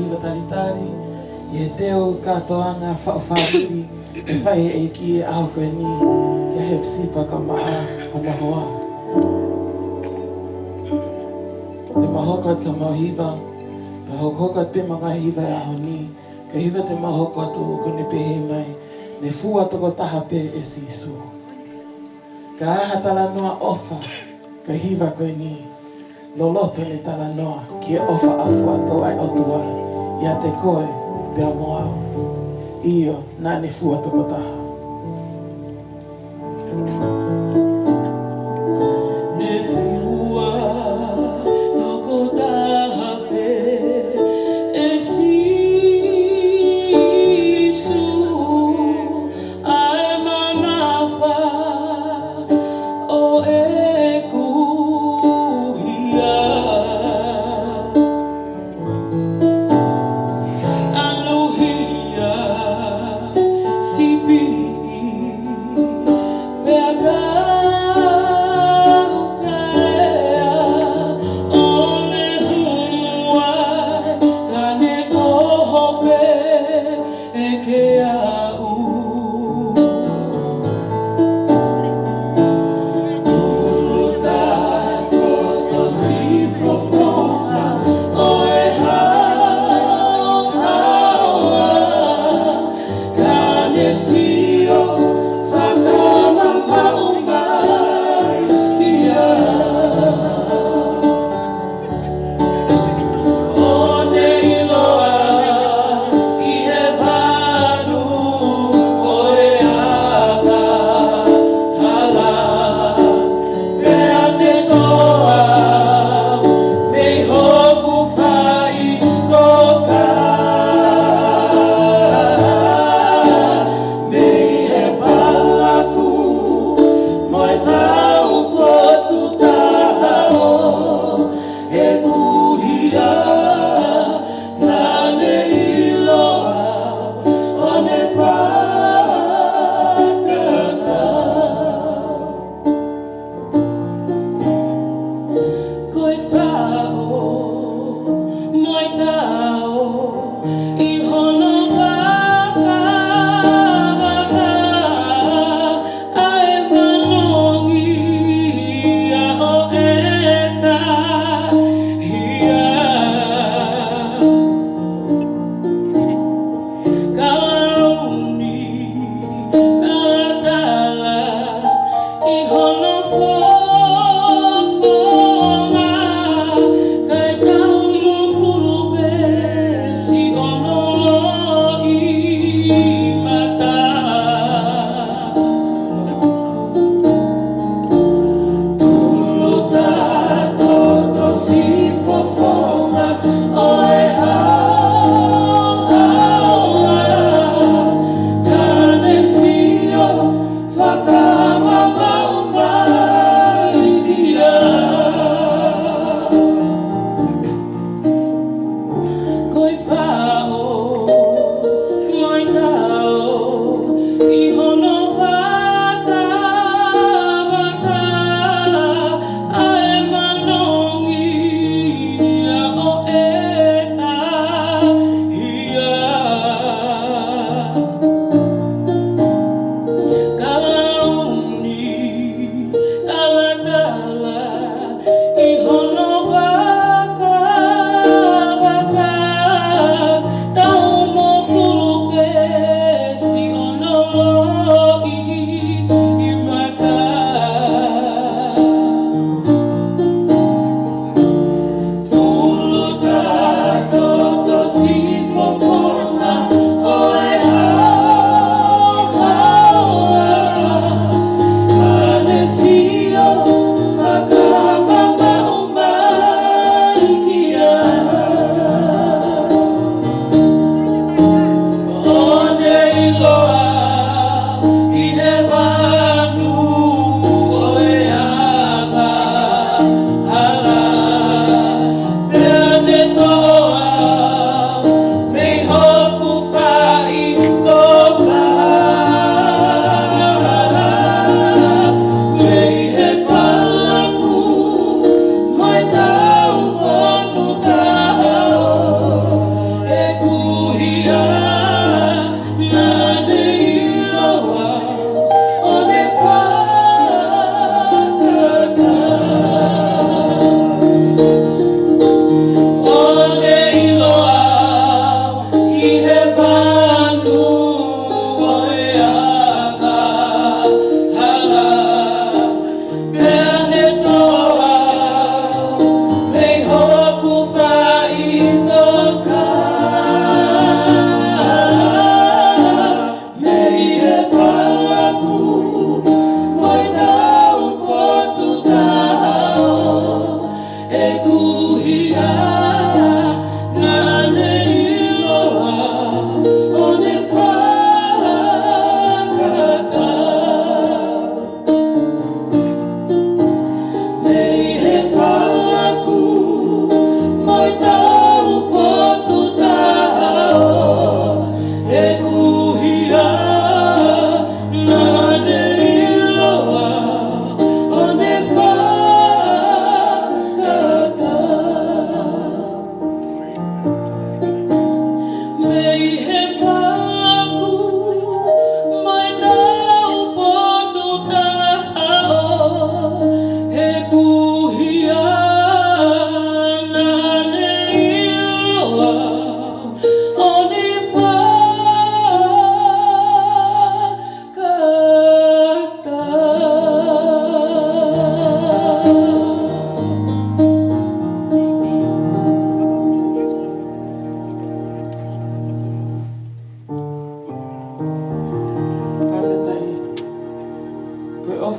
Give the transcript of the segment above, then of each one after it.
hiva talitari, I teo katoanga whaafawiri, e whai e ki e aho koe ni, kia Hepisipa ka maa o mahoa. Te mahokot ka mauhiva, ka hokokot pe mga hiva e aho ni, ka hiva te mahokot o kone pehe mai, ne fua toko taha pe e sisu. Ka aha tala noa ofa, ka hiva koe ni, loloto ne tala noa, ki e ofa alfua tau ai otua, ia te koe, pea moao. Iyo, nā ne fua toko taha.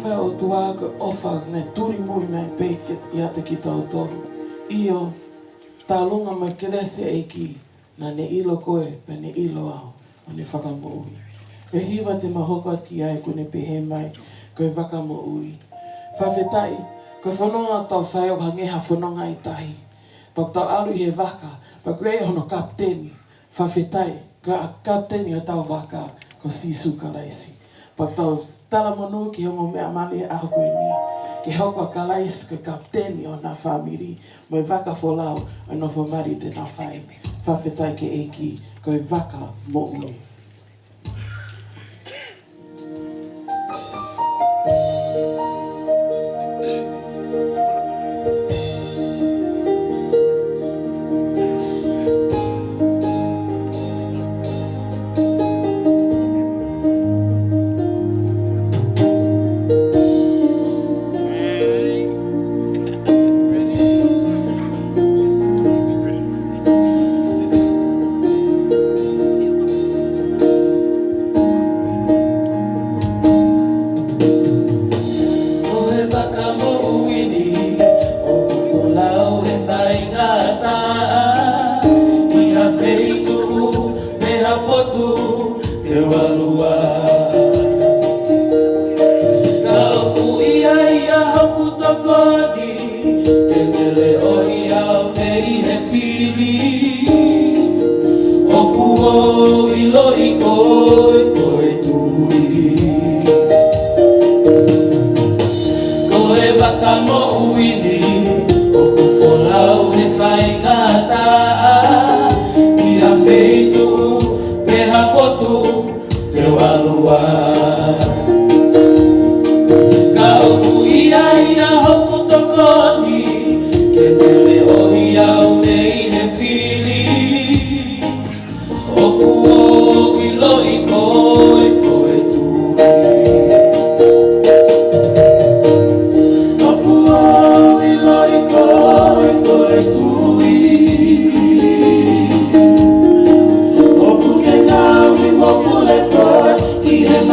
whea o tua ko ofa ne turi mui mai peke ia te ki Tautoru. Io, tā lunga mai kerese eiki na ne ilo koe pe ne ilo au o ne whakamoui. Ke hiwa te mahoko ki ai ko ne pehe mai koe wakamoui. Whawhetai, ko whanonga tau whai o hangeha whanonga i tahi. Pak tau alu he waka, pak rei hono kapteni. Whawhetai, ko a kapteni o tau waka ko sisu kalaisi. Pak tau tala monu ki hongo mea mani a hoko ni. Ke hoko a kalaisi ko kapteni o na whamiri. Moi waka wholau o no whamari te na whai. Whawhetai ke eiki ko waka mo ui. He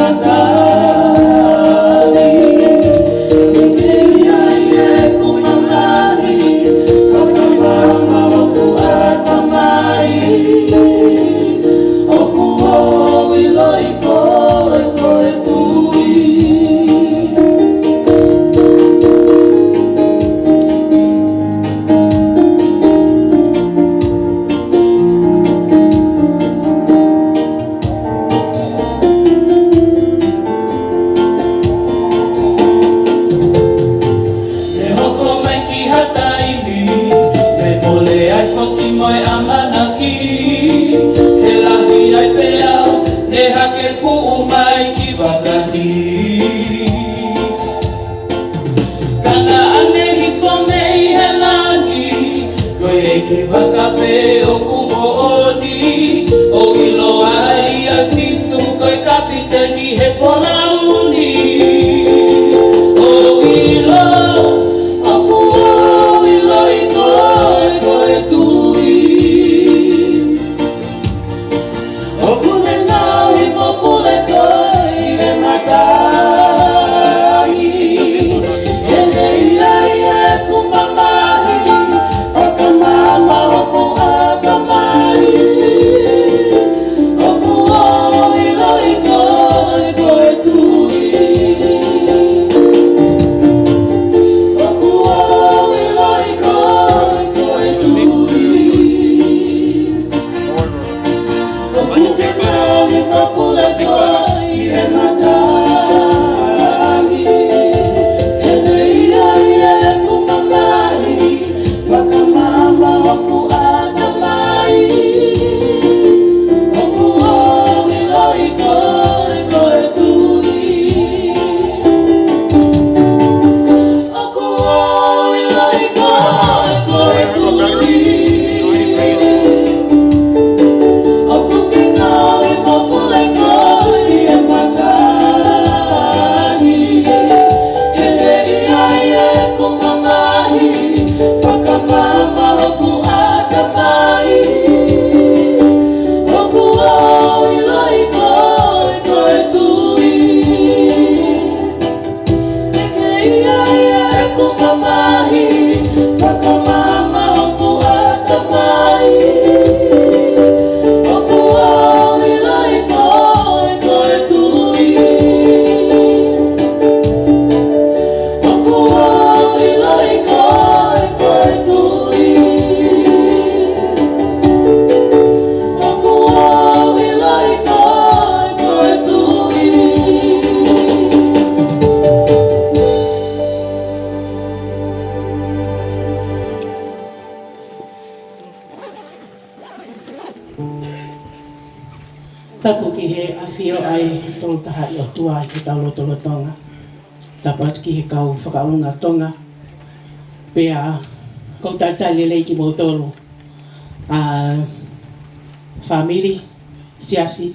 tapu ki he awhio ai tolu taha I o tua I ki taulotono tonga. Tapat ki he kau whakaunga tonga. Pea kau taitali lei ki mautolo. Family, siasi,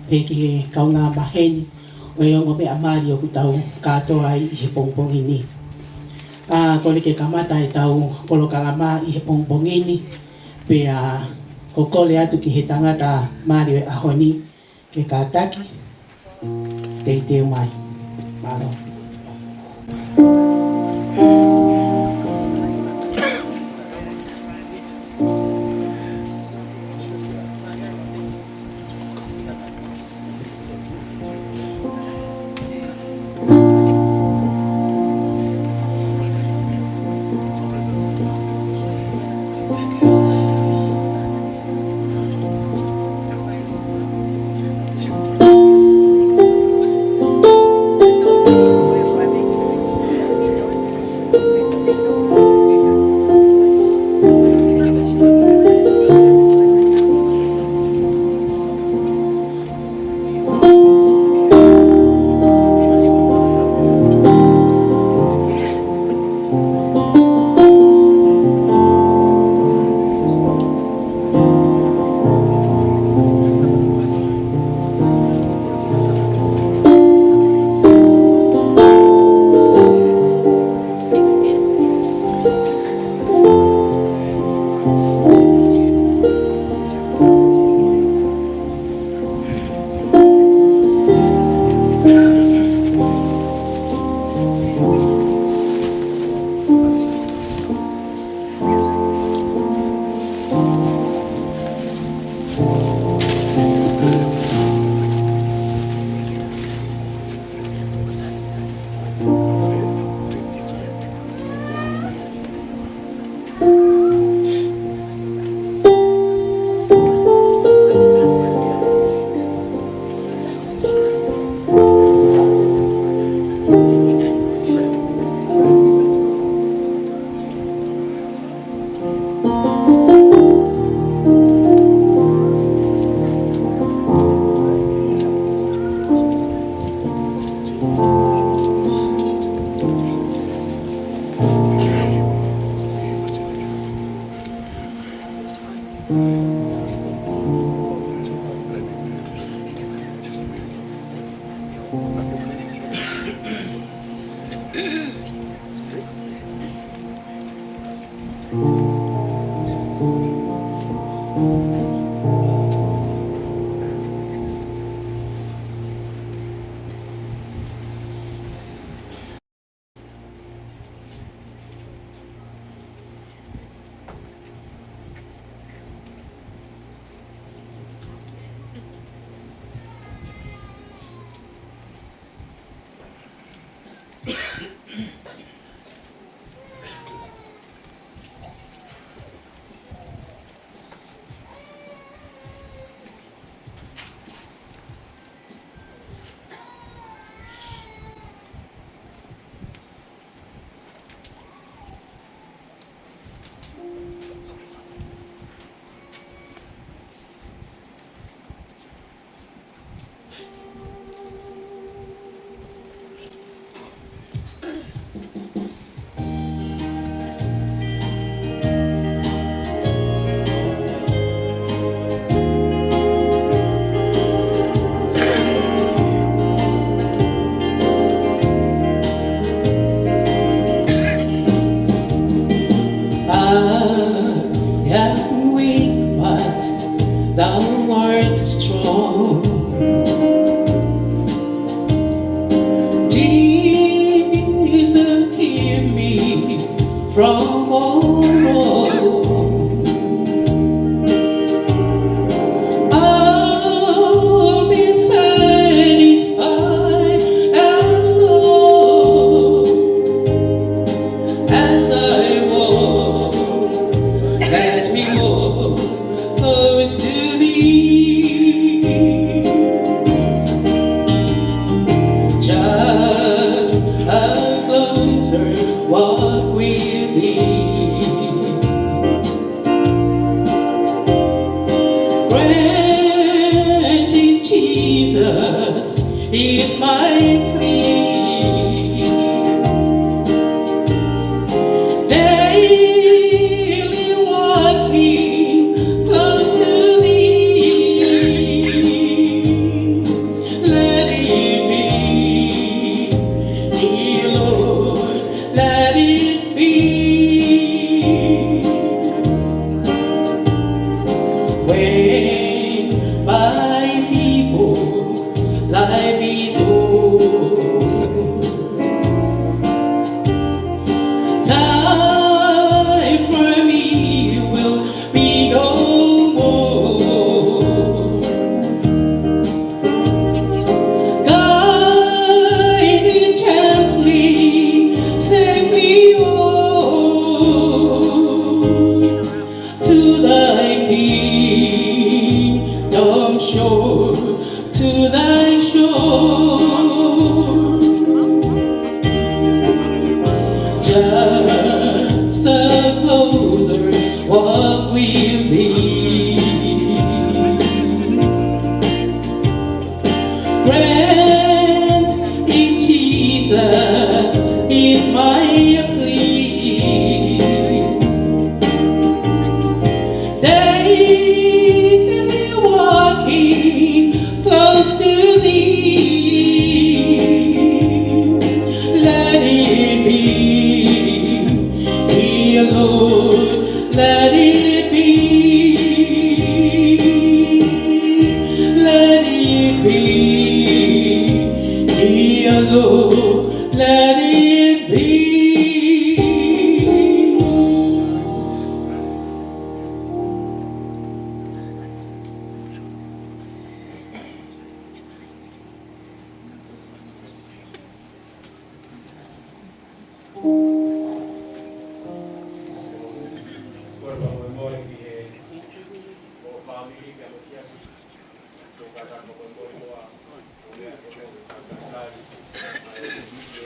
pe ki he kaunga maheni. O iongo me amari o kutau katoa I he pongpongi ni. Kone ke kamata I tau polo kalama I he pongpongi ni. Pea ko kole atu ki he tangata mari o ahoni ke kātaki. Te teo mai. Malo. Jesus is my plea. Daily walking close to thee. Let it be, dear Lord, let it be. When my people life is over, time for me will be no more. Guide me gently, safely on to thy kingdom shore, to thy shore. Just a closer walk with thee. Grant in Jesus is my plea. Daily walking close to thee. Let it be, dear Lord, let it be. Let it be, dear Lord, let it be. Kuorma Moimoi o family ka mo siya. So kaka mo Moimoi mo ule ako kakakali. Ay video.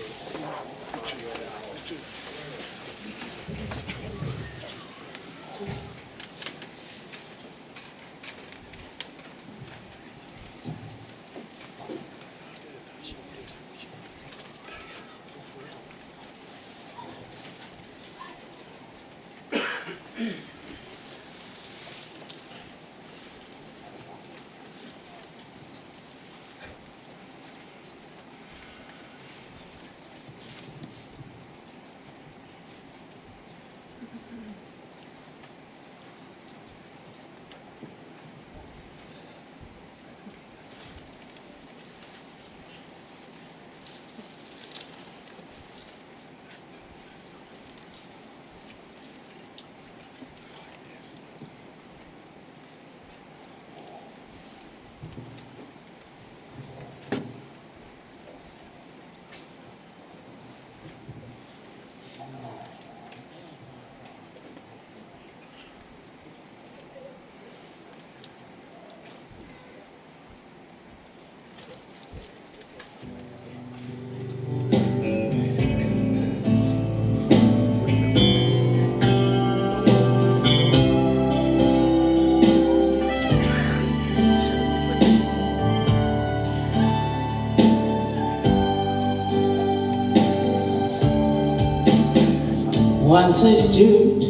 Once I stood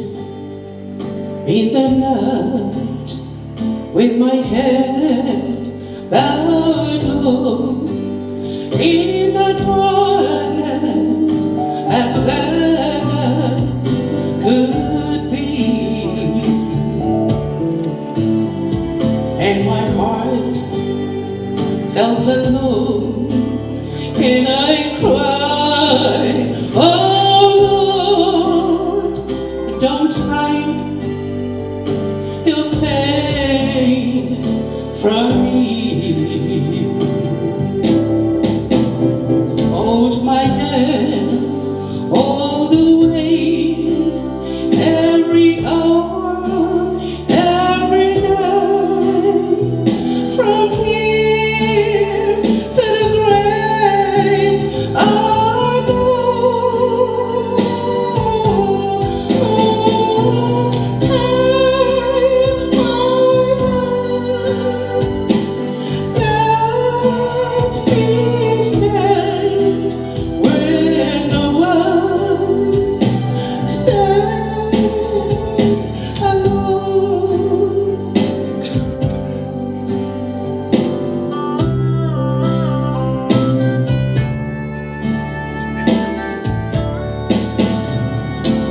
in the night with my head bowed low in the darkness as black as could be, and my heart felt alone, and I cried, oh Lord, don't hide your face from me. Hold my hands all the way, every hour, every night, from here to the great take my hands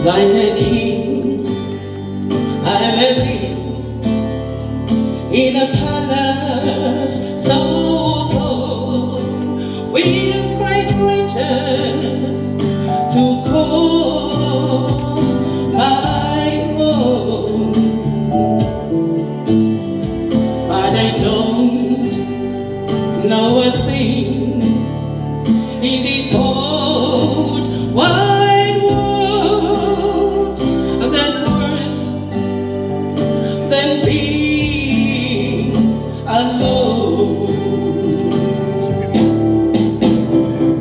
like a king, I live in a palace so tall, with great riches to call my own. But I don't know a thing in this old wide world that worse than being alone.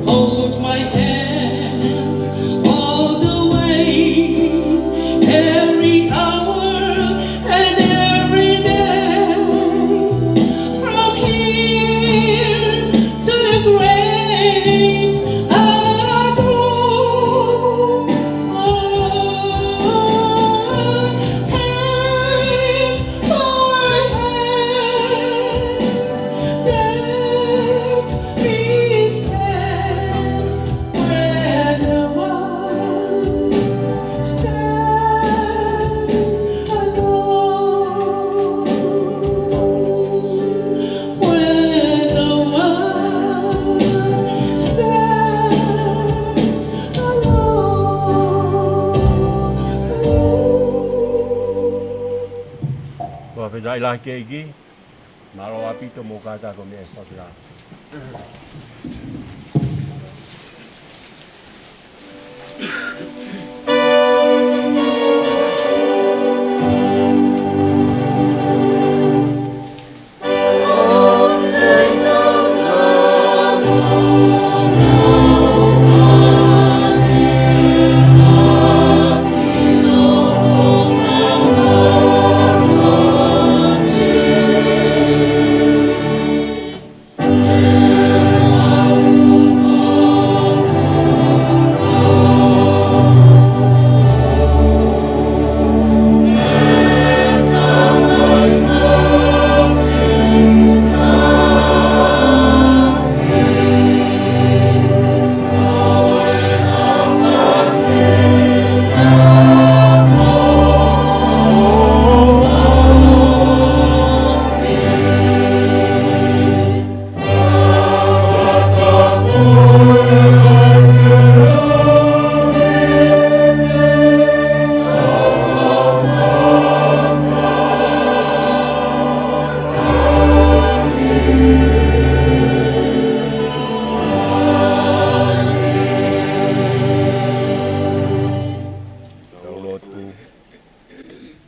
Hold my hands all the way, every hour and every day, from here to the great unknown. Take my hands, let me stand where the one stands alone. Where the one stands alone. Wa pe dai la ke gi. Maro apito mo kata ko me whakira.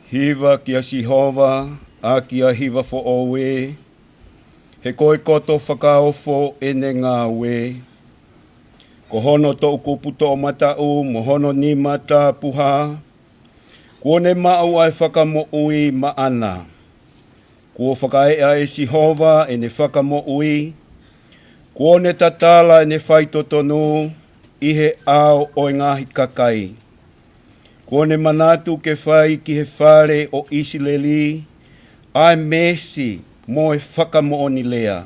Hiva kia Sihova, a kia hiva fo'ou e. He koe koto whakaofo e ne ngā we. Ko hono tō kuputo o matau, mo hono ni mata puha. Kuone mau ai whakamo'ui maana. Kua whakaea e Sihova e ne whakamo'ui. Kuone tatala e ne whaitotonu, ihe ao o ngahi kakai. Kuone manatu ke whai ki he whare o Isileli, ai mesi mo e whakamo'oni lea.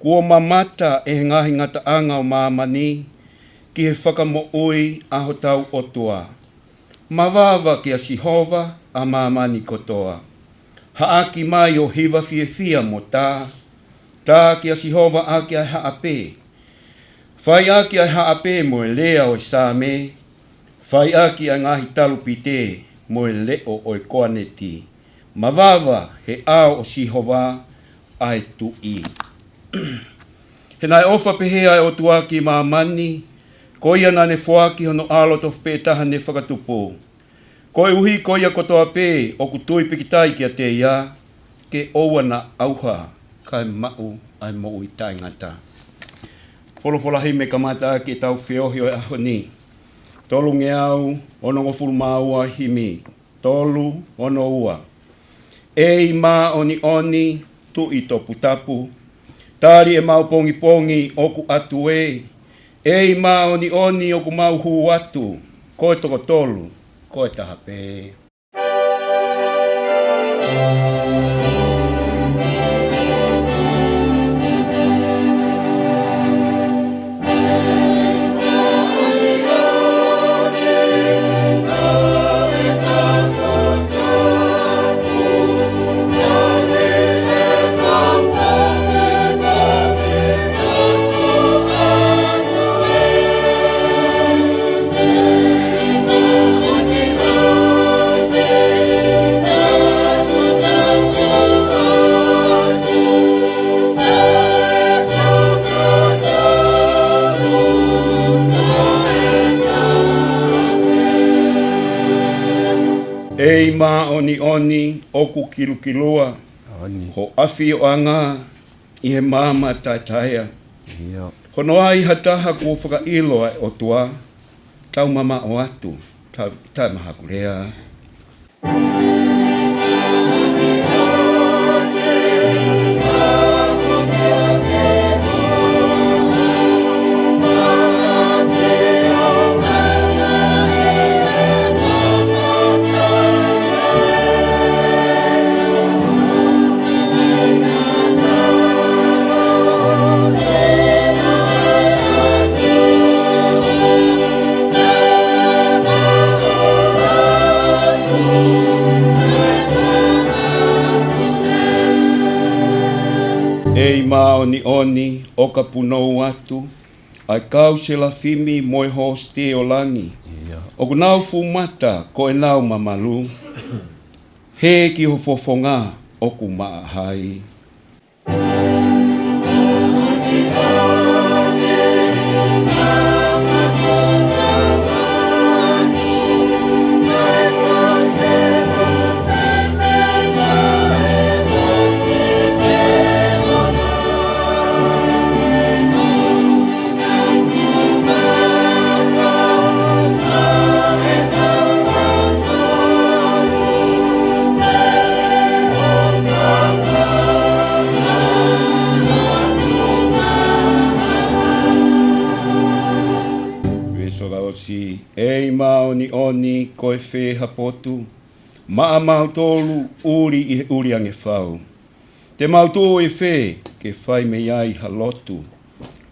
Kua mamata e ngahi ngataanga o mamani, ki he whakamo'ui aho tau otua. Mawawa ki a Sihova a mamani kotoa. Haaki mai o hiva fia mo tā. Tā ki a Sihova a ki a haape. Whai a ki a haape mo e lea o Same. Whai a ki a ngahi talupite mo e leo o e koaneti. Mawawa he ao o Sihova ai tui. He nai ofa pehea e o tuaki mamani. Ko ia na ne whoaki hono aloto pētaha ne whakatupo. Ko e uhi ko ia kotoa pē o kutui pikitai kia te ia. Ke oua na auha kai mau ai mo i tai ngata. Wholofolahi me kamata ki tau whiohi o e aho ni. Tolu nge au ono ngofuru maua himi. Tolu ono ua. Ei ma oni oni tu i topu tapu. Tari e mau pongi pongi oku atu e. Ei ma oni oni oku mau hu atu. Koe toko tolu. Koe taha pē. ma oni oku kilukilua. Ho afi o anga I he mama taitaya. Hono ai hataha ku whakailo ai o tua. Tau mama o atu. Tai maha kurea. Ei ma oni o ka punou atu, ai kau se la fimi moi hosti o langi. O ku nau fumata ko e nau mamalu, he ki ho fofonga o ku maa hai. Si ei ma oni koe whē hapotu, maa mautolu uri I he uri ange whau. Te mautolu e whē ke whai me iai halotu,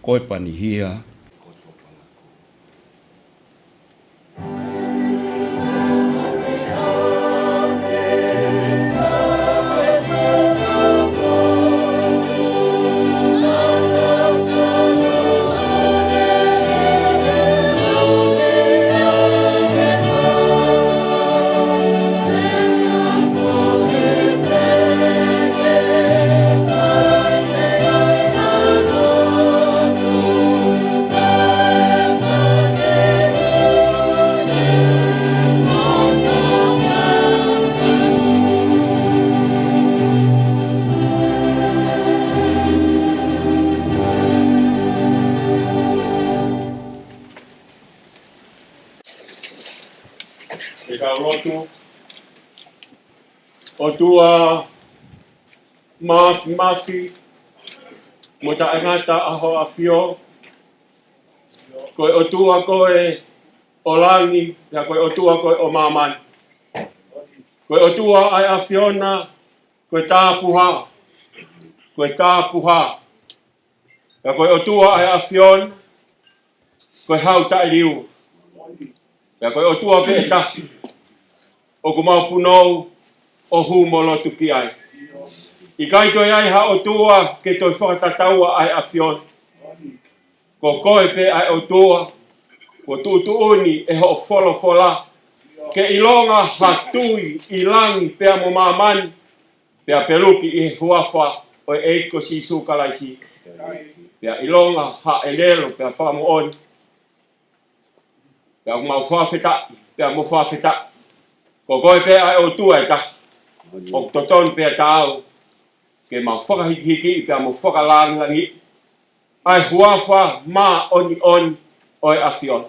koe panihia. O tua mafi mo ta ngata aho afio ko o tua koe o langi ya ko o tua koe o maman ko o tua ai afiona ko tapuha ya ko o tua ai afion ko hauta liu ya ko o tua pe ta o ko mau punou o humolo tuki ai. I kai koe ai ha o tua ke toi whakatataua ai afion. Ko koe pe ai o tua, ko tuutuuni e ho fola. Ke ilonga hatui I langi pea mo mamani, pea peluki I huafa o eiko si sukalaisi. Pea ilonga ha elelo pea whamu oni. Pea mau whawheta, pea mo whawheta. Ko koe pe ai o tua e ta. O toton pe tau ke ma foka hiki pe mo foka langi ai huafa ma oni oi afion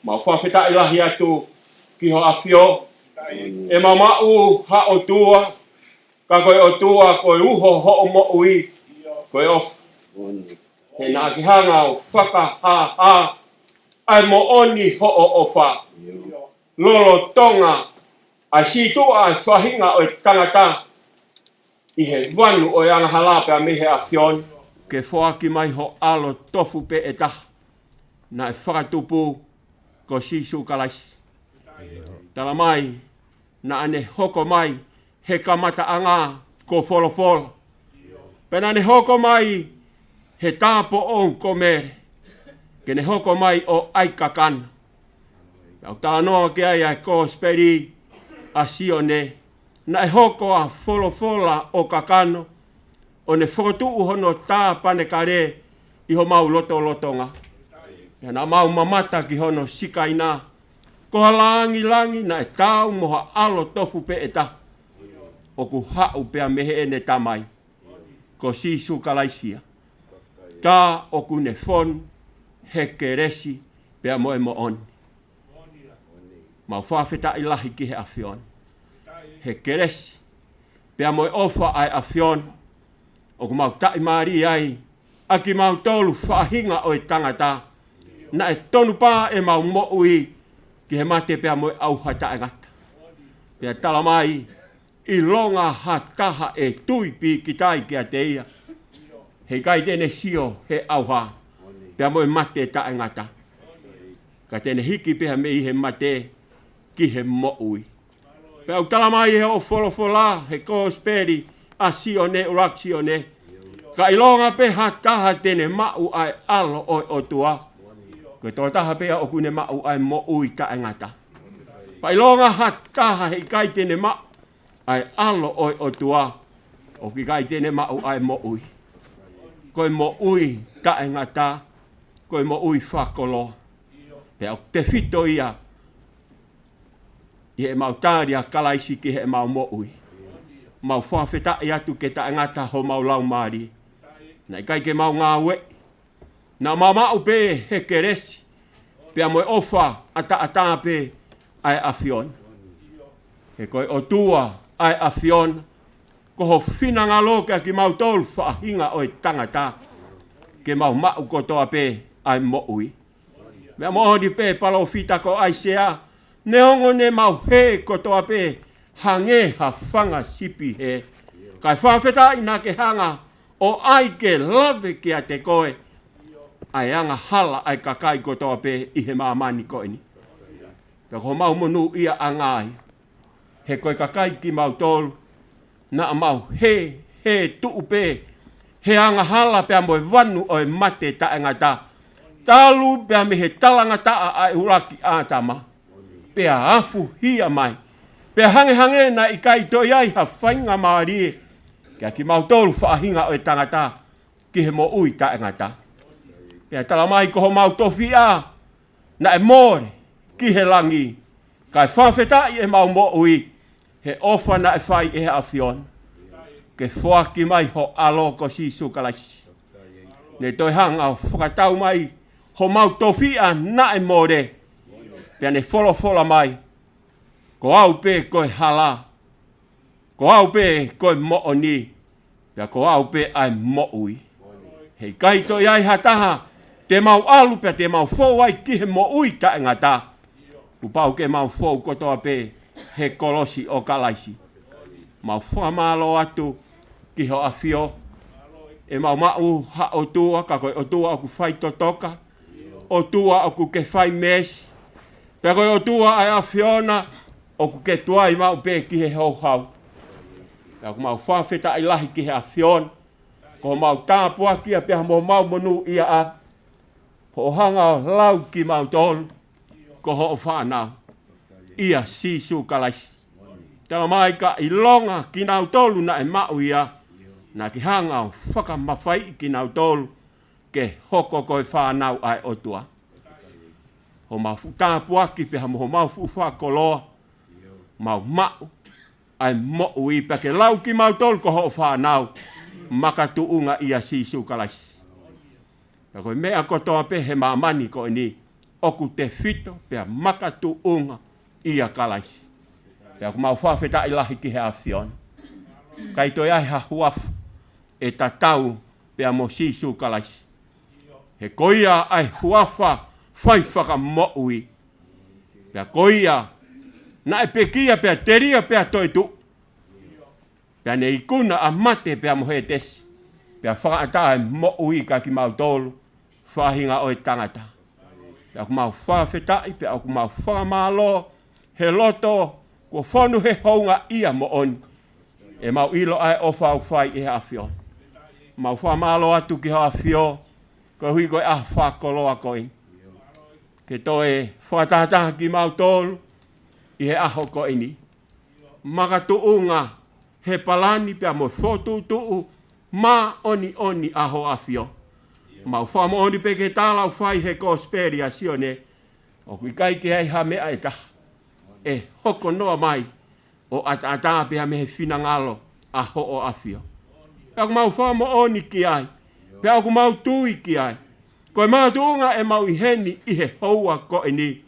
ma fa feta ilahi atu ki ho afio e mama u ha o tua ka ko o tua ko uho ho mo ui ko of he na ki hanga o faka ha ai mo oni ho o ofa lolo tonga a si tu a fahinga o tangata I he wanu o yang halape a mehe afion ke foaki mai ho alo tofu pe eta na e whakatupu ko sisu kalais tala mai na ane hoko mai he kamata anga ko folofol pena ne hoko mai he Taufo'ou ko mere ke ne hoko mai o aikakan au tā noa ke ai ko speri asione na e hoko a folofola o kakano o ne whakatu'u hono tā panekare I ho mau lotonga. Ya na mau mamata ki hono sikaina Ko langi na e tau moha alo tofu pe eta. O ku hau pea mehe ene tamai. Ko sisu kalaisia. Ta o ku ne fon he keresi pea moe mo on. Mau whawheta ilahi ki he awhion. He keresi pea moe ofa ai awhion. O ku mau tai maari ai. Aki mau tolu whahinga o e tangata. Na e tonu pā e mau mo ui. Ki he mate pea moe au hata e ngata. Pea tala mai. I longa hataha e tuipi ki tai kia te ia. He kai tene sio he auha. Pea moe mate ta e ngata. Ka tene hiki pea me i he mate ki he mo ui. Pea au tala mai he o folofola he kōsperi a sio ne urak sio ne. Ka ilonga pe hataha tene mau ai alo oi o tua. Ko tō taha pea o kune mau ai mo ui ta e ngata. Pa ilonga hataha he kai tene mau ai alo oi o tua. O ki kai tene mau ai mo ui. Koe mo ui ta e ngata. Koe mo ui whakolo. Pea o te fito ia. I he mau tāria kalaisi ki he mau mo ui. Mau whawheta i atu ke ta e ngata ho mau lau maari. Na i kai ke mau ngā we. Na mau pe he keresi. Pea moe ofa ata pe ai awhion. He koe o tua ai awhion. Ko ho whina ngā loka ki mau tolu whaahinga o e tangata. Ke mau kotoa pe ai mo ui. Mea mohoni pe palo fita ko ai sea. Ne hongo ne mau he kotoa pe. Hange ha whanga sipi he. Kai whawheta ina ke hanga. O ai ke lave ki a te koe. Ai anga hala ai kakai kotoa pe i he maamani koe ni. Ka ko mau monu ia angai. He koe kakai ki mau tolu. Na mau he tuu pe. He anga hala pea moe wanu o e mate ta e ngata. Talu pea me he talanga taa ai uraki ātama. Pea afu hia mai. Pea hange na i kai toi ai ha whainga maari. Kia ki mau tolu whaahinga o e tangata. Ki he mo ui ta e ngata. Pea tala mai ko ho mau tofi a. Na e more ki he langi. Kai whawheta i e mau mo ui. He ofa na e whai e he awhion. Ke whaki mai ho alo ko sisu kalaisi. Ne toi hanga o whakatau mai. Ho mau tofia na e more. Pea ne fola mai. Ko au pe koe hala. Ko au pe koe mooni. Pea ko au pe ai mo ui. Hei kai toi ai hataha. Te mau alu pea te mau fōu ai ki he mo ui ta e ngata. Upau ke mau fōu kotoa pe. He kolosi o kalaisi. Mau whamalo atu ki ho awhio. E mau ha o tua, ka koe o tua o ku whai totoka. O tua o ku ke whai mesi. Pea koe o tua ai awhiona o ku ke tuai mau pe ki he hau hau. Pea ku mau whawheta ai lahi ki he awhiona. Ko mau tāpua kia pea mo mau monu ia a. Ho hanga o lau ki mau tolu. Ko ho o whanau. Ia sisu kalaisi. Tala mai ka i longa ki nau tolu na e mau ia. Na ki hanga o whakamawhai ki nau tolu. Ke hoko koe whanau ai otua. Ho mau tāpua ki peha mo ho mau whakoloa. Mau ai mo ui pa ke lau ki mau tolu ko ho o whanau. Makatuunga ia sisu kalaisi. Ka koe mea kotoa pe he maamani koe ni. Oku te fito pea makatuunga ia kalaisi. Pea ku mau whawheta ilahi ki he awhion. Kai toi ai ha huafu. E tatau pea mo sisu kalaisi. He koia ai huafa whai whaka mo ui. Pea koia na e pekia pea teria pea toi tu. Pea ne ikuna a mate pea mo he tesi. Pea whakaata e mo ui ka ki mau tolu. Whahinga o e tangata. Pea ku mau whawhetai pea ku mau whamalo. He loto ko whanu he hounga ia mo on. E mau ilo ai o whau whai e awhio. Mau whamalo atu ki awhio. Ko hui koe a whakoloa koe. Ke toe whatataha ki mau tolu. I he aho koe ni. Makatuunga he palani pea mo whotutuu. Ma oni aho awhio. Mau whamo oni peke tālau whai he kosperia sione. O kui kai ke ai ha mea e taha. E hoko noa mai o ata pia me he fina ngalo a ho o afio. Pea ku mau wha mo oni ki ai. Pea ku mau tui ki ai. Koe mau tuunga e mau i heni i he houa ko e ni.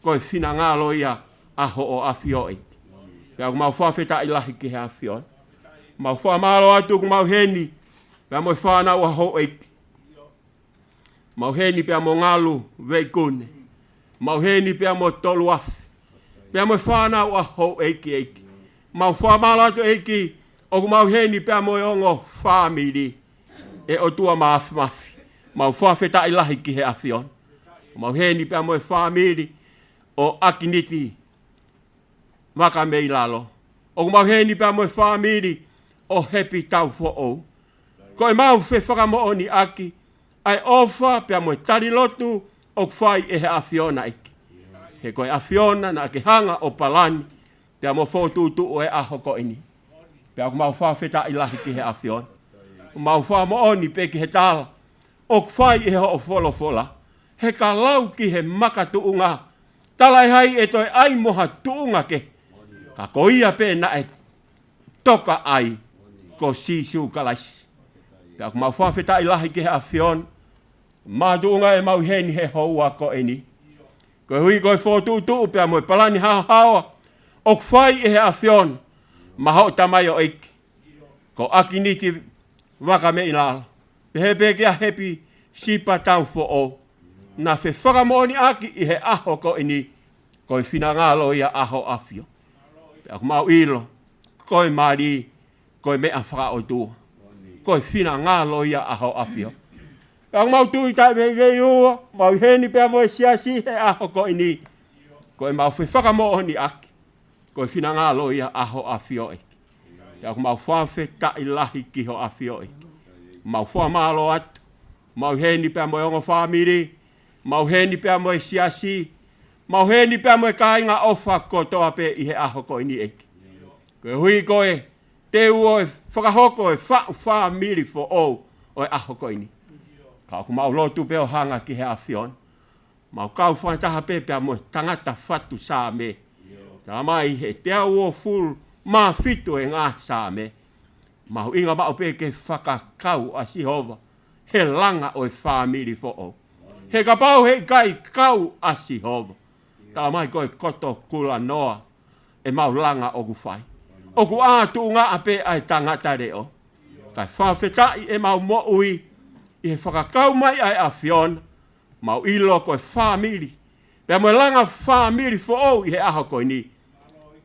Koe fina ngalo ia a ho o afio e. Pea ku mau wha wheta i lahi ki he afio. Mau wha malo atu ku mau heni. Pea mo whana ua ho e. Mau heni pea mo ngalu veikune. Mau heni pea mo tolu afi. Pea mo whana ua ho eiki eiki. Mau wha malo atu eiki. O ku mau heni pea mo ongo whamiri. E o tua maafi mafi. Mau wha wheta i lahi ki he afion. Mau heni pea mo whamiri. O Akimiti. Vakameilalo. O ku mau heni pea mo whamiri. O hepi Taufo'ou. Ko e mau whe whakamooni aki. Ai ofa pea mo tari lotu. O kwhai e he afiona iki. He koe afiona na ke hanga o palani. Pea mo whotutu o e aho ko ini. Pea ku mau whawheta i lahi ki he afiona. Mau wha mo oni pe ki he tala. O kwhai e ho o wholofola. He ka lau ki he maka tuunga. Tala e hai e toi ai moha tuunga ke. Ka koia pe na e toka ai. Ko sisu kalaisi. Pea ku mau whawheta i lahi ki he afiona. Mā tuunga e mau heni he houa ko eni. Koe hui koe whotutu pea mo e palani hawa. O kwhai e he afiona. Maho tamai o eiki. Ko Akimiti Vakameilalo. Pehe kia Hepisipa Taufo'ou. Na whe whakamooni aki i he aho ko ini. Koe whina ngalo ia aho afio. Pea ku mau ilo. Koe mari. Koe mea whakaotua. Koe whina ngalo ia aho afio. Pea ku mau tui tai vei ua. Mau heni pea mo e siasi he aho ko ini. Koe mau whe whakamooni aki. Koe whina ngalo ia aho afio e. Pea ku mau whawhe tai lahi ki ho afio e. Mau whamalo atu. Mau heni pea mo e ongo whamiri. Mau heni pea mo e siasi. Mau heni pea mo e kainga ofa kotoa pe i he aho ko ini eki. Koe hui koe te uo e whakahoko e whamiri fo ou o e aho ko ini. Kau ku mau lotu peo hanga ki he afion. Mau kau whantaha pe pea mo e tangata whatu sā me. Tā mai he te uo full mā fitu e ngā sā me. Mau inga mau pe ke whakakau a Sihova. He langa o e whamiri fo ou. He ka pau he kai kau a Sihova. Tā mai koe koto kula noa e mau langa o ku whai. O ku ātu ngā ape ai tangata reo. Kai whawhetai e mau mo ui i he whakakau mai ai a Fiona. Mau ilo koe whamiri. Pea mo e langa whamiri fo ou i he aho koe ni.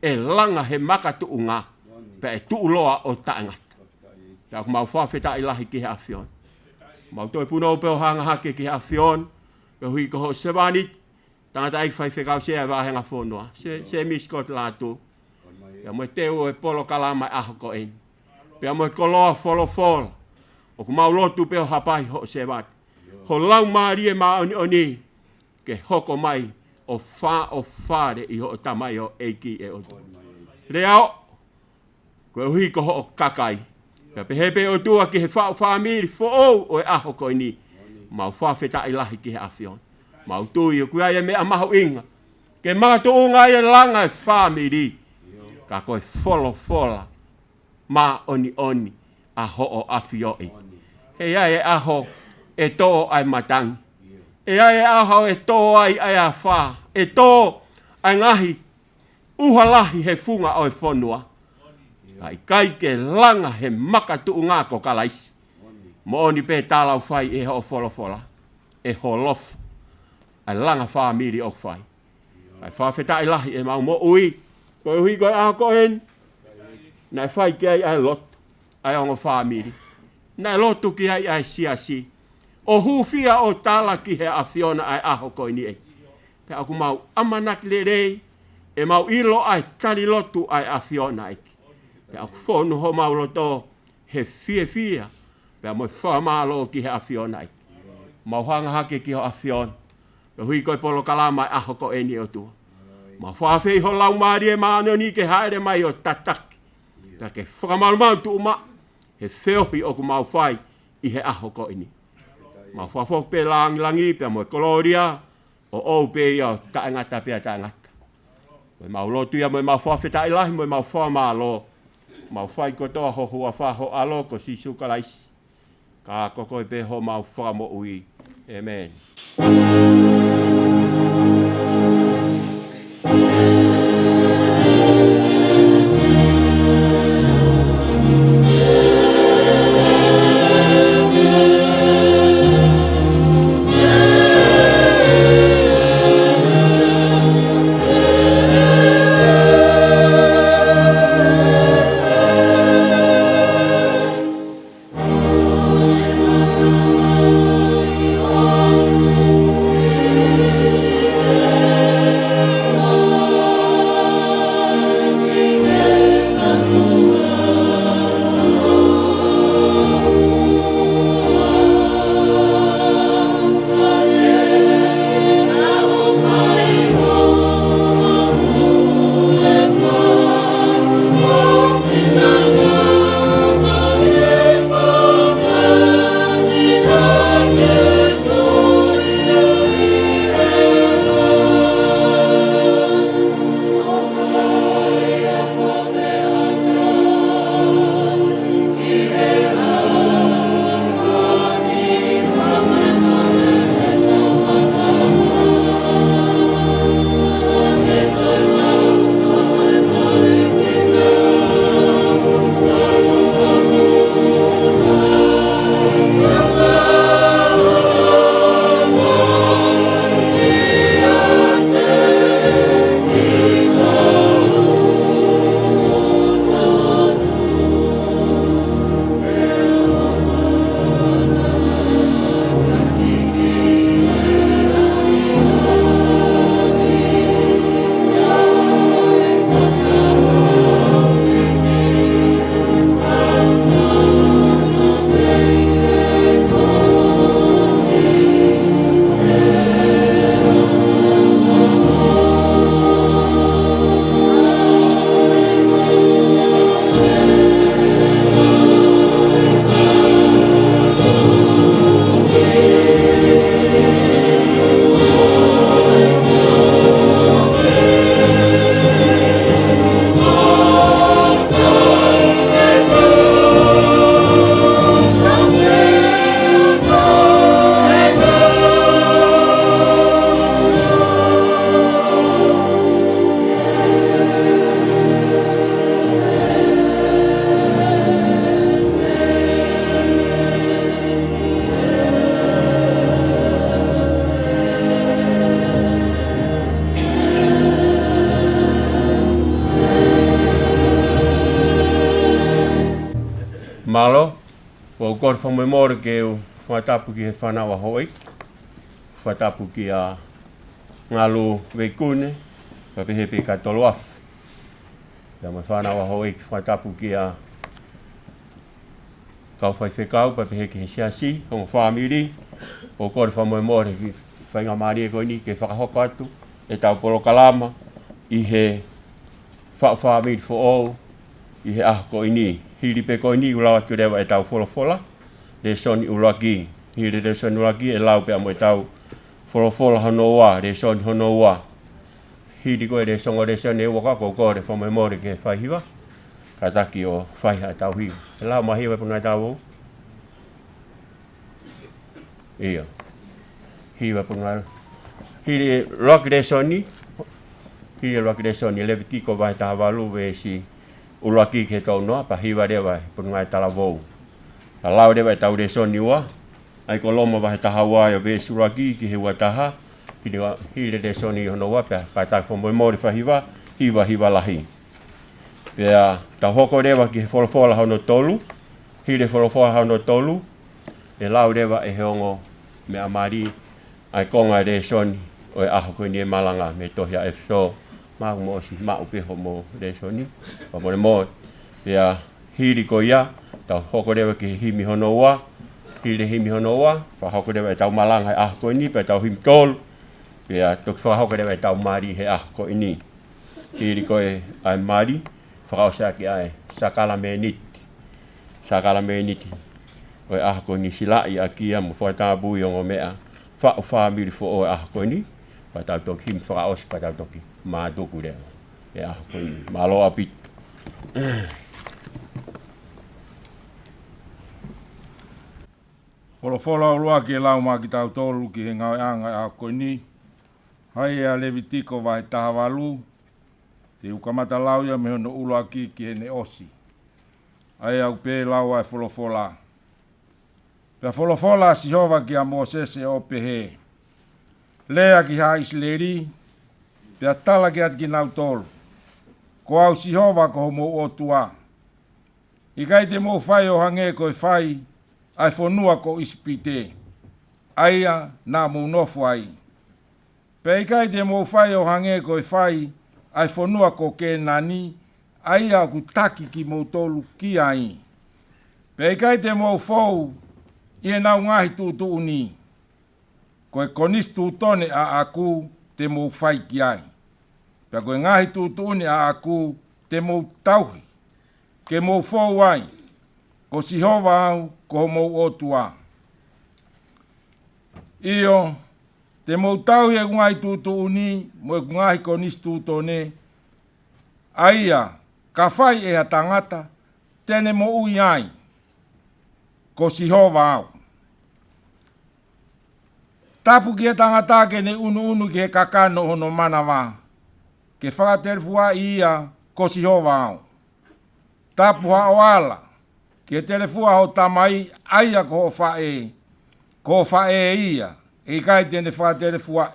E langa he makatu ngā. Pea e tuuloa o taangata. Pea ku mau whawhetai lahi ki he a Fiona. Mau toi puno peo hanga hake ki he a Fiona. Pea hui koho sewanit. Tangata ai whai whekau sea wāhenga whonua. Se miskot lātu. Pea mo e teo e polo kalama aho ko en. Pea mo e koloa wholofola. O ku mau lotu peo hapai ho se wat. Ho lau maari e maa oni. Ke hoko mai o whare i ho tamai o eiki e otu. Reao. Koe hui ko ho o kakai. Pea pehepe o tua ki he whamiri fo ou o e aho ko ni. Mau whawheta i lahi ki he afion. Mau tui o kuia e mea maho inga. Ke mga tuunga e langa e whamiri. Ka koe wholofola. Ma oni. A ho o afio e. He ai e aho e tō ai matangi. E ai e aho e tō ai a whā. E tō ai ngahi uhalahi he funga o e whonua. Kai ke langa he makatu ngā ko kalaisi. Mo oni pe tālau whai e ho wholofola. E ho lofu. Ai langa whamiri o whai. Ai whawhetai lahi e mau mo ui. Koe hui koe aho ko en. Nai whai ki ai lotu. Ai ongo whamiri. Nai lotu ki ai siasi. O hufia o tala ki he a Fiona ai aho koe ni e. Pea aku mau amanak le rei. E mau ilo ai tari lotu ai a Fiona e. Pea aku whonu ho mau loto he fia. Pea mo whamalo ki he a Fiona e. Mau hanga hake ki ho a Fiona. Pea hui koe polo kalama ai aho koe ni o tua. Mau whawhei ho lau maari e maano ni ke haere mai o tataki. Pea ke whakamalumau tu uma. He wheohi o ku mau whai i he aho ko ini. Mau whawhok pe langi pea mo e koloria. o pe ia ta ngata pe ta ngata. Mo mau lotu ia mo mau whawheta ilahi mo mau whamalo. Mau whai kotoa ho hua whaho alo ko si sukalaisi. Ka koko e pe ho mau whamo ui. Amen. Malo, o kor whamemore ke o whatapu ki he whanawa hoi. Whatapu ki a ngalo weikune, papehepe ka tolo afu. Ia mai whanawa hoi whatapu ki a kau whai whekau, papehe ki he siasi, hongo whamiri. O kor whamemore ki whainga maari e koini ke whakahoko atu, e tau polo kalama, i he whamiri Taufo'ou, i he ahko ini. Hiri pe koini ulawa tu rewa e tau wholofola, re soni ulaki. Hiri re soni ulaki e lau pe amo e tau wholofola hono ua, re soni hono ua. Hiri koe re songo re soni e waka ko kore whamemore ke whaihiwa. Ka taki o whaiha e tau hiwa. E lau mahiwa punga Taufo'ou. Ia. Hiwa punga. Hiri roki re soni. Hiri roki re soni. Levitiko vai taha walu we si ulaki ke tau noa, pa hiwa rewa punga Taufo'ou. Ka lau rewa e tau re soni ua. Ai ko loma vai taha wai o we si ulaki ki he ua taha. Hiri re soni hono ua, pa tai whamemore whahiwa, hiwa lahi. Pea tau hoko rewa ki he wholofola hono tolu. Hiri wholofola hono tolu. E lau rewa e heongo me amari ai konga re soni o e aho koe ni e malanga me tohia e so mau mo si mau peho mo re soni pa more mo pea hiri ko ia tau hoko rewa ki himi hono ua hiri himi hono ua fa hoko rewa e tau malanga e aho koe ni pe tau himi tolu pea tok fa hoko rewa e tau mari he aho koe ni hiri koe ai mari fa ki ai sakala me niti o e ahako ni sila i a kia mo whaitabu i o mea whaamiri fo o e ahako ni Patautoki him whakaos patautoki. Mātuku rea. E aha koe maloa pit. Wholofola o lua ki e lau mā ki tau tolu ki he ngau anga a koe ni. Hai a Levitiko vai taha walu. Te ukamata lau ia me hono uloa ki he ne osi. Ai au pē lau ai wholofola. Pea wholofola si hova ki a Mosese o pehe. Lea ki ha isleri. Pea tala ki at ki nau tolu. Ko au si hova ko mo o tua. I kai te mo whai o hange koe whai. Ai whanua ko ispite. Aia nā mō nofu ai. Pei kai te mō whai o hange koe whai. Ai whanua ko ke nani. Aia ku taki ki mō tolu ki ai. Pei kai te mō whou. Ie nau ngahi tūtu uni. Koe konistu tone a aku te mō whai ki ai. Pea koe ngahi tūtu uni a aku te mō tauhi. Ke mō whou ai. Ko si hova au, ko mou o tua. Io, te mou tau e kungai tūtu uni, mo e kungai ko nis tūto ne. Aia, ka whai e a tangata, tene mo ui ai. Ko si hova au. Tapu ki e tangata ke ne unu ki he kakano hono manawa. Ke whakaterfua ia, ko si hova au. Tapu ha o ala. Ke telefua ho tamai aia ko whae. Ko whae ia. E kai tene wha telefua.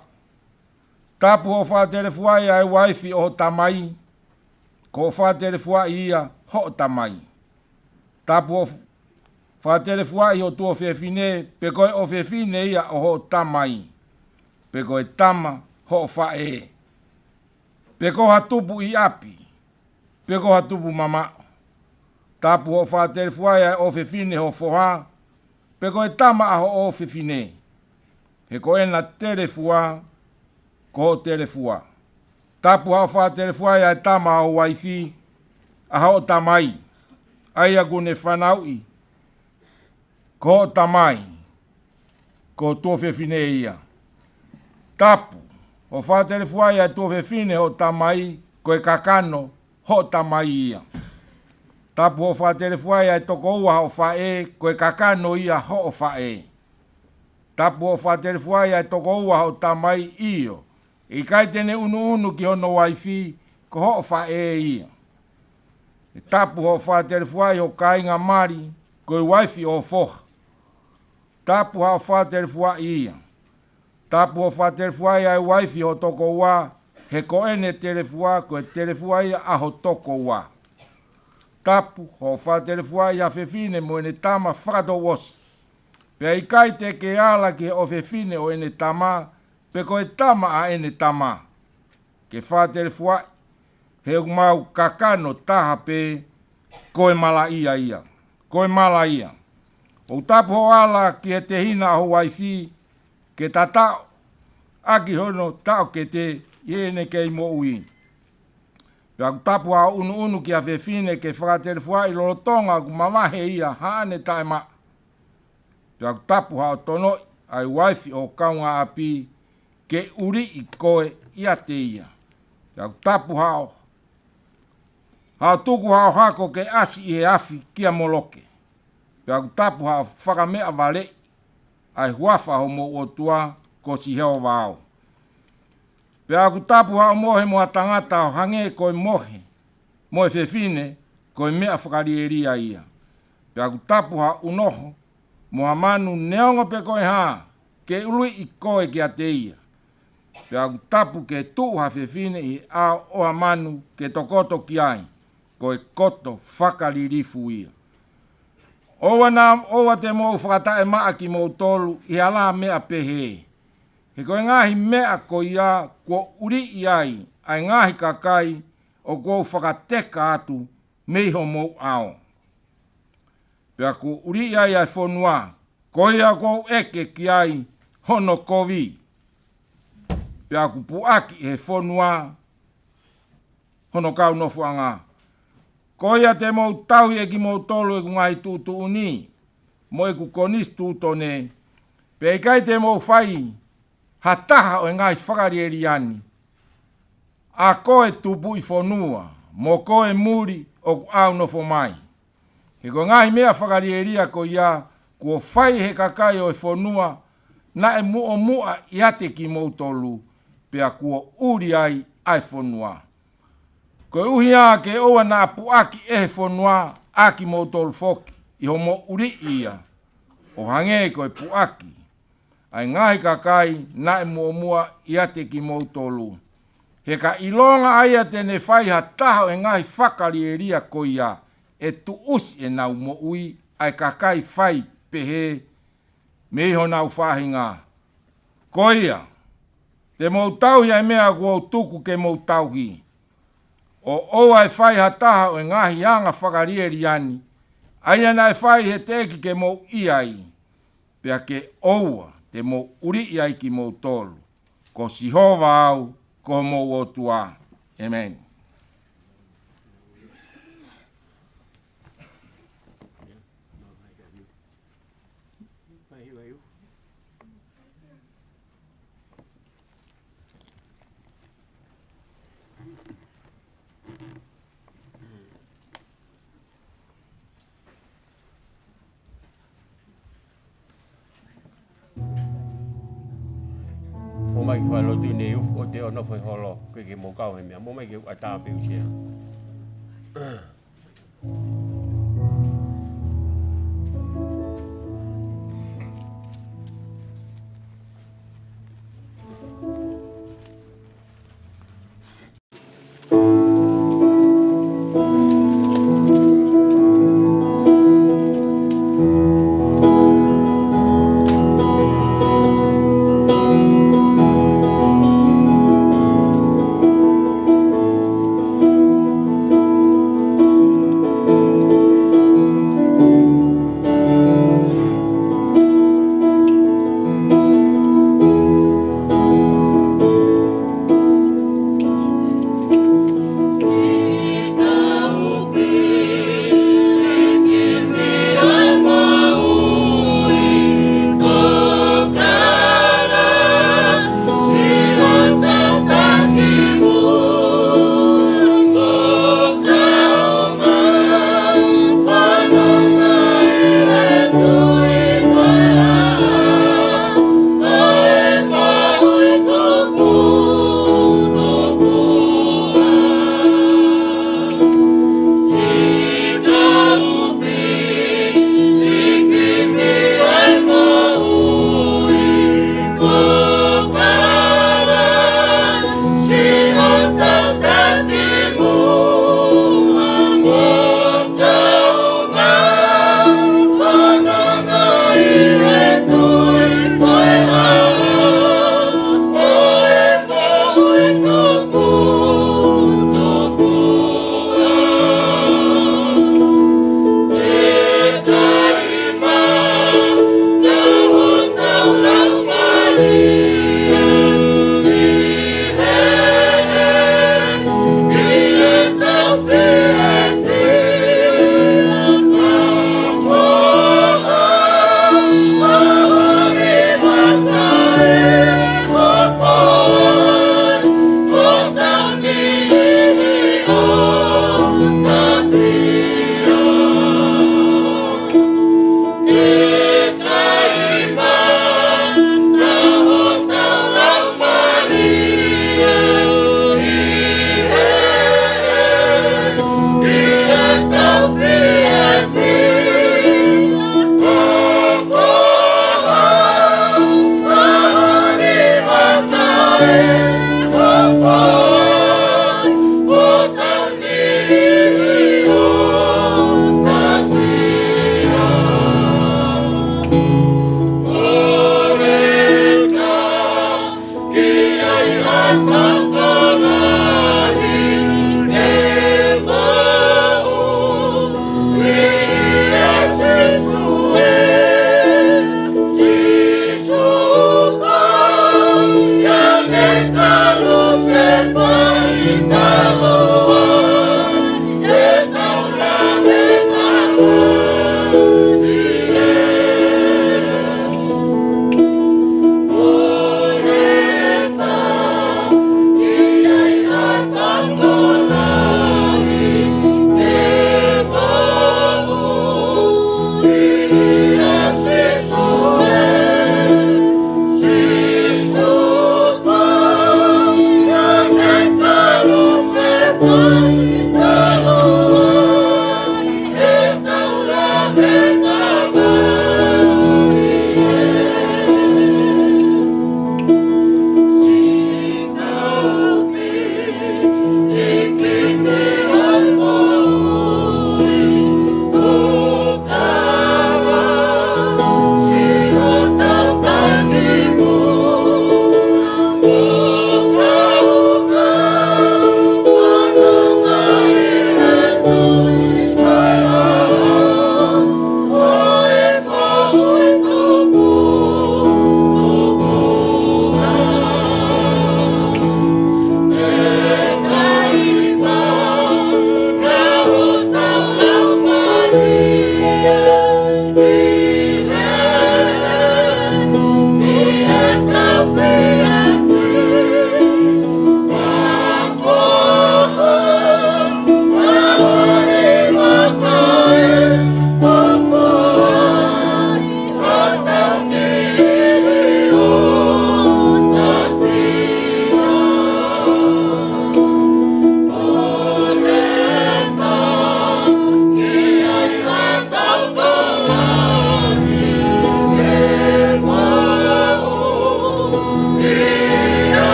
Tapu ho wha telefua ia e waifi o tamai. Ko wha telefua ia ho tamai. Tapu ho wha telefua i o tuo whewhine. Pe koe o whewhine ia o ho tamai. Pe koe tama ho whae. Pe ko hatupu i api. Pe ko hatupu mama. Tapu ho wha telefuaia o whewhine ho whoha, pe koe tama aho o whewhine. He ko ena telefua, ko ho telefua. Tapu ho wha telefuaia e tama aho waifi, aho tamai. Aia gune whanaui, ko ho tamai, ko tō whewhine ia. Tapu ho wha telefuaia e tō whewhine ho tamai, koe kakano ho tamai ia. Tapu ho wha telefuaia e toko ua ho whae, koe kakano ia ho whae. Tapu ho wha telefuaia e toko ua ho tamai io. I kai tene unu ki hono waifi, ko ho whae ia. E tapu ho wha telefuaia ho kainga mari, koe waifi o foha. Tapu ho wha telefuaia ia. Tapu ho wha telefuaia e waifi ho toko ua, he ko ene telefua, koe telefuaia aho toko ua. Tapu ho wha telefua i a whewhine mo ene tama whakato wosi. Pea i kai te ke ala ki o whewhine o ene tama, pe koe tama a ene tama. Ke wha telefua, he umau kakano taha pe, koe mala ia. Koe mala ia. O tapu ho ala ki he te hina ho waifi, ke tatao, aki hono tau ke te iene kei mo ui. Pea tapu a unu ki a whewhine ke whakaterefua i lorotonga ku mamahe ia haane tae ma. Pea tapu ha o tono ai waifi o kaunga api ke uri i koe ia te ia. Pea tapu ha o tuku ha o hako ke asi i he afi kia moloke. Pea tapu ha o whakamea vale ai huafa ho mo o tua ko si heo vau. Pea aku tapu hao mohe moa tangata o hange koe mohe whewhine koe mea whakarieria ia. Pea aku tapu hao unoho moa manu neongo pe koe haa ke ului i koe ki a te ia. Pea aku tapu ke tuu ha whewhine i ao oha manu ke tokoto ki ai koe koto whakaririfu ia. Owa te mou whakatae maa ki mou tolu i ala mea pehe. He koe ngahi mea ko ia ko uri iai ai ngahi kakai o kou whakateka atu meiho mou ao. Pea ko uri iai ai whonua, ko ia kou eke ki ai hono kovi. Pea ku puaki he whonua hono kau no fuanga. Ko ia te mou tau e ki mou tolu e ku ngai tūtu uni, mo e ku konis tūto ne, pe kai te mou whai, hataha o ngai whakarieri ani. A koe tupu I whonua, mo koe muri o au no fo mai. He ko ngai mea whakarieria ko ia, kua whai he kakai o whonua, na e mua ia te ki moutolu, pea kua uri ai whonua. Ko uhi a ke oa na apuaki e whonua, aki moutolu foki, I homo uri ia, o hange ko e puaki. Ai ngai kakai, na e mua ia te ki moutolu. He ka ilonga aia tene whai ha taho e ngai whakarieria ko ia, e tu usi e nau mo ui, ai kakai whai pehe, me ho nau whahinga. Ko ia, te moutau ia mea kua tuku ke moutau hi. O oa e whai ha taho e ngahi anga whakarieri ani, aia na e whai he teki ke mou iai, pea ke oua te mou uri iai ki mou tolu, ko sihova au, ko mou o tua. Amen. O mai whai lotu nei uf o te ono whai holo ke mo kau he mea. Mo mai ke ata pe usia.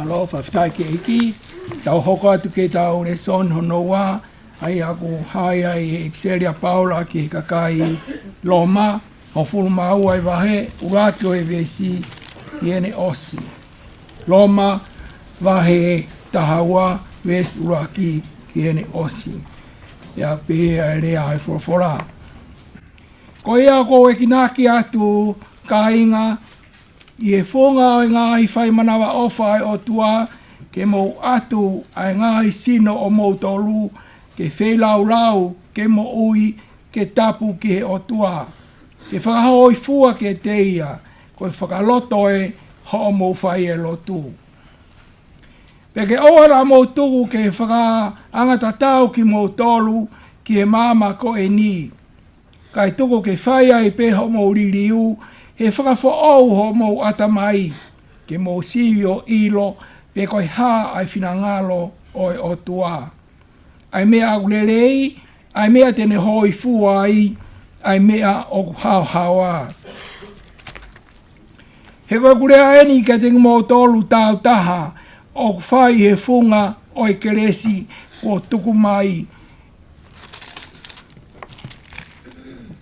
Alo, whawhitai ke iki. Tau hoko atu ke tau ne son hono wā. Ai aku hai ai Hepisipa Paula ki kakai loma. Ho fulu mau ai wahe. Uratu e vesi i ene osi. Loma wahe tahawa ves uraki ki ene osi. Ia pehe ai rea ai forfora. Ko ia ko e kinaki atu ka inga i e whonga o ngā i whai manawa ofa ai o tua ke mou atu ai ngā i sino o mou tolu ke whelau rau ke mo ui ke tapu ke o tua. Ke whakahoi fua ke te ia ko e whakaloto e ho mou whai e lotu. Peke oara mou tuku ke whaka angata tau ki mou tolu ki e mama ko e ni. Kai tuku ke whai ai pe ho mou ririu he whakawho'ou ho mou atamai ke mou siwio ilo pe koe hā ai whinangalo o e o tua. Ai mea aurelei, ai mea tene hoi fua ai mea o hao hawa. He koe kurea eni ka te mou tolu tau taha o whai he funga o e keresi o tuku mai.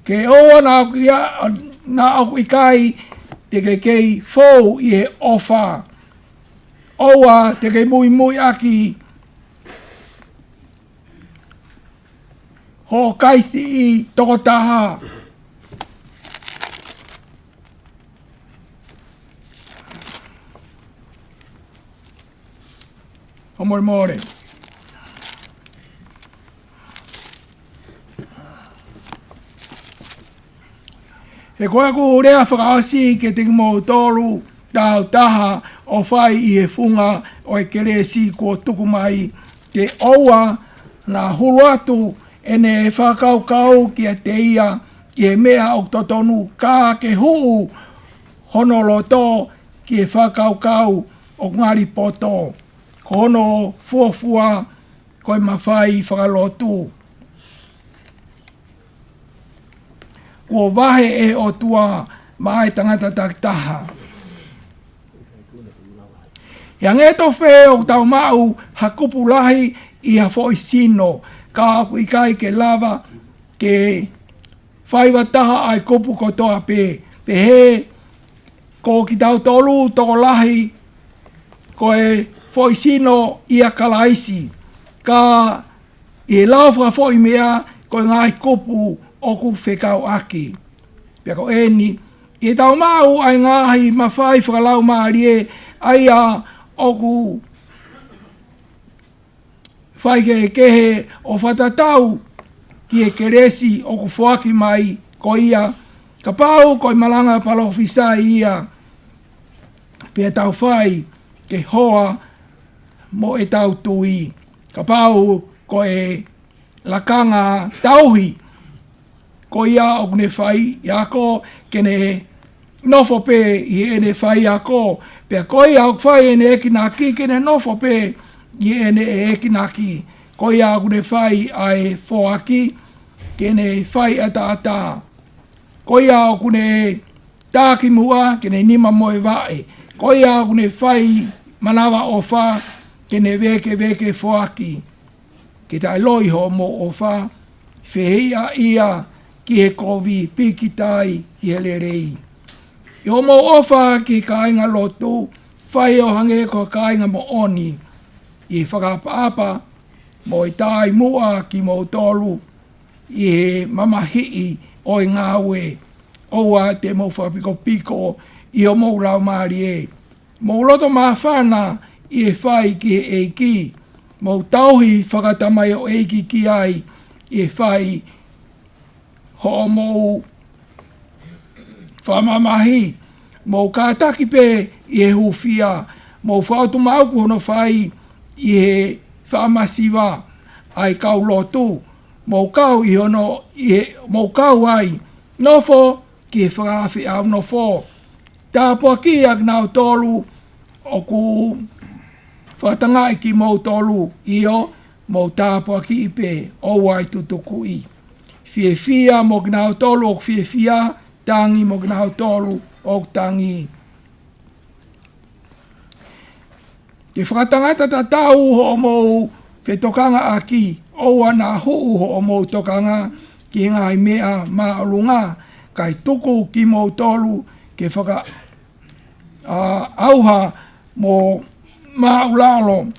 Ke oa na au ikai te kei fou i he ofa. Oa te kei mui aki ho kaisi i toko taha. Ho Moimoi. He koe ku rea whakaasi ke te mou tolu tau taha o whai i he funga o e keresi ko tuku mai te oua na hulu atu ene e whakaukau ki a te ia i he mea o totonu ka ke huu honoloto ki e whakaukau o ngari poto. Ko hono fuafua koe mawhai whakalotu. Ko wahe e o tua mai tangata taktaha. Ia nge tofe o tau mau hakupu lahi i ha foi sino ka aku ikai ke lava ke whaiwa taha ai kupu ko toa pe. Pe he ko ki tau tolu toko lahi ko e foi sino i a kalaisi. Ka i lauwha foi mea ko ngai kupu o ku whekau aki. Pia ko eni, i tau mau ai ngahi mawhai whakalau maarie ai a o ku whaike kehe o whatatau ki e keresi o ku whaki mai ko ia. Ka pau ko i malanga palo fisai ia. Pia tau whai ke hoa mo e tau tui. Ka pau ko e lakanga tauhi. Ko ia o kune whai i ako kene nofo pe i ene whai ako. Pea ko ia o whai ene ekinaki kene nofo pe i ene ekinaki. Ko ia o kune whai ai whoaki kene whai ata. Ko ia o kune tāki mua kene nima moe wae. Ko ia o kune whai manawa o wha kene veke whoaki. Ke tai loiho mo o wha whehia ia ki he kovi piki tai ki he lerei. I o mo ofa ki kāinga lotu, whai o hange ko kāinga mo oni. I whakaapa mo i tai mua ki mo tolu, i he mamahii o i ngāwe. Oua te mo whapiko piko i o mo rau maari e. Mo roto maa whana i he whai ki he eiki. Mo tauhi whakatamai o eiki ki ai i he whai ho mou whamamahi, mou kātaki pe i he hufia, mou whautu mauku hono whai i he whamasiwa ai kau lotu, mou kau i hono, mou kau ai, nofo ki he whakawhi au nofo. Tāpua ki ak nau tolu o ku whatangai ki mou tolu io, mou tāpua ki ipe o wai tutukui. Fia mo gnau tolu o fia tangi mo gnau tolu o tangi. Ke whakatangata ta tau ho mou ke tokanga aki, oua nā huu ho mou tokanga ki ngai mea maarunga, kai tuku ki mou tolu ke whaka auha mo Maulalo.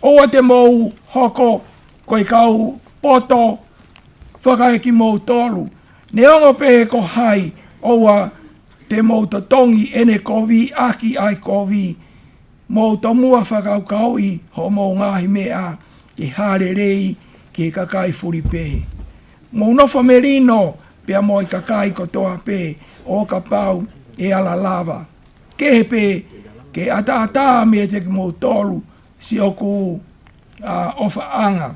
Oa te mou hoko koe kau poto whakai ki mou tolu. Ne ongo pe ko hai oa te mou tongi ene kovi aki ai kovi. Mou tomua whakau kaui ho mou ngahi mea ke hare rei ke kakai furi pe. Mou nofa merino pia moi kakai kotoa pe o ka pau e ala lava. Ke pe ke ata me te mou tolu si oku ofa anga.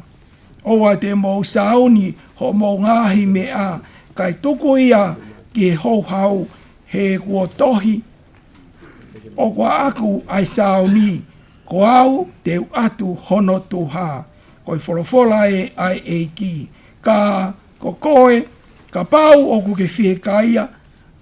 Oa te mou sauni ho mou ngahi mea kai tuku ia ki hou hau he kua tohi. O kua aku ai sauni ko au te atu hono tuha. Koi wholofola e ai eiki. Ka ko koe, ka pau oku ke whiekaia,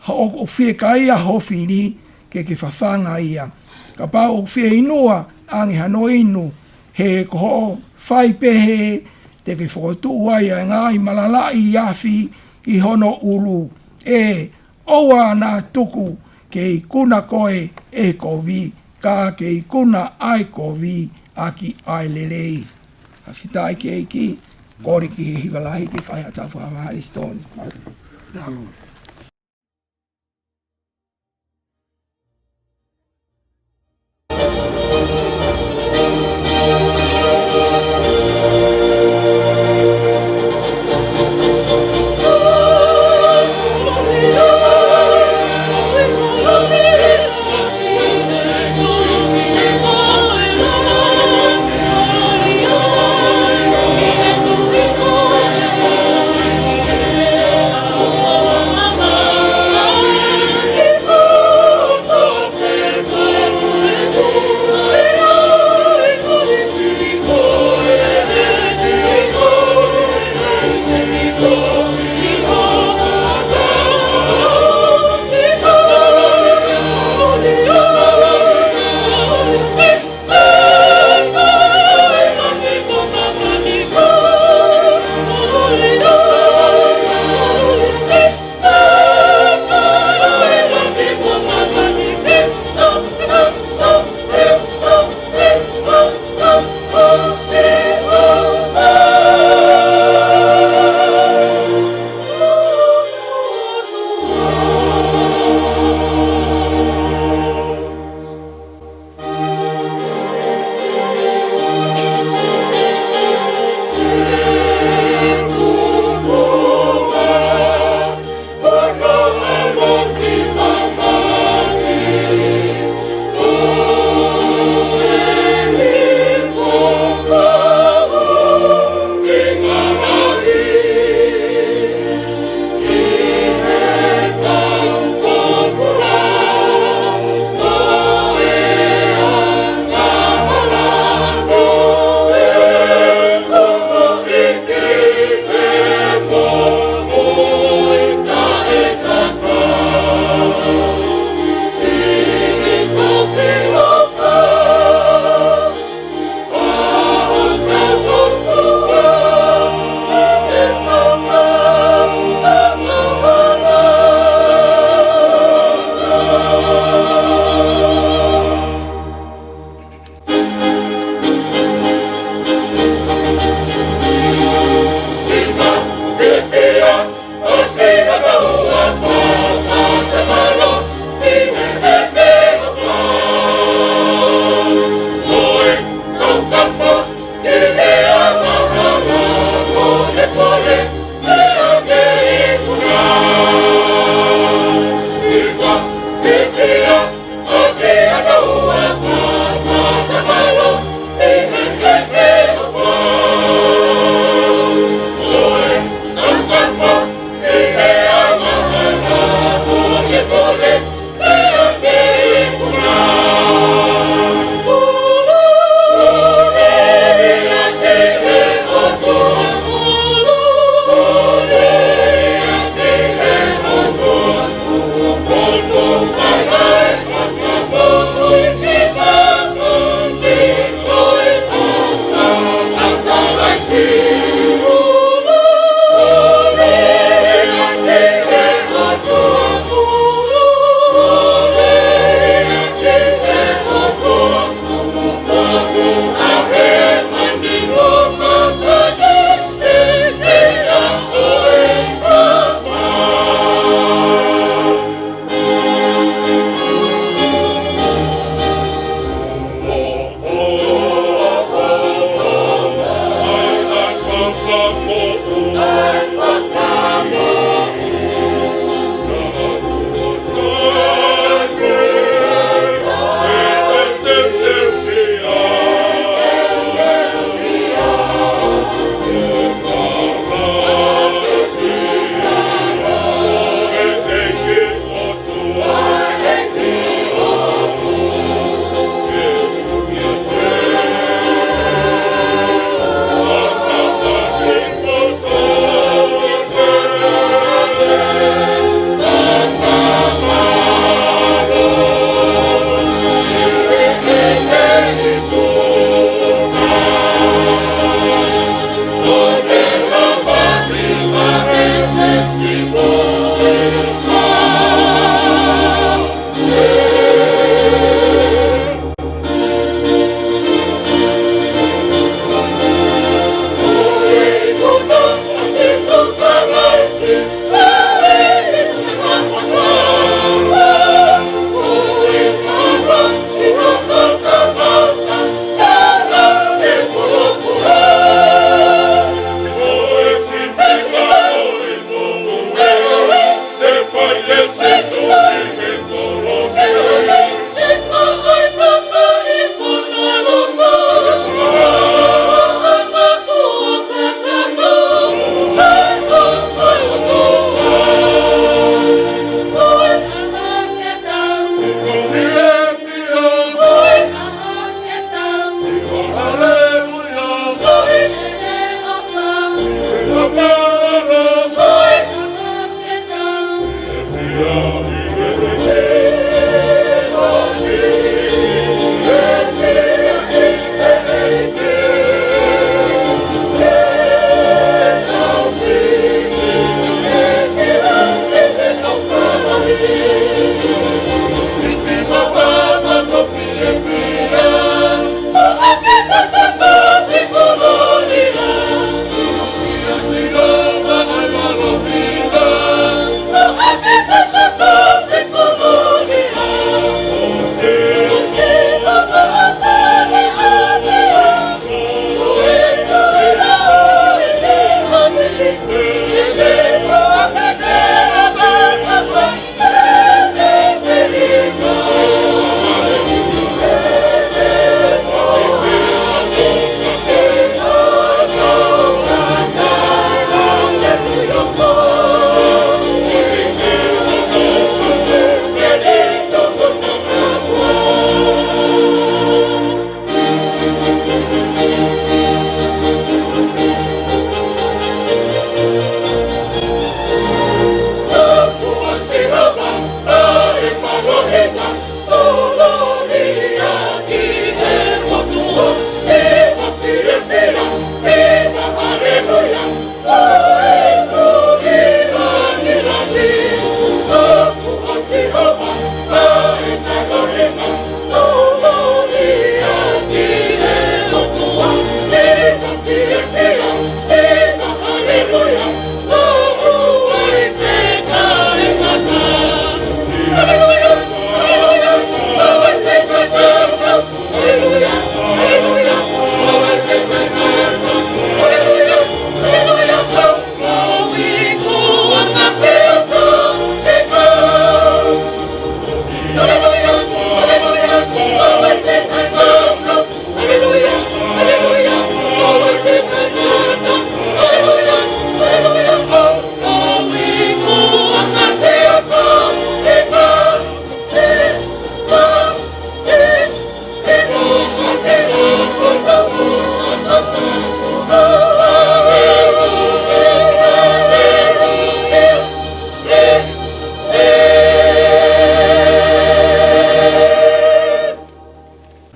o whiekaia hofini ke whawhanga ia. Ka pau o whie inua angi hano inu he ko whai pehe te ke whakotu ai a ngai malalai iafi i hono ulu. E oa nā tuku ke i kuna koe e kovi, ka ke i kuna ai kovi aki ai lelei. Hawhitai ke iki, kore ki he hiwalahi ke whai a tau whaamahari stone. Oh,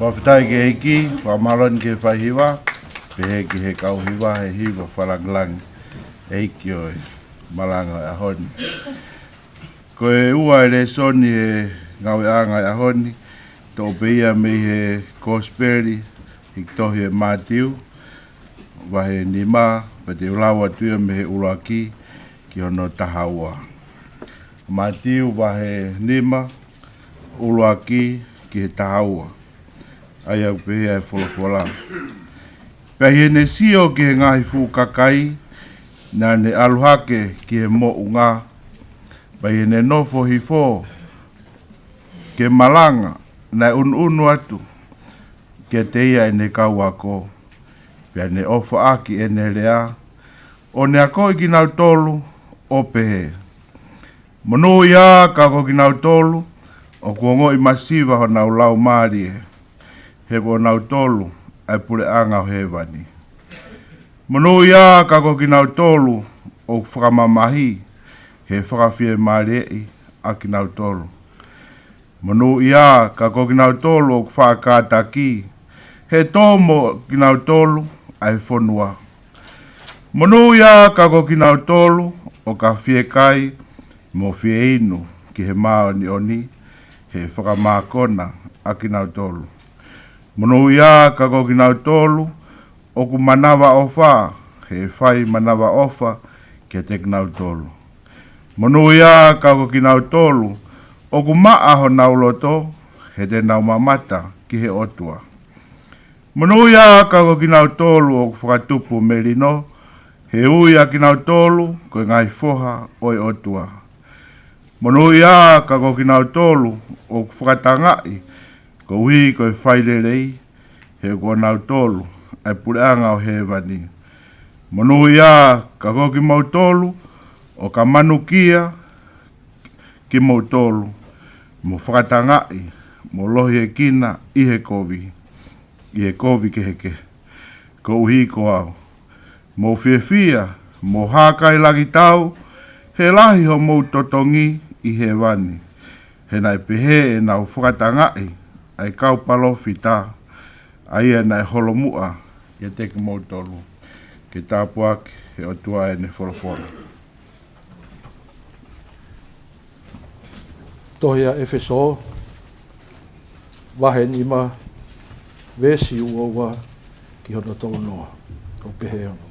Whawhitai ke hiki, whamalon ke whahiwa, pehe ki he kauhiwa, he hiwa whalanglang, hiki oi, malanga e ahoni. Ko e ua e le soni he ngawe anga e ahoni, tō peia me he kosperi, hik tohi e mātiu, wahe ni mā, pa te ulawa tuia me he ulaki, ki hono tahaua. Mātiu wahe nima, ulaki ki he tahaua. Ai au pehea e wholafola. Pehi ne sio ki he ngahi fu kakai, nā ne aluhake ki he mo unga. Pehi ne nofo hifo, ke malanga, na unu atu, ke te ia e ne kauako. Pea ne ofa aki e ne rea, o ne ako i kinau tolu, o pehe. Monu ia ka ko kinau tolu, o kuongo i masiva ho nau lau maari e. He ko nau tolu, ai pure anga o hewani. Monu ia ka ko kinau tolu, o whakamamahi, he whakawhie maari e a kinau tolu. Monu ia ka ko kinau tolu, o whakataki, he tomo kinau tolu, ai whonua. Monu ia ka ko kinau tolu, o ka whie kai, mo whie inu, ki he mao ni oni, he whakamakona a kinau tolu. Monu ia ka ko kinau tolu, o ku manawa ofa, he whai manawa ofa, ki te kinau tolu. Monu ia ka ko kinau tolu, o ku maa ho nau loto, he te nau mamata, ki he otua. Monu ia ka ko kinau tolu, o ku whakatupu merino, he ui a kinau tolu, ko ngai foha oi otua. Monu ia ka ko kinau tolu, o ku whakatangai, ko ui ko e whairerei, he ko nau tolu, ai pureanga o hewani. Monu ia ka ko ki mau tolu, o ka manukia ki mau tolu, mo whakatangai, mo lohi e kina i he kovi ke heke, ko uhi ko au. Mo whiawhia, mo hākai lagi tau, he lahi ho mou totongi i he wani. He nai pehe e nau whakatangai, ai kau palofi tā, ai e nai holomua, i te ki mou tolu. Ke tāpuak, he otua e ne wholawhola. Tohia Efeso, wahe nima, vesi uowa, ki hono tolu noa, o pehe ono.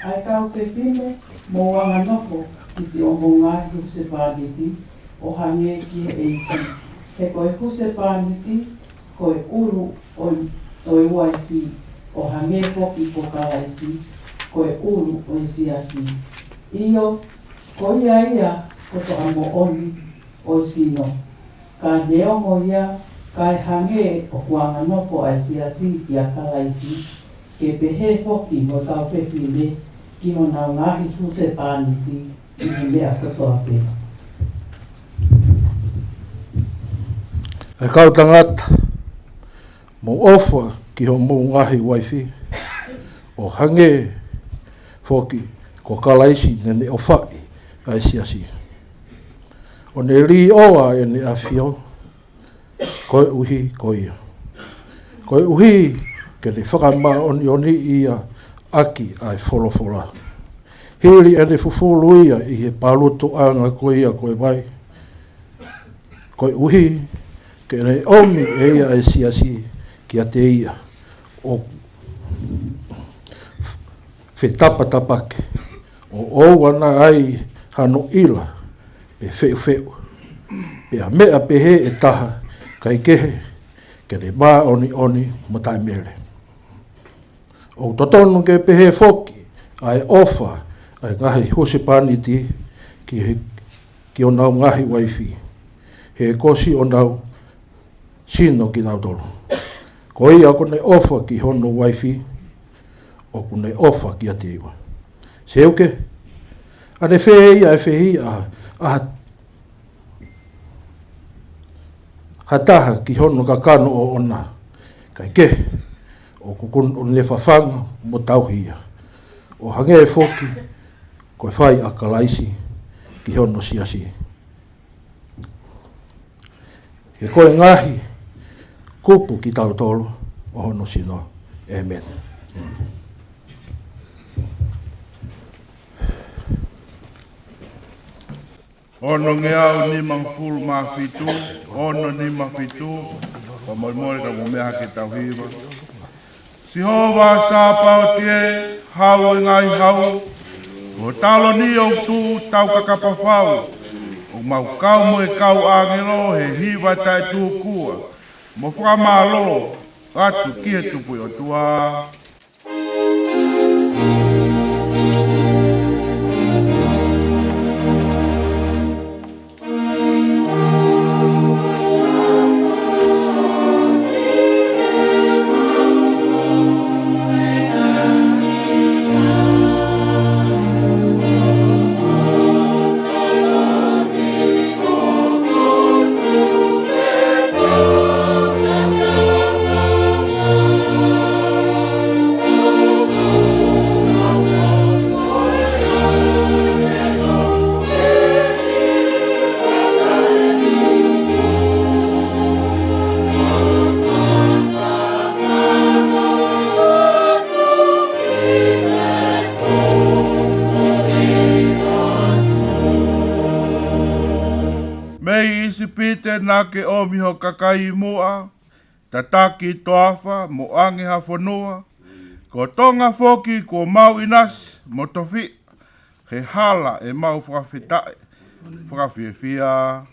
Ai kau pepine, mo wanga noko, kisi o mongai huse pāniti, o hange ki he eiki. He koe huse pāniti, koe uru o toi waipi, o hange poki po kalaisi, koe uru o isiasi. Iyo, koe ia, koto amo oni, o sino. Ka neongo ia, kai hange o wanga noko a isiasi ki a kalaisi, ke pehe foki mo kau pepine, ki ho nau ngahi huse pāniti i he mea kotoa pēr. E kau tangata, mo ofa ki ho mou ngahi waifi, o hange foki ko kalaisi nene o whai a siasi. O ne ri oa e ne awhio, koe uhi ko ia. Koe uhi ke ne whakama oni ia aki ai wholofola. Hiri ane fufulu ia i he paloto anga koe ia koe vai. Koe uhi ke ne omi e ia e siasi ki a te ia o whetapatapake o owana ai hano ila pe wheu. Pe a mea pehe e taha kai kehe ke ne mā oni matai mere. O totonu ke pehe foki, ai ofa, ai ngahi hose pāniti ki o nau ngahi waifi. He kosi o nau sino ki nau tolu. Ko ia kone ofa ki hono waifi, o kone ofa ki a te iwa. Se uke, ane whehia e whehia hataha ki hono kakano o ona, kai ke. O kukun o le whawhanga mo tauhia. O hange e foki, koe whai a kalaisi ki hono siasi. He koe ngahi, kupu ki tau tolu, o hono sino. Amen. Ono ngea ni mangfulu mafitu, ono ni mafitu, pa Moimoi ka mumea ke tauhiva. Si hova sapa o tie, hau e ngai hau, o talo ni o tu tau kakapawhau, o mau kau mo e kau angelo he hiva tai tu kua, mo whakamalo, atu kia tupu o tua. Nā ke omiho kakai mua, tataki toafa mo ange ha whanua, ko tonga foki ko mau inas mo tofi, he hala e mau whakawhitae, whakawhiawhia.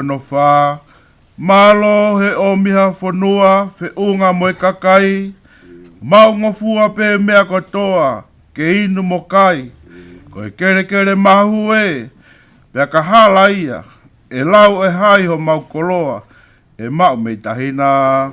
No wha, malo he omiha whanua, fe unga moe kakai, mau ngofua pe mea kotoa, ke inu mo kai, koe kere kere mahu e, pea ka hala ia, e lau e hai ho mau koloa, e mau mei tahina.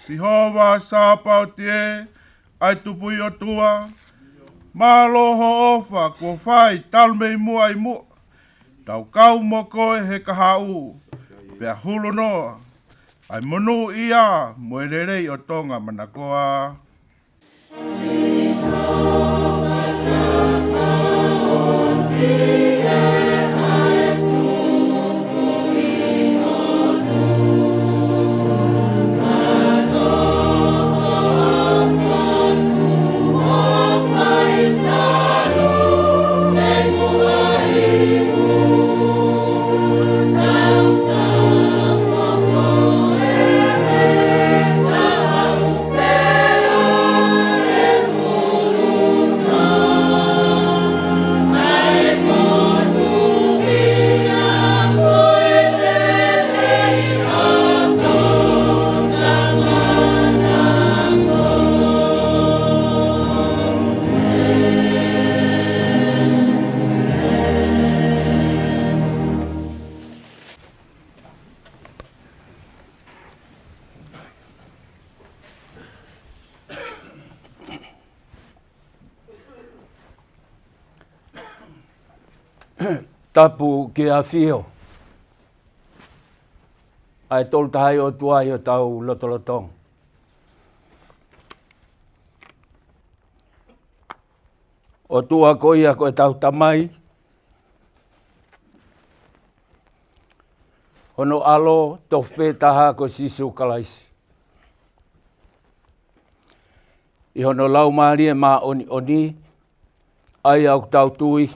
Si hova sapa o tie, ai tupu i o tua, malo ho ofa, ko whai, talmei mua i mua, tau kau mo koe he kahau, pea hulu noa, ai monu ia, moererei o tonga manakoa. Tapu ke a whio, ai tolu tahai o tua i o tau lotolotong. O tua koia koe tau tamai, hono alo tofe taha ko sisu kalaisi. I hono lau maari e maa oni, ai au tau tui,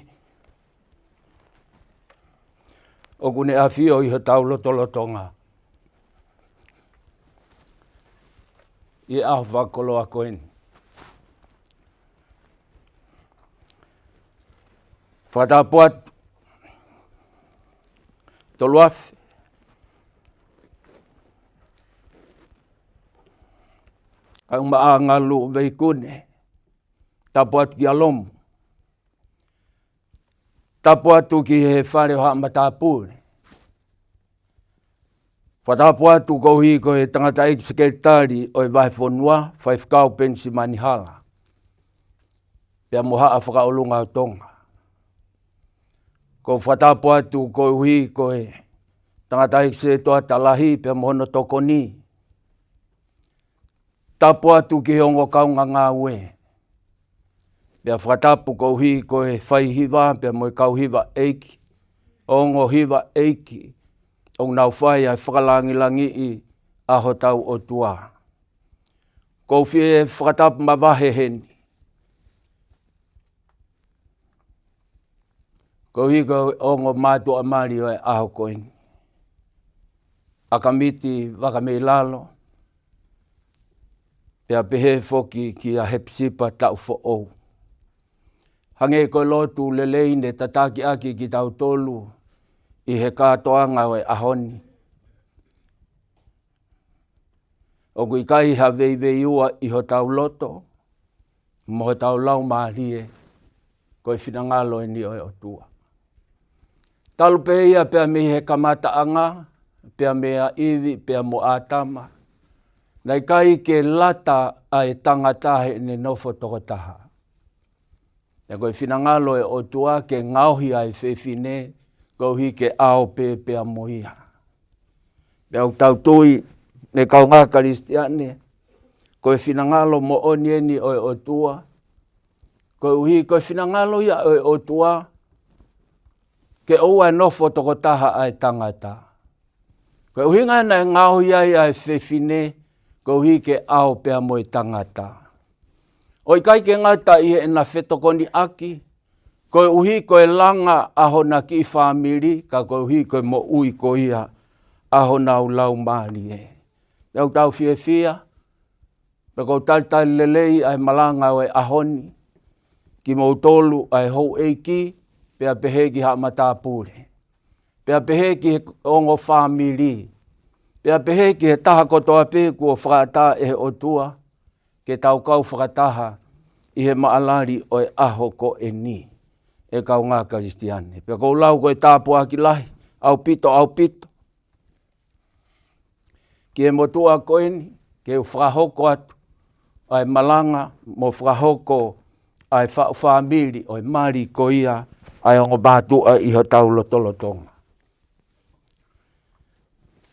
o kune awhio i ho tau lotolotonga. I aho whakolo a koeni. Whatapuat, toluafi, ang maangalu veikune, tapuat ki alomu, tapuatu ki he whare haa matapune. Whatapuatu kohi ko he tangata iki sekretari o e vai whonua, whaifkau pensi manihala. Pea moha a whakaolunga o tonga. Ko whatapuatu kohi ko he tangata iki se toa talahi pea mohono tokoni. Tapuatu ki hongo kaunga ngā ue. Pea whatapu kohi ko he whaihiwa pea moe kauhiwa eiki. Ongo hiwa eiki. O nau whai ai whakalangilangi i aho tau o tua. Ko whie whakatapu mawahe heni. Ko hiko ongo mātua maari o aho koini. Akimiti Vakameilalo. Pea pehe foki ki a Hepisipa Taufo'ou. Hange koe lotu leleine tataki aki ki tau tolu. I he kātoanga o e ahoni. O kui kai ha vei ua i ho tau loto, mo ho tau lau maarie, koe whinangalo e ni o e o tua. Talu pe ia pea me he kamata anga, pea mea iwi, pea mo atama. Nei kai ke lata ai tangatahe ne nofo tokotaha. Ja koe whinangalo e o tua ke ngauhi ai whewhine, ko hike ao pe moia. Pea tau tui me kau ngā karistiane, koe whinangalo mo onieni o tua, koe whinangalo ia o tua, ke oua nofo tokotaha ai tangata. Koe uhinga na ngau iai ai whewhine, koe hike ao pe moi tangata. Oi kai ke ngata i e na whetokoni aki, koe uhi koe langa aho na ki whamiri, ka koe uhi koe mo ui ko ia aho na ulau maari e. Iau tau whia, pe kou tali lelei ai malanga o e ahoni, ki mo tolu ai hou eiki, pea pehe ki ha matapure. Pea pehe ki he ongo whamiri, pea pehe ki he taha kotoa pe kua whakata e o tua, ke tau kau whakataha i he maalari o e aho ko e ni. E kau ngā karistiane. Pea kou lau koe tāpua ki lahi, au pito. Ki e motua koeni, ke u whakahoko atu, ai malanga mo whakahoko ai whamiri o e mari ko ia, ai ongo bātua i ho tau lotolotonga.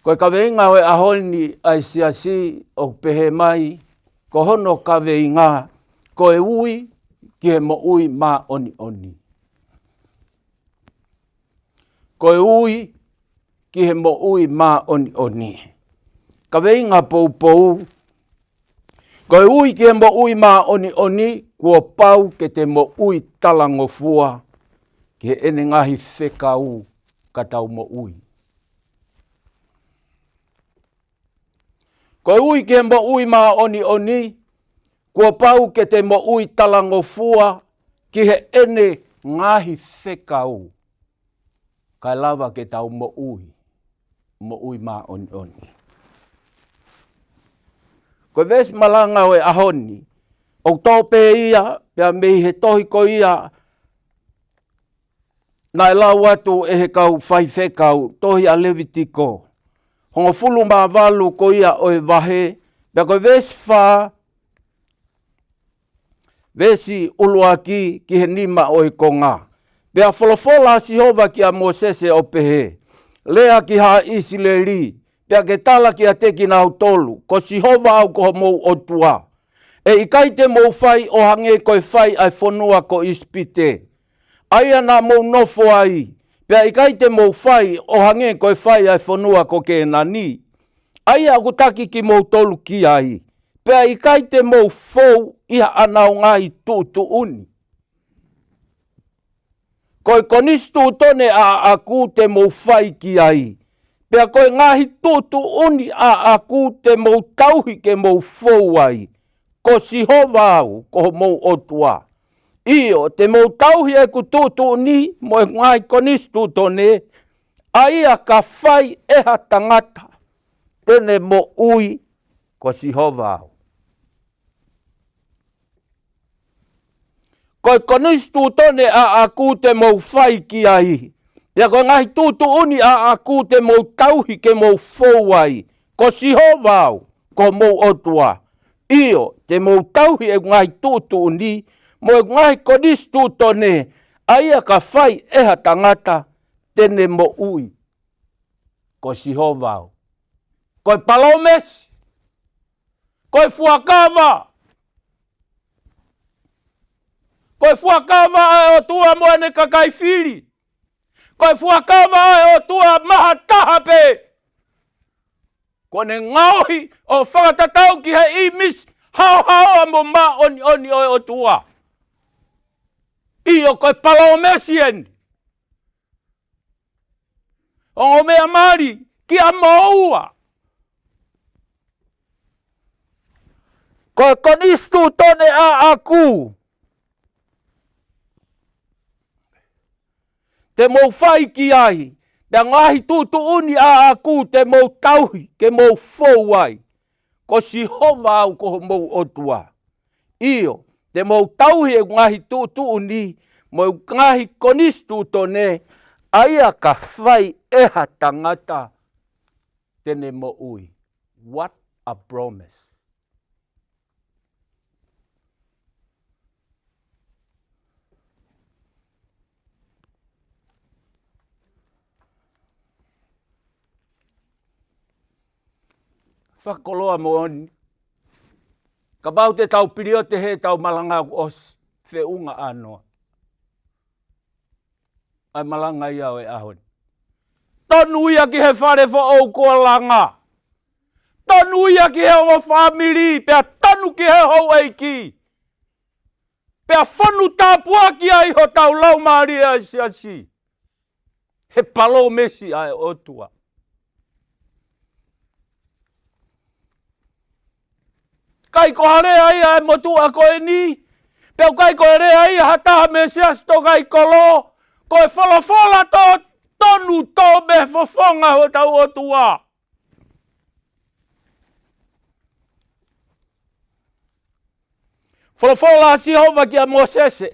Koe kaweinga o e ahoni ai siasi o pehe mai, ko hono kaweinga, ko e ui, ki he mo ui mā oni. Ko e ui, ki he mo ui mā oni. Ka weinga pou. Ko e ui ki he mo ui mā oni, kua pau ke te mo ui talango fua, ki he ene ngahi whekau ka tau mo ui. Ko e ui ki he mo ui mā oni, kua pau ke te mo ui talango fua, ki he ene ngahi whekau. Kai lava ke tau mo ui mā oni. Ko ves malanga o e ahoni, o tōpe ia, pia mei he tohi ko ia, na e lau atu e he kau whaifekau, tohi a Levitiko. Hongo fulu mā walu ko ia o e wahe, pia ko ves wha, vesi uluaki ki he nima o e konga. Pea wholofola si hova ki a Mosese o pehe. Lea ki ha Isileri. pea ke tala ki a te ki nau tolu, ko si hova au ko mou o tua. E ikai te mou whai o hange koe whai ai whanua ko ispite. Aia nā mou nofo ai, pea ikai te mou whai o hange koe whai ai whanua ko ke nani. Aia aku taki ki mou tolu ki ai, pea ikai te mou fou iha anau ngai tu uni. Koe konistu tone a aku te mou whai ki ai, pea koe ngahi tu uni a aku te mou tauhi ke mou fou ai. Ko si hova au, ko mou otua. Io, te mou tauhi e ku tu ni, mo e ngai konistu tone, aia ka whai eha tangata, tene mo ui, ko si hova au. Koe konistu tone a aku te mou whai ki ai, ia koe ngai tu uni a aku te mou tauhi ke mou fou ai, ko si hova au, ko mou otua. Io, te mou tauhi e ngai tu uni, mo e ngai konistu tone, aia ka whai eha tangata, tene mo ui, ko si hova au. Koe palomesi, koe fuakawa, koe fuakawa ai o tua moene kakaifiri, koe fuakawa ai o tua maha tahape, kone ngauhi o whakatatau ki he imis, hao mo ma oni o tua. Io koe palomesi en. O mea mari, ki a maua. Koe konistu tone a aku. Te mou whai ki ai. Pea ngahi tu uni a aku te mou tauhi ke mou fou ai. Ko si hova au ko mou otua. Io, te mou tauhi e ngahi tu uni, mo ngahi konistu tone, aia ka whai eha tangata tene mo ui. What a promise. Whakoloa mo oni. Ka bau te tau pirio te he tau malanga o whiunga anoa. Ai malanga iau e ahoni. Tonu ia ki he whare whaou kua langa. Tonu ia ki he o whamiri, pea tonu ki he hou eiki. Pea whanu tāpua ki ai ho tau lau maari ai siasi. He palo mesi ai otua. Kai ko harea ia e motua koe ni. Pea kai ko harea ia hataha me sias Tokaikolo. Koe whalafola tō tonu tō me whafonga ho tau otua. Whalafola si hova ki a Mosese.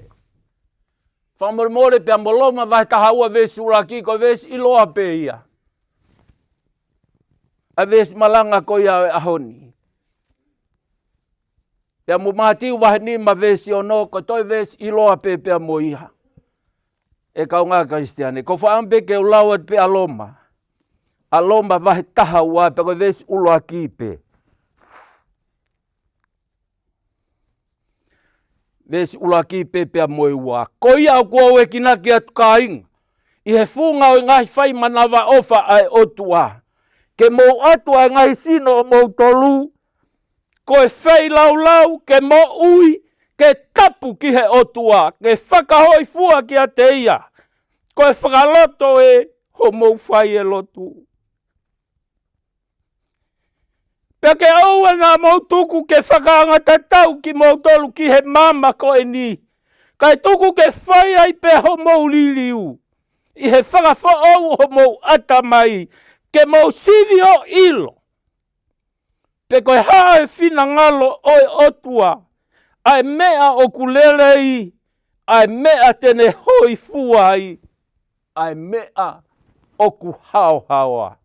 Whamoremore pea moloma vai tahaua vesi uraki ko vesi iloa pe ia. A vesi malanga ko ia e ahoni. Pea mo matiu wahe ni ma vesi ono, ko toi vesi iloa pe pea mo iha. E kau ngā Kristiane, ko whaampe ke ulaua pe aloma. Aloma wahe taha ua pe ko vesi uloa ki pe. Vesi uloa ki pe pea mo ua. Ko ia au kua ue kinaki atu ka inga. I he funga o ngai whai manawa ofa ai otua. Ke mo atua e ngai sino o mo tolu. Koe whai lau ke mo ui, ke tapu ki he otua, ke whakahoi fua ki a te ia. Koe whakaloto e ho mou whai e lotu. Pea ke aua ngā mou tuku ke whakaangata tau ki mou tolu ki he mama koe ni. Kai tuku ke whai ai pe ho mou liliu. I he whakawhaou ho mou atamai, ke mou siri o ilo. Pe koe hae whina ngalo oi otua, ai mea o kulelei, ai mea tene hoi fuai, ai mea o ku hao.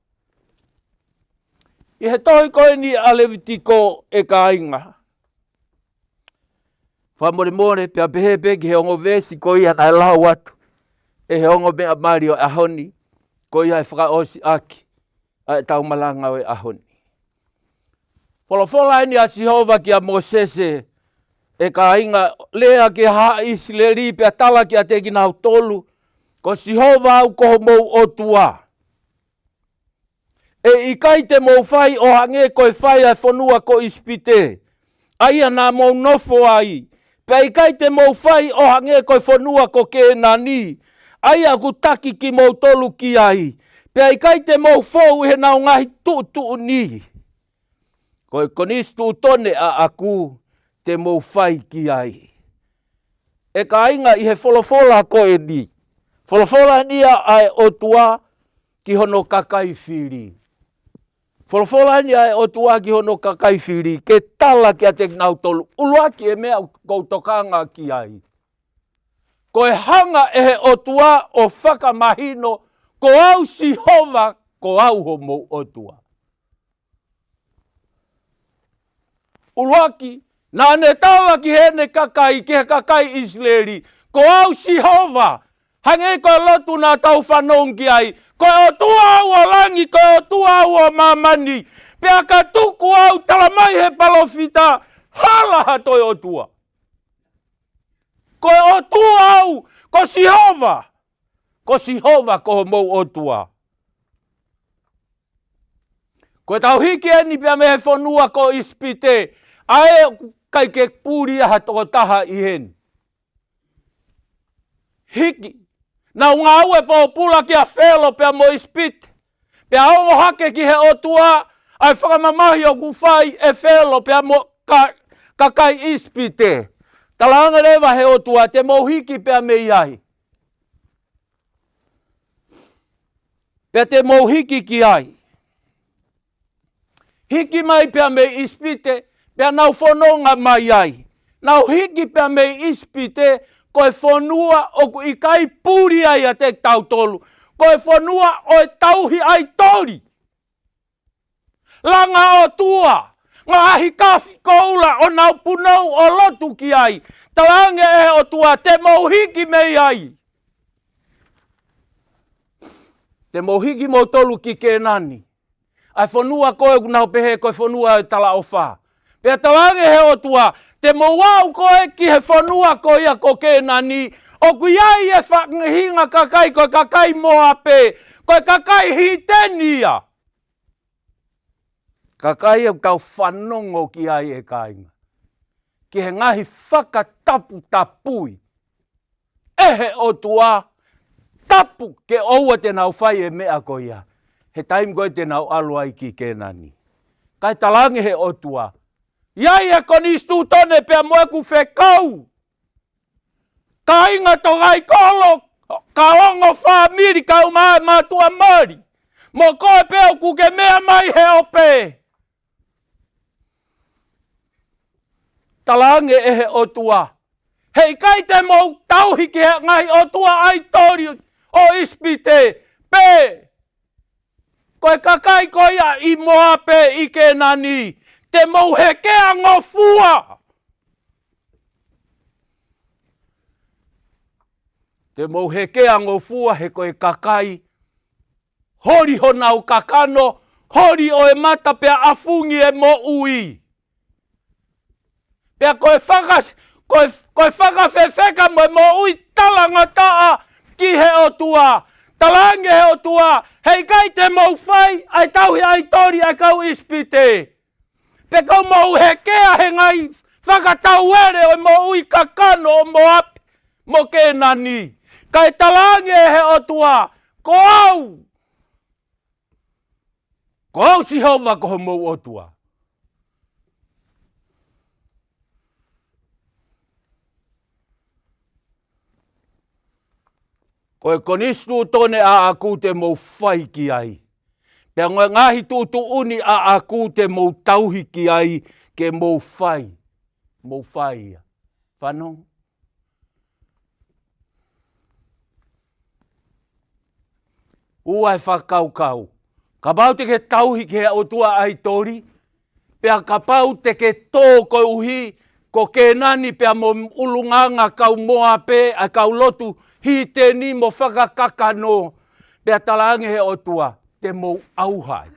I he tohi koe ni a Levitiko e ka inga. Whamore pia pehepe ki he ongo vesi ko ia nai lau atu, e he ongo mea Mario ahoni, ko ia e whakaosi aki. ai tau malanga o ahoni. Wholofola ni a Sihova ki a Mosese, e ka inga lea ki ha Isleri pe a tala ki a te kinau tolu, ko Sihova au koho mou o tua. E i kai te mou whai o hange koe whai ai whanua ko ispite. Aia nā mou nofo ai. Pe i kai te mou whai o hange koe whanua ko ke nani. Aia ku taki ki mou tolu ki ai. Pe i kai te mou whou he nau ngahi tu ni. Koe konistu tone a aku te mou whai ki ai. E ka inga i he wholofola ko e ni. Wholofola ni ai o tua ki hono kakai whiri. Wholofola ni ai o tua ki hono kakai whiri. Ke tala ki a te nau tolu. Ulua ki e mea koutokanga ki ai. Ko e hanga e he o tua o whakamahino. Ko au Sihova, ko au ho mou o tua. Uluaki, nā ne tawa ki hene kakai, ki he kakai Isleri. Ko au Sihova, hange ko lotu nā tau whanong ki ai. Ko o tua au o langi, ko o tua au o mamani. Pea ka tuku au talamai he palofita, halaha toi o tua. Ko o tua au, ko Sihova. Ko Sihova ko mou o tua. Ko tau hiki eni pia me he whanua ko ispite. Ae kai ke puri aha toko taha i hen. Hiki. Na unga aue pa o pula ki a whelo pia mo ispite. Pia ongo hake ki he o tua. Ai whakamamahi o kuwhai e whelo pia mo kakai ispite. Talanga rewa he o tua te mo hiki pia me iai. Pea te mou hiki ki ai. Hiki mai pea me ispite, pea nau whanonga mai ai. Nau hiki pea me ispite, koe whanua o ku i kai puri ai a te tau tolu. Koe whanua o e tauhi ai tori. Langa o tua, ngā ahi kawhi koula o nau punau o lotu ki ai. Talange e o tua, te mou hiki mei ai. Te mohiki mo tolu ki ke nani. Ai whanua koe kunau pehe koe whanua e tala o wha. Pea tawange he o tua. Te mo wau koe ki he whanua koe ia ko ke nani. O ku iai e whakinga kakai koe kakai moa pe. Koe kakai hitenia. Kakai e tau whanongo ki ai e kainga. Ki he ngahi whakatapu tapui. Ehe o tua. Tapu ke oua te nau whai e mea ko ia. He taim koe te nau alua ki ke nani. Kai talange he otua. Iai e konistu tone pia moe ku whekau. Ka inga Tokaikolo, ka ongo whamiri kau mātua mari. Mo koe peo ku ke mea mai he ope. Talange e he otua. Hei kai te mou tauhi ki he ngai otua ai tori. O ispite, pe, koe kakai koia i moa pe i ke nani, te mou hekea ngofua. Te mou hekea ngofua he koe kakai, hori ho nau kakano, hori o e mata pea afungi e mo ui. Pea koe whakawhewheka mo ui talanga taa, ki he o tua, talange he o tua, hei kai te mau whai, ai tauhi ai tori ai kau ispite. Pe kau mau hekea he ngai, whakatau ere o mo ui kakano o mo api, mo ke nani. Kai talange he o tua, ko au. Ko au Sihova ko mo o tua. Koe konistu tone a aku te mou whai ki ai. Pea ngoe ngahi tūtu uni a aku te mou tauhi ki ai ke mou whai. Mou whai ia. Whanong. Ua e whakaukau. Ka pau te ke tauhi ke o tua ai tori. Pea ka pau te ke tō koe uhi ko ke nani pea mo ulunganga kau moa pe a kau lotu hi te ni mo whakakaka no. Pea talange he o tua. te mou auhai.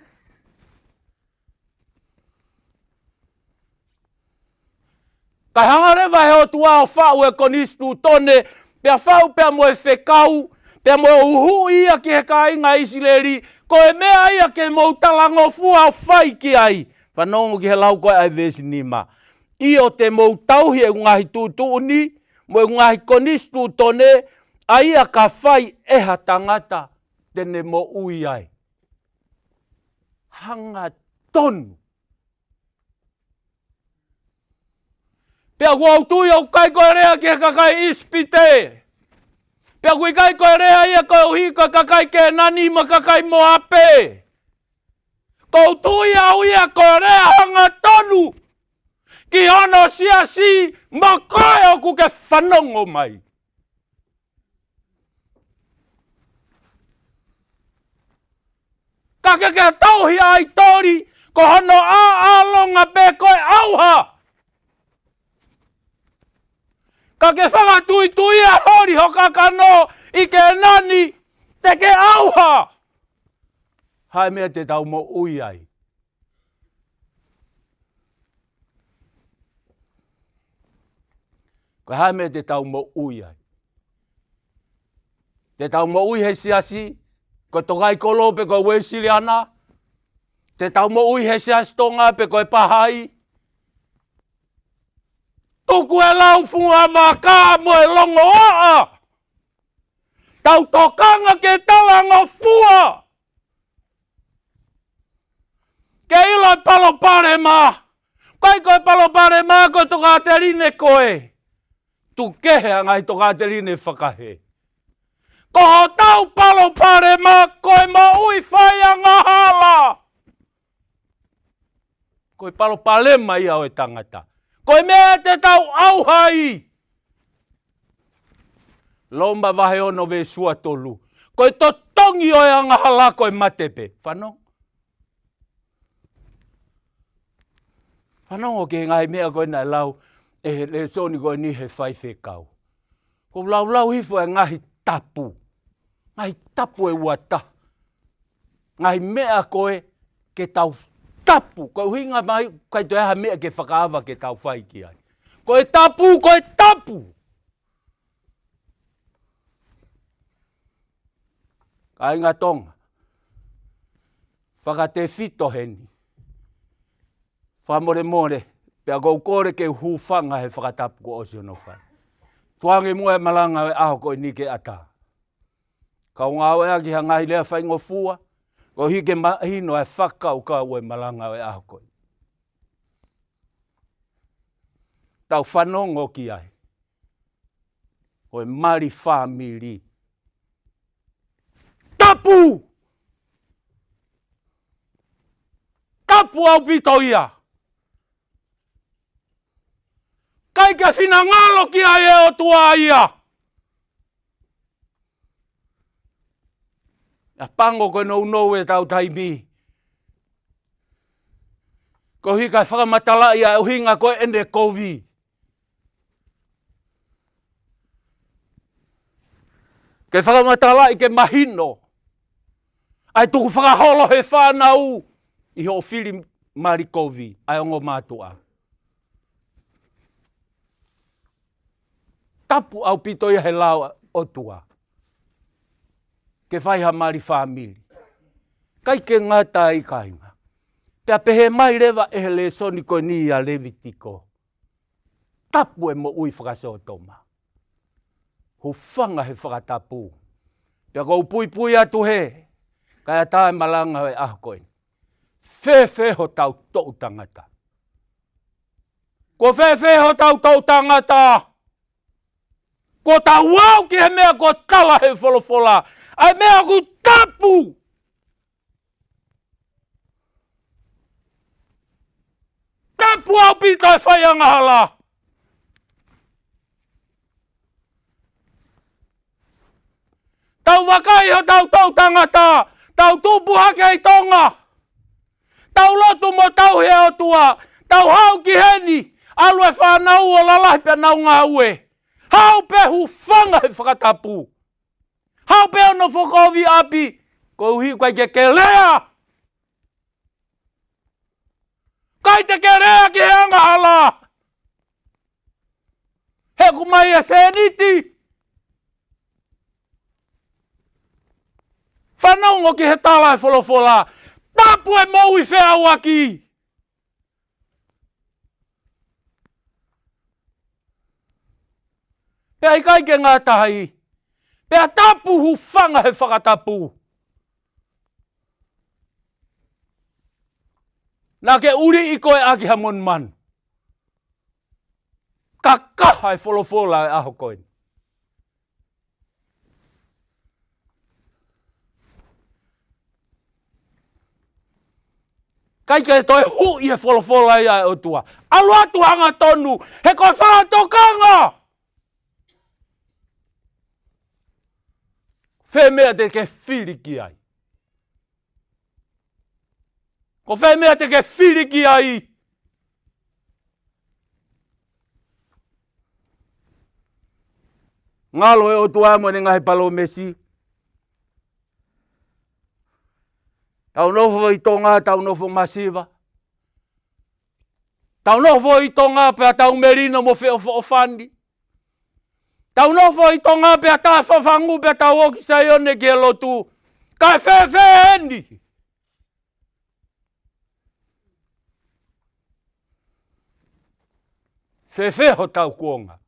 Kai hangarewa he o tua o whau e konistu tone, pia whau pia mo e whekau, pia mo uhu ia ki he kainga Isileri, ko e mea ia ke mo talango fua o whai ki ai. Whanongo ki he lau koe ai vesi nima. Io te mo tauhi e ngahi tūtuuni, mo e ngahi konistu tone, a ia ka whai eha tangata tene mo ui ai. Hanga tonu. Pea kua utui au kai koe rea ki he kakai ispite. Pea kui kai koe rea ia koe uhika kakai ke nani ma kakai mo ape. Ko utui au ia koe rea hanga tonu. Ki ono siasi ma koe o kuke whanongo mai. Ka ke tauhi ai tori ko hono a longa pe koe auha. Ka ke whangatui tui a hori ho kakano i ke nani te ke auha. Hai mea te tau mo ui ai. Ko hai mea te tau mo ui ai. Te tau mo ui he siasi, ko Tokaikolo pe koe Weisiliana. Te tau mo ui he siasi tonga pe koe Pahai. Tuku e lau funga waka mo e longo oa. Tau tokanga ke talango fua. Ke ilo e palo pare ma. Kai koe palo pare ma koe toka te rine koe. Tu kehe angai toka te rine whakahe. Ko tau palo pare ma koe ma ui whai anga hala. Koe palo pale ma ia o e tangata. Koe mea te tau auhai. Lomba vahe ono ve sua tolu. Koe to tongi o e anga hala koe matepe. Whanong? Whanong o ke ngai mea koe nai lau. E le soni koe ni he whai whekau. Ko lau hifo e ngahi tapu. Ngahi tapu e uata. Ngahi mea koe ke tau tapu. Koe uhinga mai kai to eha mea ke whakaava ke tau whai ki ai. Koe tapu, koe tapu. Ka inga tonga. Whakate fito heni. Whamore more. Pea kou kore ke hūwhanga he whakatapu ko osi ono whai. Tuange mua e malanga e aho koe ni ke ata. Kau ngā oea ki hangahi lea whaingo fua. Ko hike hino e whakau ka ue malanga e aho koe. Tau whanongo ki ai. Koe mari whamiri. Tapu! Tapu au pito ia. Kai ke whina ngalo ki ai e o tua ia. A pango koe nou e tau taimi. Ko hika whakamatala ia e uhinga koe ende kovi. Ke whakamatala i ke mahino. Ai tuku whakaholo he whanau. I ho whiri mari kovi. Ai ongo mātua. Tapu au pito ia he lau o tua. Ke whaiha mari whamiri. Kai ke ngata i kainga. Pea pehe mai rewa e he le soni koe ni a Levitiko. Tapu e mo ui whakaseo toma. Ho whanga he whakatapu. Pea kou pui atu he. Kaya tae malanga e ahkoe. Whewhe ho tau tou tangata. Ko whewhe ho tau tou tangata. Ko ta wau ki he mea ko tala he wholofola. Ai mea ku tapu. Tapu au pita e whaianga hala. Tau wakai ho tau tangata. Tau tupu hake i tonga. Tau lotu mo tau he o tua. Tau hau ki heni. Alue whanau o lalahi pe nau ngā ue. Hau pe hu whanga he whakatapu. Hau pe ono whakaovi api. Ko uhi kai ke kelea. Kai te kelea ki hanga ala. He kumai e seniti. Whanaungo ki he tālai wholofola. Tapu e mau I whea waki. Pea I kai ke ngā tahi. Pea tapu hu whanga he whakatapu. Nā ke uri I koe aki ha mon man. Ka kaha e wholofola e aho koe. Kai ke toi hui e wholofola ia e otua. Alu atu hanga tonu. He koe whanatokanga. Whe mea te ke whiriki ai. Ko whe mea te ke whiriki ai. Ngalo e otua mo ne ngahi palo mesi. Tau nofo I tonga, tau nofo masiva. Tau nofo I tonga pea tau merino mo wheo whofandi. Tau nofo I tonga pea tā whawhangu pea tau oki saione ke lotu. Kai whendi. Whewheho tau kuonga.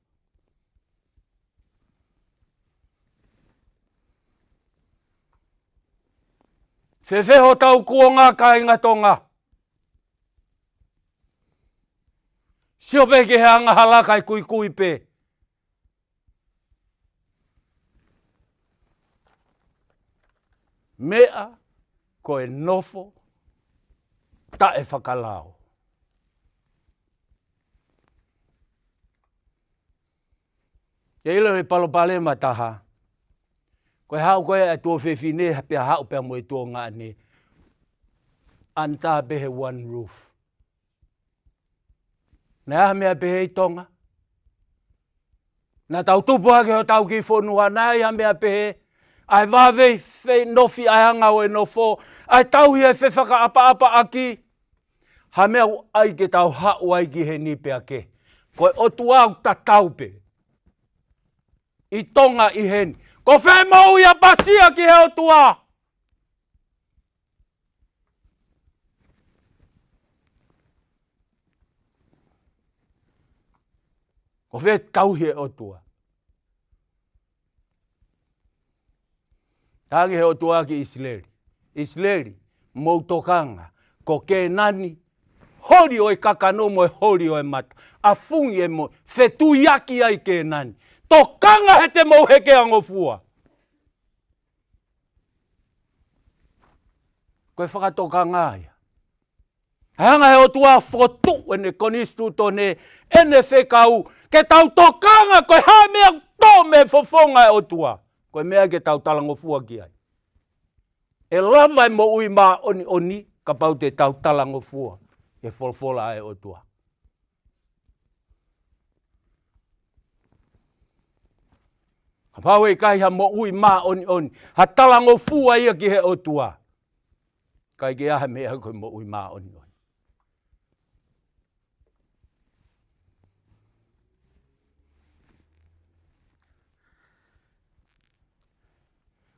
Whewheho tau kuonga ka inga tonga. Siope ke hanga hala kai kui kui pe. Mea ko e nofo ta e whakalao. Ke ilo e palopale mataha. Koe hau koe e tō whewhine pia hau pia mo e tō ngā ne. Anta behe one roof. Nā mea behe I tonga. Nā tau tupu hake ho tau ki whonua. Nā ia mea behe. Ai wawei whei nofi ai hanga o e nofo. Ai tauhi e whewhaka apa aki. Ha mea ai ke tau hau ai ki he nipea ke. Koe otu au ta taupe. I tonga I heni. Ko whē mau ia pasia ki he otua. Ko whē tauhi he otua. Tāngi he otua ki Isleri. Isleri, mou tokanga. Ko ke nani, hori o e kakano mo e hori o e mata. A fungi e mo, whetu yaki ai ke nani. Tokanga he te mau heke angofua. Koe whakatokanga ia. Hanga he otua whotu ene konistu tone ene whekau. Ke tau tokanga koe hae mea tō me fofonga e otua. Koe mea ke tau talangofua ki ai. E lawai mo ui mā oni ka pau te tau talangofua. E wholfola e otua. Pau e kai ha mo ui mā oni. Ha talangofua ia ki he otua. Kai ke aha mea koe mo ui mā oni.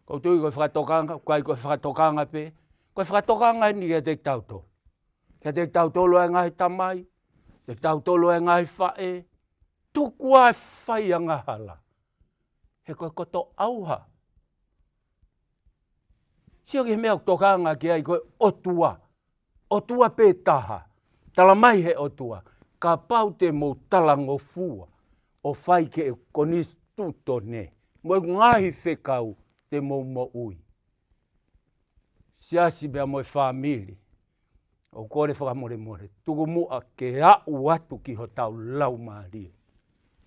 Ko tui koe whakatokanga, kai koe whakatokanga pe. Koe whakatokanga ni ke te tauto. Ke te tautolo e ngai tamai. Te tautolo e ngai whae. Tukua e whai anga hala. He koe koto auha. Sio ki he mea tokanga ki ai koe otua. Otua pe taha. Tala mai he otua. Ka pau te mo talangofua. O whai ke e konistu tone. Mo e ngahi whekau te mo ui. Siasi bea mo e whamiri. O kore whakamore. Tuku mua ke au atu ki ho tau lau maari.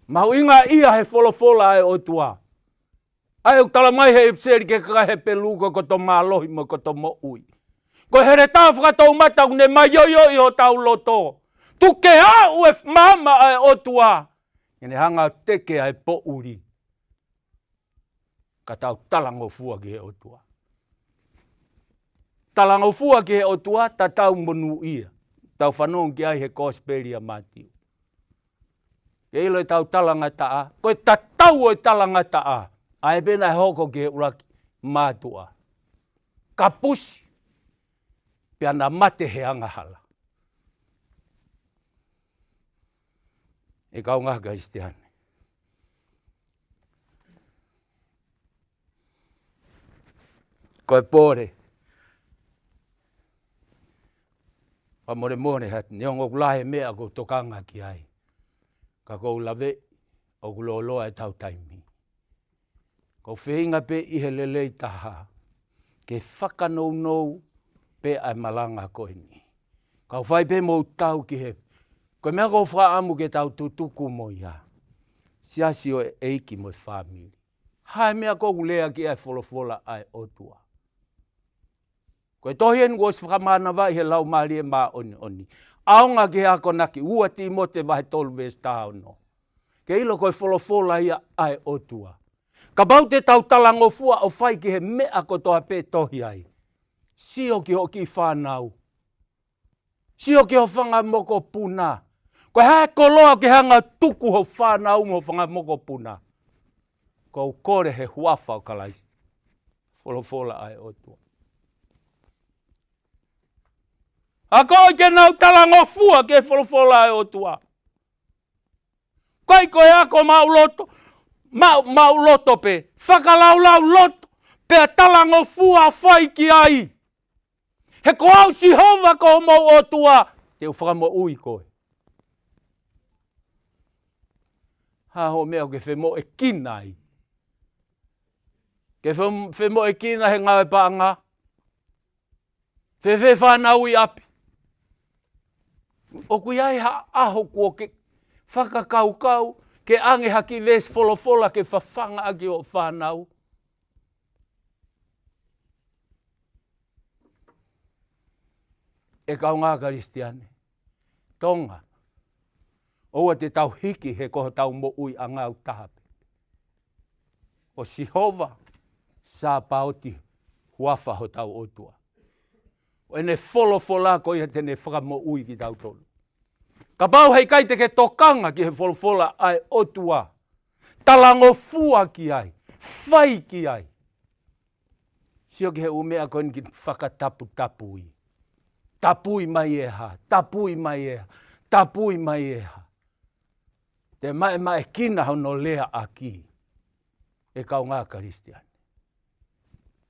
Mau inga ia he wholofola e otua. Ai o tala mai he ipseri ke kahe peluko koto mālohi mo koto mo ui. Ko here tau whakatou mata ne mai yo I ho tau loto. Tu ke au e mama e otua. Ine hanga teke ai po uri. Ka tau talangofua ki he otua. talangofua ki he otua ta tau monu ia. Tau whanong ki ai he kosperia matiu. Ke ilo e tau talanga taa. Koe ta tau o talanga taa. Ai pena e hoko ki he uraki mātua. Kapusi. Pea na mate he angahala. E kau ngā Kristiane. Koe pōre. Pa more hat. Neongo kulahe mea ko tokanga ki ai. Ka kou lave o kuloloa e tau taimi. Ko whiinga pe i he lelei taha. Ke whakanou pe ai malanga koe ni. Kau whai pe mou tau ki he. Koe mea kou whaamu ke tau tutuku mo ia. Siasi o eiki mo whamiri. Hai mea kou lea ki ai wholofola ai otua. Koe tohien kos whakamana vai he lau maari e maa oni. Aonga ki hako naki ua ti mo te vai tolu ves tāo no. Ke ilo koe wholofola ia ai otua. Ka bau te tau talangofua o whai ki he mea ko toa pe tohi ai. Sio ki hoki whanau. Sio ki ho whanga moko puna. Koe hae koloa ki hanga tuku ho whanau mo whanga moko puna. Kou kore he huafa o kalai. Wholofola ai otua. Ako ke nau talangofua ke wholofola ai otua. Koe ako mauloto. Mauloto pe. Whakalaulau loto. Pea talangofua whai ki ai. He ko au si hova ko mau otua. Te whakamo ui koe. Ha ho mea ke whemo e kinai. Ke whemo e kina he ngawe paanga. Whewe whanau i api. O kui ai ha aho kua ke whakakaukau. Ke ange haki ves wholofola ke whawhanga aki o whanau. E kau ngā Kristiane. Tonga. Oua te tau hiki he koho tau mo ui a ngau tahape. O Sihova sa paoti huafa ho tau otua. O ene wholofola ko ia tene whakamo ui ki tau tolu. Ka pau hei kai te ke tokanga ki he wholofola ai otua. Talangofua ki ai. Whai ki ai. Sio ki he umea koe ni ki whakatapu i. Tapui mai eha. Tapui mai eha. Tapui mai eha. Te mai kina hono lea aki. E kau ngā Kristiane.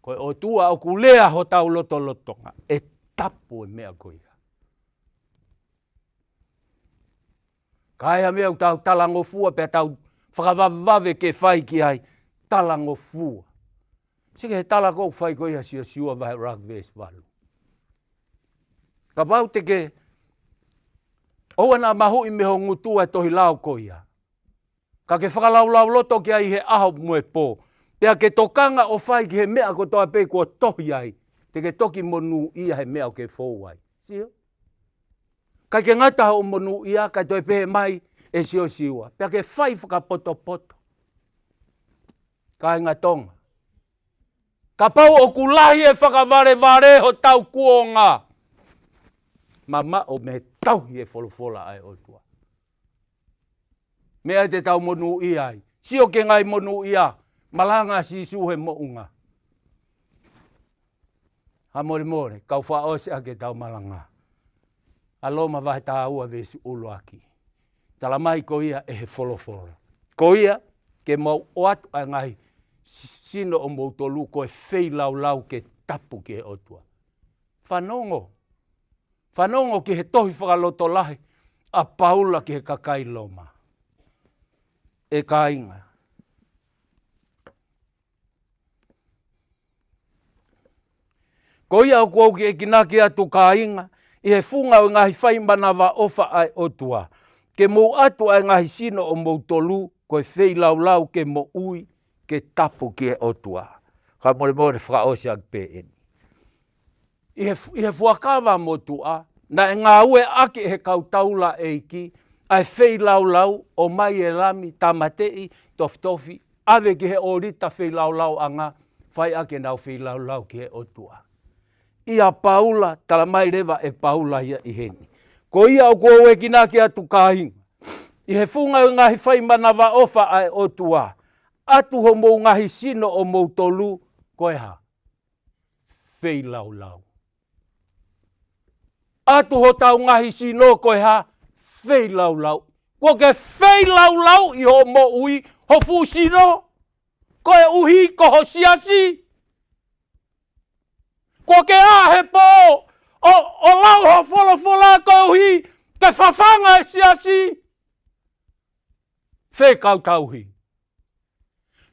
Koe o tua o ku lea ho tau lotonga. E tapu e mea koe. Kaia mea tau talangofua pe tau whakavavave ke whai ki ai. Talangofua. Sike he talako whai koe ha siua vai ragves walu. Ka pau te ke oua nā mahu i meho ngutua tohi lau koia. Ka ke whakalaulau loto ki ai he aho mue pō. Pea ke tokanga o whai ki he mea ko toa pe kua tohi ai. Te ke toki monu ia he mea o ke fōu ai. Sio? Kai ke ngata ho monu ia kai toi pe mai e sio siua. Pea ke whai whakapoto. Kai ngā tonga. Ka pau o kulahi e whakavare ho tau kuonga. Mama o me tauhi e wholofola ai otua. Mea te tau monu ia ai. Sio ke ngai monu ia. Malanga si suhe mounga. Ha more. Kau whaose ake tau malanga. Aloma vahe tā ua vesi ulu aki. Tala mai ko ia e he wholofola. Ko ia ke mau o atu ai ngai. Sino o mou tolu ko e whei lau ke tapu ke otua. Whanongo ki he tohi whakaloto lahi, a Paula ki he Tokaikolo. E ka inga. Ko ia o kua ki e kinaki atu ka inga, i he whunga o ngahi whaimanawa ofa ai otua. Ke mou atu ai ngahi sino o mou tolu, ko e whei lau ke mo ui, ke tapu ki e otua. Ka more whakaose ak pe eni. I he fuakawa motua, na e ngā ue ake he kautaula eiki, ai whei lau o mai e lami, tamatei, tofi, ave ki he orita whei lau anga, whai ake nau whei lau ki he otua. ia Paula, tala mai rewa e Paula ia i heni. Ko ia o koe e kina ki atu kāhinga. I he funga ngahi whai manawa ofa ai o tua. Atu ho mou ngahi sino o mou tolu, koe ha. Whei lau lau. Atu ho tau ngahi sino koe ha. Whei lau lau. Ko ke whei lau lau i ho mo ui, ho fu sino. Koe uhi ko ho siasi. Ko ke ahe po, o lau ho fola ko uhi, ke whawhanga e siasi. Whei kau tauhi.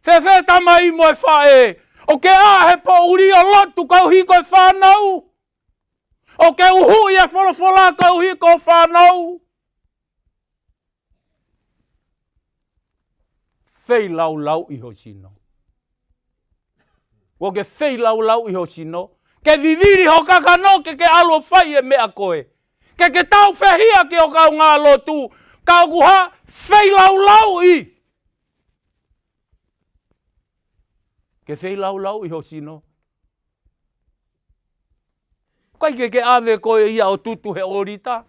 Whewhe tamai mo e whae. O ke ahe po uri o lotu kau hi koe whanau. O ke uhu ia fola kau hi ko whanau. Whei lau lau iho sino. O ke whei lau lau iho sino. Ke viviri ho kakano ke alo whai e mea koe. Ke tau whehia ke o kau ngā lotu. Kau kuha whei lau lau i. Ke whei lau lau iho sino. Kai ke ave koe ia o tutu he orita.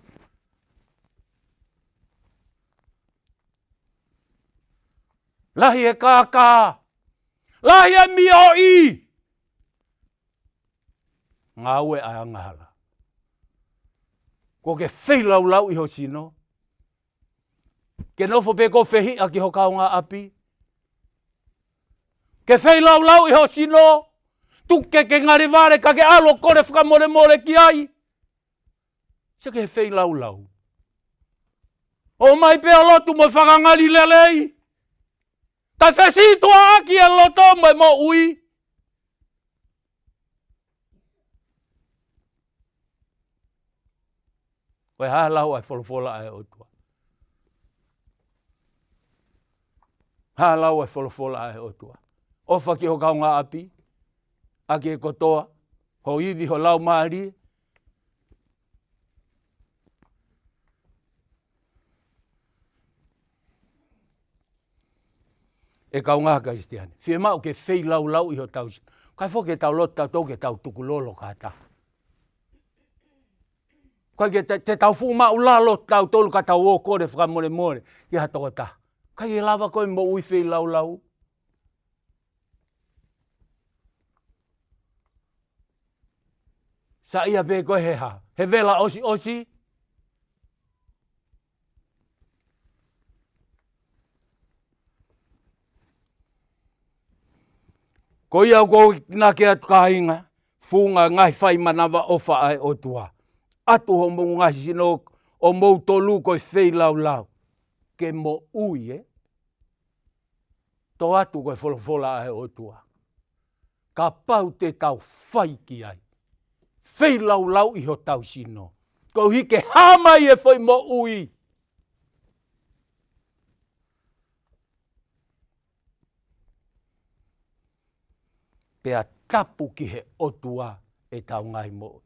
Lahi e kākā. Lahi e mio i. Ngā ue ai angahala. Ko ke whei lau lau iho sino. Ke nofo pe ko whehi a ki ho kau ngā api. Ke whei lau lau iho sino. Tuke ke ngare vare ka ke alo kore whakamore ki ai. Se ke whei lau lau. O mai pe o lotu mo whakangari lelei. Tai whesi tua aki e loto mai mo ui. Koe halau ai wholofola ai o tua. Halau ai wholofola ai o tua. Ofa ki ho kau ngā api. Aki e kotoa. Ho iwi ho lau maari. E kau ngā Kristiani. Whie mau ke whei lau lau iho tau. Kai whoke tau lota tau ke tau tukulolo kāta. Kai ke te tau fu mau lalo tau tolu ka tau o kore whakamore. Ki ha toko ta. Kai e lava koe mo ui whei lau lau. Sa ia pe koe he ha. He vela osi. Ko ia ko na ke atu kahinga. Funga ngai whai manawa ofa ai o tua. Atu ho mou ngai sino o mou tolu koe whei lau lau. Ke mo ui e. To atu koe wholofola ai o tua. Ka pau te tau whai ki ai. Whei lau lau iho tau sino. Ko hike hamai e whai mo ui. Pea tapu ki he otua e tau ngai mo.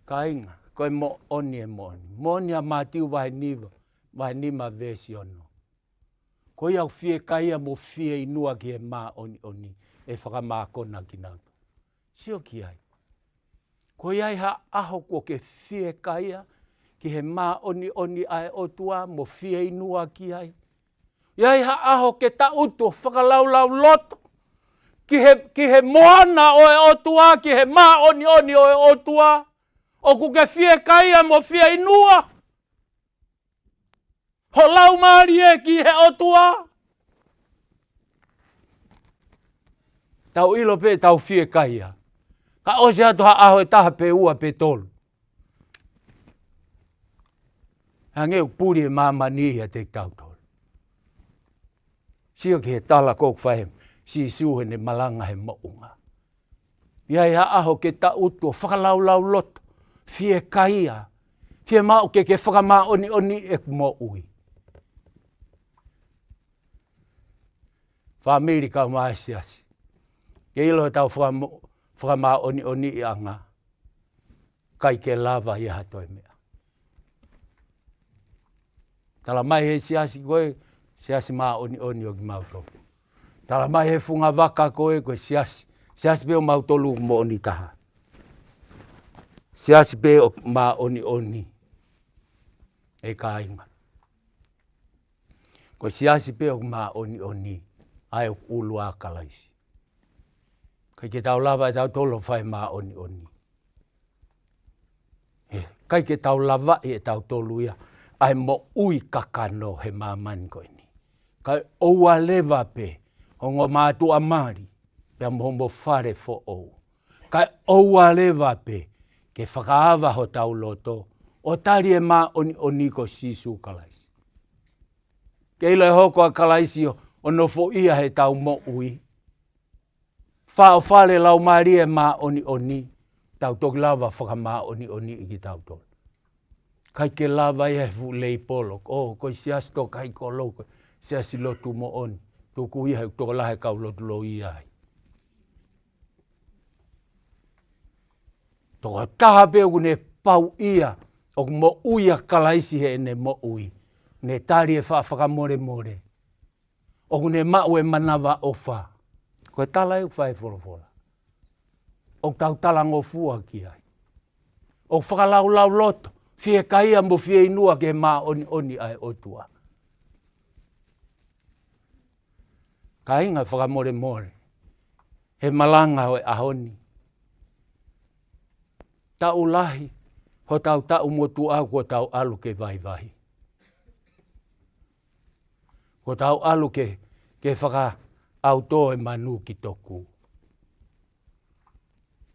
Ka inga, koe mo oni e mo oni. Mo oni a mātiu wahe niwa, wahe nima vesi ono. Ko iau fie kaia mo fie inua ki he mā oni. E whakamākona ki nautu. Sio ki ai. Ko iai ha aho ko ke fie kaia ki he mā oni ai otua mo fie inua ki ai. Iai ha aho ke ta uto whakalaulau loto. Ki he moana o e otua, ki he mā oni o e otua. O ku ke fie kaia mo fie inua. Ho lau maari e ki he otua. Tau ilo pe tau fie kaia. Ka ose atu ha aho e taha pe ua pe tolu. Hange u puri e mamani ia te tau tolu. Sio ki he tala kok whahem. Si suhe ne malanga he mounga. Iai ha aho ke ta utu whakalaulau loto. Fie kaia. Fie mau ke whakamā oni e mo ui. Whamiri kau mai siasi. Ke ilo he tau whakamā oni i anga. Kai ke lava i hatoi mea. Tala mai he siasi koe. Siasi mā oni o ki mautopu. Tala mai he funga waka koe siasi. Siasi peo mautolu mo oni taha. Siasi pe o ma oni. E kainga. Ko siasi pe o ma oni. Ai o ulu a kalaisi. Kai ke tau lava e tau tolo whai ma oni. Kai ke tau lava e tau tolu ia. Ai mo ui kakano he mamani ko ini. Kai oua lewa pe. Ongo mātu amari. Pea mohombo whare fo'ou. Kai oua lewa pe. Ke whakaawa ho tau loto. O tari e mā oni ko sisu kalaisi. Ke ilo e hoko a kalaisi o nofo ia he tau mo ui. Whao whale lau maari e mā oni. Tau toki lava whakamā oni iki tau tolu. Kai ke lava ia he fu lei polo. Koi siasi Tokaikolo. Siasi lotu mo oni. Tuku ia he toko lahe kau lotu lo ia hai. Toko taha pe o ne pau ia. O mo uia kalaisi he ne mo ui. Ne tari e whakamore. O ne mau e manawa ofa. Koe tala e whai wholofola. O tau talango fua ki ai. O whakalau loto. Fie kaia mo fie inua ke mā oni ai otua. Ka inga whakamore. He malanga hoi ahoni. Tau lahi. Ho tau motu au ko tau alu ke vai. Ko tau alu ke whaka auto e manu ki toku.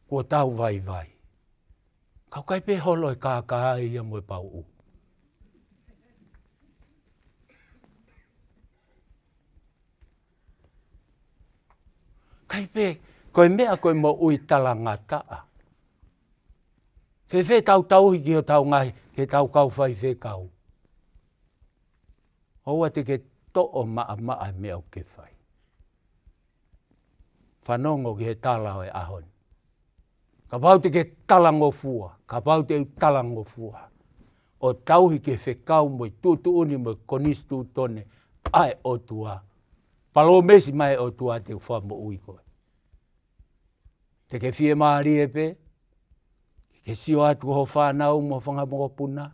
Ko tau vai. Kau kai pe holo e kāka ia mo e pau u. Kai pe, koe mea koe mo ui talanga taa. Fe tau hiki o tau ngai, ke tau kau whai fe kau. Oua te ke to'o maa mea o ke whai. Whanongo ki he tala o e ahoni. Ka pau te ke talango fua. O tauhi ke whekau mo i tutuuni mo i konistu tone ai o tua. Palo mesi mai o tua te wha mo ui koe. Te ke fie maari e pe. Ke sio atu ho whanau mo whanga mo puna.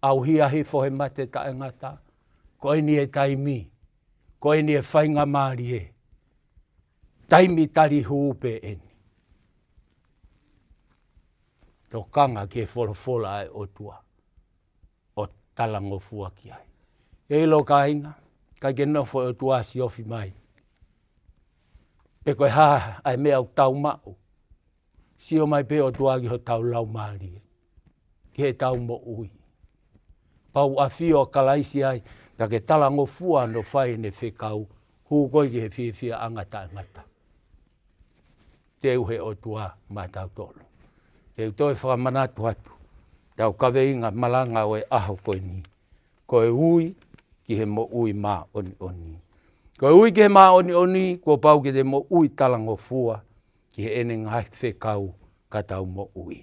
Au hia hifo he mate ta e ngata. Koe ni e taimi. Koe ni e whainga maari e. Taimi tari huupe eni. Tō kanga ke wholofola ai o tua. O talango fua ki ai. E ilo ka inga. Kai ke nofo o tua si ofi mai. Pe koe ai mea o tau mau. Si o mai pe o tua ki ho tau lau maari e. Ki he tau mo ui. Pau a fio kalaisi ai. Ka ke talango fua no whai ne whekau. Hu koi ki he fia angata. Teu he o tua mai tau tolu. Teu toi whakamanatu atu. Tau kawe inga malanga o e aho koe ni. Koe ui ki he mo ui mā oni. Koe ui ki he mā oni, ko pau ki te mo ui talango fua. Ki he ene ngai whekau ka tau mo ui.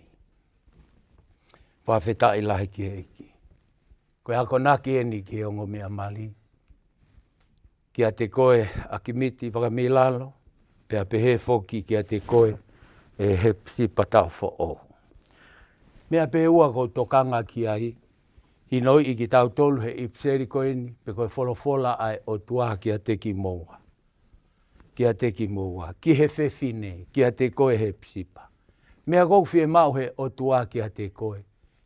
Whawheta i lahi ki he iki. Koe hako naki eni ki he ongo mea mali. Ki a te koe Akimiti Vakameilalo. Pea pehe foki ki a te koe e Hepisipa Taufo'ou. Mea pehe ua ko tokanga ki ai. Hinoi i ki tau tolu he ipseri koe ni. Pe koe wholofola ai o tuaha ki a te ki moua. Ki he whewhine, ki a te koe Hepisipa. Mea kou whie mau he o tuaha ki a te koe.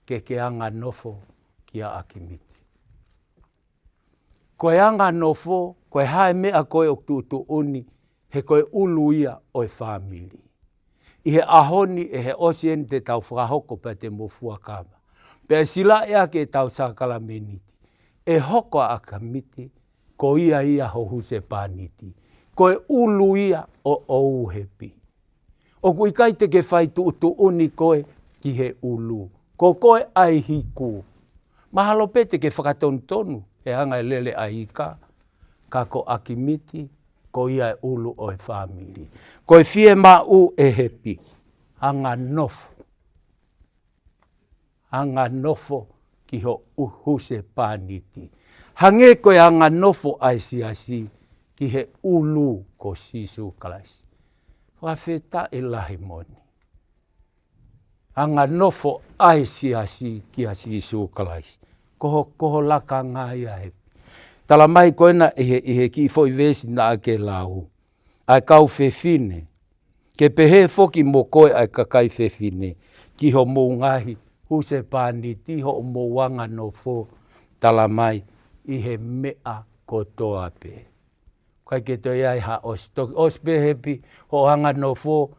Ke anga nofo ki a Akimiti. Koe anga nofo, koe hae mea koe o tutuuni. He koe ulu ia o e whamiri. I he ahoni e he osien te tau whakahoko pa te mofua kama. Pea sila ea ke tau sakala meniti. E hoko a Akimiti, ko ia ho huse paniti. Koe ulu ia o ou hepi. O kui kai te ke whai tutuuni koe ki he ulu. Ko koe ai hiku. Mahalo pete ke whakatonu e hanga e lele ai ika. Ka ko Akimiti, ko ia e ulu o e whamiri. Koe fie mau e hepi. Anga nofo ki ho uhuse paniti. Hange koe anga nofo aisiasi ki he ulu ko sisu kalaisi. Whawheta e lahi moni. anga nofo ai siasi kia sisu kalaisi. Koho laka ngā ia he. Tala mai koena ihe ki fo i vesi na ake lau. Ai kau whewhine. Ke pehe foki mo koe ai kakai whewhine. Ki ho mō ngahi huse pāni ti ho mō wanga no fo. Tala mai ihe mea kotoa pe. Kai ke to iai ha ostoki. Ospe hepi ho hanga no fo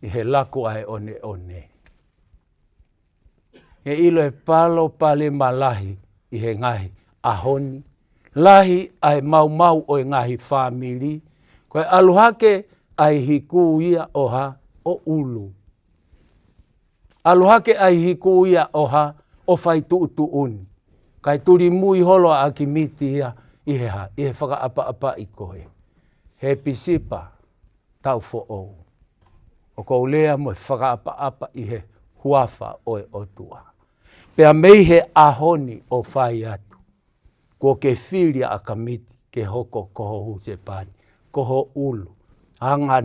ihe lako ai one. He ilo e palo pale malahi ihe ngahi ahoni. Lahi ai mau o ngahi family. Koe aluhake ai hiku ia oha o ulu. Aluhake ai hiku ia oha o Fetu'upongipongi. Kai turi mui holo a Akimiti ia ihe whaka apa i koe. Hepisipa Taufo'ou. O kou lea mo whaka apa ihe huafa oe otua. Pea meihe ahoni o whai atu. Ko ke whiria Akimiti ke hoko koho huse pani. Koho ulu. Hanga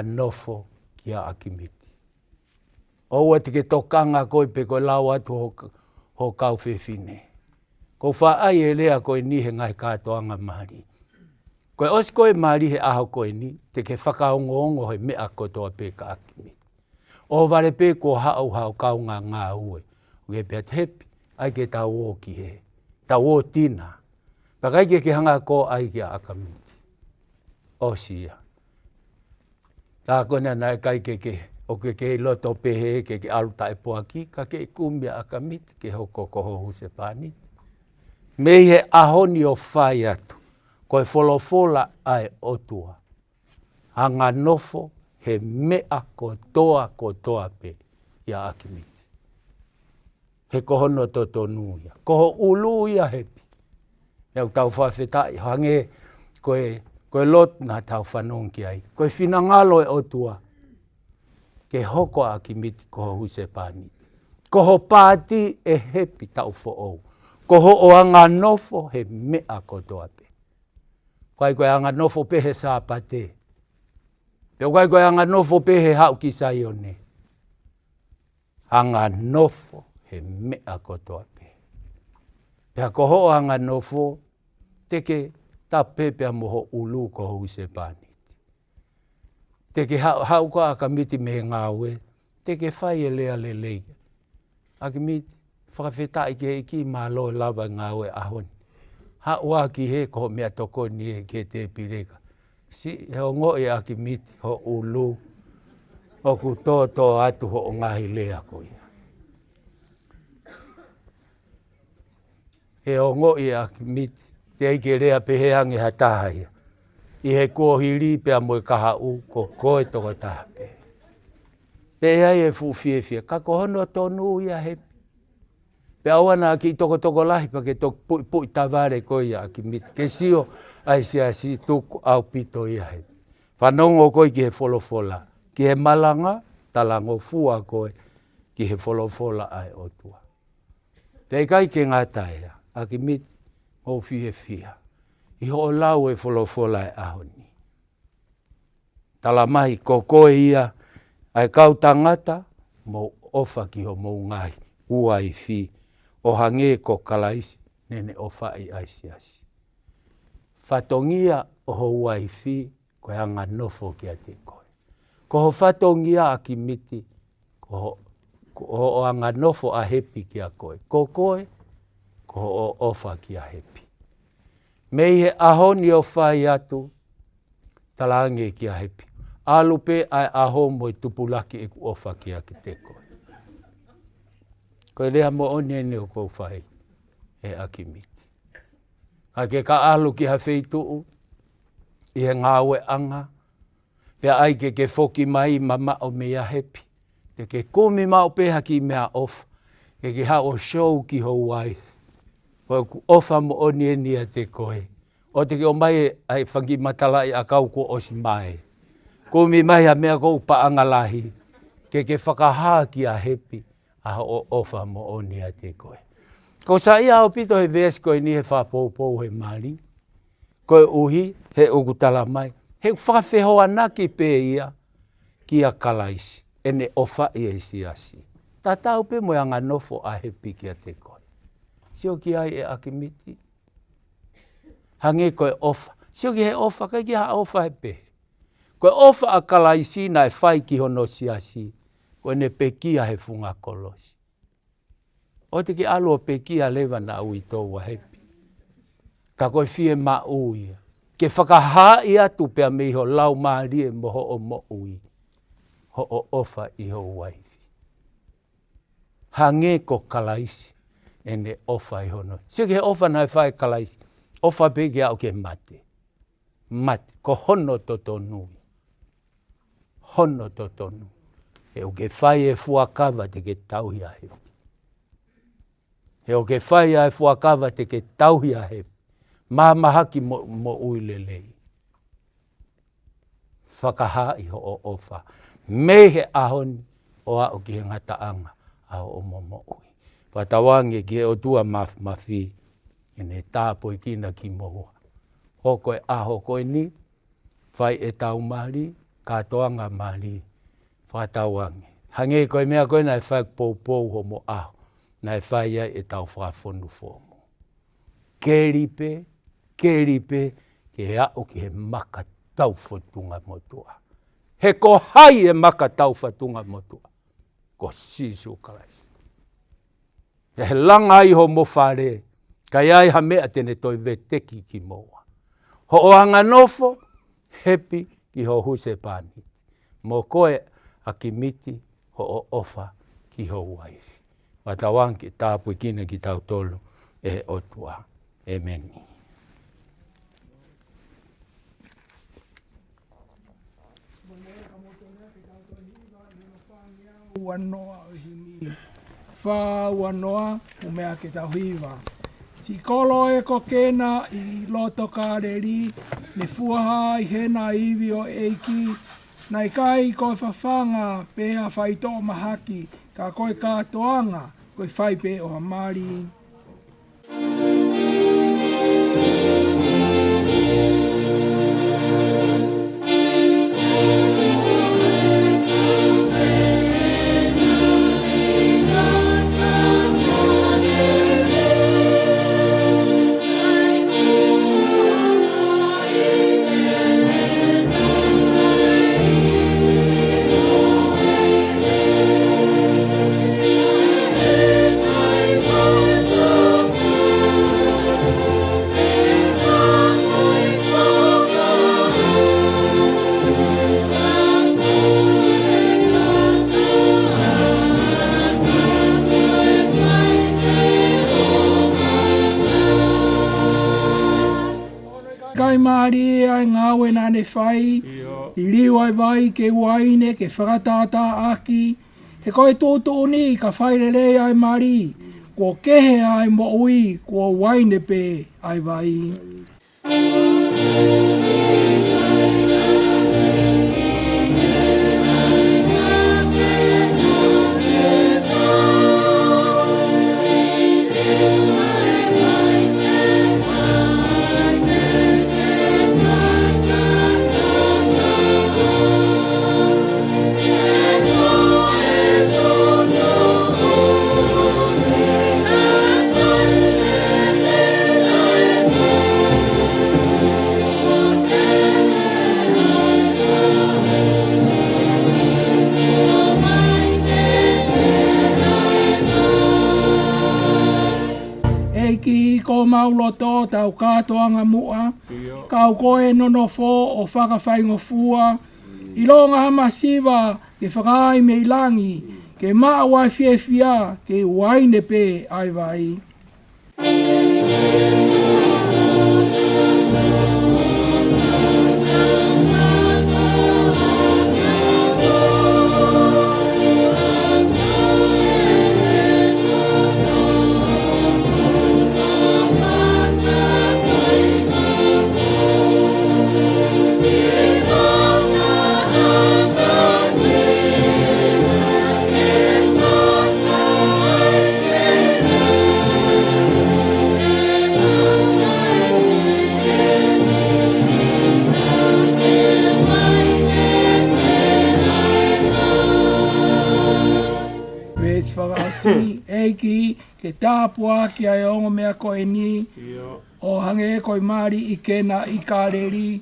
nofo kia Akimiti. Oua te ke tokanga koe pe koe lau atu ho kau whewhine. Ko whaai e lea koe ni he ngai kātoanga mahari. Koe os koe mahari he aho koe ni te ke whakaongo he mea kotoa pe ka Akimiti. O vare pe ko hau kaunga ngā ue. Ue pia tepi ai ke tau o ki he. Tau o tina. Pakai ke hanga ko ai ki a Akimiti. O sia. Tā kona nai kai o ke loto pehe ke aluta e poaki ka ke kumbia Akimiti ke hoko koho huse pani. Mei he ahoni o whai atu. Koe wholofola ai otua. Hanga nofo he mea kotoa pe ia Akimiti. He koho no totonu ia. Koho ulu ia hepi. Iau tau whawhetai hange koe lot na tau whanongi ai. Koe whinangalo e otua. Ke hoko Akimiti koho huse pani. Koho pāti e hepi Taufo'ou. Koho o anga nofo he mea kotoa pe. Koe anga nofo pe he sāpate. Peo koe anga nofo pe he hau ki saione. Anga nofo he mea kotoa pe. Pea koho o anga nofo teke tapepea moho ulu koho huse pani. Teke hau ko Akimiti me ngāwe. Teke whai e lea le leika. Akimiti whakawhetai ke iki malo lava ngāwe ahoni. Haua ki he ko mea toko ni e ke te pireka. Si he o ngo e Akimiti ho ulu. O ku tō atu ho o ngahi lea ko ia. He o ngo e Akimiti te eike rea peheangi ha taha ia. I he kōhiri pea moe kaha u ko koe toko taha pe. Pe ai e fuwhiewhia. Ka kohono tonu ia hepi. Pe awana ki toko lahi pa ke toko pui taware ko ia Akimiti. Ke sio ai si tuku au pito ia hepi. Whanongo koe ki he wholofola. Ki he malanga talango fua koe ki he wholofola ai otua. Pe kai ke ngata ia Akimiti o whiewhia. I ho lau e wholofola e ahoni. Tala mai ko koe ia ai kau tangata mo ofa ki ho mo ngai ua i whi o hange ko kalaisi nene o whai aisiasi. Whatongia o ho ua i whi ko anga nofo ki a te koe. Ko ho whatongia Akimiti ko ho anga nofo a hepi ki a koe. Ko koe ko ho ofa ki a hepi. Mei he ahoni o whai atu talange ki a hepi. Alupe ai aho mo i tupulaki e ku ofa ki a ki te koe. Koe rea mo onene o kou whai e Akimiti. Ake ka alu ki ha Fetu'upongipongi i he ngāwe anga. Pea ai ke whoki mai mama o mea hepi. Te ke kumi mau peha ki mea ofa. Ke hao show ki ho wife. Koe ku ofa mo onene a te koe. O te ke o mai ai whangi matalai a kau ko osi mai. Kumi mai a mea kou paangalahi. Ke whakaha ki a hepi. A o ofa mo oni a te koe. Ko sa ia o pito he ves koe ni he whapopou he mali. Koe uhi he ukutala mai. He whakawhehoa naki pe ia ki a kalaisi. ne ofa e siasi. Tatau pe mo anga nofo a hepi kia te koe. Sio ki ai e Akimiti. Hange koe ofa. Sio ki he ofa, kai ki ha ofa he pe. Koe ofa a kalaisi na e whai ki hono siasi. Koe ne pekia he funga kolosi. O te ki alo pekia lewa na ui tōua hepi. Ka koe fie ma ui. Ke whakaha i atu pia me iho lau maari e moho o mo ui. Ho o ofa iho waifi. Hange ko kalaisi. Ene ofa iho no. Sio ki he ofa na e whai kalaisi. Ofa peki au ke mate. Mate. Ko hono totonui. Hono totonu. E o ke whai e fuakawa te ke tauhia hepi. E o ke whai e fuakawa te ke tauhia hepi. Mahaki mo uilelei. Whakaha iho o ofa. Mehe ahoni o a o ki he ngataanga a o mo ui. Whatawange ki he o tua mawhi. Ene tāpo i kina ki mohua. Hoko e aho koe ni. Whai e tau mari. Katoanga mari. Whatawange. Hange koe mea koe na e whai pou ho mo aho. Na e whai ia e tau whafonu fomo. Keripe. Keripe. Ke he ao ki he maka tau whatunga motua. He ko hai e maka tau whatunga motua. Ko sisu kalaisi. He langa iho mo whare. Kai ai ha mea tene toi veteki ki moa. Ho o anga nofo, hepi ki ho huse pani. Mo koe Akimiti ho o ofa ki ho waifi. Watawanki tāpui kina ki tau tolu e otua. Amen. Wanoa o himi. Wha wanoa o mea ke tauhiwa. Si kolo e ko kena i loto kāreri, ne fuaha i hena iwi o eiki, nai kai koe whawhanga peha whaito o mahaki, ka koe kātoanga, koe whaipe o hamari. Kai maari ai ngawe na ne whai, i liwai vai ke waine ke whakatata aki, he koe tōtō ni ka whairele ai maari, ko kehe ai mo ui, ko waine pe ai vai. Ko mauloto tau katoanga mua, kau koe nonofo o whakawhaingofua, i longa hamasiva ke whakai me ilangi, ke maa wai fiefia ke waine pe ai vai. ni eiki ke tāpua ki ai ongo mea koe ni o hange koe mari i kena i kāreri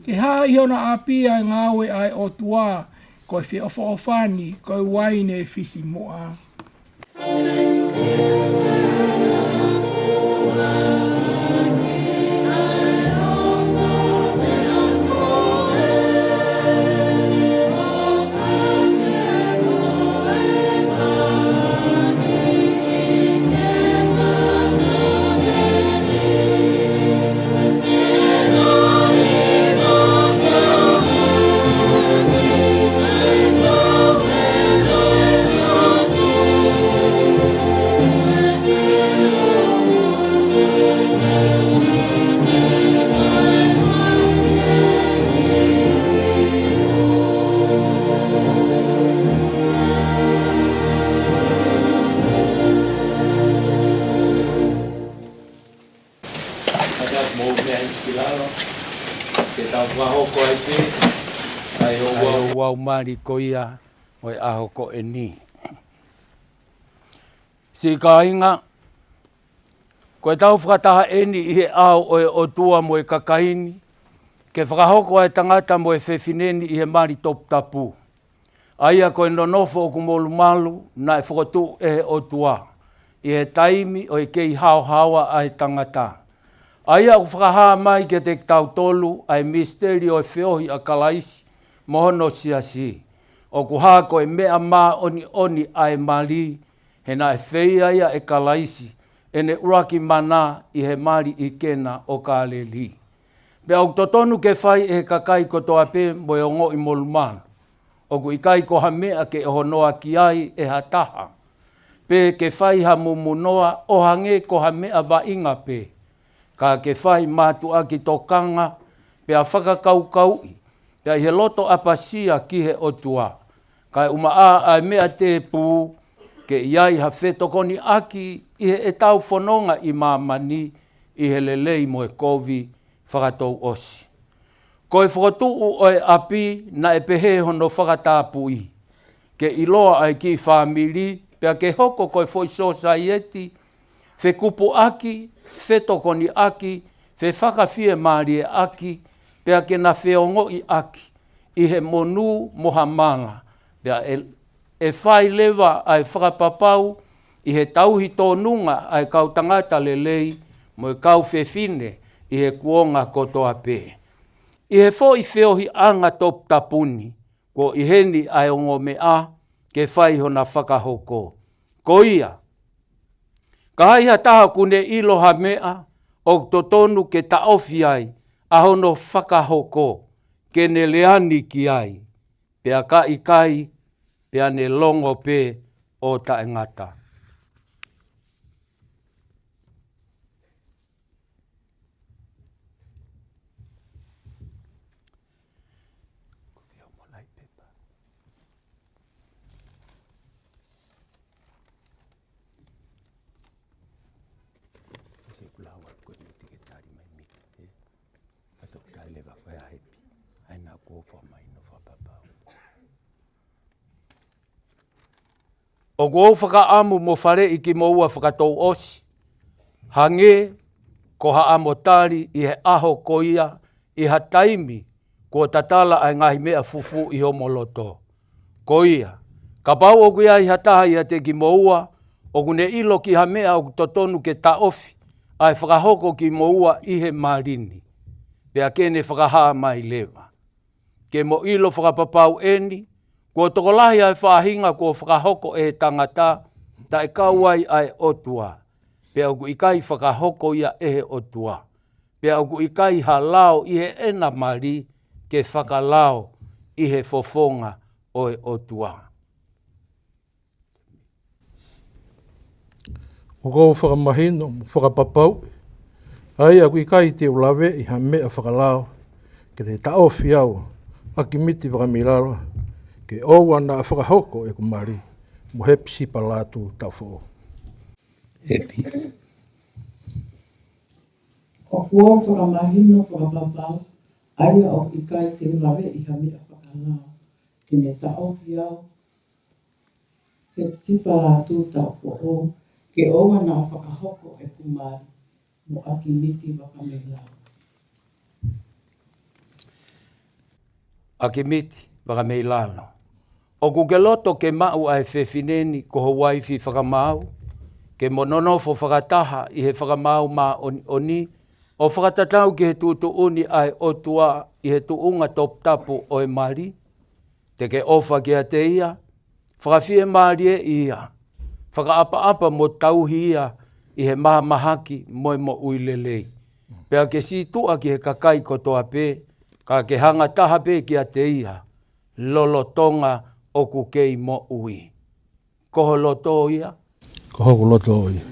ke hā ihona api ai ngāwe ai o tua koe whi ofani koe waine fisi moa. Wau mari ko ia o e aho ko e ni. Si ka inga, ko e tau whakataha eni i he ao o e o tua mo e kakaini, ke whakahoko ai tangata mo e whewhineni i he mari top tapu. Aia ko e nonofo o kumolu malu na e whakotu e he o tua, i he taimi o e kei hao hawa ai tangata. Aia o whakahaa mai ke te tau tolu ai misteri o e whiohi a kalaisi, mohono siasi. O kuhaa ko e mea mā oni ai mali, he na e whea ia e kalaisi, e ne uraki mana i he mari i kena o ka aleli. Pea o totonu ke whai e he kakai ko toa pē mo e ongo i molumana. O ku ikai ko ha mea ke honoa ki ai e ha taha. Pē ke whai ha mumunoa o hange ko ha mea wa inga pē. Ka ke whai mātua ki tokanga, pea whakakaukau, pea he loto apasia ki he otua. Kai umaa ai mea te pū, ke iai ha whetokoni aki i he e tau whanonga i mamani i he lelei mo e kovi whakatou osi. Ko e whakatuu o e api na e pehe hono whakatāpui. Ke iloa ai ki whamiri, pea ke hoko ko e foi society, whekupu aki, whetokoni aki, whewhakawhie maari aki, pea ke na wheongo i aki, i he monu mohamanga, pea e whai lewa ai whakapapau, i he tauhi tōnunga ai kau tangata lelei, mo e kau whewhine, i he kuonga kotoa pē. I he fo i whiohi anga top tapuni, ko i heni ai ongo mea, ke whai hona whakahoko. Ko ia, ka haiha taha kune iloha mea, o totonu ke taofi ai, a hono whakahoko, ke ne leani ki ai, pea ka ikai, pea ne longo pē o taengata. O go whakaamu mo whare i ki moua whakatou osi. Hange ko ha amotari i he aho ko ia i ha taimi ko tatala ai ngahi mea fufu i homoloto. Ko ia, ka pau o kuia i hataha i te ki moua o kune ilo ki ha mea o totonu ke taofi ai whakahoko ki moua i he marini. Pea kene whakahaa mai lewa. Ke mo ilo whakapapau eni, ko tokolahi ai whahinga ko whakahoko e tangata, ta e kauai ai otua. Pea uku ikai whakahoko ia e he otua. Pea uku ikai halao i he ena mari ke whakalao i he fofonga o e otua. O kou whakamahino, whakapapau, ai aku ikai te ulawe i ha mea whakalao, ke ne taofi au, Akimiti Vakameilalo, ke oua na whakahoko e kumari, mo Hepisipa Latu Taufo'ou. Hepi. O kua whakamahino whakapapau, aia o ikai te ulawe i ha mea whakalao, ke ne taofi au, Hepisipa Latu Taufo'ou, ke oa na whakahoko e kumari, mo Akimiti Vakameilalo. Akimiti, Vakameilalo. O kugeloto ke mau ai whewhineni ko Hawaii fi whakamau, ke mononofo whakataha i he whakamau ma oni, o whakatatau ki he tutuuni ai otua i he tuunga top tapu o e mari, te ke ofa ki a te ia, whakawhie mari e ia, whakaapa-apa mo tauhi ia i he maha mahaki moi mo uilelei. Pea ke si tua ki he kakai kotoa pe, ka ke hanga taha pe ki a te ia, lolo tonga o kukei mo ui. Koho loto ia? Koho loto ia.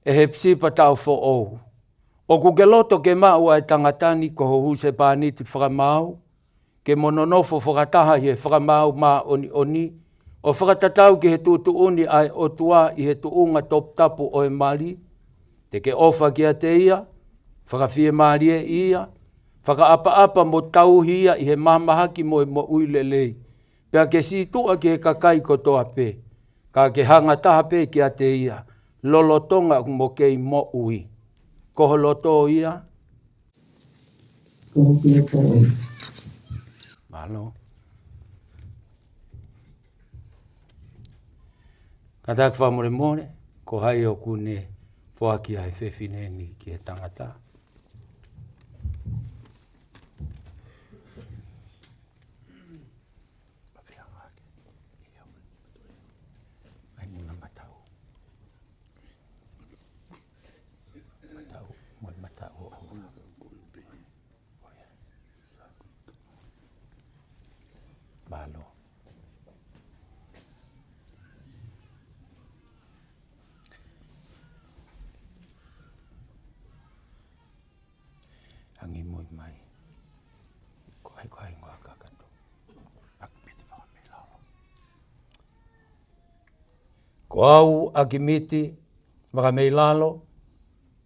E Hepisipa Taufo'ou. O kugeloto ke mau ai tangatani koho huse pāniti whakamau, ke mononofo whakataha i he whakamau mā oni, o whakatatau ki he tutuuni ai o tua i he tuunga top tapu o e mari, te ke ofa ki a te ia, whakawhie mari e ia, whakaapa-apa mo tauhi ia i he mamahaki mo uilelei, pea ke si tua ki he kakai kotoa pe, ka ke hanga taha pe ki a te ia, lolotonga mo kei mo ui. Koho loto ia? Koho loto ia. Malo. Katak whamore ko hai o kune whaki ai whewhineni ki e tangata. Malo. Hangi Moimoi. Koai ngā kakato. Akimiti Vakameilalo. Ko au Akimiti Vakameilalo.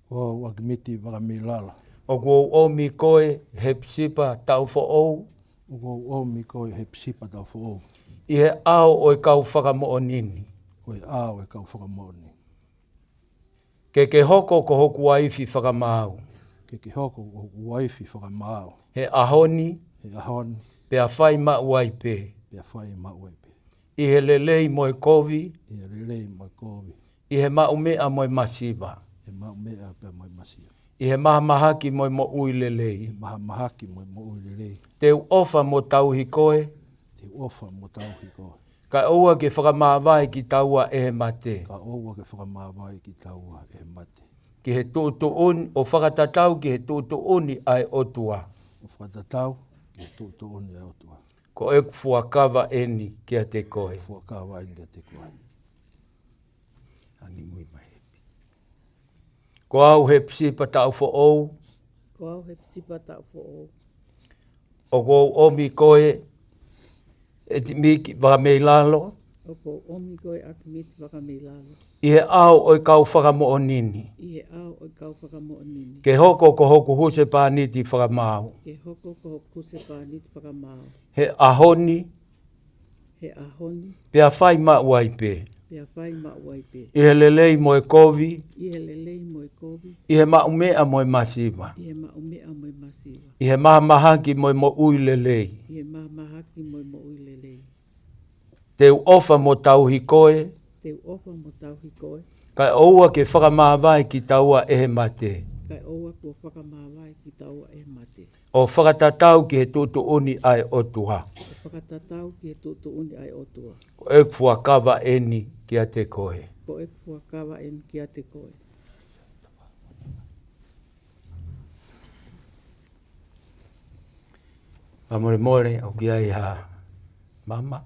Ko au Akimiti Vakameilalo. O ko omi koe Hepisipa Taufo'ou. O ko omi koe Hepisipa Taufoou. I he ao o i kau whakamoonini. O i ao e kau whakamooni. Ke hoko ko hoku waifi whakamau. Ke hoko ko hoku waifi whakamau. He ahoni. He ahoni. Pea whai mauai pe. Pea whai mauai pe. I he lelei moi kovi. I he lelei moi kovi. I he maumea moi masiva. He maumea pea moi masiva. I he maha mahaki moi mo ui lelei. He maha mahaki moi mo ui lelei. Te ofa mo tauhi koe. Te ofa mo tauhi koe. Ka oua ke whakamāwai ki taua e mate. Ka oua ke whakamāwai ki taua e mate. Ki he tutuuni, o whakatatau ki he tutuuni ai otua. O whakatatau ki he tutuuni ai otua. Ko e fuakawa eni ki a te koe. Fuakawa eni ki a te koe. Ani mui mai hepi. Ko au Hepisipa Taufo'ou. Ko au Hepisipa Taufo'ou. O ko omi koe e ti miki Vakameilalo. O ko omi koe Akimiti Vakameilalo. I he ao o i kau whakamoonini. I he ao o i kau whakamoonini. Ke hoko ko hoku huse pāniti whakamau. Ke hoko ko hoku huse pāniti whakamau. He ahoni. He ahoni. Pea whai mauai pe. Pea whai mauai pe. I he lelei mo e kovi. I he lelei mo e kovi. I he maumea mo e masiva. I he maumea mo e masiva. I he maha mahaki mo e mo ui lelei. I he maha mahaki mo e mo ui lelei. Te ofa mo tauhi koe. Te ofa mo tauhi koe. Kai oua ke whakamāwai ki taua e mate. Kai oua ko whakamāwai ki taua e mate. O whakatatau ki he tutuuni ai otua. O whakatatau ki he tutuuni ai otua. Ko e fuakawa eni ki a te koe. Ko e fuakawa eni ki a te koe. Amore more o ki ai ha mama.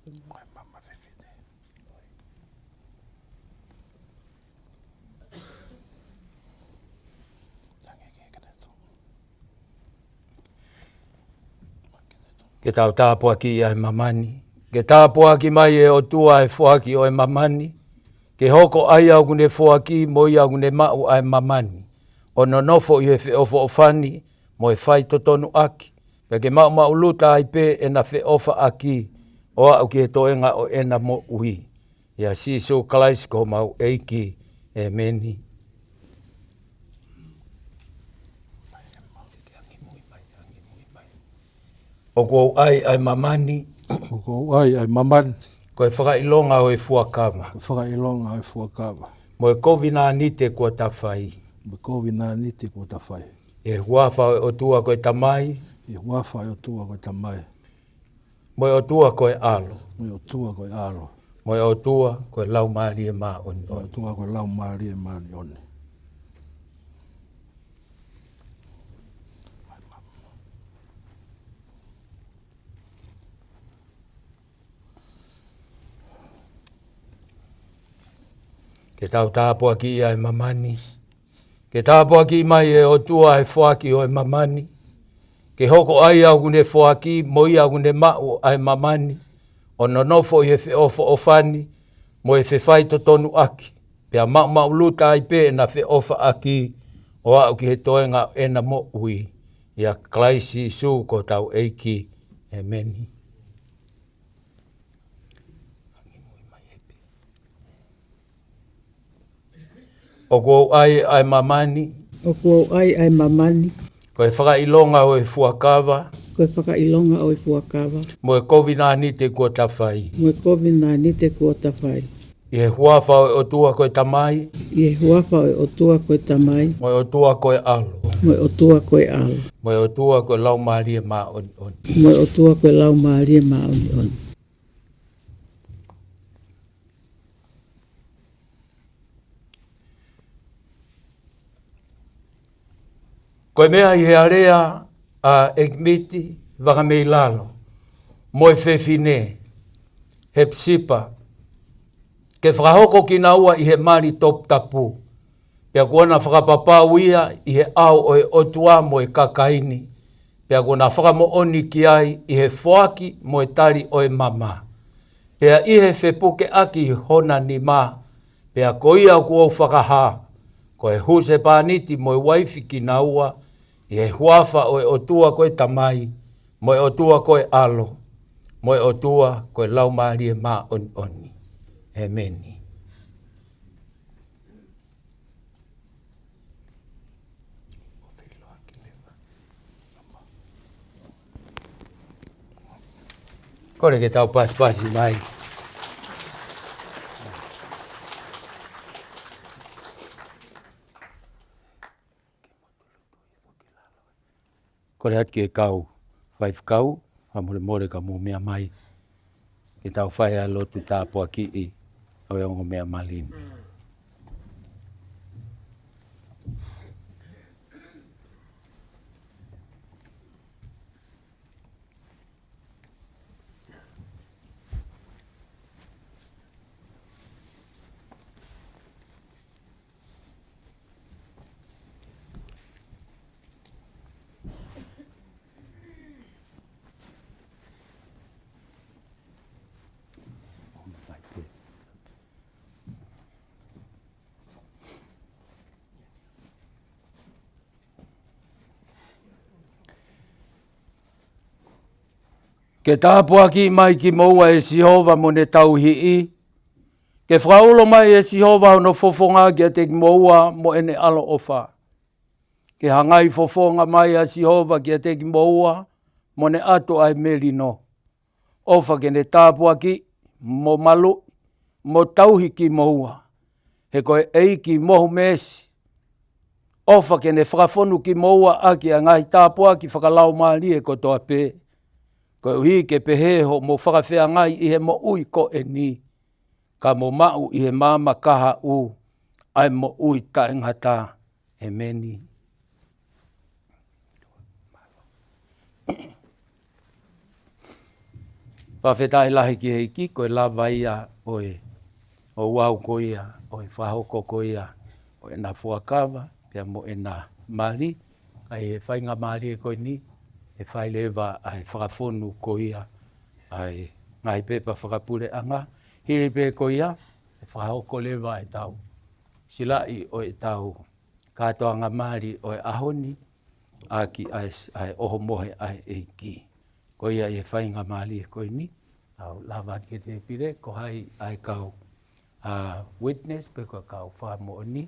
Ke tau tāpua ki ai mamani. Ke tāpua ki mai e o tua e fuaki o e mamani. Ke hoko ai au kune fuaki mo i au kune mau ai mamani. O nonofo i he fe ofo o fani mo e fai totonu aki. Pe ke mau luta ai pe e na fe ofa aki o au ki he toenga o ena mo ui. Ia si so kalaisi ko mau eiki e meni. O kou ai mamani. O kou ai mamani. Ko e whakailonga o e fuakama. Whakailonga o e fuakama. Mo e kovina nite kua tawhai. Mo e kovina nite kua tawhai. E huafa o tua koe tamai. E huafa o tua koe tamai. Mo e o tua koe alo. Mo e o tua koe alo. Mo e o tua koe lau maari e maa oni. Mo e o tua koe lau maari e maa oni. Ke tau tāpua ki ia e mamani. Ke tāpua ki mai e o tua e fuaki o e mamani. Ke hoko ai au kune fuaki, mo i au kune mau ai mamani. O nonofo i he fe ofo o fani, mo e fe fai to tonu aki. Pea mau luta ai pe na fe ofa aki, o au ki he toenga ena mo ui. Ia klaisi su ko tau eiki e meni. O kou ai mamani. O kou ai mamani. Ko e whakailonga o e fuakawa. Ko e whakailonga o e fuakawa. Mo e kovina ni te kua tawhai. Mo e kovina ni te kua tawhai. I he huafa o tua koe tamai. I he huafa o tua koe tamai. Mo e o tua koe alo. Mo e o tua koe alo. Mo e o tua koe lau maari e maa oni oni. Mo e o tua koe lau maari e maa oni oni. Koe mea i he area a Akimiti, Vakameilalo, mo e whewhine, Hepisipa, ke whakahoko ki naua i he mari top tapu, pia kuona whakapapau ia i he au o e otua mo e kakaini, pia kuona whakamo oni ki ai i he whoaki mo e tari o e mama, pia i he whepuke aki hona ni ma, pia ko ia ku au whakaha, ko e huse pāniti mo e waifi ki naua, i he huafa o e otua koe tamai, mo e otua koe alo, mo e otua koe lau maari e maa oni oni. Ameni. Kore ke tau pasi mai. Kore at ke kau, whai whakau, more ka mo mea mai. Ke tau whai a lotu tāpua ki i, o e ongo mea malini. Ke tāpua ki mai ki moua e Sihova mo ne tau hii. Ke whaulo mai e Sihova no fofonga ki a te moua mo ene alo ofa. Ke hangai fofonga mai a Sihova ki a te moua mo ne ato ai merino. Ofa ke ne tāpua ki mo malu mo tauhi ki moua. He koe eiki mohu mesi. Ofa ke ne whakafonu ki moua aki a ngai tāpua ki whakalau maali e kotoa pē. Ko ui ke peheho mo whakawhea ngai i he mo ui ko e ni. Ka mo mau i he mama kaha u. Ai mo ui ta ingata. E meni. Whawhetai lahi ki heiki, koe lava ia oe o wau ko ia, oe whahoko ko ia, oe na fuakawa, pia mo e na mali, ai e whainga mali e koe ni, e whai lewa ai whakafonu ko ia, ai ngai pepa whakapure anga, hiri pe ko ia, e whahoko lewa e tau. Silai o e tau katoa ngā mali o e ahoni, aki ai oho mohe ai e ki. Ko ia e whainga mali e koe ni, au lava ke te pire, ko hai ai kau witness, pe ko kau wha mo ni,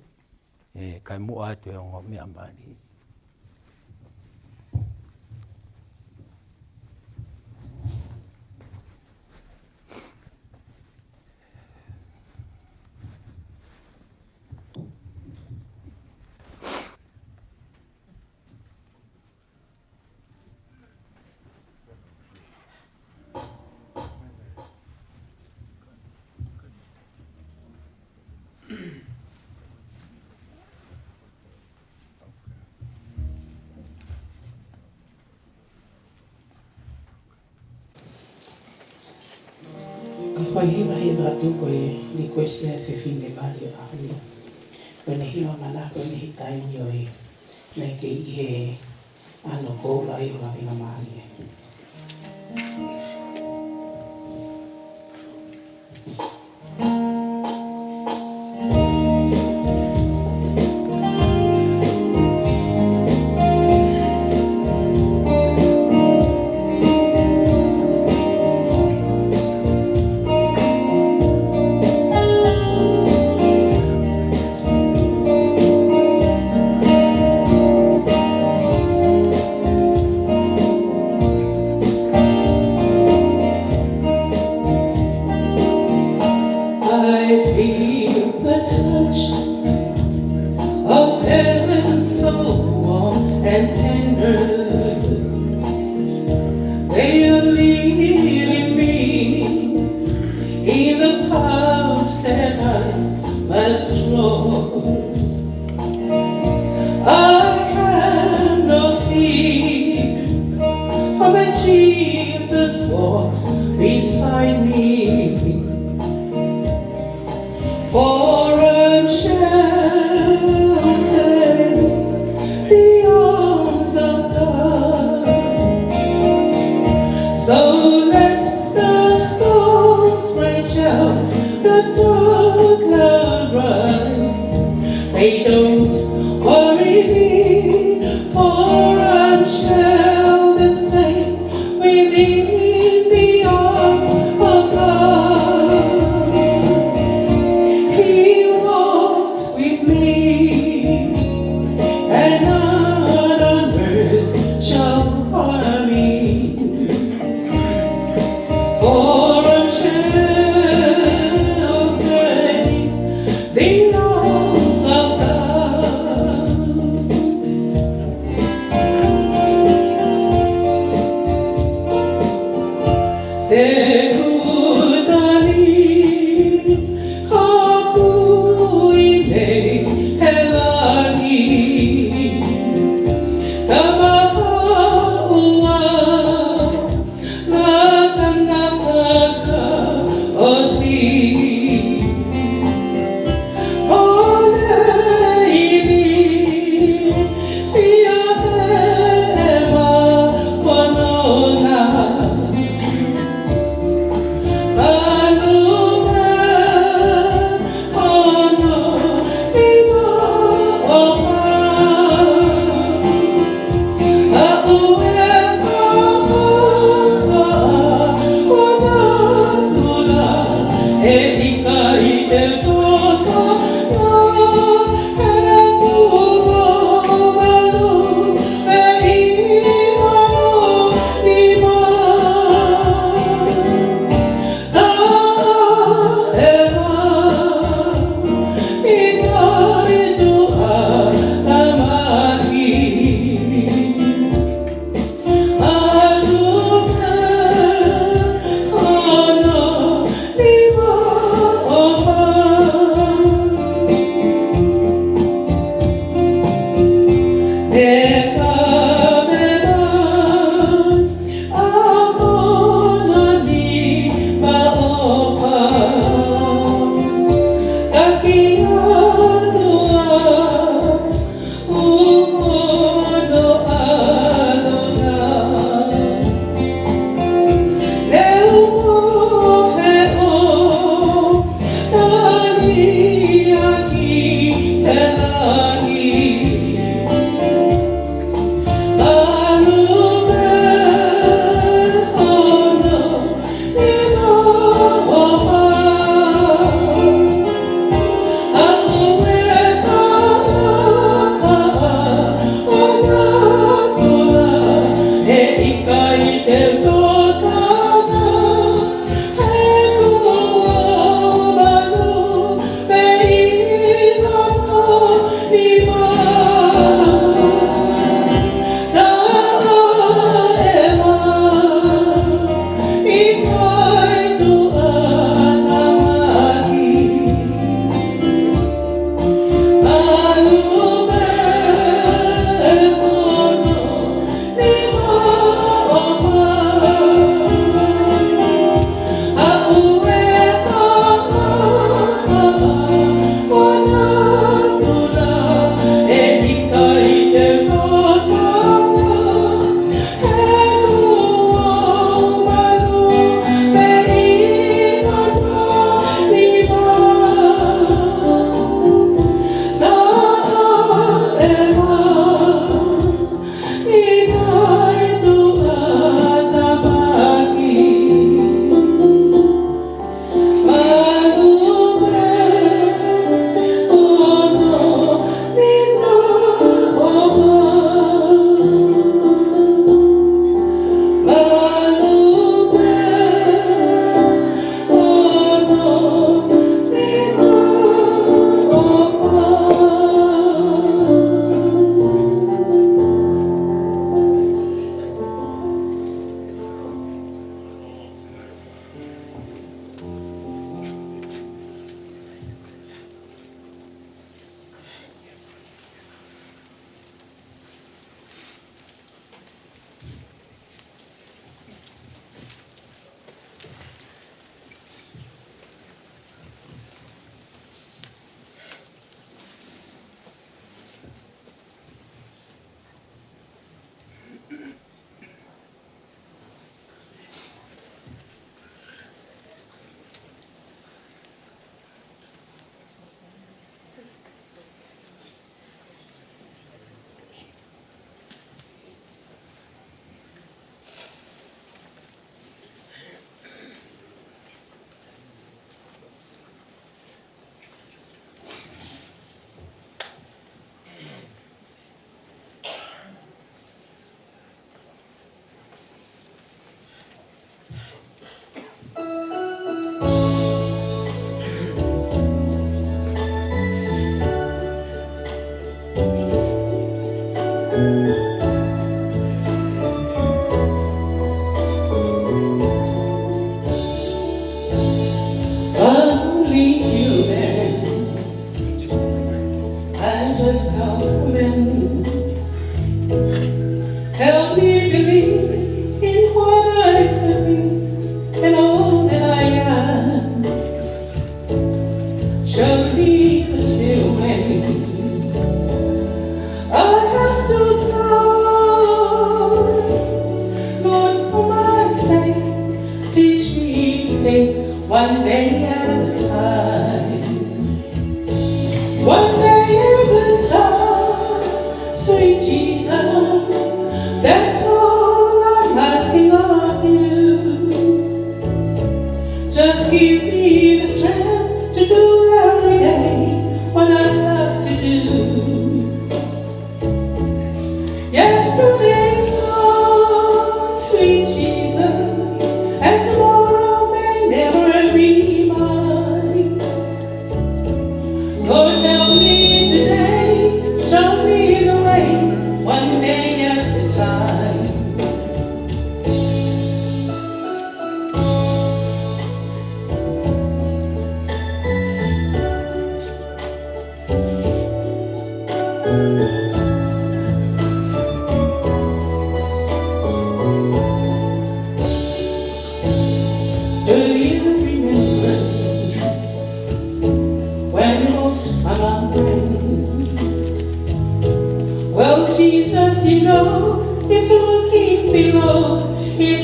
e kai mua atu e ongo mea mali. Ka whai hiwa atu koe ni koe sea te whine mari o ahoni. Koe ne hiwa mana koe ne hitai ni o e nei ke i he ano koula i o rapinga mari e. For I'm sheltered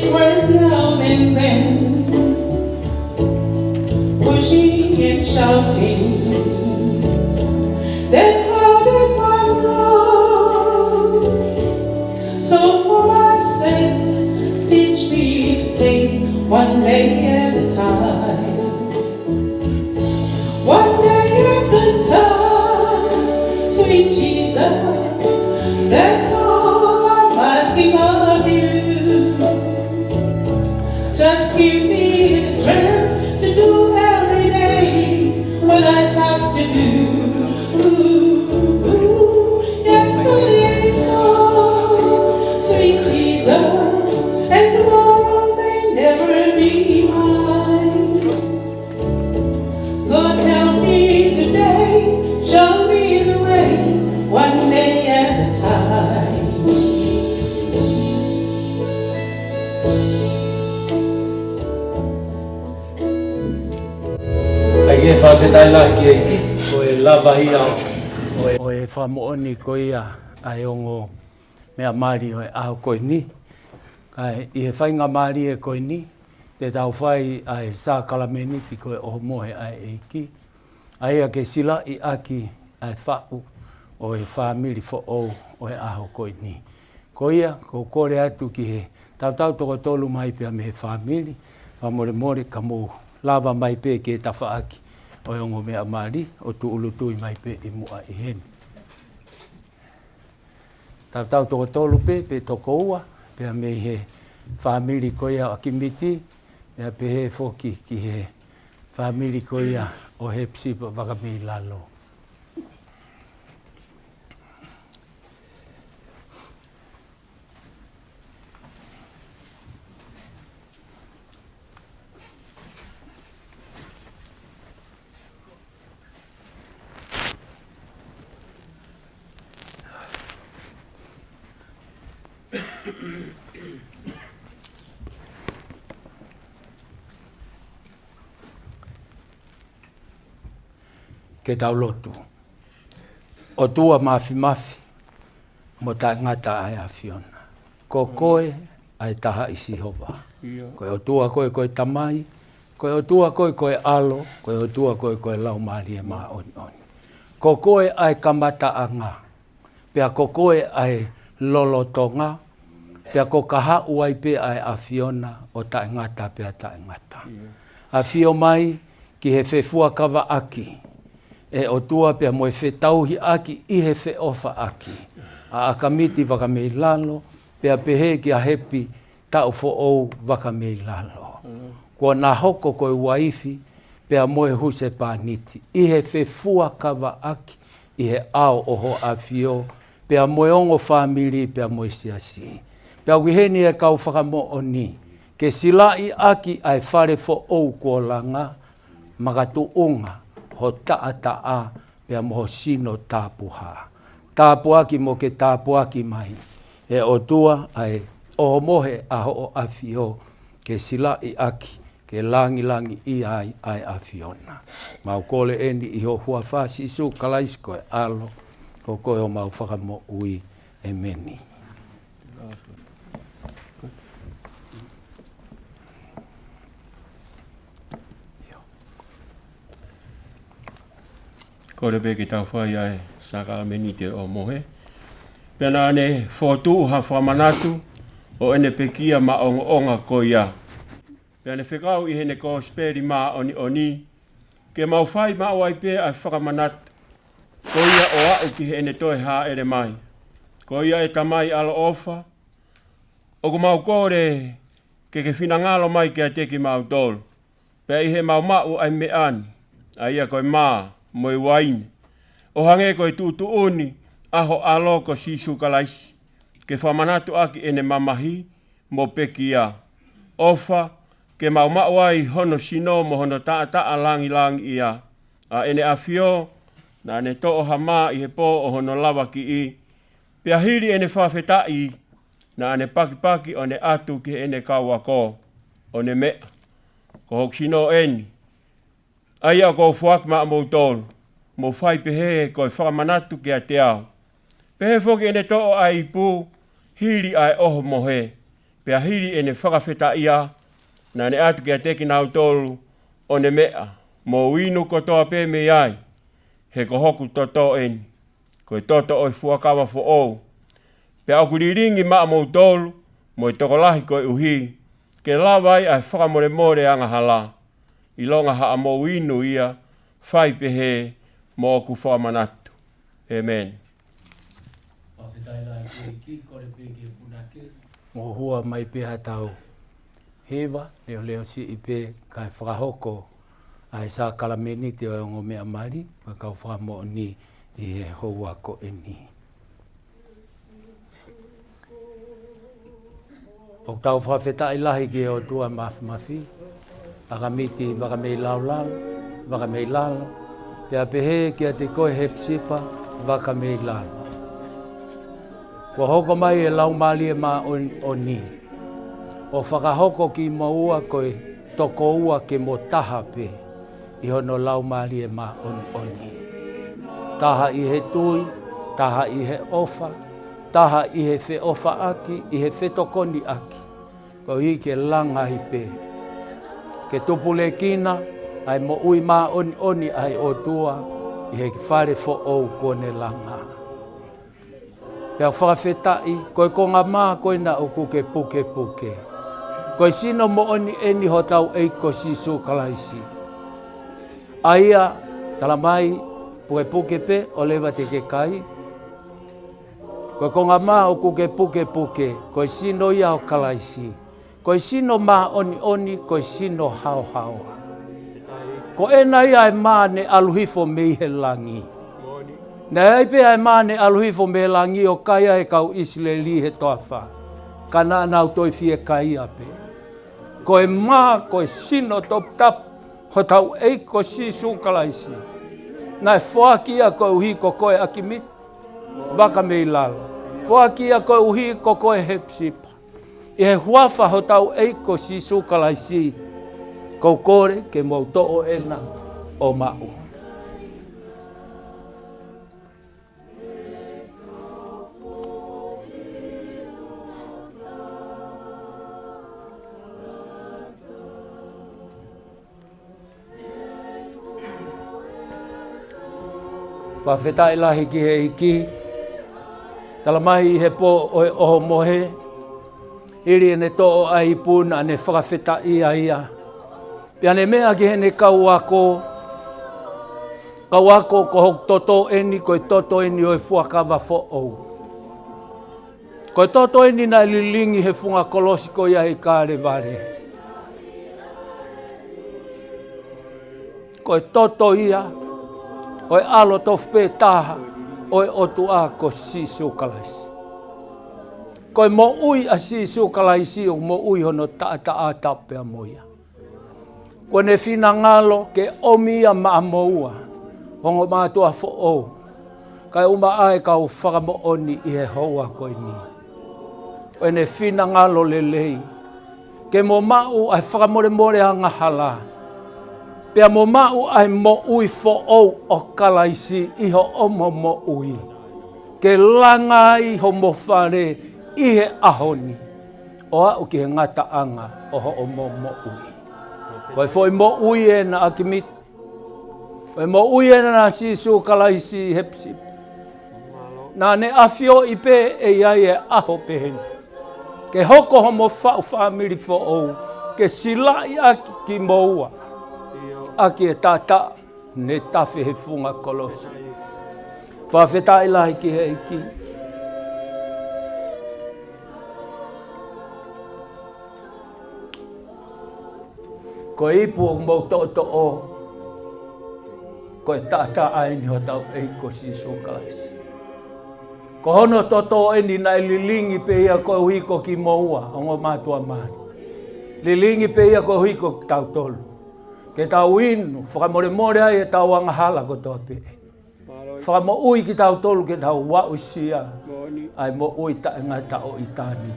It's worse now than then, pushing and shouting, that crowded my road. So for my sake, teach me to take one day at a time. One day at a time, sweet Jesus, that's all I'm asking of you. Just give me the strength to do every day what I have to do. Yesterday's gone, sweet Jesus, and tomorrow may never be mine. Lord, help me today, show me the way, one day at a time. Ai e whawhetai lahi ki eiki, ko e lava hi au, o e whamooni ko ia ai ongo mea maari o e aho koe ni. Kai i he whainga maari e koe ni, te tau whai ai sā kalameniti ko e oho mohe ai eiki. Ai a ke sila i aki ai whau o e whamiri Fetu'upongipongi o e aho koe ni. Ko ia, ko kore atu ki he tau toko tolu mai pia me he whamiri, whamore more ka mou lava mai pe ke tawha aki o e ongo mea maari o tu ulutui mai pe i mua i heni. Tau toko tolu pe Taufo'ou pe me he whamiri ko ia Akimiti, pe pe he foki ki he whamiri ko ia o Hepisipa Vakameilalo. Ke tau lotu. O tua mafi mo ta ngata ai a Fiona. Ko koe ai taha isi hova. Koe o tua koe tamai, koe o tua koe alo, koe o tua koe lau maari e maa oni. Ko koe ai kamata a ngā. Pea ko koe ai lolotonga, pea ko kaha uai pe ai a Fiona o ta ngata pea ta ngata. A Fio mai ki he whewhua kawa aki. E o tua pea mo e whetauhi aki i he wheofa aki. A Akimiti Vakameilalo, pea pehe ki a hepi Taufo'ou Vakameilalo. Kua nā hoko koe waifi, pea mo e huse pāniti. I he whewhua kawa aki, i he ao oho a Fio, pea mo e ongo whamiri, pea mo e siasi. Pea wiheni e kau whakamo o ni, ke sila i aki ai whare Fetu'upongipongi kua langa, magatuunga, ho taa, pea moho sino tāpuha. Tāpuaki mo ke tāpuaki mai. E o tua ai oho mohe aho o a Fio, ke sila i aki, ke langi i ai a Fiona. Mau kole eni i ho hua whasi isu kalaisko e alo, ko koe o mau whakamo ui e meni. Kore pe ki tau whai ai saka meni te o mohe. Pena ane whotu ha whamanatu o ene pekia ma onga ko ia. Pena whekau i hene ko speri ma oni. Ke mau whai ma o ai pe ai whakamanatu. Ko ia o au ki hene toe ha ere mai. Ko ia e tamai alo ofa. O ko mau kore ke whinangalo mai ke a teki mau tolu. Pea i he mau mau ai me ani. A ia koe maa. Moi waine. O hange koe tutuuni, aho alo ko sisu kalaisi. Ke whamanatu aki ene mamahi, mo pekia. Ofa, ke mau ai hono sino mo hono taa langi ia. A ene a Fio, na ane to'o hama i he po o hono lawa ki i. Pea hiri ene whawhetai, na ane paki o ne atu ki ene kaua ko. O ne mea, ko hok sino eni. Aia ko fuak ma mo tol, mo fai pehe ko whakamanatu ki a te ao. Pehe foki ene to'o ai pu, hiri ai oho mohe, Pea hiri e ne whakawheta ia, na ne atu kia teki nau tolu, o ne mea, mo winu kotoa pē me ai, he ko hoku toto eni, koe toto oi fuakawa fo ou. Pea au kuriringi maa mou tolu, mo i tokolahi koe uhi, ke lawai ai whakamore more anga hala, i longa haa mo winu ia, whai pehe, mo oku whamanatu. Amen. Mo hua mai peha tau hewa, leo si i pe kai whakahoko ai sa kalameni te o ngo mea mari, pa kau whamo ni i hoa ko e ni. O tau whawheta i lahi ki o tua mafi, Akimiti Vakameilalo, pea pehe kia te koe Hepisipa Vakameilalo. Ko hoko mai e lau mali e ma o ni. O whakahoko ki maua koe Tokaikolo ke mo taha pe. I hono lau mali e ma o ni. Taha i he tui, taha i he ofa, taha i he whe ofa aki, i he whetokoni aki. Ko hi ke langa hi pe. Ke tupule kina, ai mo ui ma oni ai o tua, i he whare fo'ou kone langa. Pea whawhetai, koe konga maa koe na o kuke puke. Koe sino mo oni eni ho tau eiko si sukalaisi. Aia, talamai, puke pe, o lewa te ke kai. Koe konga maa o kuke puke, koe sino ia o kalaisi. Koe sino maa oni, koe sino hao. Ko ena ia e maa ne aluhifo meihe langi. Na ai pe ai mane aluhifo me langi o kaia e kau Israeli he toafa. Kana nau toi fie kaia pe. Ko e maa, ko e sino top tap, ho tau eiko si sukalaisi. Na e whakia ko uhi ko koe Akimiti, Vakameilalo. Whakia ko uhi ko koe Hepisipa. I he huafa ho tau eiko si sukalaisi. Ko kore ke mau to'o ena o mau. Whawhetai lahi ki he iki. Talamahi he po oho mohe. Iri ne to'o ai puna ne whakawhetai ia. Pia ne mea ki he ne kauako. Kauako ko hok toto eni, koe toto eni oi fuakawa fo'ou. Koe toto eni na lilingi he funga kolosi ko ia he kāre vare. Koe toto ia. Oi alo tofu taha, oi otu a ko si sukalaisi. Koe mo ui a si sukalaisi o mo ui hono ta tapea moia. Koe ne fina ngalo ke omia maa moua, hongo mātua fo'ou. Kai uma ai kau whakamo oni i he hoa koe ni. Koe ne fina ngalo lelei, ke mo mau ai whakamore anga hala. Pea mo mau ai mo ui fo'ou o kalaisi iho omo mo ui. Ke langa i ho mo whare i he ahoni. O au ki he ngata anga o ho omo mo ui. Koe foi mo ui e na Akimiti. Koe mo ui e na sisu kalaisi Hepisipa. Nā ne awhio i pe e iai e aho peheni. Ke hoko ho mo whau whamiri fo'ou. Ke sila i aki ki moua. Aki e tata ne tawhi he funga kolosi. Whawhetai lahi ki he iki. Ko ipu o mau to'o. Ko e tata aini ho tau eiko si sukalaisi. Ko hono toto eni na lilingi pe ia ko huiko ki moua. Ongo mātua mani. Lilingi pe ia ko huiko tau tolu. Ke tau inu, whakamore ai e tau anga hala ko toa pe. Whakamo ui ki tau tolu ke tau wau sia. Ai mo ui ta inga tau i tāni.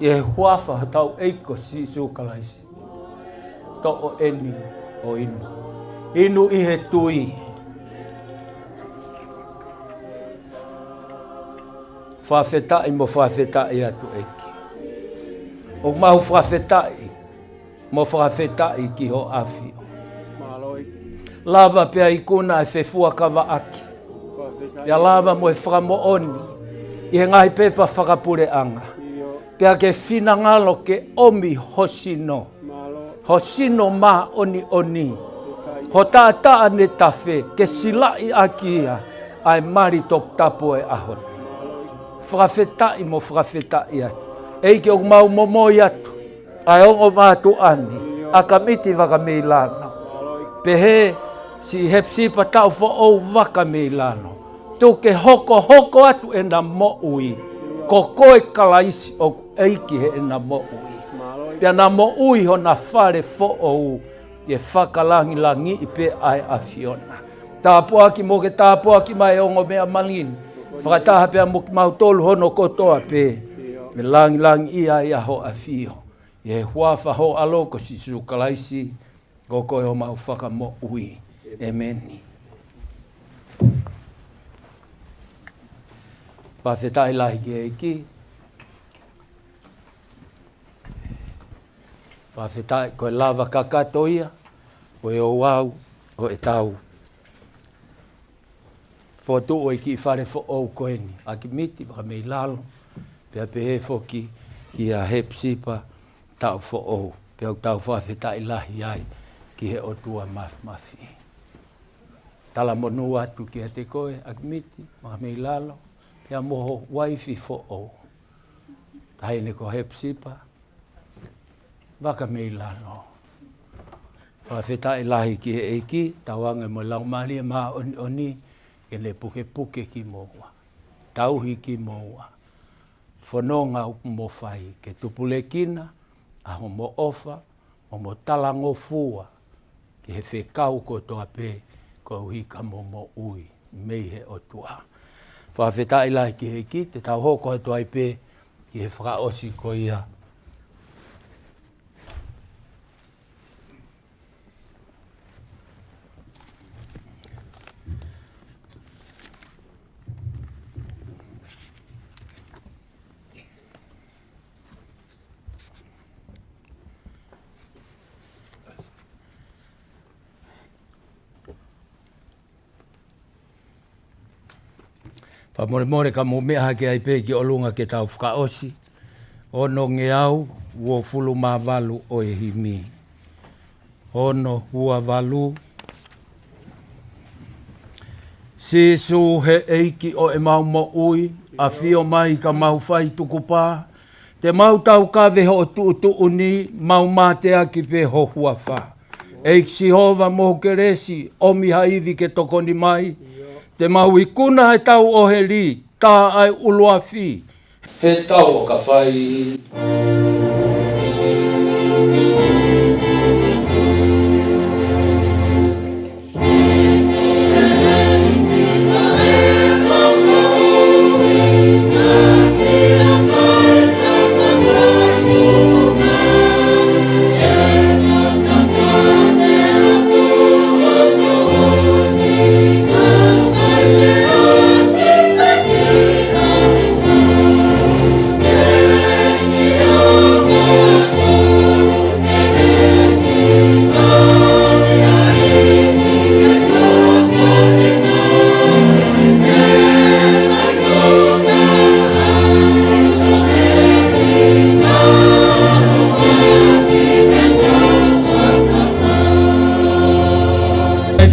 I he huafa tau eiko si sukalaisi. To'o eni o inu. Inu i he tui. Whawhetai mo whawhetai atu eki. O mau whawhetai. Mo whawhetai ki ho awhio. Lava pia ikuna e whewhua kawa aki. Pia lava mo e whakamooni. I he ngai pepa whakapure anga. Pia ke whina ngalo ke omi hosino. Hosino ma oni oni. Ho tātaa ne tawhe ke silai akia ai mari tok tapo e ahon. Whakawhetai mo whakawhetai atu. Eike o mau momoi atu. Ai ongo mātu ani. Akimiti Vakameilalo. Pehe si Hepisipa Taufo'ou Vakameilalo. Tu ke hoko atu e na mo'ui. Ko koe kalaisi o eiki he e na mo'ui. Pia na mo'ui ho na whare fo'ou. Ke whakalangi i pe ai a Fiona. Tāpuaki mo ke tāpuaki mai ongo mea malini. Whakataha pia mo ki mautolu hono kotoa pe. Me langi ia ia ho a Fio. Ye huafa ho aloko si sukalaisi. Koko ho mau whaka mo ui. Emeni. Pawhetai lahi ki eiki. Pawhetai koe lava kakatoia. O e o wau o e tau. Fetu'upongipongi ki whare fo'ou koeni. Akimiti Vakameilalo. Pea pehe foki ki a Hepisipa Taufo'ou. Pea tau whawhetai lahi ai ki he otua mafi. Tala monu atu ki a te koe Akimiti Vakameilalo. Pea moho waifi fo'ou. Taine ko Hepisipa Vakameilalo. Whawhetai lahi ki he eiki. Tauanga mo laumali e maa oni. Ke le puke ki moa. Tauhi ki moa. Whanonga mo whai. Ke tupule kina. Aho mo ofa. Mo talango fua. Ke he whekau ko toa pe. Ko uhika mo ui. Mei he o tua. Whawhetai lahi ki he ki. Te tau hoko toa i pe. Ki he whakaosi ko ia. More ka mo mea ke ai pe ki olunga ke tau whakaosi. Ono nge au, uo fulu mā walu o e himi. Ono ua walu. Sisu he eiki o e mau mo ui, a fio mai ka mau whai tukupā. Te mau tau kawe ho tu uni, mau mātea ki pe ho hua wha. Eik si hova mo ke resi, omi haivi ke tokoni mai. Te mau i kuna he tau o he li, tā ai ulua fi. He tau o ka whai.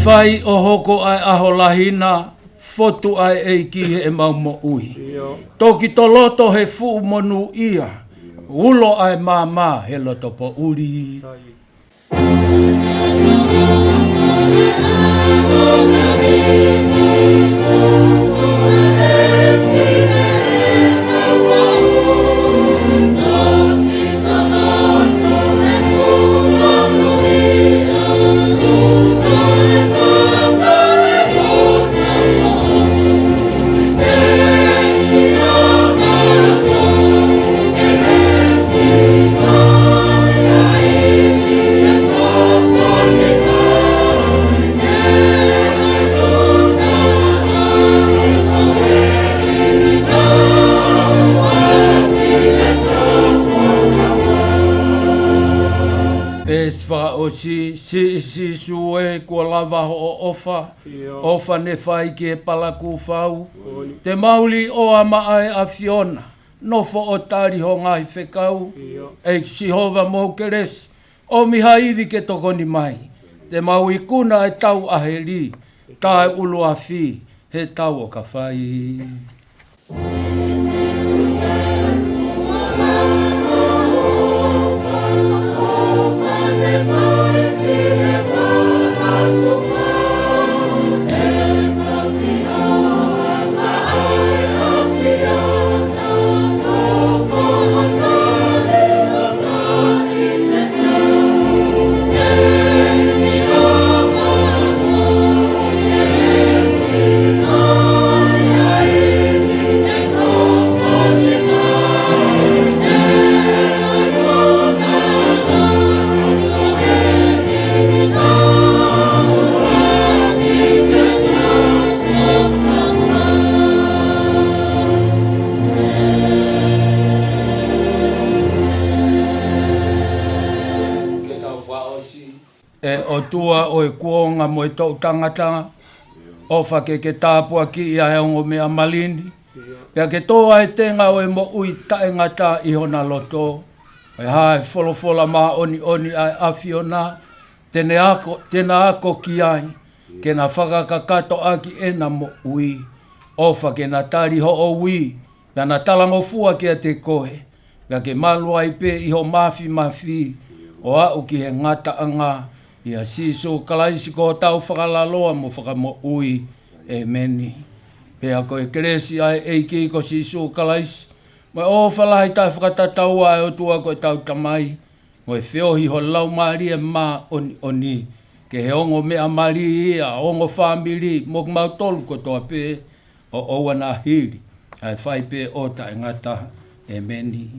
Whai o hoko ai aho lahina, fotu ai eiki he e mau mo ui. Toki to loto he fu monu ia, ulo ai mama he loto po uri. E sfa o si sue kua lava ho ofa ne fai ki e palaku fau. Te mauli o ama ai a Fiona, no fo o tari ho ngai whekau. E si hova mou keres, o miha iwi ke tokoni mai. Te maui kuna e tau a he li, tae ulu a fi, he tau o ka whai. E o tua o e kuonga mo e tau tangata, o whake ke tāpua ki i aeongo mea malini, pia ke toa e tenga o e mo ui tae ngata i hona loto, e hae wholofola maa oni ai a Fiona, tena ako ki ai, ke na whakakakato aki ena mo ui, o whake na tari ho o ui, pia na talango fua ki a te koe, pia ke malua i pe i ho mafi, o au ki he ngata anga, ia siso kalaisi ko tau whakalaloa mo whakamo ui e meni. Pea ko e keresi ai eiki ko siso kalaisi. Mai o whalahi tai whakatatau ai o tua ko e tau tamai. Mo e whiohi ho lau maari e mā oni. Ke he ongo mea maari ia, ongo whamiri, mo mau tolu ko toa pe o owana hiri. Ai whai pe o ta ngata e meni.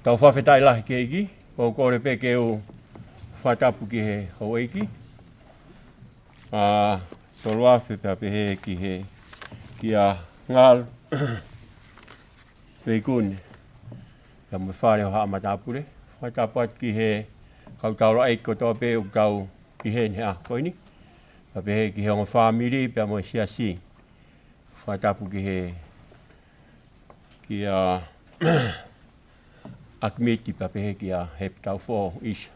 Tau whawhetai lahi ke iki, ko kore pe ke o whatapu ki he hau eiki. Tolu awhi pia pe he ki he ki a ngālu peikune. Ia mo whare o haa matapure. Whatapu at ki he kau tauro eiko toa pe o kau ki he ni a koini. Pia pe he ki he ongo whamiri pia mo sia si. Whatapu ki he ki a Akimiti pa pehe ki a hepi Taufoou isha.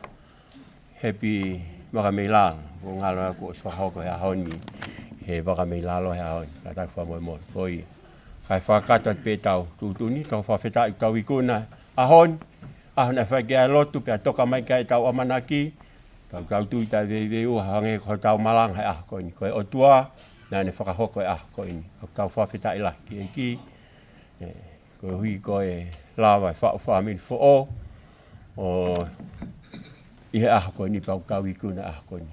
Hepi Vakameilalo. Ko ngalo ako os whakahoko hea honi. He Vakameilalo hea honi. Ka tau wha Moimoi. Ko ia. Kai whakatat pe tau tutuni. Tau whawheta i tau ikuna a honi. Ahona whake a lotu pia toka mai kai tau amanaki. Tau tui tai veiu hange ko tau malang hea koini. Ko e o tua. Nā ne whakahoko e a koini. Tau whawheta i la ki e ki. Ko hui ko e lawa e whaamini fo'o o i he aha koe ni pau kau i kuna aha koe ni.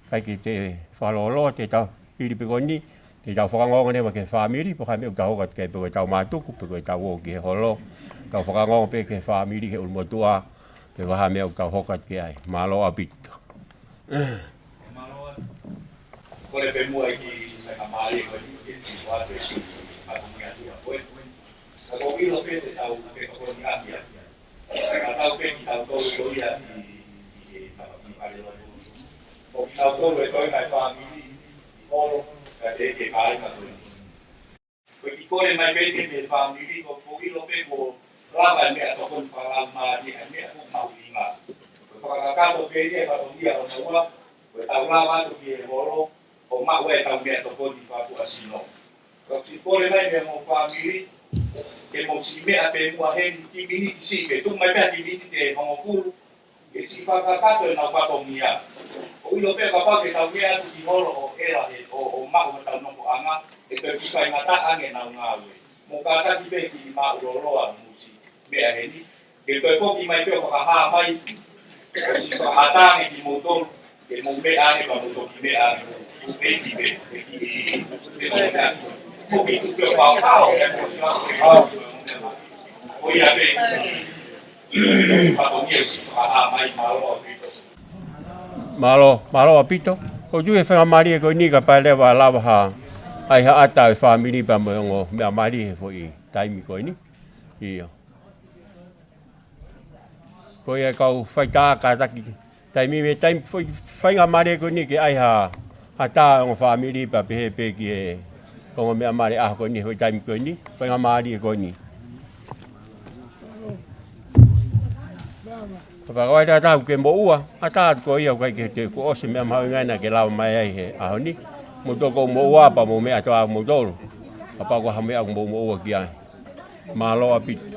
Kai ki te whalolo te tau hiripi koe ni, te tau whakangonga newa ke whaamiri, po kai me u tau hokat ke pe koe tau mātuku, pe koe tau o ki he holo, tau whakangonga pe ke whaamiri ke ulmotua, pe waha me u tau hokat ke ai, malo abito. Kole pe mua i ki meka maari koe ni, ke si wate si, ako mea tua koe. Ako ilo pe te tau pe koe ni api api. Ka tau pe ki tau kou i ia i pare loa. O ki tau tolu e toi ngai whamiri, oro, ka te kāre ka tui. Koe ki kore mai pete me whamiri, ko ilo pe ko lava mea tokon whalau maari, a mea kuk mau inga. Koe whakakato pete e whatongia o na ua, koe tau lava atu ki e horo, o mau e tau mea tokon i whaku asino. Koe ki kore mai mea mo whamiri, ke mo si mea pe mua hen ki mini ki si, ke tung mai mea ki mini te hongokuru, ke si whakakato e nau whatongia. O ilo pe kapa ke tau mea atu ki horo o era he o mau ma tau noko anga e te pikai ngata ange nau ngawe. Mo kata ki pe ki mau roroa musi mea heni. Ke toi poki mai pe o whakaha mai o si whakatange ki motor ke mo mea ange pa motor ki mea ange o pe ki pe ki te mo mea poki tu pe o whakao e mo si whakao o ia pe whakongia o si whakaha mai maro o pito. Malo apito. Ko ju e whenga mari e ko ni ka pae wa lava ha. Ai ha ata e whamiri pa mo ngo mea mari e fo i taimi ko ni. Iyo. Ko e kau whaita ka taki. Taimi me taimi whainga mari e ko ni ke ai ha. Ata ngo whamiri pa pehe pe ki e. Ko ngo mea mari ah ko ni hoi taimi ko ni. Whenga mari e ko ni. Pakawai tā tāu ke mo ua, a tātu ko ia kai ke te ko ose mea mahau ngaina ke lawa mai ai he ahoni. Mo toko mo ua pa mo mea toa mo tolu. A pako ha mea mo ua ki ai. Malo apiti.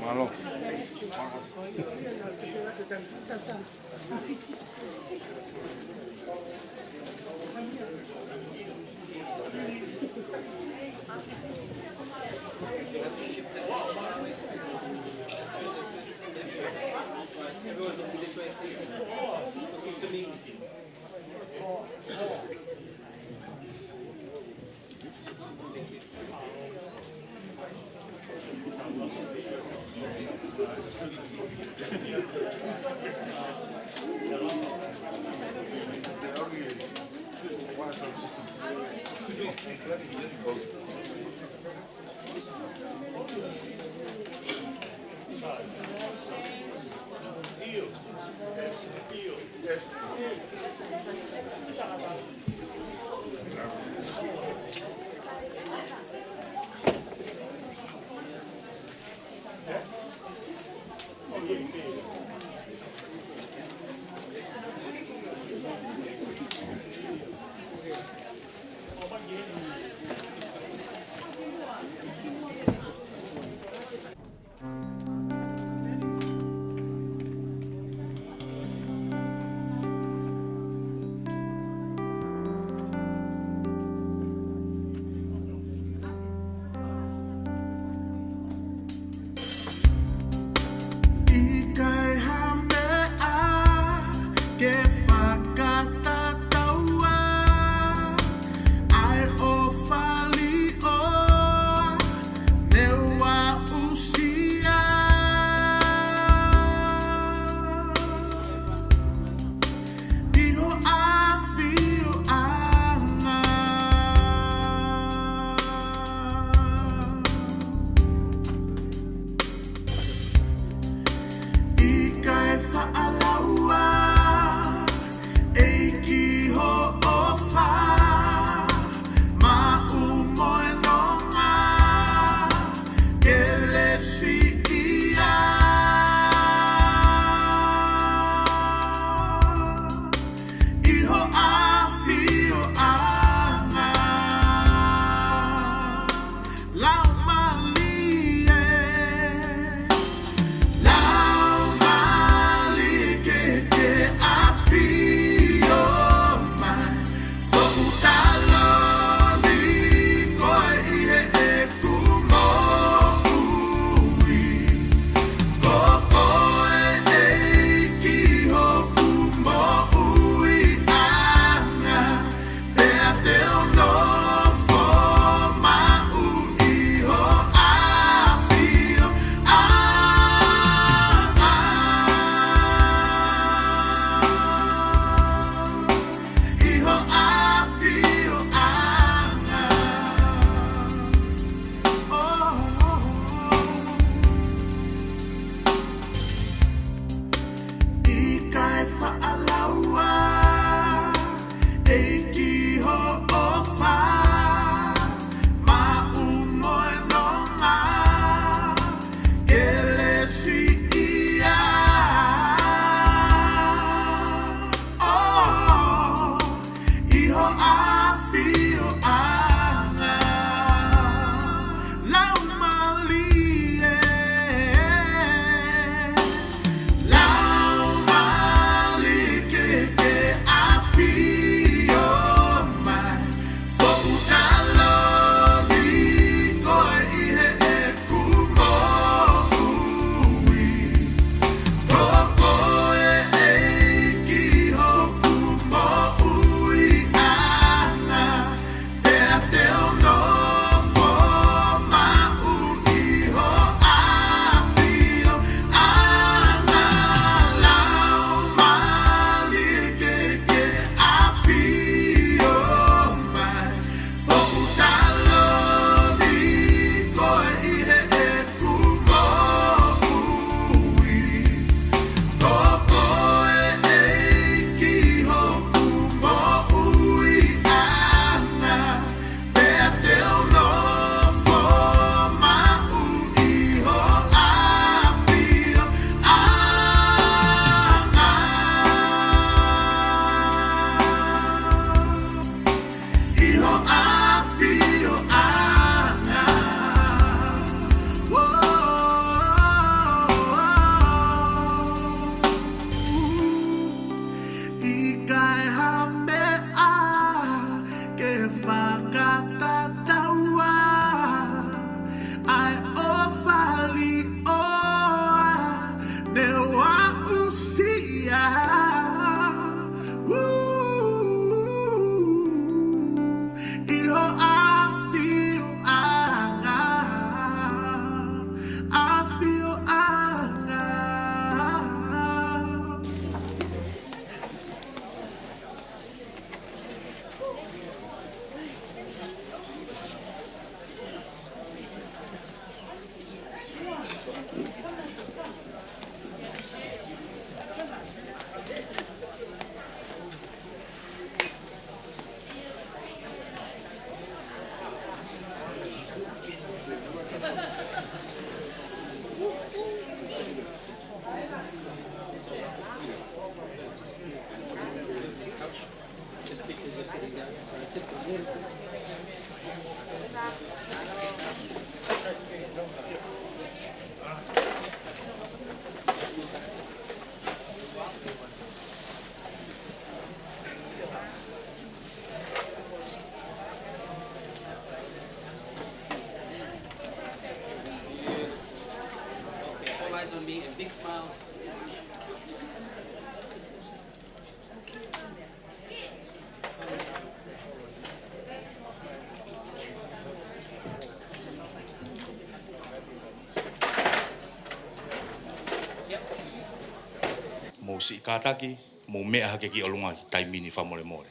Malo. Everyone look this way, please. Looking to me. Thank you. eyes on me and big smiles. Mo si kataki, mo mea hake ki olunga ki taimini whamore more.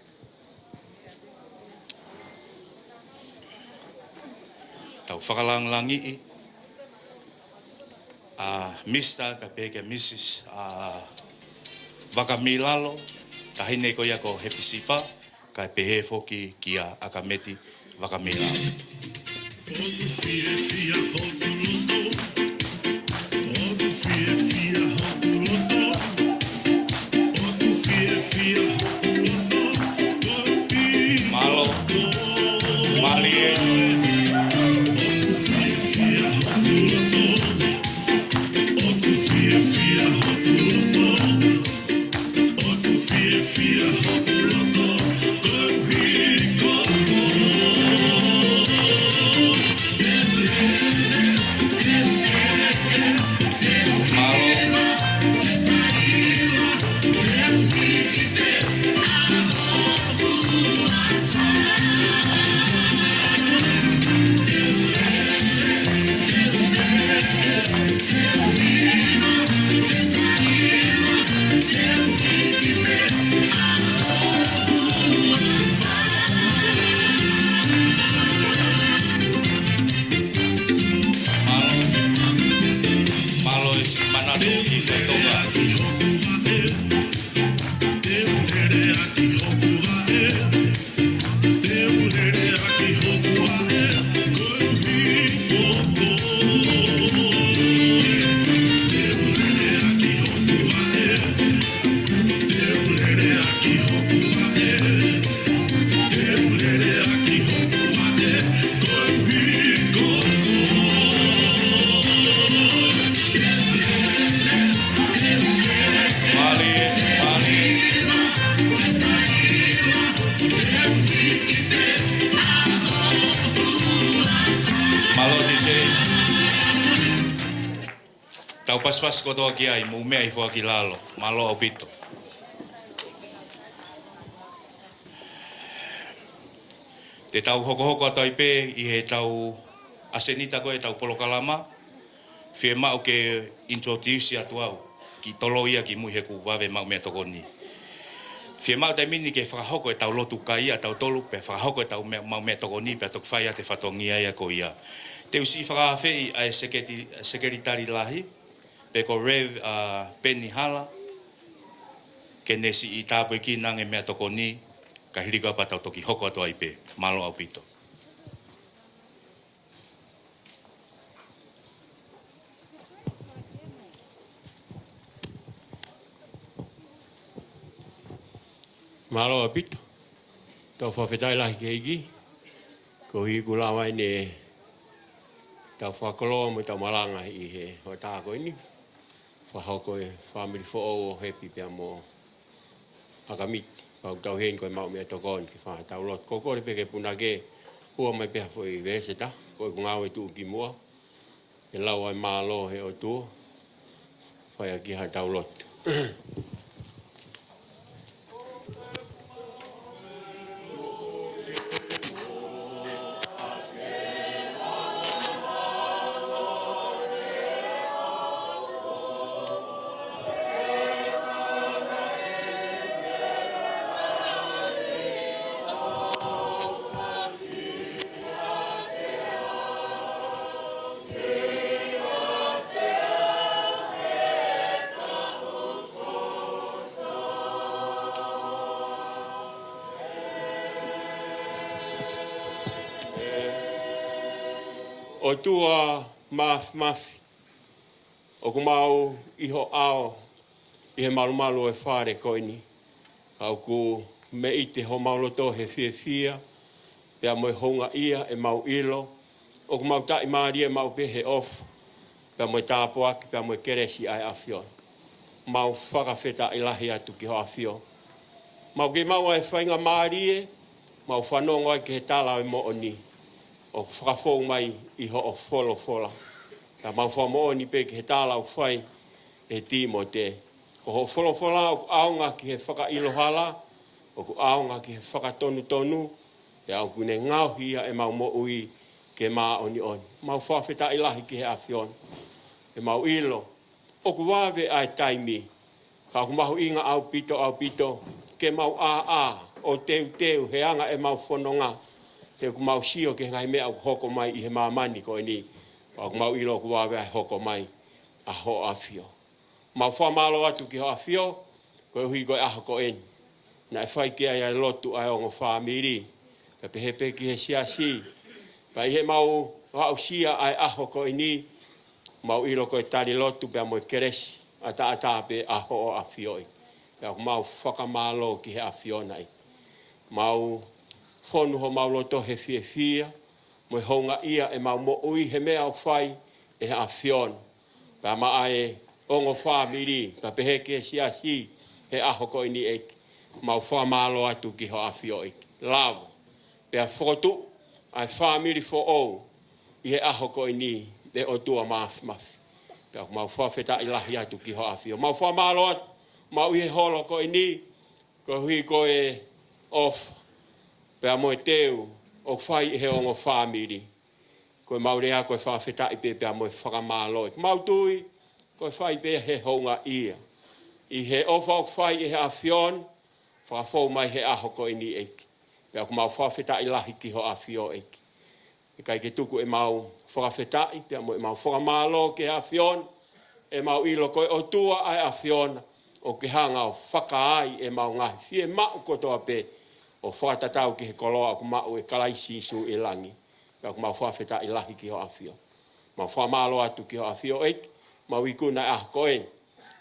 Tau whakalangi i, Mr. ka peke Mrs. Vakameilalo, tahine ko ia ko Hepisipa, ka pehe foki ki a Akimiti Vakameilalo. Malo, malie. Tau pas ko toa ki ai mo mea I foa ki lalo, malo au pito. Te tau hoko atoi pe I he tau asenita ko e tau polokalama, fie mau ke introduce atu au, ki tolo ia ki mui he ku wawe mau mea tokoni. Fie mau te mini ke whakahoko e tau lotu kai a tau tolu, pe whakahoko e tau mau mea tokoni, pe tok whaia te whatongia ia ko ia. Te usi whakawhei ai sekeritari lahi, pe ko Rev Penny Hala, ke nesi I tāpui ki nange mea tokoni, ka hirika pa tau toki hoko atu ai pe, malo au pito. Malo au pito, tau whawhetai lahi ke igi, ko hi kulawai ne Taufo'ou mo tau malanga I he ho tāko ini. Whahoko e family Taufo'ou o hepi pia mo Akimiti. Pau tau hen koe mau mea tokon ki whaha tau lot. Koko re peke punake ua mai pia fo I veseta. Koe kungau e tuu ki mua. E lau ai malo he o tuu. Whai ki ha tau lot. O tua mafi. O kumau iho ao I he malumalu e whare koini. Kau ku me ite ho mauloto he fia. Pea mo honga ia e mau ilo. O kumau tai maari e mau pehe off. Pea mo tāpoaki, pea mo keresi ai afio. Mau whakawheta I lahi atu ki ho afio. Mau ke mau e whainga maari e. Mau whanonga ke he tala e mo oni. O whakafou mai I ho o fola. Ta mau fa mo ni pe ke tala u fai e timo te. Ko ho fola o aunga ki he whaka ilohala, o ku aunga ki he whaka tonu, te au kune ngau hia e mau mo ui ke maa oni. Mau whawheta ilahi ki he awhion. E mau ilo, o ku wawe ai taimi, ka ku mahu inga au pito, ke mau o teu, he anga e mau whanonga, he ku mau sio ke ngai mea au hoko mai i he mamani ko ni, ka ku mau ilo ku wawe ai hoko mai a ho awhio. Mau whamalo atu ki ho awhio, koe hui koe aho ko eni. Na e whai ki ai lotu ai o ngō whamiri, ka pehepe ki he siasi, ka i he mau wau sia ai aho ko eni, mau ilo koe tari lotu pia moe keresi, ata pe aho o awhio i. Pia mau whakamalo ki he awhio nai. Mau whonu ho mau loto he fia, moe honga ia e mau mo ui he mea au whai e he awhio. Pia maae ongo whamiri, ka peheke siasi, he aho ko ini eki. Mau whamalo atu ki ho awhio eki. Lawa. Pea whotu, ai whamiri Taufo'ou, i he aho ko ini, e o tua mafi. Pea mau whawheta ilahi atu ki ho awhio. Mau whamalo atu, mau i he holo ko ini, ko hui ko e off. Pea moe teu, o whai i he ongo whamiri. Ko mau rea ko e whawheta i pea moe whakamalo eki. Mau tui, ko whai pe he honga ia. I he ofa o whai i he awhion, whakafou mai he aho ko ini eki. Pea ko mau whawheta i lahi ki ho awhio eki. E kai ke tuku e mau whakawheta i, pea mo e mau whakamalo ke awhion, e mau ilo koe o tua ai awhion, o ke hanga o whakaai e mau ngahi. Fie mau kotoa pe, o whakatatau ki he koloa ku mau e kalaisi su i langi. Pea ko mau whawheta i lahi ki ho awhio. Mau whamalo atu ki ho awhio eki, mau ikuna e aho koeni.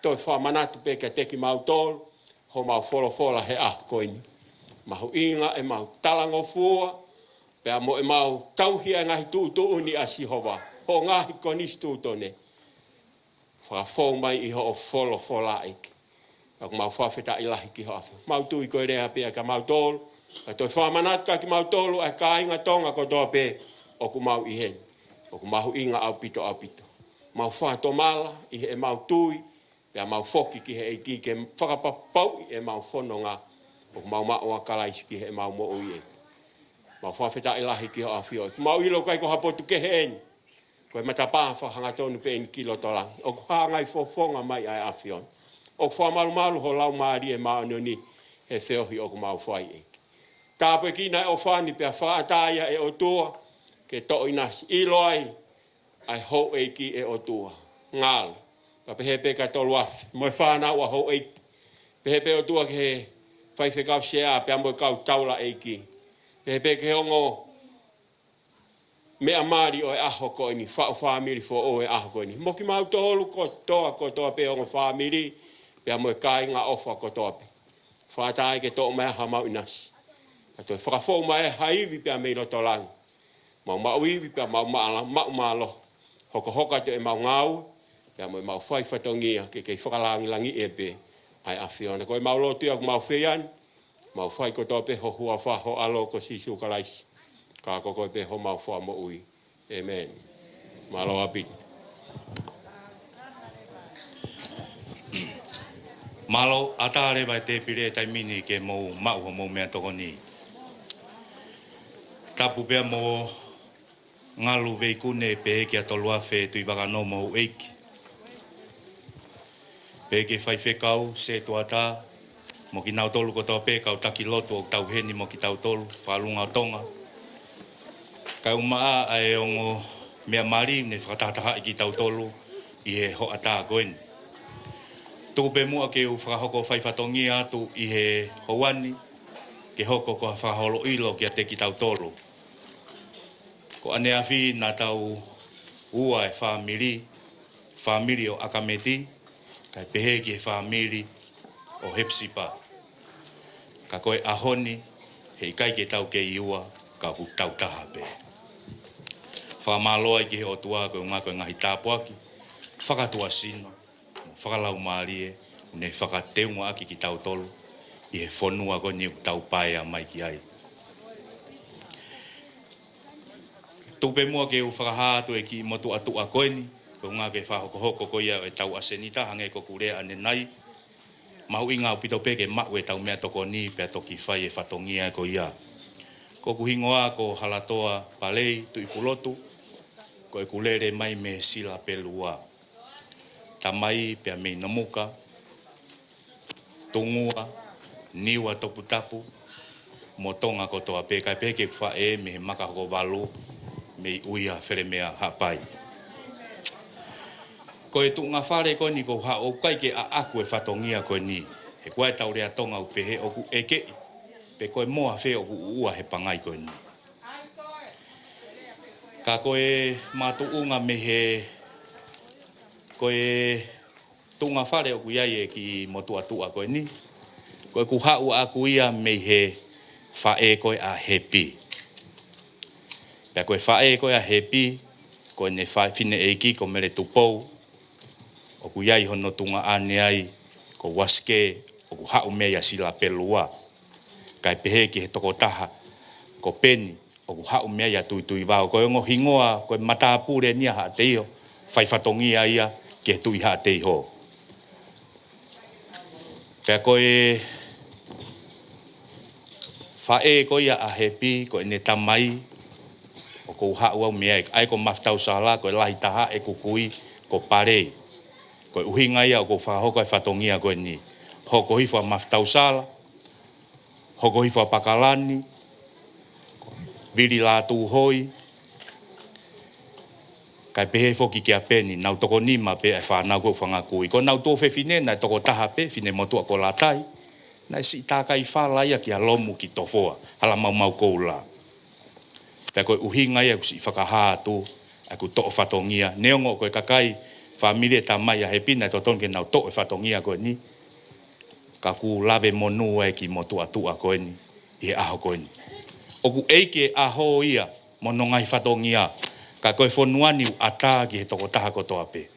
Toi whamanatu pe ka teki mau tolu, ho mau wholofola he aho koeni. Mau inga e mau talango fua, pea mo e mau tauhia ngahi tūtoo ni a Sihova. Ho ngahi konis tūtone. Whakafou mai i ho o wholofola eki. Ako mau whawheta ilahi ki ho awhio. Mau tui koe rea pea ka mau tolu, ka toi whamanatu ka ki mau tolu, e ka inga tonga ko toa pe, o ku mau iheni. O ku mau inga au pito. Mau whatomala, i he mau tui, pea mau whoki ki he eki ke whakapapau i e mau whanonga, o mau maua kalaisi ki he mau mo ui e. Mau whawheta ilahi ki ho awhio. Mau ilo kai ko hapotu ke he eni, koe matapaa whahanga tonu pe eni kilo tolangi. O ku hangai whofonga mai ai awhio. O ku whamalu ho lau maari e maanoni he whiohi o ku mau whai eki. Tāpue kina e o whani pea whaataia e o tua, ke to inasi ilo ai ho eki e o tua. Ngālu. Ka pehepe ka tolu afi. Moe whanau a ho eki. Pehepe o tua ke he whaife kau sea pea moe kau taula eki. Pehepe ke hongo mea maari o e aho ko ini. Whamiri Taufo'ou e aho ko ini. Moki mau toholu ko toa pe hongo whamiri. Pea moe kāinga ofa ko toa pe. Whātai ke toa mea hamau inasi. Ka toi whakafou mai haiwi pea meilo tolangi. Mau mauiwi pea mau maalo. Hoka te e mau ngau, pea mo e mau whaifatongia ke kei whakalangi e pe ai awhiona. Ko e mau lotu aku mau whian, mau whai ko tō pe ho hua wha ho alo ko sisu kalaisi. Ka koko e pe ho mau wha mo ui. Amen. Malo apit. Malo atare vai te pire tai mini ke mo mau ho mo mea toko ni. Tapu pea mo ngalu veikune pe ke atolua fe tui wakano mo eiki. Pe ke whaiwhekau se tuata, mo ki nau tolu ko tau pe kau taki lotu o tau heni mo ki tau tolu, whalunga tonga. Kau maa ai ongo mea mari ne whakatataha i ki tau tolu i he ho ata koeni. Tuku pe mua ke u whakahoko whaifatongi atu i he houani, ke hoko ko whakaholo ilo ki a te ki tau tolu. Ko ane awhi nā tau ua e whamiri o Akimiti, kai pehe ki e whamiri o Hepisipa. Ka koe ahoni, hei kai ke tau ke iua, ka hu tau taha pe. Whamaloa i ki he o tua koe ngā koe ngahi tāpuaki, whakatua sino, whakalau maarie, ne whakateunga aki ki tau tolu, i he whonua koe ni tau paea mai ki ai. Tupe mua ke u whakahātu e ki motu atu a koeni, Ko ngā ke whahoko ko ia e tau asenita hange ko kurea ane nai. Mahu inga upito peke mau e tau mea toko ni pea toki whai e whatongia ko ia. Ko kuhingoa ko halatoa palei tu ipulotu. Ko e kulere mai me sila pelua. Tamai pea me namuka. Tungua. Niwa topu tapu. Motonga ko toa peka peke whae me maka ko walu. Me uia where mea hapai. Ko e tunga whare ko ni ko ha o kai ke a aku e whatongia ko ni. He koe tau rea tonga upehe oku eke. Pe koe moa whe oku ua he pangai ko ni. Ka koe matuunga me he koe tunga whare oku iai e ki motua tua ko ni. Koe ku hau aku ia me he whae koe a hepi. Pe koe whae koe a hepi. Koe ne whae fine eiki ko mere tupou. Oku iai hono tunga ane ai. Ko waske. Oku hau mea sila pelua. Kai pehe ki he toko taha. Ko peni. Oku hau mea tui wao. Koe ongo hingoa. Koe matapure nia haa teio. Whai whatongia ia. Ki he tui haa teiho. Pea koe whae koe ia a hepi. Koe ne tamai. O ko hau au mea. Ai ko maftau sala. Koe lahi taha e kukui. Ko parei. Koe uhinga ia o ko whahoko e whatongia koe ni. Hoko hifo maftau sala. Hoko hifo pakalani. Viri latu hoi. Kai pehe foki kia peni. Nau toko nima pe e whanau ko whangakui. Ko nau tō whine na toko taha pe. Whine motua ko latai. Na si tāka i whala ia ki a lomu ki tofoa. Hala mau kou la. Pea koe uhinga ia kusi whakahātu. Aku to'o whatongia. Neongo koe kakai. Familie tamai a hepi na toton ke nau to'o whatongia koe ni. Ka ku lave monua e ki motua tua koe ni. I aho koe ni. Oku eike aho ia. Monongai whatongia. Ka koe whonuani u ata ki he toko taha kotoa pe.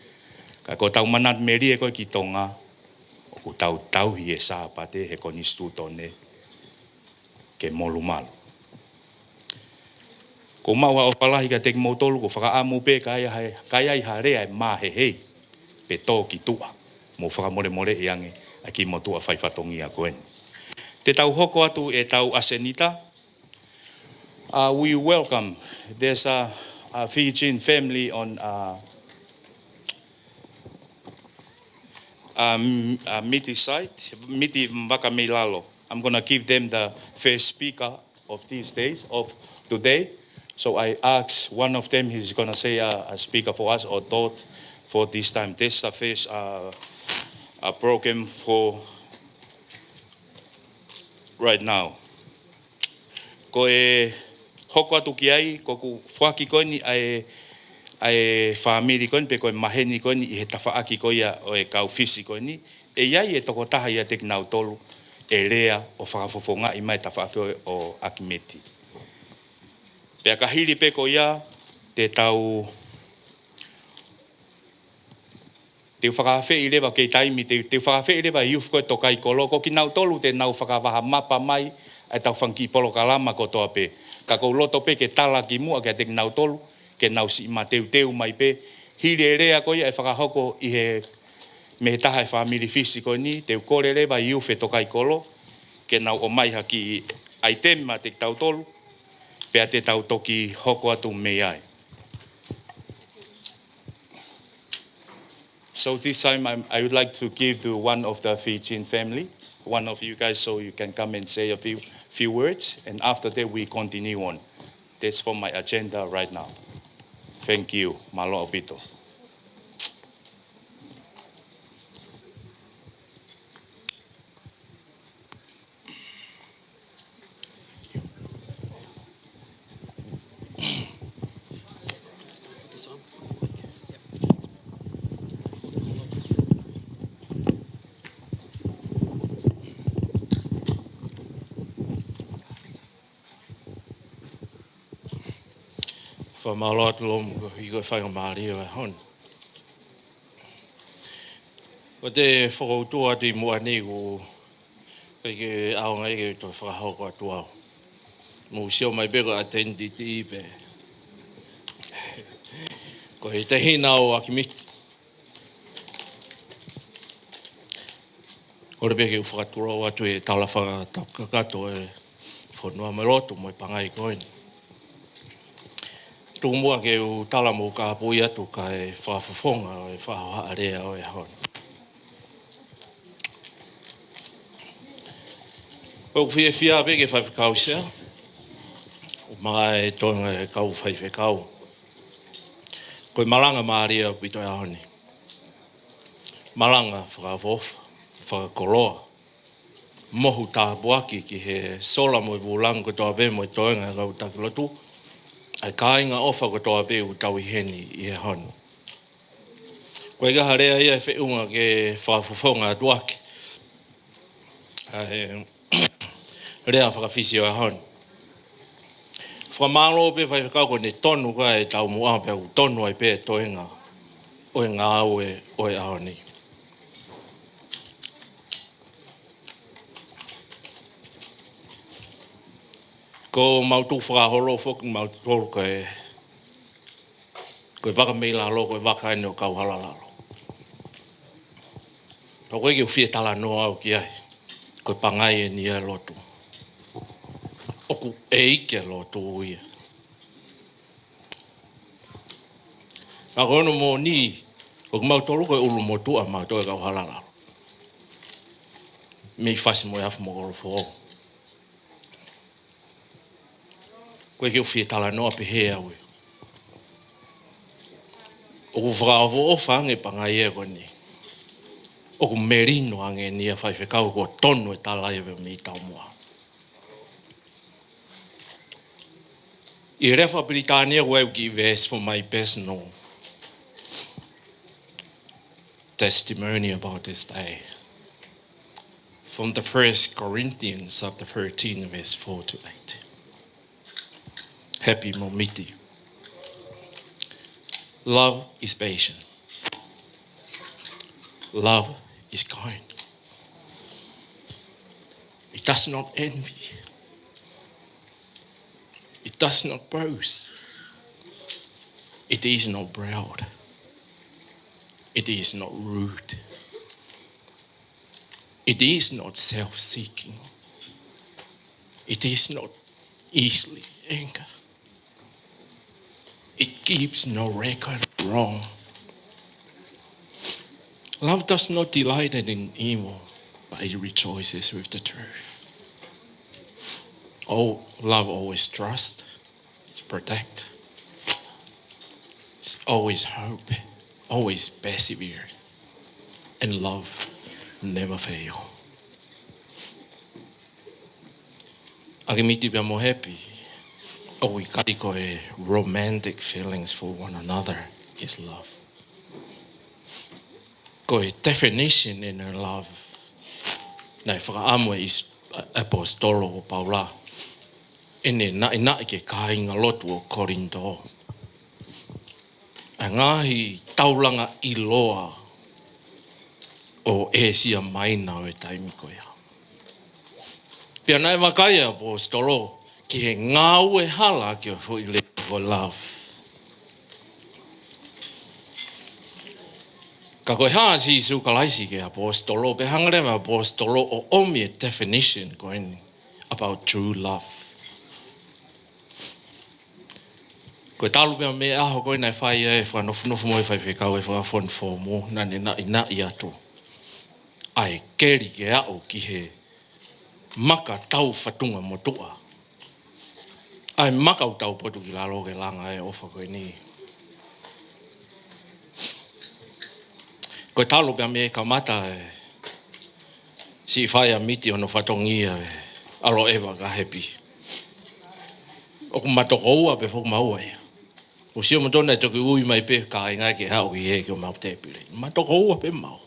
Ka koe tau manat meri e koe ki tonga. Oku tau hi e sāpate he koni stutone. Ke molu malu. Ko maua o palahi ka teki mautolu ko whakaamu pe kaya i harea e mahe hei. Pe tō ki tua. Mo whakamore e ange a ki motua whai whatongia koen. Te tau hoko atu e tau asenita. We welcome. There's a Fijian family on Miti side. Miti Vakameilalo. I'm going to give them the first speaker of these days, of today. So I asked one of them, he's going to say a speaker for us or thought for this time. This is the first program for right now. Ko e hoko atu ki ai, ko ku whaki koe ni ai whamiri koe ni, pe koe maheni koe ni, i he tawhaaki koe ia o e kau fisi koe ni. E iai e toko taha ia tek nau tolu, e rea o whakafofonga i mai tawhaaki koe o Akimiti. Pea ka hiri pe ko ia, te tau te whakawhi i rewa kei taimi, te whakawhi i rewa i ufu koe Tokaikolo, ko ki nau tolu te nau whakawaha mapa mai, ai tau whanki polo kalama ko toa pe. Ka kou loto pe ke tala ki mua ke te nau tolu, ke nau si ma teu mai pe. Hiri e rea ko ia e whakahoko i he me taha e whamiri fisi ko ni, te ukore rewa i ufu Tokaikolo, ke nau o mai haki ai tema te tau tolu, pea te tau toki hoko atu mei ai. So this time I would like to give to one of the Fijian family, one of you guys, so you can come and say a few words, and after that we continue on. That's for my agenda right now. Thank you. Malo opito. Whamalo atu lomu i koe whainga maari o e hon. Ko te whakautua atu i mua ni ko kei ke aonga i ke tō whakahoko atu au. Mō sio mai beko atendi ti ipe. Ko he te hina o Akimiti. Ko re peke u whakaturo atu e talawhanga takakato e whanua me roto mo i pangai koini. Tū mua ke u tala mo ka pui atu ka e whawhawhonga o e whawhaarea o e hon. Ko whie whia peke whawhikau sea. O mga e tonga e kau whaiwhekau. Ko i malanga maaria o pito e ahoni. Malanga whakawofa, whakakoloa. Mohu tāpuaki ki he sola mo i vulang ko toa pe mo i toenga e kau Tokaikolo. Ai kāinga ofa ko toa pe u tau i heni i he honu. Ko i gaha rea ia e whiunga ke whawhawhonga atuaki. Ai rea whakawhisio e honu. Whamalo pe whaikau ko ne tonu ka e tau mua pe u tonu ai pe toenga. O e ngā au e o e ahoni. Ko mautu whakaholo whoku mautu tolu ko e Vakameilalo ko e Vakaine o kau halalalo. Tau koe ki u whie tala noa au ki ai. Ko e pangai e ni e lotu. Oku e ike lotu uia. Nā kono mō ni, ko mautu tolu ko e ulu mo tua mautu e kau halalalo. Me whasi mo e hafu mo koro who'ou. Koe ki u whie tala noa pe hea ui. Oku whakaavo o whange pangai e koni. Oku merino ange ni a whaiwhekau ko tonu e tala ewe mi tau mua. I refa Britania ko eu ki verse for my personal testimony about this day. From the 1 Corinthians chapter 13 verse 4 to 8. Happy Momiti. Love is patient. Love is kind. It does not envy. It does not boast. It is not proud. It is not rude. It is not self-seeking. It is not easily angered. It keeps no record of wrong. Love does not delight in evil, but it rejoices with the truth. Oh, love always trusts, it's protect, it's always hope, always perseveres, and love never fail. Akimiti pia mo happy. Oh, we got romantic feelings for one another is love. Ko definition in her love. Nei whakaamwe is apostolo o Paula. Ene na ke kāinga lotu o Korinto. A ngahi taulanga I loa o Asia Maina o e taimiko ia. Pia nai wakaya apostolo. Ki he ngāu e hala ki o hui le o love. Ka koe haa si sukalaisi ke apostolo, pe hangarewa apostolo o omi e definition koe about true love. Koe talu pia me aho koe nai whai e whanofu mo e whai whekau e whakafonfomu, nane na I atu. Ai keri ke au ki he maka tau whatunga mo tua. Ai makau tau potu ki lalo ke langa e ofa koe ni. Koe talo pia me ka mata e si whai a miti ono whatongia e alo ewa ka hepi. Oku matokoua pe whoku maua ea. O sio matona e toki ui mai pe ka inga ke hao ki he ki o mau tepile. Matokoua pe mau.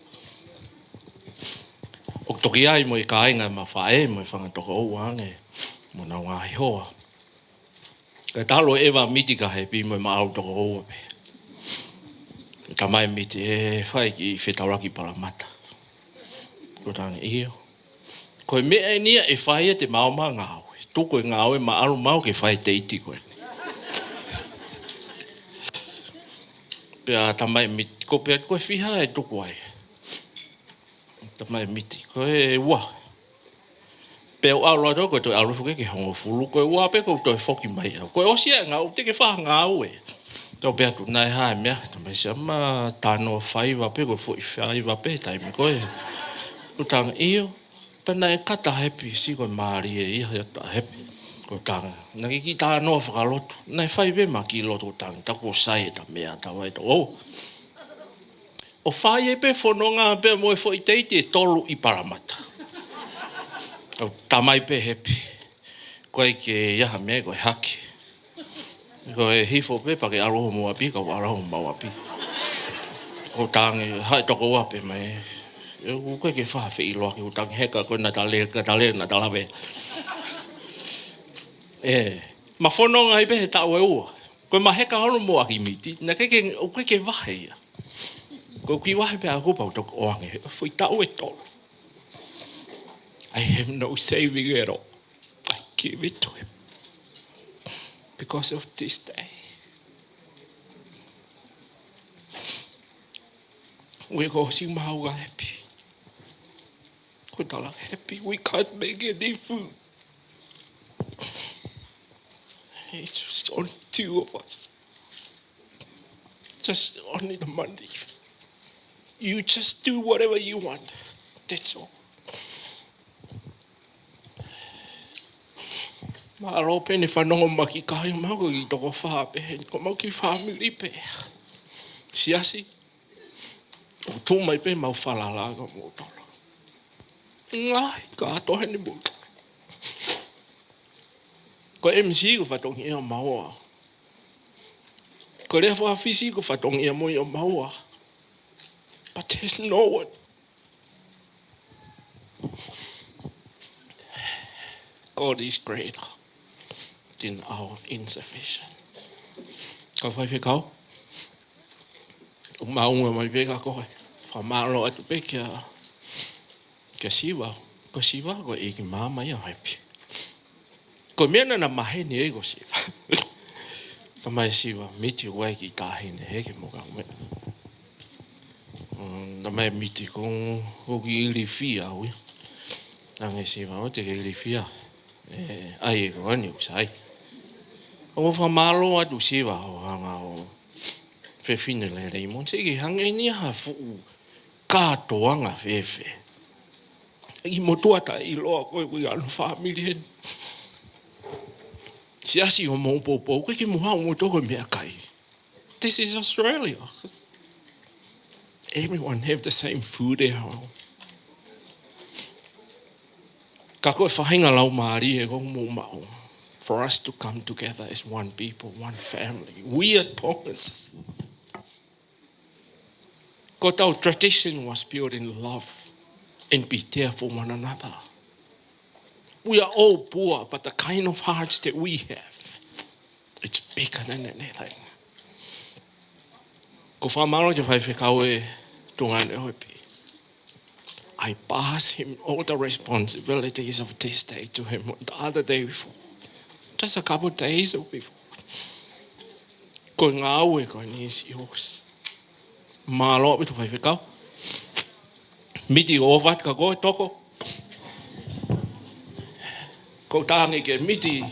Oku toki ai mo I ka inga ma whae mo I whangatoko ange. Mo na ngahi hoa. Ka talo ewa miti ka hepi mo ma au toko hoa pe. Ka mai miti e whai ki whetauraki paramata. Ko tane iyo. Koe mea nia e whai e te mau ma ngau. Tuko e ngau e ma alu mau ke whai te iti koe. Pea tamai miti, ko pea koe whiha e tuku ai. Tamai miti, koe ua. Pea o aroa tau koe toi arofu ke hongo fulu, koe ua pe koe toi foki mai au. Koe osia ngau, te ke wha ngau e. Tau pea tu nai hae mea, tamai se ama tano whaiva pe, koe fui whaiva pe, taimi koe. Utanga iyo, pena e kata happy, si koe maari e iha ta happy. Ko tanga, naki ki tā noa whakalotu. Nai whai we ma ki loto tanga, tako sai e ta mea, ta wai ta o. O whai e pe whanonga pe mo e fo i teiti e tolu i paramata. O tamai pe happy. Koe ke iaha mea, koe haki. Koe hifo pe pa ke aroho mua pi, ka waraho maua pi. O tanga, hai toko wape mai. Koe ke whawhi i loa ki o tanga heka, koe na tale, na talawe. Ma whanonga i pehe tau e ua. Koe ma heka hono mo Akimiti, na keke, o koe ke wahe ia. Koe ki wahe pe a kupau toko oange, fui tau e tolo. I have no saving at all. I give it to him. Because of this day. We're going to see Maua happy. Koe tala happy, we can't make any food. It's just only two of us. Just only the money. You just do whatever you want. That's all. Ma alo pene whanongo maki kahi mako i toko wha pehe. Ko mau ki family pehe. Siasi. O tō mai pehe mau whalalaga mō tala. Ngai, ka atohe ni mō tala. Ko MC ko whatongi ea maua. Ko rea whawhisi ko whatongi ea mo i o maua. But there's no one. God is greater than our insufficient. Ka whaiwhi kau? O maunga mai peka koe. Whamaro atu pe kia siwa. Ko siwa ko e ki mama ia haipi. Ko mena na maheni e ko siwa. Ka mai siwa miti wai ki tahine heke moka mea. Na mai miti kong hoki ili fia hui. Nange siwa o te ke ili fia. Ai e ko ani usai. O whamalo atu siwa o hanga o whewhine le reimon. Seki hange ni ha fuu kātoanga whewhe. I mo tuata i loa koe kui anu whamiri hen. Siasi o mō pōpō, koe ki muha o toko mea kai. This is Australia. Everyone have the same food at home. Ka koe whahinga lau maari e kong mō mao. For us to come together as one people, one family. We are Tongas. Ko tau tradition was built in love and be there for one another. We are all poor, but the kind of hearts that we have, it's bigger than anything. Ko whamaro te whaiwhekau e tungane hoipi. I pass him all the responsibilities of this day to him the other day before. Just a couple of days before. Ko ngā ue ko ni is yours. Mālo api tu whaiwhekau. Miti o wat ka koe toko. Ko tāngi ke miti.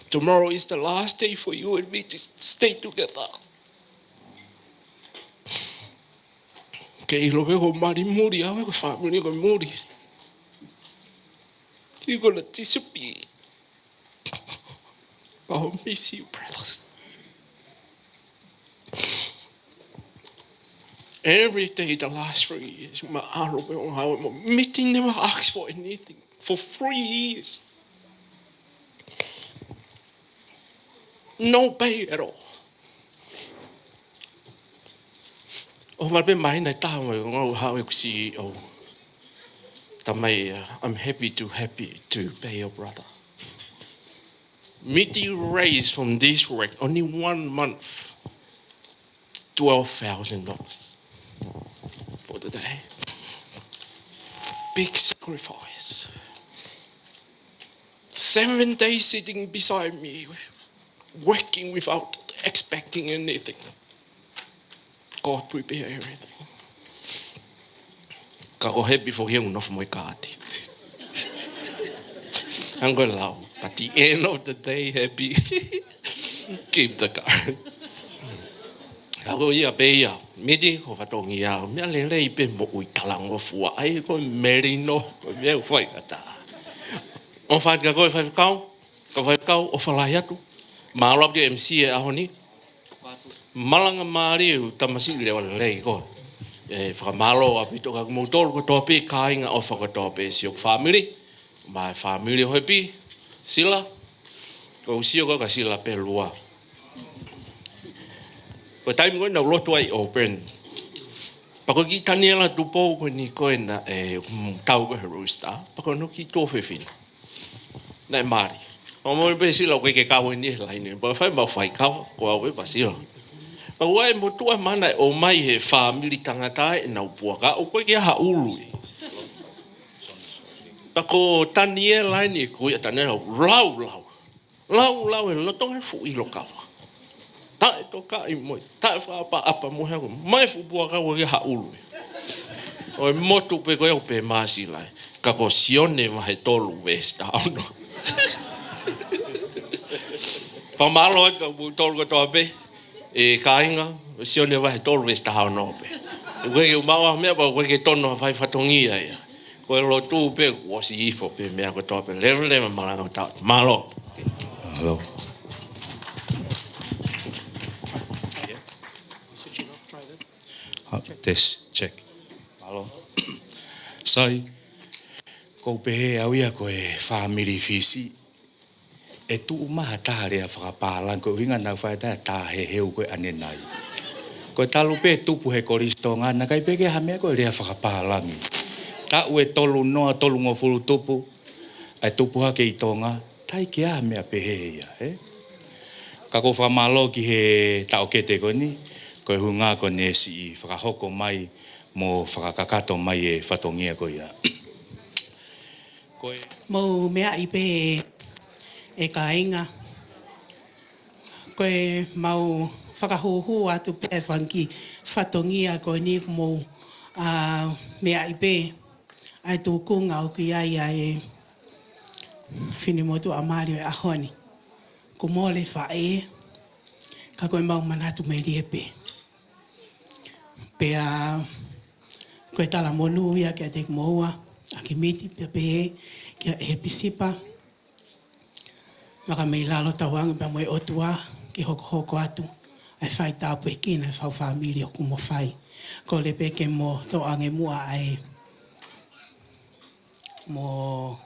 Tomorrow is the last day for you and me to stay together. Ke ilo pe ko mari muri awe ko family ko muri. You're gonna disappear. I'll miss you, brothers. Every day, the last 3 years, my meeting never asked for anything. For 3 years. No pay at all. CEO. I'm happy to pay your brother. Miti raised from this work only 1 month, $12,000 for the day. Big sacrifice. 7 days sitting beside me, working without expecting anything. God prepare everything. Ka o happy for him no mo kati. I'm going loud. At the end of the day, happy. Keep the car. Ako ia pe ia. Midi ko fatongi ia. Mea lele i pe mo ui talang o fua. Ai ko merino. Ko mea u fai kata. O fai ka koe fai kau. Ka fai kau o falai atu. Maalap dia MC e aho ni. Malanga maari u tamasiri le wale lei ko. Whakamalo a pito ka kumutoro ko tope kāinga o whakatope siok family. Mai family hoipi. Sila. Ko usio ko ka sila pe lua. Ko time ko na lotu ai open. Pako ki taniela tupo ko ni ko na tau ko rooster. Pako no ki tofe fin. Na mari. O mo be sila ko ke ka ni lai ni. Ba fai ka ko awe ba sila. Pa wai mo tua mana o mai he family tangata na upuaka o ko ke ha ulu. Pako taniela ni ko ya taniela lau e loto he fu i lokawa. Ta e toka i moi. Ta e whaapa apa mo hea ko. Mai fu puaka o ke ha ulu. O e motu pe koe o pe maasi lai. Ka ko sione mahe tolu vesta auno. Whamalo e ka tolu ko toa pe. E kāinga, sione mahe tolu vesta auno pe. Koe ke umawa mea pa koe ke tono whai whatongia ia. Koe lo tu pe wasi ifo pe mea ko toa pe. Lere malanga tau. Malo. Hello. Test, check. Hello. Sai, ko pehe au ia ko e family fisi. E tu umaha tāre a whakapalan ko hinga nau whai tā he heu ko ane nai. Ko talu pe tupu he koristo ngana kai peke hamea ko rea whakapalangi. Ta ue tolu noa tolu ngofuru tupu. Ai tupu hake i tonga. Tai ke a mea pehe ia, he? Kako whamalo ki he tau kete ko ni, ko e hunga ko ne si i whakahoko mai mo whakakakato mai e whatongia ko ia. Mo mea i pe e kāinga. Ko e mau whakahuhu atu pe whanki whatongia ko ni mo mea i pe ai tūkunga o ki ai ai fini motu a Mario e ahoni. Ko mole whae, ka koe mau manatu me riepe. Pea, koe tala monu ia kia te kumoua, Akimiti, pea pehe, kia Hepisipa. Vakameilalo tauangu pea moe otua, ki hoko atu. Ai whai tau pe kina, ai whau whamiri o kumo whai. Ko le peke mo to ange mua ai, mo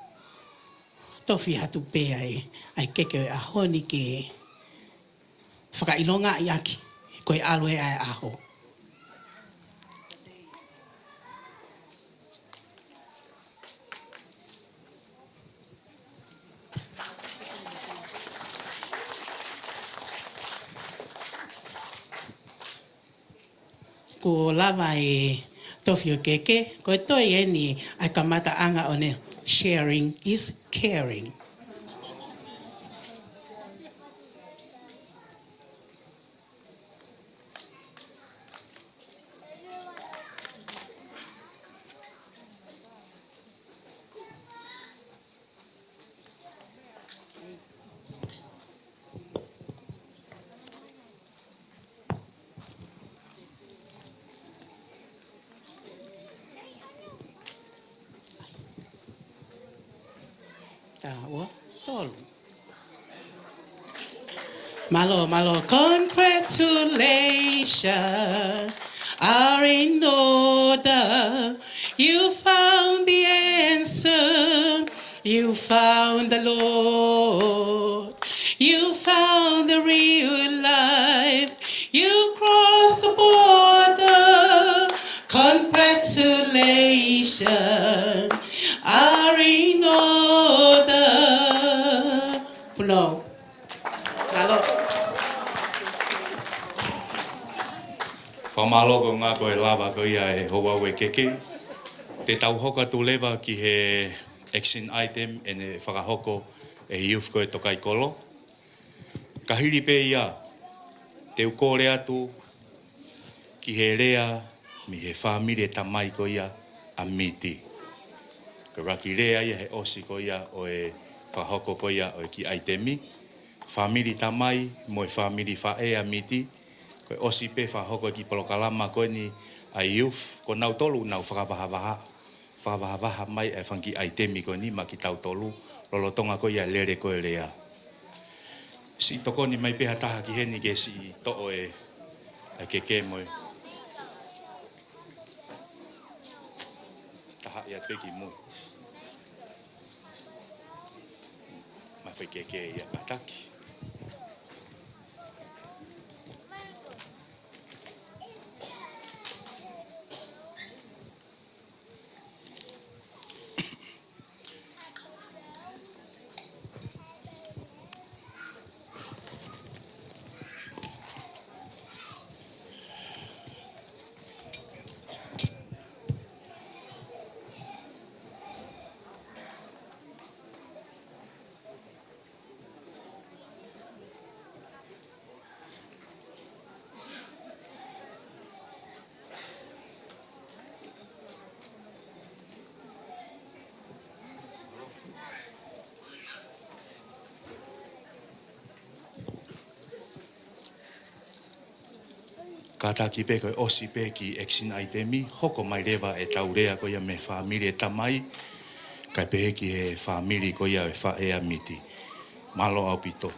tofi hatu pe ai keke a honi ke whakailonga i aki. Koe aloe ai aho. Ko lava e tofi o keke. Koe toi e ni ai kamata anga o ne. Sharing is caring. Malo, congratulations are in order. You found the answer. You found the Lord. You found the real life. You crossed the border. Congratulations are in order. Pulo. Malo. Whamalo ko ngā koe lava ko ia e hoa we keke. Te tau hoka tu lewa ki he action item e ne whakahoko e youth ko e Tokaikolo. Ka hiri pe ia, te ukore atu ki he rea mi he whamire tamai ko ia Akimiti. Ka raki rea ia he osi ko ia o e whahoko ko ia o e ki aitemi. Whamiri tamai mo e whamiri whae Akimiti. Ko e osi pe whahoko ki polokalama ko ni a youth ko nau tolu nau whakavaha mai e whanki aitemi ko ni ma ki tau tolu lolotonga ko ia lere ko e rea. Si toko ni mai peha taha ki heni ke si to'o e ke moe. Taha ia peki moe. Ma whai ke ia kataki. Kata ki pe koe osi pe ki eksin aitemi, hoko mai rewa e taurea ko ia me whamiri e tamai, kai pe ki he whamiri ko ia e whae Akimiti. Malo au pito.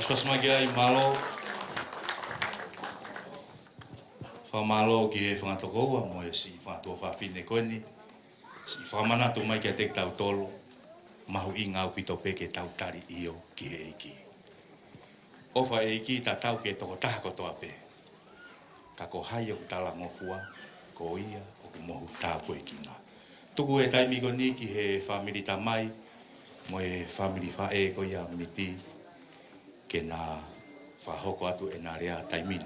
Pas magia I malo. Fa malo ki e whangatokoua mo e si whangatua whawhine koeni. Si whamana tu mai kia tek tau tolo. Mahu I ngau pito peke tau tari io ki e iki. Ofa e iki ta tau ke toko taha kotoa pe. Ka ko hai o tala ngofua, ko ia o ku mohu tā koe kina. Tuku e taimi ko ni ki he whamiri tamai, mo e whamiri whae ko ia miti, ke nā whahoko atu e nā rea taimini.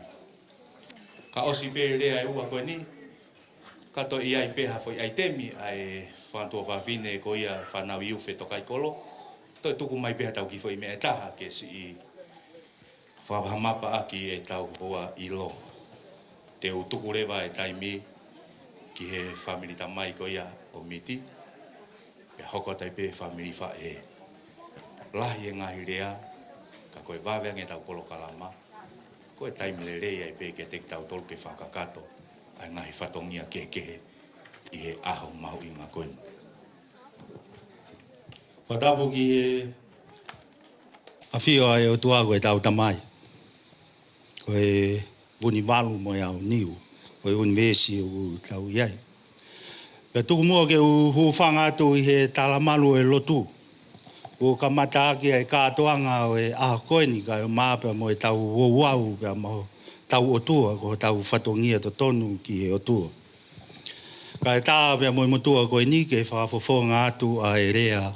Ka osi pe rea e ua koe ni, ka to ia I peha foi ai temi, ai whantua whawhine ko ia whanau iu Tokaikolo, to e tuku mai peha tau ki foi mea taha, ke si I whahamapa aki e tau hoa ilo. Te utuku rewa e taimi ki he whamiri tamai ko ia o miti. Pe hoko tai pe whamiri wha e lahi e ngahi rea, ka koe waweang e tau polo kalama. Koe taimi le rea e pe ke tek tau tolu ke whakakato, ai ngahi whatongia ke kehe I he aho mahu I ngā koeni. Whatapu ki he awhio ai o tuago e tau tamai. Koe wuni walu mo au niu, koe wuni mesi o tau iai. Pea tuku mua ke hu whanga atu I he talamalu e lotu. O ka mataaki ai kātoanga o e aho koeni ka o māpea mo e tau wauau pea mo tau otua, ko tau whatongia to tonu ki he otua. Ka e tā pea mo I motua koe ni ke whaafofonga atu a e rea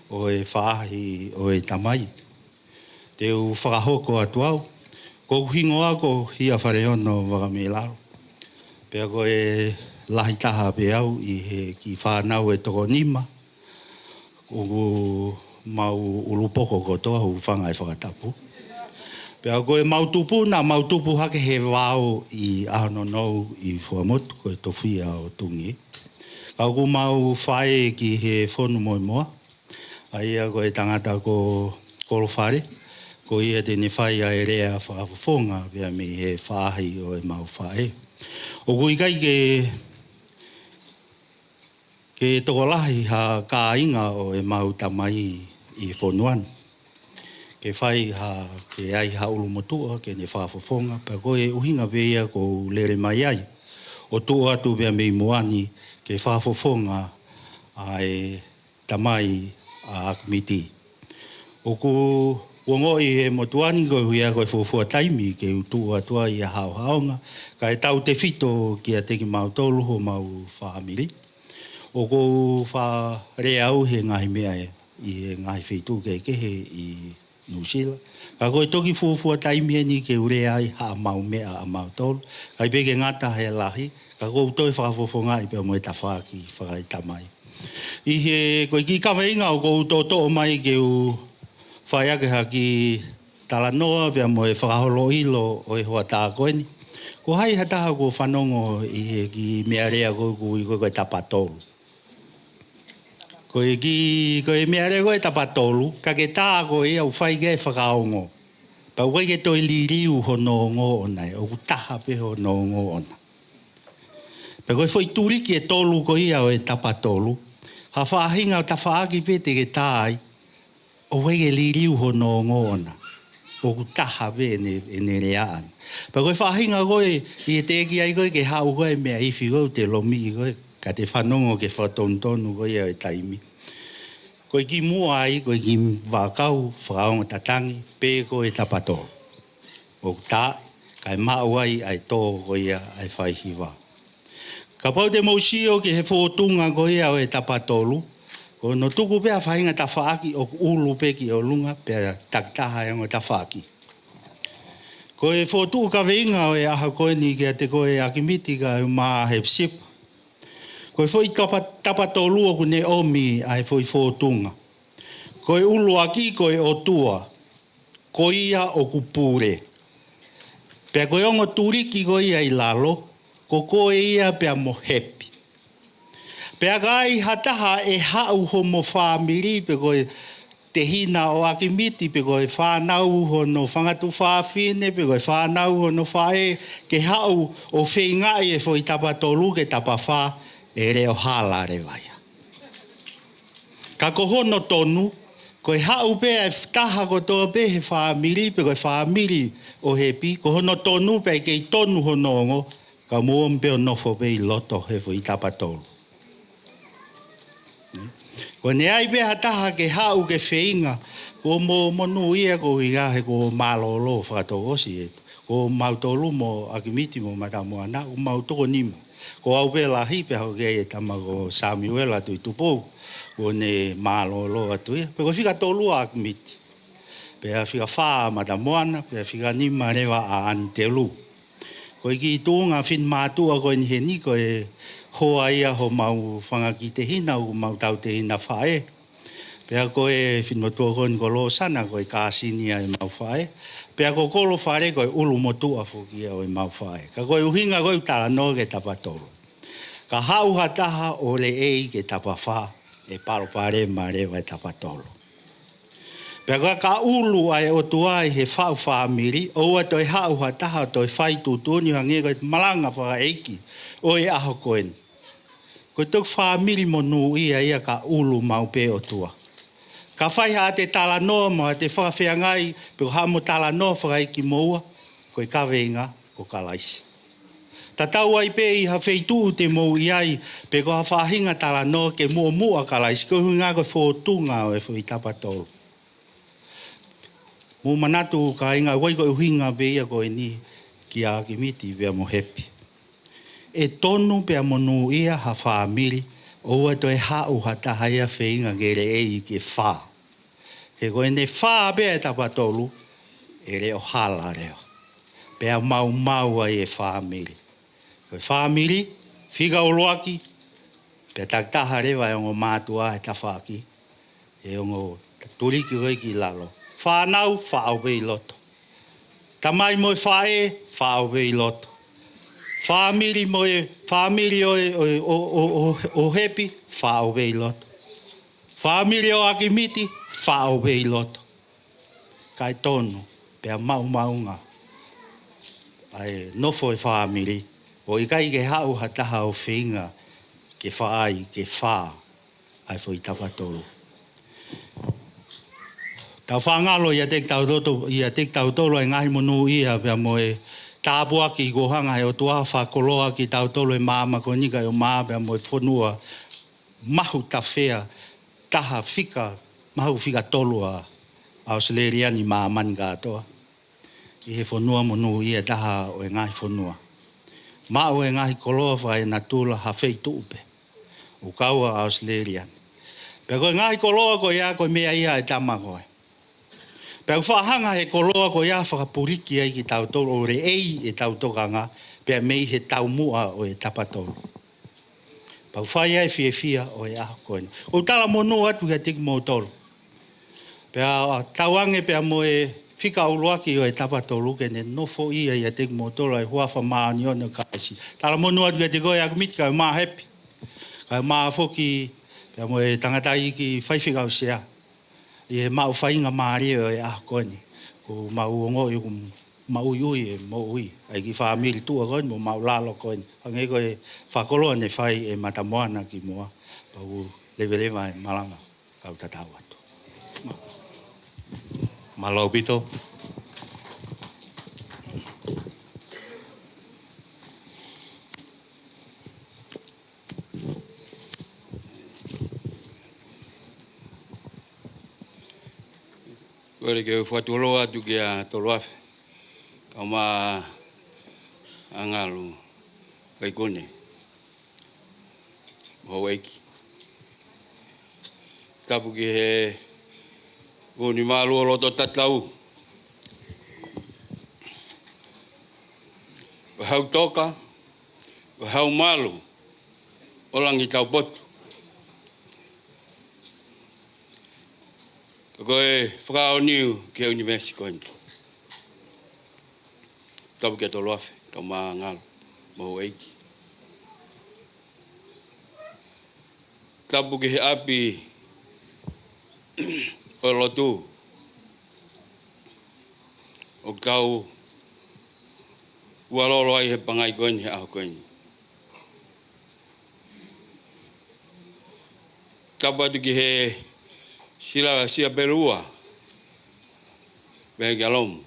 o e whaahi o e tamai. Te u whakahoko atu au. Ko hingo ako hia whareono Vakameilalo. Pea ko e lahi taha pe au I he ki whanau e toko nima. Ko mau ulupoko kotoa hu whanga e whakatapu. Pea ko e mautupu na mautupu hake he wao I ahono nou I Fuamotu ko e tofia o tungi. Ka ku mau whae ki he whonu Moimoi. Aia ko e tangata ko kolowhare. Ko ia te ne whai a e rea whaafofonga pia me he whaahi o e mau whae. O kui kai ke tokolahi ha ka inga o e mau tamai I whonuan. Ke whai ha ke ai ha ulumotua ke ne whaafofonga. Pa ko e uhinga pia ko lere mai ai. O tua atu pia me moani ke whaafofonga a e tamai a Akimiti. O ku Wongo I he motuani ko huia ko e fufua taimi ke utu atua I a hao-haonga. Ka e tau te fito ki a teki mau tolu ho mau whaamiri. O ko wha rea au he ngahi mea I he ngahi whitu ke kehe I Nusila. Ka ko e toki fufua taimi he ni ke urea ai ha mau mea a mau tolu. Ka I peke ngata he lahi. Ka ko utoi whakafofonga I pea mo e tawhaki whakai tamai. I he ko I ki kaweinga o ko utoto mai ke u whai ake haki tala noa pia mo e whakaholo ilo o e hoa tā koeni. Ko hai hataha ko whanongo I he ki mea rea ko I koe tapatolu. Ko e mea rea koe tapatolu, ka ke tā ko E au whai ke whakaongo. Pa koe ke toi liriu ho no ngo onai, o ku taha pe ho no ngo ona. Pa koe whai turiki e tolu ko ia o e tapatolu, ha whaahinga o ta whaaki pe te ke tāi, o wege liriu ho no ngona. O ku taha be ne reaan. Pa koe whahinga koe, I e teki ai koe ke hau koe mea iwi koe te lomi I koe. Ka te whanongo ke whatontonu koe au e taimi. Koe ki mua ai, koe ki wakau, whakaonga tatangi, pe koe tapatoro. O ku tā, Kai mauai ai tō ko ia ai whai hiwa. Ka pau te mausio ki he whōtunga ko ia o e tapatolu. Ko no tuku pea whainga ta whaaki o ulu peki o lunga pea taktaha e o ta whaaki. Ko e whōtu ka veinga o e aha koe ni kia te koe Akimiti ka maa Hepisipa. Ko e whoi tapatolu o kune omi ai whoi whōtunga. Ko e ulu aki ko e o tua. Ko ia o kupure. Pea koe ongo turiki ko ia i lalo. Ko koe ia pea mo hepi. Pea kai hataha e hau ho mo whamiri pe koe te hina o Akimiti pe koe whanau ho no whangatu whawhine pe koe whanau ho no whae ke hau o whengai e whoi tapatolu ke tapawha e reo hala rewaia. Ka kohono tonu koe hau pea e taha ko tō pe he whamiri pe koe whamiri o hepi kohono tonu pe kei tonu ho nongo ka muompe o nofo pe i loto he whoi tapatolu. Ko ne ai pe hataha ke hau ke wheinga, ko mo nuia ko higa he ko malolo whakatogosi e. Ko mautolu mo Akimiti mo matamuana, ko mautoko nima. Ko au pe lahi pe hau ke e tama ko Samuel atu i Taufo'ou, ko ne malolo atu ia. Pe ko whika tolu a Akimiti. Pe a whika whaa matamuana, pe a whika nima rewa a antelu. Ko iki tuunga whin mātua ko ni he ni ko e hoa ia ho mau whangaki te hina o mau tau te hina whae. Pea koe whinmatua koe ni ko lo sana koe kāsinia e mau whae. Pea ko kolo whare koe ulu motua whukia o e mau whae. Ka koe uhinga koe utara no ke tapatolo. Ka hau hataha o le ei ke tapawha e paropare ma rewa e tapatolo. Pea koe ka ulu ai o tuai he whau whamiri. Oua toi hau hataha toi whai tutuni hangi koe malanga whaka eiki. O e aho koen. Ko tuk whamiri mo ia ia ka ulu mau pe o tua. Ka whai ha te tala noa mo te whakawhia ngai pe ko ha mo tala noa whakaiki moua ko i ka veinga ko ka laisi. Ta tau ai pe i ha wheitu te mou iai pe ko ha whahinga tala noa ke mua ka laisi ko hunga ko whotunga o e whi tapatolo. Mo manatu ka inga wai ko uhinga pe ia ko e ni ki a Akimiti pe mo hepi. E tonu pe amonu ia ha whamiri o to e hau hataha ia wheinga gere ei ke wha. He koe ne wha pe e tapatolu e reo hala reo. Pe a mau ai e whamiri. Koe whamiri, whiga o loaki, pe taktaha rewa e ongo mātua e tawhaki, e ongo turiki koe ki lalo. Whanau, whaau pe i loto. Tamai moi whae, whaau pe i loto. Whamiri o hepi, whao vei loto. Whamiri o Akimiti, whao vei loto. Kai tonu, pea maunga. Ai nofo e whamiri. O i kai ke hau hataha o whinga ke whaai, ke wha. Ai fo i tapatolu. Tau whangalo ia tek tautolo e ngahi monu ia pea moe tāpua ki gohanga he o tua whakoloa ki tautolo e māma ko nika o māpea mo e whonua mahu ta whea taha whika, mahu whika tolua Australiani māmani kātoa. I he whonua monu ia taha o e ngahi whonua. Mao e ngahi koloa whae na tūla ha Fetu'upe. O kaua Australiani. Pea koe ngahi koloa ko ia koe mea ia e tama koe. Pea whahanga he koloa ko ia whakapuriki ai ki tautolo o re ei e tautokanga pea mei he taumua o e tapatolo. Pau whai ai whia o e aho koe. O tala mono atu hea tiki mo tolo. Pea tauange pea mo e whika uruaki o e tapatolo ke ne nofo ia hea tiki mo tolo ai huafa maa ni ono kaisi. Tala mono atu hea tiki o e Akimiti ka maa hepi. Ka maa foki pea mo e tangatai ki whaiwhika o sea. I he mau whainga maari o e aho koe ni. Ko mau ongo i ko mau iui e mo ui. Ai ki whamiri tua koe mo mau lalo koe ni. Hange koe whakoloa ne whai e matamoana ki moa. Pau lewa e malanga kau tatau atu. Malau pito. Kore ke whatuloa tu kia toloafe. Kau ma Angalu. Kai kone. Hoeki. Tapu ki he koni malu o loto tatau. Hau toka. Hau malu. Olangi tau potu. Koe whakao niu ki au university koini. Tapu ki ato loafe. Tau maa ngalo. Mahu eiki. Tapu ki he api o lotu. O tau ualolo ai he pangai koini he aho koini. Tapu atu ki he sila sia perua. Behe galom.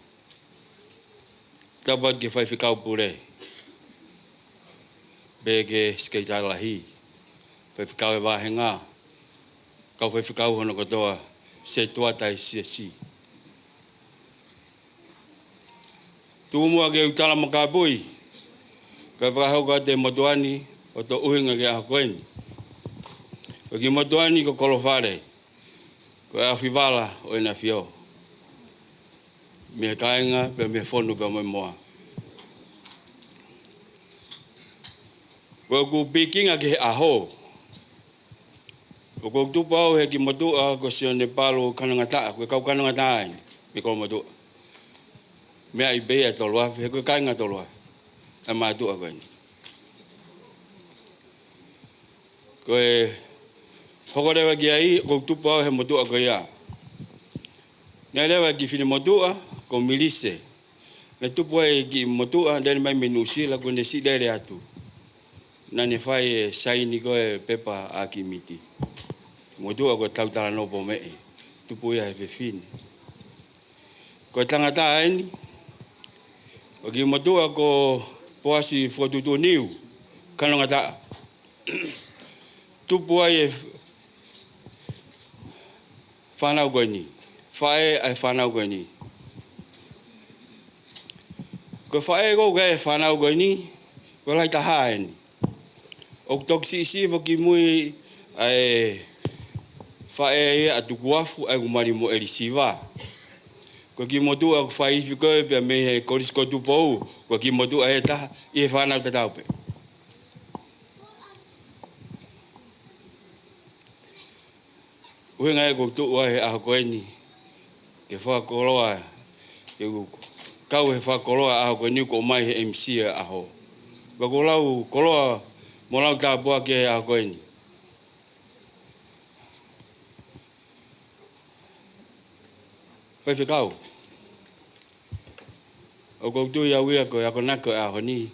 Tapu atu ki whai whikau pure. Behe ke skeitalahi. Whai whikau e wahenga. Kau whai whikau hono katoa. Se tuatai sia si. Tūmua ke utala makapui. Ka whakahau ka te motuani. O to uhinga ke aho koini. O ki motuani ko kolowhare. Ko e awhiwala o ina whio. Mea kainga pe mea whonu pe Moimoi. Ko ku pikinga ke he aho. O ko tupau he ki motua ko sio ne palo kanangata. Ko kau kanangata ai. Me ko motua. Mea i bea tolua. He ko kainga tolua. E matua koini. Ko e hokorewa ki ai, ko tupau he motua ko ia. Nea rewa ki whine motua, ko milise. Ne tupau e ki motua, dene mai menusila ko ne si dere atu. Na ne whai e saini ko e pepa Akimiti. Motua ko tautala no po mei. Tupau ia he whine. Ko tangata aini. O ki motua ko poasi whotutu niu. Kanongata. Tupau ai e whanau koini. Whae ai whanau koini. Ko whae ko e whanau koini. Ko lai taha aini. O toksi isi ki mui ai whae atukuafu ai kumari mo erisiva. Ko ki motu ak whai whikoe pe me he korisko tupou. Ko ki motu ai taha i he whanau tataupe. Uhinga e koutua he aho koeni. Ke whakoloa. Kau he whakoloa aho koeni ko mai he MC aho. Wakolau koloa molau tāpua ke aho koeni. Whaiwhikau. O koutua ia uia ko ako nako aho ni.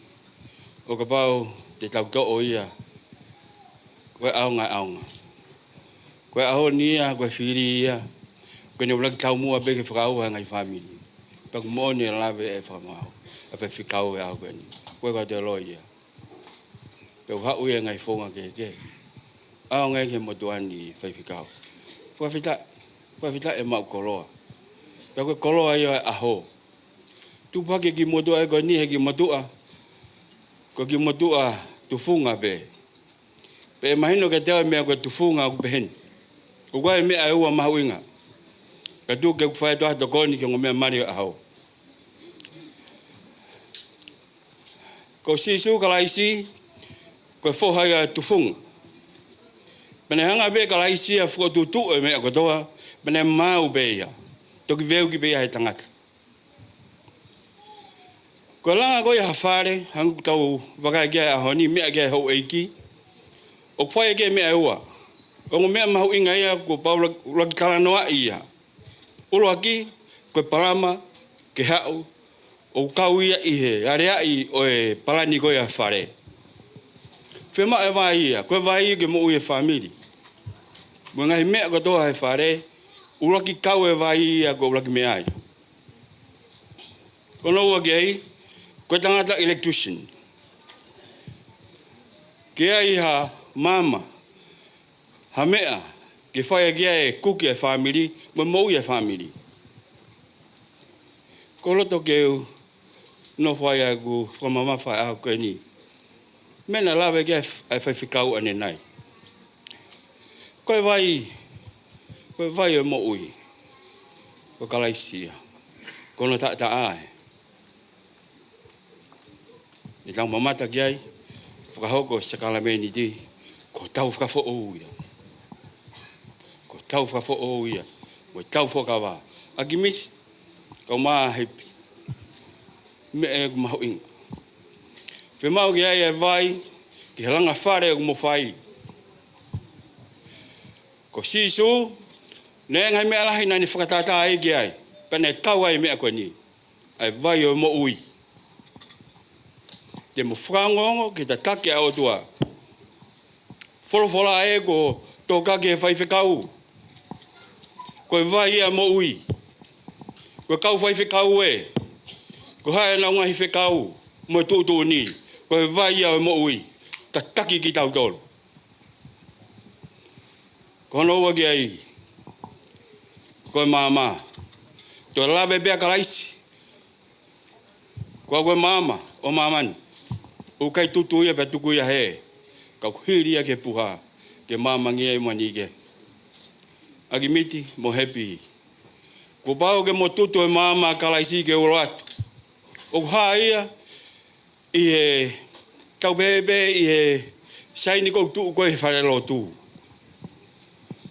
O ka pau te tauto'ou ia. Koe aonga aonga. Koe aho ni ia, koe whiri ia. Koe ne ulaki tau mua beke whakau ngai family. Paku mōni e lawe e whamau. A whikau e aho koe ni. Koe ka te loi ia. Peu hau ia ngai whonga ke. Ao ngai ke motuani whikau. Whawhita e mau koloa. Peu koe koloa ia aho. Tupake ki motua e koe ni he ki motua. Ko ki motua tufunga be. Pe mahino ke teo mea koe tufunga ku pehen. Ko koe mea e ua mahu inga. Ka tu ke kuwhae toa tokoni ki ngomea mari aho. Ko sisu kalaisi, ko whohai a tufunga. Pene hanga be kalaisi a whuatutu e mea kotoa, pene mau beia. Toki veu ki beia he tangata. Ko langa koe hawhare, hangu tau wakai kia aho ni mea kia hau eiki. O kwhai ke mea ua. O mea mahu inga ia ko Paula laki talanoa ia. Ulo aki, koe palama, ke hau, o kau ia ihe, area i o e palani koe a whare. Whima e vai ia, koe vai ia ke mo ue family. Mua ngahi mea katoa he whare, ulaki kau e vai ia ko ulaki mea ai. Kono ua ke ai, koe tangata electrician. Ke ai ha mama, ha mea, ke whaia kia e kuki e family, mo e family. Ko loto ke no fai aku mama fai aku ni mena lave ke ai fai fikau ane nai koe vai e mo ui ko kalaisia kono ta ai ni tau mama ta gai whakahoko sakala meni di ko tau Taufo'ou ia ko tau Taufo'ou ia mo tau whakawa Akimiti kau maa hepi me e kumaho inga fe mau ki ai e vai ki helanga whare o mo whai ko sisu ne ngai me alahi nani whakatata ai ki ai pene kau ai mea koe ni ai vai o mo ui te mo whangongo ki ta take au tua wholofola e ko tō kake e whai whekau koe vai ia mo ui koe kau whai whekau e ko hae na ngahi whekau mo tūtū ni koe vai ia mo ui ta taki ki tau tolu kono ua ki ai koe mama tō lawe bea kalaisi koe mama o mamani o kai tutu ia pe tuku ia he ka kuhiri ia ke puha ke mama ngia i mani ke Akimiti mo happy ko pao ke mo tutu e mama kalaisi ke urat o haia i e tau bebe i e saini ko tu ko e whare lo tu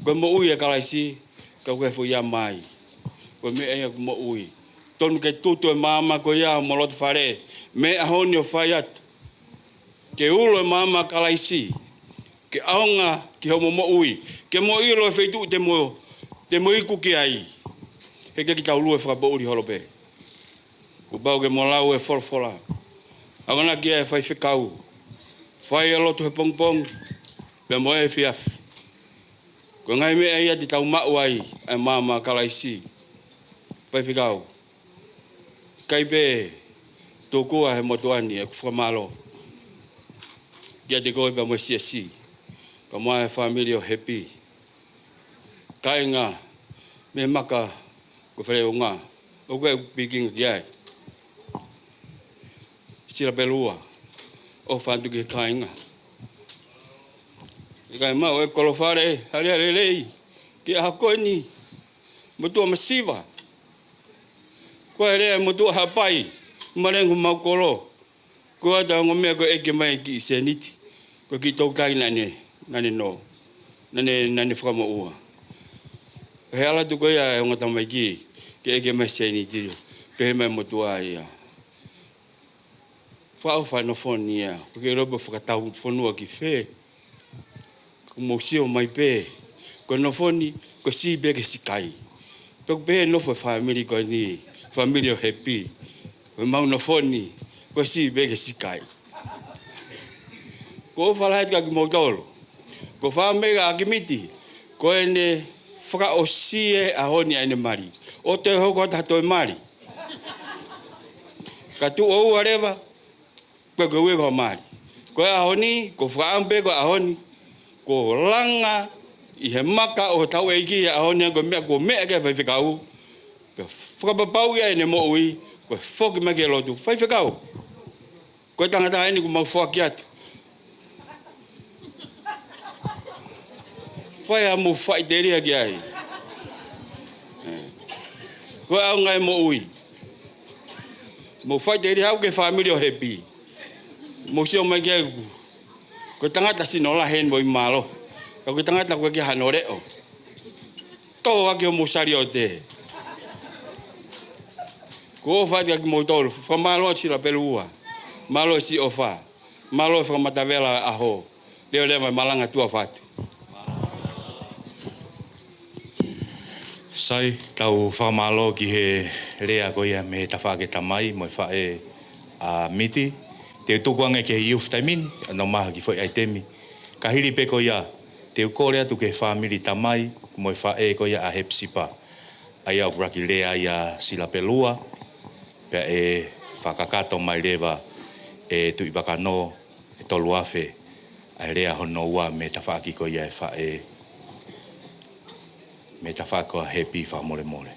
ko mo ui e kalaisi ka koe fu ia mai ko me e mo ui tonu ke tutu e mama ko ia mo lot whare me ahoni o whaiat ke ulo e mama kalaisi ke aonga ki homo mo ui ke mo ilo e whaitu te mo iku ki ai he ke ki tau lue whakapouri horope ko pao ke mo lau e wholfola agona ki e whai whikau whai e lotu he pongpong pe mo e whiaf ko ngai me e ia ti tau mau ai e mama kalaisi whai whikau kai pe tōkua he motuani e kuwhamalo kia te koe pa mo siasi ka moa e family o happy kai ngā me maka ko whare o ngā o koe piking ki ai sira pelua o whantu ki kai ngā i kai mau e kolowhare hare lei ki a koe ni motua masiva koe rea motua hapai marengu mau kolo koe ata ngomea koe eke mai ki seniti ko ki tau kai nane no nane whakamo ua he ala tu koe a ngota mai ki eke mai seniti pe mai motua ia whao whanofoni ia ko ke robo whakatau whanua ki whe ko mosio mai pe ko nofoni ko si be ke sikai pe pe nofo family ko ni family o happy ko mau nofoni ko si be ke sikai ko whalait ka ki motolo ko whamega Akimiti ko ene whaka o sie a honi ane mari o te hoko tato e mari ka tu ou areva ko ue ko mari ko a honi ko whaampe ko a honi ko langa i he maka o tau eiki a honi ko mea ke whaiwhikau whakapapau ia ene mo ui ko whoki ma ke lotu whaiwhikau ko tangata ene ko mau whaki atu whai a mo whai teria ki ai ko au ngai mo ui mo whai teria au ke family o happy mo sio mai ke ko tangata sinola hen mo i malo ko tangata ko ke hanore o to wa ke mo sari o te ko whai ke mo tolo fa malo si la pelua malo si ofa malo fa matavela aho le malanga tua fatu sai tau whamalo ki he rea koia me tawhake tamai mo whae a miti te tukuanga ke youth taimin no maha ki foi aitemi ka hiri pe koia te ukore atu ke family tamai mo whae koia a Hepisipa ai au raki rea ia sila pelua pe e whakakato mai rewa e tui wakano e tolu afe ai rea hono ua me tawhaki koia e whae me ta whako happy wha more more.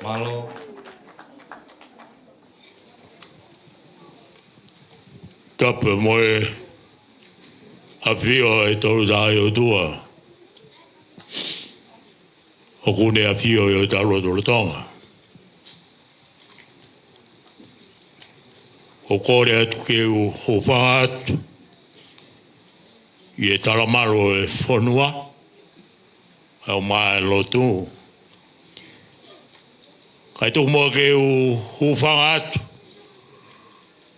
Malo. Kapa moe a fio e tolu dai o tua. O kune a fio e o talo tolu tonga. O kore atu ke u hofanga atu. I e talamaro e whanua. Au mai lotu. Kai tō mua ke u hufanga atu.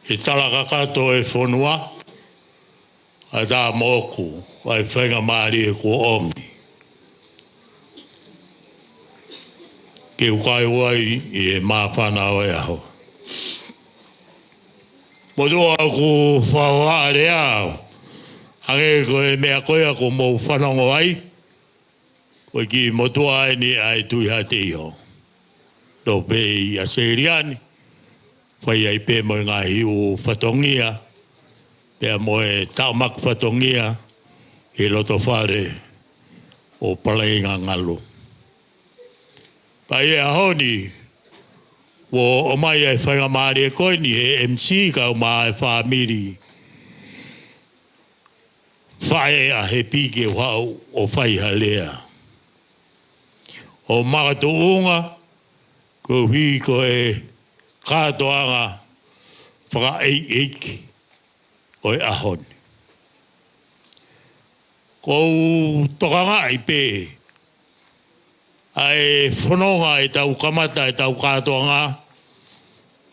E talaka kato e whanua. A tā moku. Ai whainga maari e ko omi. Ke ukai wai i e mawhana o e aho. Motua ku whaware au. Hange ko e mea koea ko mou whanongo ai. Ko ki motua ai ni ai tui hate iho. Do pe i a seriani. Whai ai pe mo ngā hiu whatongia. Pea mo e taumak whatongia. E loto whare o paleinga ngalu. Pai e ahoni. Wo o mai ai whainga maari e koini e MC ka o mai whamiri. Whae a he pike whau o whai halea. O makato unga. Ko hui ko e kātoanga whaka eiki o e ahoni. Ko tokanga i pē. Ai whanonga e tau kamata e tau kātoanga.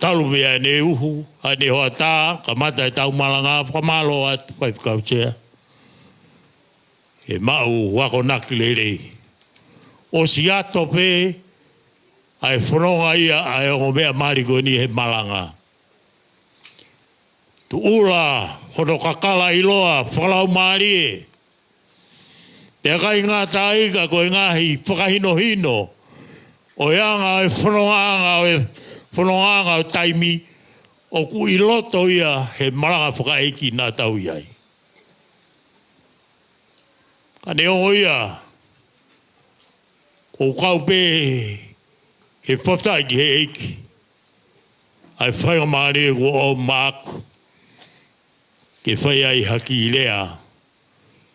Talu mea ne uhu, a ne hoa tā, kamata e tau malanga, whamalo atu whai whakautea. E mau wako naki lere. O si ato pē, ai whanonga ia ai o mea mariko ni he malanga. Tu ula, hono kakala iloa, whalau maari e. Pea kai ngā tāika koe ngahi whakahino hino. O ianga e whanonga o taimi, o ku iloto ia he malanga whakaeki nā tau iai. Ka ne o ia, ko kau pē, he whaftai ki he eiki. Ai whainga maari e ko o maaku. Ke whai ai haki i lea.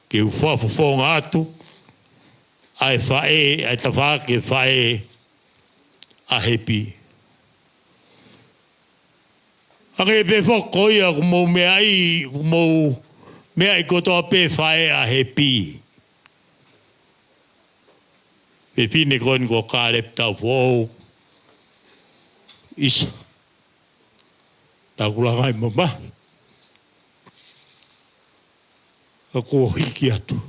Ke u whawhawhonga atu. ai whae, ai tawhake whae a hepi. Ange pe whakoia ku mou mea i, ku mou mea i kotoa pe whae a hepi. Pe fine koen ko kārep Taufo'ou. Isa. Nā kula ngai mama. A ko hiki atu.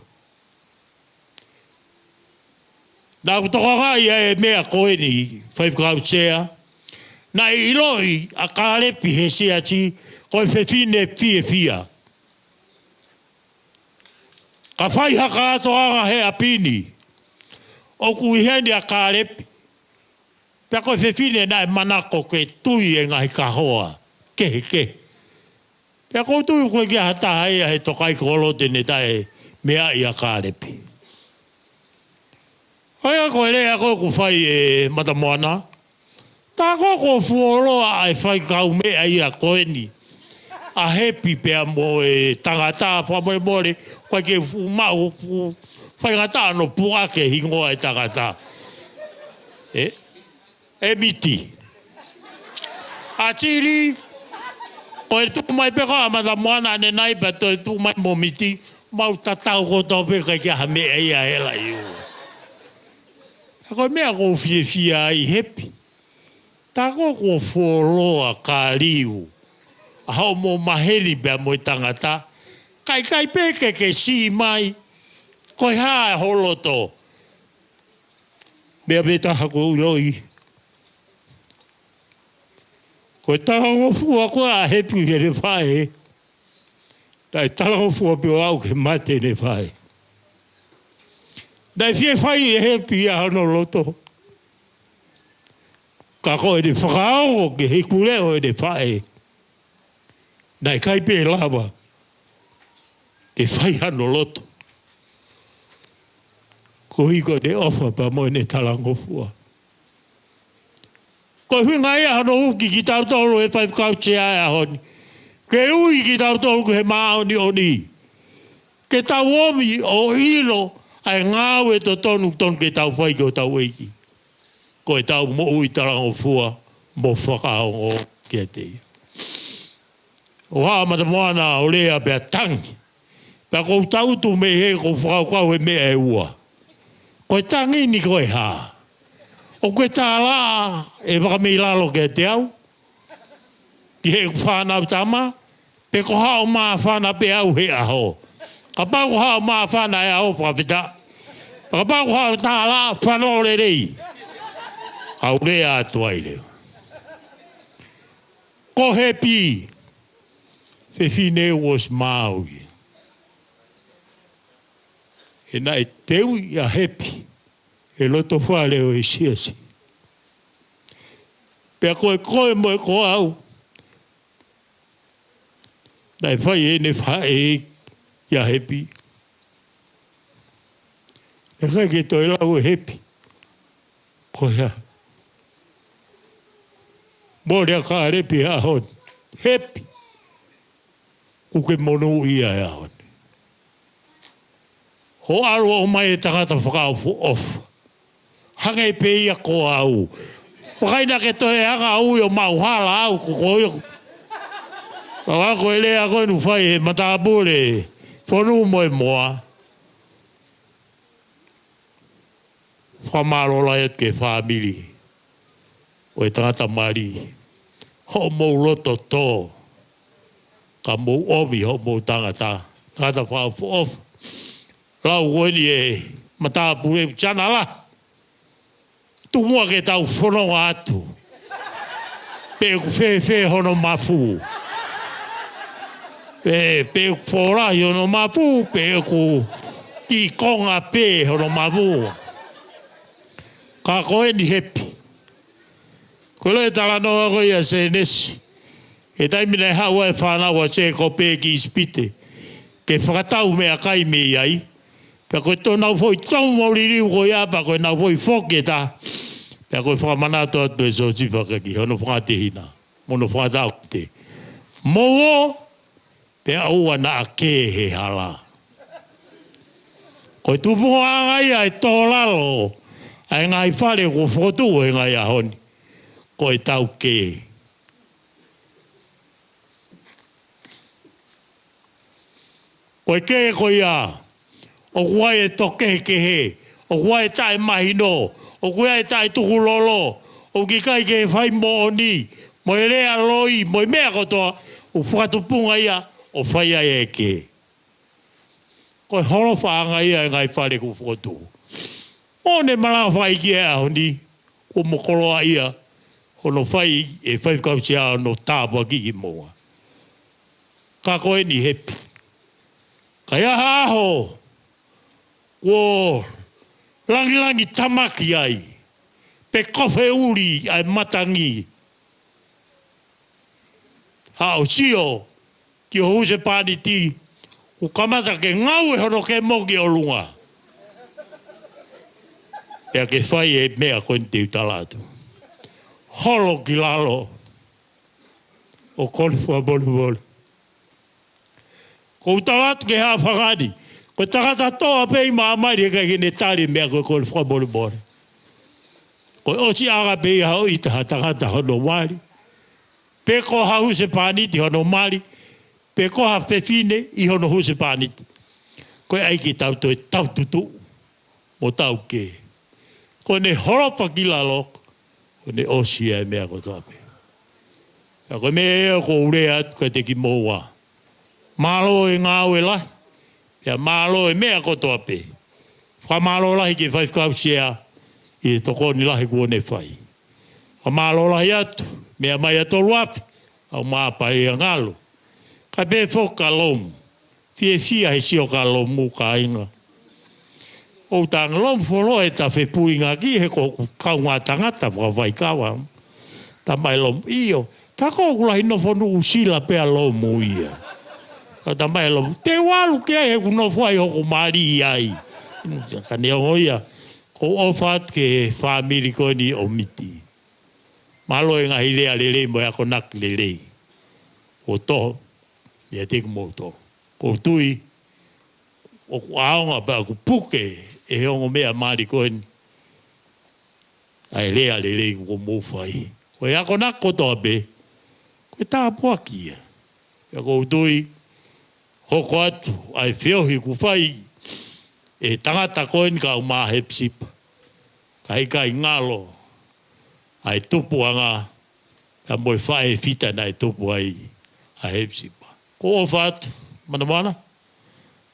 Nā kutoka ngai e mea koe ni whaifkautsea. Nā iloi a kārepi he seati koe whewhine fie fia. Ka whai haka atoanga he apini. O kuiheni a kārepi. Pea koe whewhine nā e manako ke tui e ngai ka hoa. Kehe ke. Pea koe tui koe kia hata haia he Tokaikolo tene tae mea i a kārepi. Oia koe lea koe ku whai e matamoana. Tā koe ko fuoloa ai whai kau mea i a koe ni. A hepi pea mo e tangata whamore more. Koe ke fumau whai ngata no puake hingoa e tangata. E miti. A tiri. Koe tu mai peka amata moana ane nai pa toi tu mai mo miti. Mau tatau ko tau peka kia ha mea ia hela iu. Koe mea ko fia ai hepi. Tā ko fuoloa ka riu. Hau mo maheri pea mo tangata. Kai peke ke si mai. Koe haa holoto. Mea beta hako uroi. Koe talango fua koe a hepi ke ne whae. Dai talango fua pio au ke mate ne whae. Dai fie whai e hepi a hano loto. Ka koe ne whakao ke he kureo e ne whae. Dai kai pe lava. Ke whai hano loto. Ko hiko ne ofa pa mo ne talango fua. Ko hunga ia hano uki ki tautolo e whai whakautia e honi. Ke ui ki tautolo he maoni oni. Ke tau omi o hilo ai ngāu e to tonu ke tau whai ko tau eiki. Ko e tau mo ui talango fua mo whakao o kia te. O haa mata moana o lea pia tangi. Pia kou tautu me he ko whakau he mea e ua. Ko e tangi ni ko e haa. O koe tāla e Vakameilalo ke te au. Ki he whanau tama. Pe ko hao maa whana pe au he aho. Ka pau ko hao maa whana e aho whakawhita. Ka pau ko hao tāla whanore rei. Kau rea atuai leo. Ko hepi. Whewhine was Maui. E na e teu i a hepi. E loto whare o e siasi. Pea koe mo e ko au. Nai whai e ne whae i a hepi. E kai ke toi lau e hepi. Ko hea. Mōrea ka repi a hon. Hepi. Kuke monu ia e a hon. Ho aro o mai e tangata whakao fu off. Hanga e pe ia ko au. Wakaina ke toe hanga au o mau hala au ko koio. Wako e lea koe nu whai he matabure. Whonu moe moa. Whamaro lai ke whamiri. O e tangata mari. Ho mou loto tō. Ka mou omi ho mou tangata. Tangata whao fu off. Lau koe ni e matabure chana la. Tu mua ke tau whanonga atu. Pe ku whewhe hono mafu. Pe ku whorahi hono mafu. Pe ku ki konga pe hono mafu. Ka koe ni hepi. Ko le tala noa koe ia se nesi. E taimina e haua e whanaua se ko pe ki ispite. Ke whakatau mea kai me iai. Pea koe tō nau fwoi tau mauririu koe apa koe nau fwoi whoke ta. Pea koe whakamanato atu e so si whakaki. Hono whakatehina. Mono whakatau te. Mowo. Pea ua na a ke he hala. Ko tupunga ngai ai tōlalo. Ai ngai whare ko whotu e ngai ahoni. Ko e tau ke. Ko e ke ko ia. O kuai e toke ke he. O kuai e tae mahino. O kuai e tae tukulolo. O ki kai ke whai mo oni. Mo e rea loi. Mo e mea kotoa. O whakatupunga ia. O whai ai e ke. Ko e horo whaanga ia e ngai whare ko whotu. O ne mala whai ki e ahoni. Ko mokoloa ia. Hono whai e whai kausia no tāpua ki moa. Ka koe ni hepi. Ka iaha aho. Ko langi tamaki ai. Pe kofe uri ai matangi. Hao sio. Ki o huse pāniti. Ko kamata ke ngau e hono ke moki o lunga. Pea ke whai e mea koe te utalatu. Holo ki lalo. O kone fua boli. Ko utalatu ke haa whakani. Ko takata toa pei maa mai e kai kene tari mea koe kone fua boli. Ko osi aga pei hao i taha takata hono wari. Pe ko ha huse pāniti hono mari. Pe ko ha pefine i hono huse pāniti. Ko ai ki tau toi tau tutu. Mo tau ke. Ko ne horopa ki lalo. Ko ne osi e mea ko toape. Ko mea ko urea atu ka te ki moua. Malo e ngāu e lahi. Ia malo e mea ko toape. Wha malo lahi ke whaifkau sea. I toko ni lahi kua ne whai. Wha malo lahi atu. Mea mai atolu afi. Au māpai a ngalo. Ka pe whoka lomu. Fie he sio ka lomu ka inga. O tanga lomu wholo e ta whe puinga ki he ko kaunga tangata whawai kawa. Ta mai lomu iyo. Ta kōkula hino whonu usila pea lomu ia. Ta mai lomu. Te walu kia he kuno whai hoko mari ai. Ka nea hoia. Ko ofat ke whamiri koe ni o miti. Malo e ngahi lea lele mo e ako nak lele. Ko toho. Ia te kumoto. Ko tui. O ku aonga pa ku puke. E hongo mea mari koe ni. Ai lea lele ko mowhai. Ko e ako nak kotoa be. Ko e tā puakia. Ia ko tui. Hoko atu. Ai whiohi ku whai. E tangata koe ni ka umā Hepisipa. Ka hika i ngalo. Ai tupu anga. Ka moe whae fita na e tupu ai. A Hepisipa. Ko o whatu. Mana.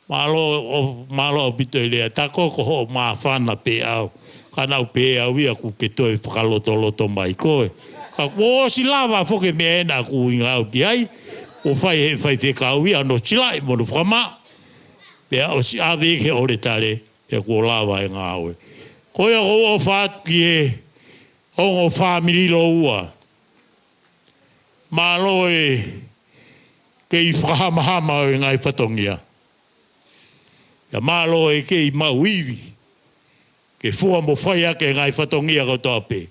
Malo o bito i lea. Ta koko ho maa whana pe au. Ka nau pe au ia ku ke toi whakaloto mai koe. Ka ko si lava whoke mea ena ku inga au ki ai. O whai te kau ia no silai mono whama. Pea o si awe ke ore tare. Pea ko lava e ngā aue. Ko ia ko o whatu ki e. Ongo whamiri lo ua. Malo e. Ke i whakamahama o ngai whatongia. Ia malo e ke i mau iwi. Ke fua mo whai ake ngai whatongia ko tope.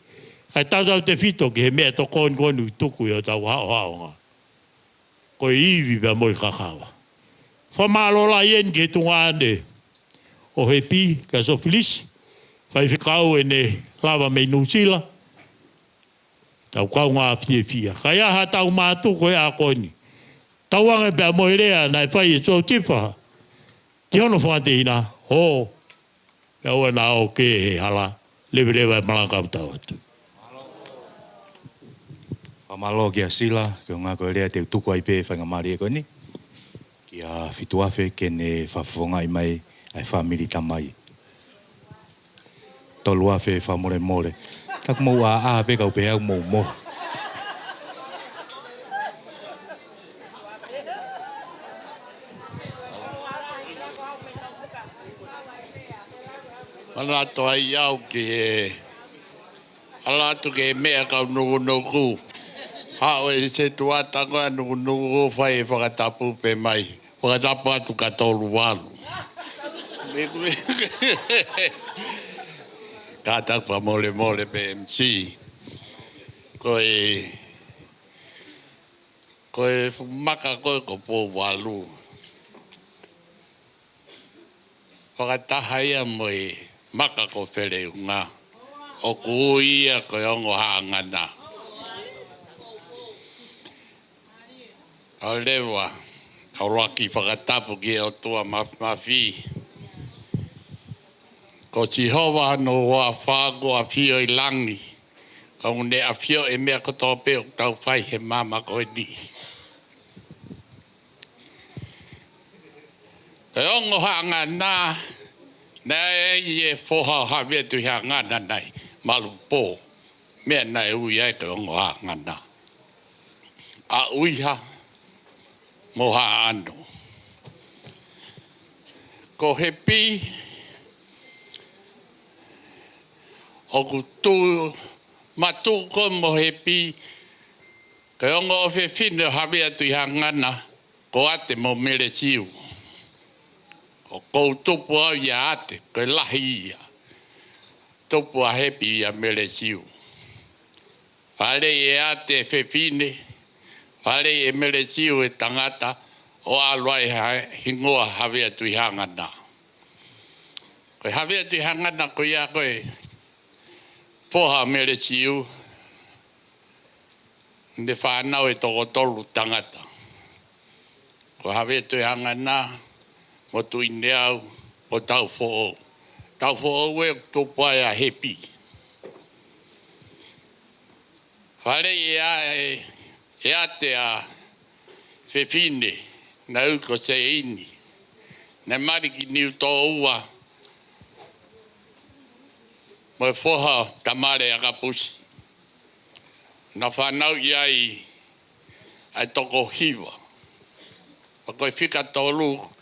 Kai tau te whito ke he mea to konu tuku i o tau hao. Ko i iwi bea moi kakawa. Whamalo la ien ke tunga ane. O he pi, ka so filisi. Whai whikau e ne lava mei nusila. Tau kau ngā fia. Kai aha tau mātu koe a koni. Tau anga bea moi rea nai whai e tō tipa. Ki hono whante ina. Ho. Pea ua nā o ke he hala. Lewe e malangau tau atu. Whamalo ki a sila. Ki o ngā koe rea te tuku ai pē whainga maari e koe ni. Ki a whituafe ke ne whawhonga i mai. Ai whamiri tamai. Tolu afe whamore. Tak mau a pe kau pe au mo. Ana to ai au ke e. Ala tu ke mea kau nuku. Hao e se tuata koa nuku whai e whakatapu pe mai. Whakatapu atu ka tolu walu. Kata pa mole pe MC. Koe maka koe ko po walu. whakatahaia moi maka ko whereunga. O kuia ko ongo haangana. O lewa, au roaki whakatapu ki o tua mawhi. Ko Jehova no wa whago a whio I langi. Ko ne a whio e mea ko tō peo tau whai he mama ko e ni. Ka ongo hanga nā, nā e whoha hawea tu hea ngana nei, malu pō. Mea nei ui ai ka ongo hanga nā. A uiha, moha ano. Ko he pi, o ku tu matu ko mo he pi, ka ongo o fe fine hawea tu hea ngana, ko ate mo mere siu. O kou tupu au ia ate, koe lahi ia. Tupu a hepi ia mele siu. Whare e ate whewhine, whare e mele siu e tangata, o aluai hingoa hawea tui hangana. Koe hawea tui hangana koe ia koe poha mele siu, ne whanau e toko tolu tangata. Koe hawea tui hangana, mo tui neau o Taufo'ou. Taufo'ou e tupai a hepi. Whare e ate a whewhine na uko se ini. Na mariki niu tō ua mo e whoha tamare a kapusi. Na whanau iai ai toko hiwa. Ma koe whika tōlu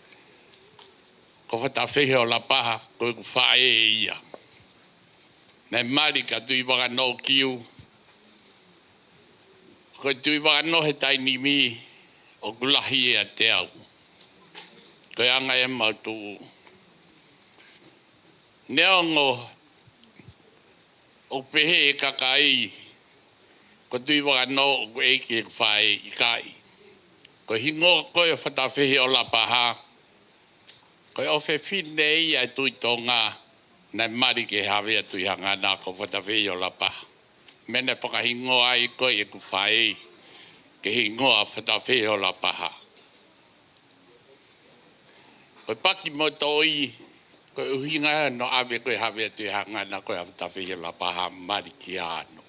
ko whatawhehe o la paha, koe ku whae e ia. Nei marika tui waka no kiu, koe tui waka no he taini mi, o kulahi e a te au. Koe anga e mautu. Neongo, o pehe e kakai, ko tui waka no o eike ku whae I kai. Koe hingo koe whatawhehe o la paha, koe ofe whine ia e tui tō ngā, nei mari ke hawea tui hanga nā ko whatawhei o la paha. Mene whakahingo ai koe e ku whae, ke hingoa whatawhei o la paha. Koe paki mo tō I, koe uhinga no awe koe hawea tui hanga nā koe whatawhei o la paha mari ki āno.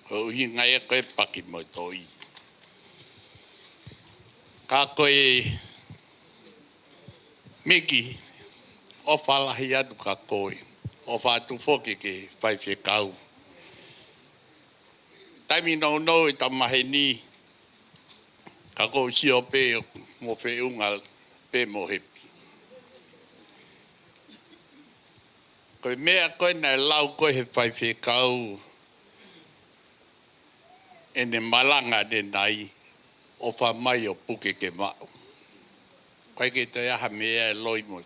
Koe uhinga e koe paki mo tō I. Ka koe Miki, o whalahi atu ka koe, o whātu whoke ke whaiwhe kau. Taimi nau nau e tamahe ni, ka koe si o pē mo wheunga pē mo hepi. Koe mea koe nei lau koe he whaiwhe kau, e ne malanga ne nai, o whamai o puke ke mau. Koe ke te aha mea e loi mo.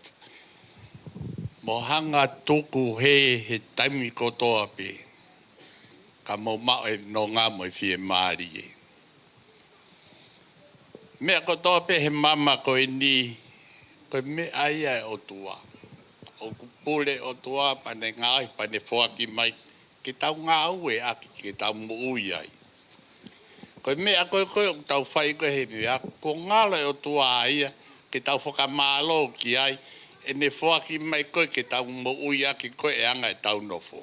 Mo hanga tuku he taimi kotoa pe. Ka mo mao e no ngā mo e fie maari e. Mea kotoa pe he mama koe ni. Koe me aia e otua. O kupule otua pane ngāi pane whoaki mai. Ke tau ngā ue aki ke tau muui ai. Koe mea koe koe o tau whai koe he mea. Ko ngāla e otua aia. Ke tau whakamālo ki ai, e ne whoaki mai koe ke tau mo ui aki koe e anga e tau nofo.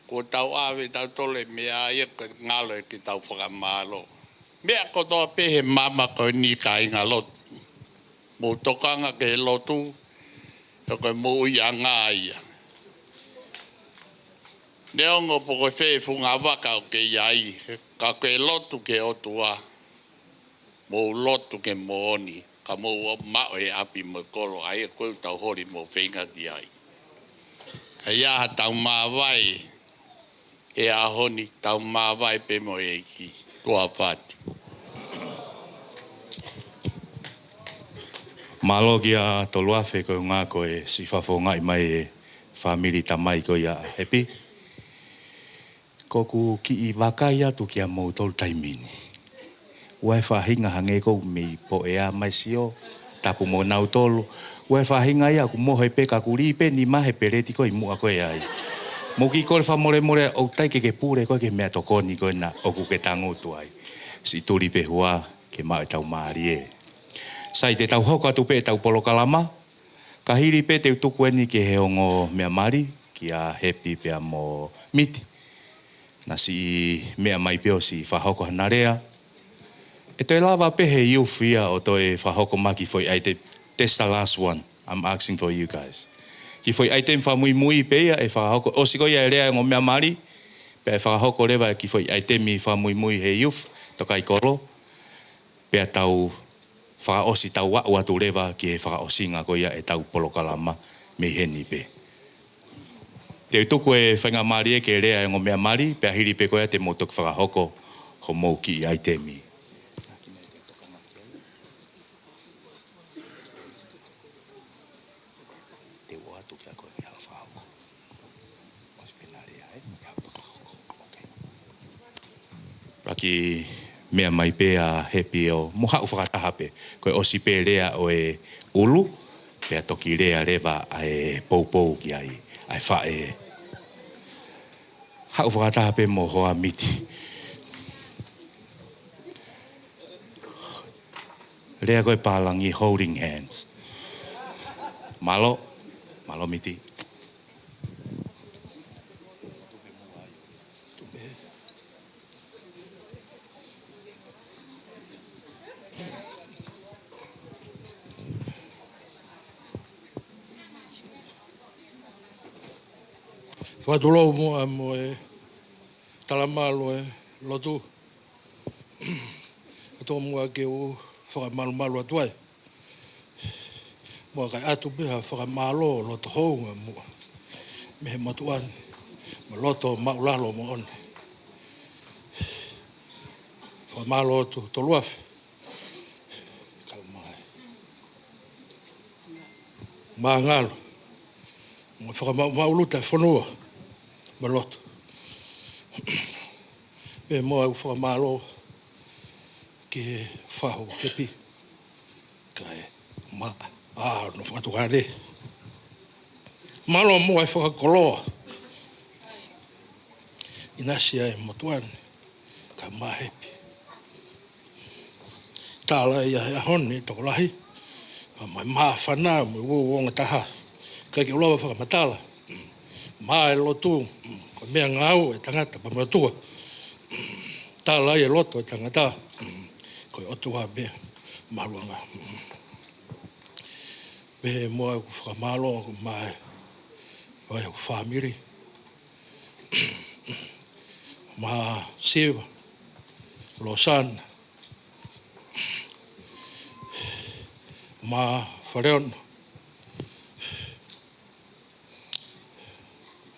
Ko tau awe, tau tole mea ia koe ngalo e ke tau whakamālo. Mea kotoa pehe mama koe ni ka inga lotu. Mo tokanga ke he lotu, e koe mo ui anga ia. Neongo po koe whee funga waka o ke iai, ka koe lotu ke otua. Mo lotu ke mo oni, ka mo mao e api mo kolo, ai e koe tau hori mo whenga ki ai. Ka iaha tau mawai, e ahoni tau mawai pe mo e ki, kua pati. Malo ki a toluafe koe ngā koe si whawhongai mai e whamiri tamai koe a hepi. Koku ki I wakai atu ki a mou tolu taimini. Wai whahinga hange kou mi po ea mai sio tapu mo nau tolu. Ue whahinga ia ku mohe pe ka kuri pe ni mahe pereti ko i mua koe ai. Mo ki kore whamore more o tai ke pure koe ke mea tokoni koe na o ku ke tangotu ai. Si turi pe hua ke mau tau maari e. Sai te tau hoka tu pe tau polokalama. Ka hiri pe te utuku eni ke he ongo mea mari ki a Happy pe a mo miti. Na si mea mai peo si whahoko hanarea. E toi lava pe he iufia o toi whahoko maki foi ai te that's the last one. I'm asking for you guys. Ki foi ai te whamui mui pe ia e whahoko. O siko ia e rea ngō mea mari. Pe e whahoko rewa ki foi ai te mi whamui mui he iuf. Tokaikolo. Pe a tau whaosi tau wau atu rewa ki he whaosinga ko ia e tau polokalama me heni pe. Te utuku e whainga mari e ke rea ngō mea mari. Pe a hiri pe ko ia te motok whahoko ho mou ki ai te mi. Raki mea mai pe a Happy o moha whakataha pe. Koe osi pe rea o e ulu. Pe a toki rea rewa a e poupou ki ai. Ai whae. Hau whakataha pe mo hoa miti. Rea koe pālangi holding hands. Malo. Malo miti. Whatulau mo e talamalo e lotu. Ato mua ke o whakamalu atu ai. Mua kai atu piha whakamalo loto hou mua. Me he matuan. Ma loto maulalo mo on. Whakamalo tu toluafi. Maa ngalo. Mua whakamauluta whanua. Malot. Me mo au whakamalo ke whahu kepi. Kai ma no whakatukare. Malo mo ai whakakoloa. Inasia e motuan. Ka ma Happy. Tāla ia e honi toko lahi. Ma maa whanau me wonga taha. Kai ke ulawa whakamatala. Maa e lotu. Ko mea ngau e tangata pa matua. Tāla e loto e tangata. Ko e otua mea maruanga. Me moa e whakamalo ko mai. Vai o whamiri. Ma Siva. Losana. Ma Whareona.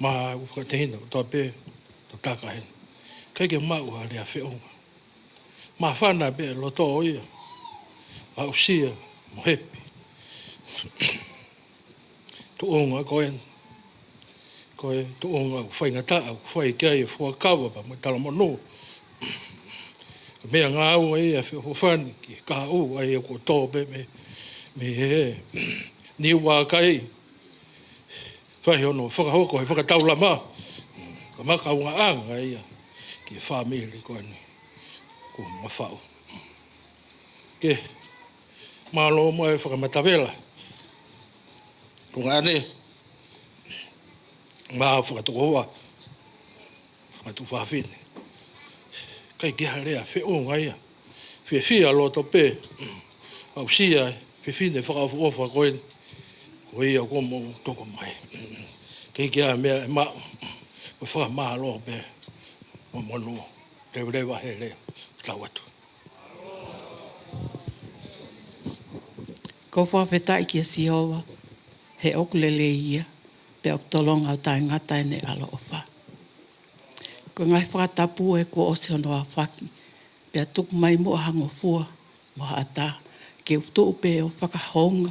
Ma ukatehina to pe to takahen. Kai ke mau a rea whionga. Ma whana pe loto o ia. Ma usia mo Happy. Tuonga koen. Koe tuonga whainga taa. Whai kia e whuakawa pa mo tala mo no. Mea ngā ua ia whani ki kaha u ai e ko tō pe me he. Ni ua kai. Whai ono whakahoko he whakataula mā. Ka maka unga anga ia. Ki e whamiri koe ni. Ko mawhau. Ke. Mālo mo e whakamatawela. Ko ngā ne. Mā whakatoko hoa. Whakatu whawhine. Kai ke harea whionga ia. Whia loto pe. Au sia. Whiwhine whakafu ofa koe. Ko ia ko mo toko mai. Kei kia mea e maa. Ko whakamaa loa pe. Mo monu. Rewa he rea. Tau atu. Ko whawhetai ki a Sihowa. He okulele ia. Pe ok tolonga au tai ngata e ne alo o wha. Ko ngai whakatapu e ko osi ono a whaki. Pe a tuku mai mua hango fua. Mo haata. Ke utu upe o whakahonga.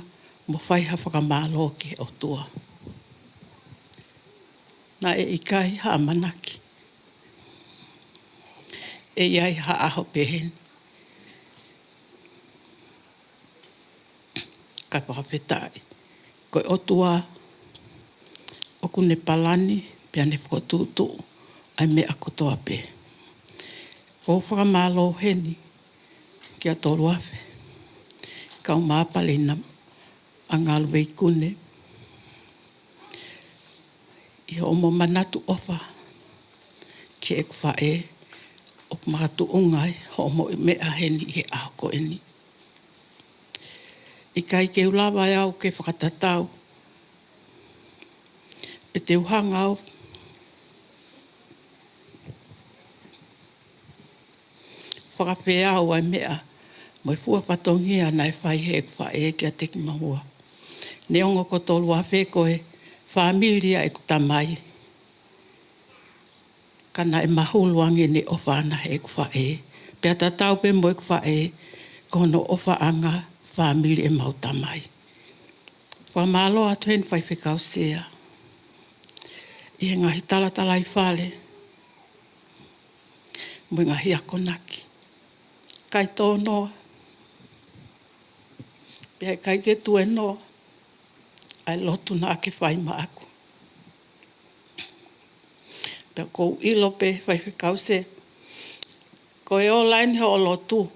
Mo whaiha whakamalo ke o tua. Na e ikai ha manaki. E iai ha aho pehen. kai whakawhetai. Koe otua oku ne palani pia ne whakatūtu ai me ako toa pē. Ko whakamalo heni kia tolu awhe. Kau māpale na angalu wei kune. I omo manatu ofa ki e kuwha e o kumatu ungai ho omo mea heni i he ahoko eni. I kai ke ulawa au ke whakatatau. Pe te uhanga au. Whakawhea au ai mea. Moi fua whatongia nai whai he kuwha e kia teki mahua. Ne ongo ko tolu a koe familia e kutamai. Kana e mahuluangi ne ofa ana he kuwha e. Pea tatau pe moi kuwha e kono ofa anga familia e mautamai. Wha malo atu hen whai whikau sea. I he ngahi talatala i whale. Moi ngahi akonaki. Kai tō noa. Pea kai ke tue noa. Ai lotu na ake whai ma aku. Pea kou ilope whai whikau sea. Ko e o laini ho o lotu.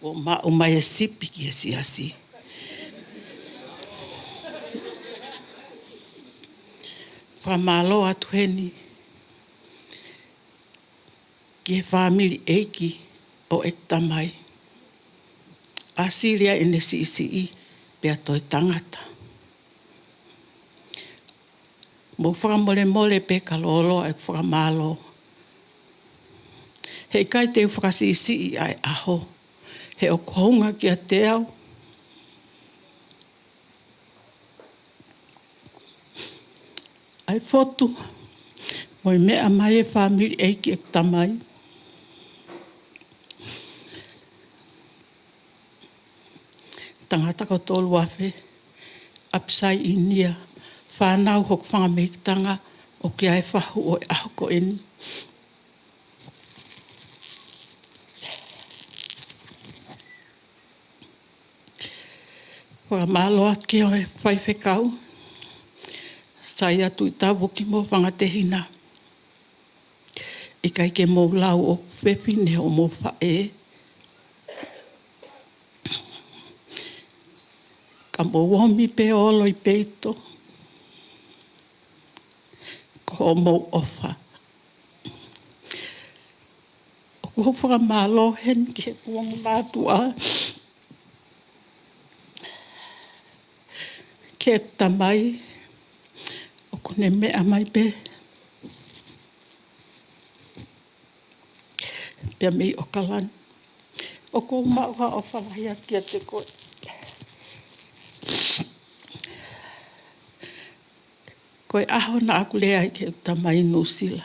O ma o mai e sipi ki e siasi. Whamalo atu heni. Ki he whamiri eiki o ektamai. Asiria ene si pea toi tangata. Mo whakamole mole pe ka lolo e whakamalo. Hei kai te whakasi ai aho. He o kohunga ki a te au. Ai fotu. Moi mea mai e whamiri eiki e tamai. Tangata ko tolu awhe. Apsai inia. Whanau hok whangameitanga. O ki ai whahu o e ahoko eni. Whamalo atu ki oe whaiwhekau. Sai atu i tabu ki mo whangatehina. I kai ke mō lau o whewhine o mō whae. Ka mō womi pe olo i peito. Ko mō ofa. O ko whakamalo hen ki he kuonga mātua. Ke tamai. O kone mea mai pe. Pea mei o kalani. O ko mauha o whalahia kia te koe. Koe aho na aku lea i ke tamai nusila.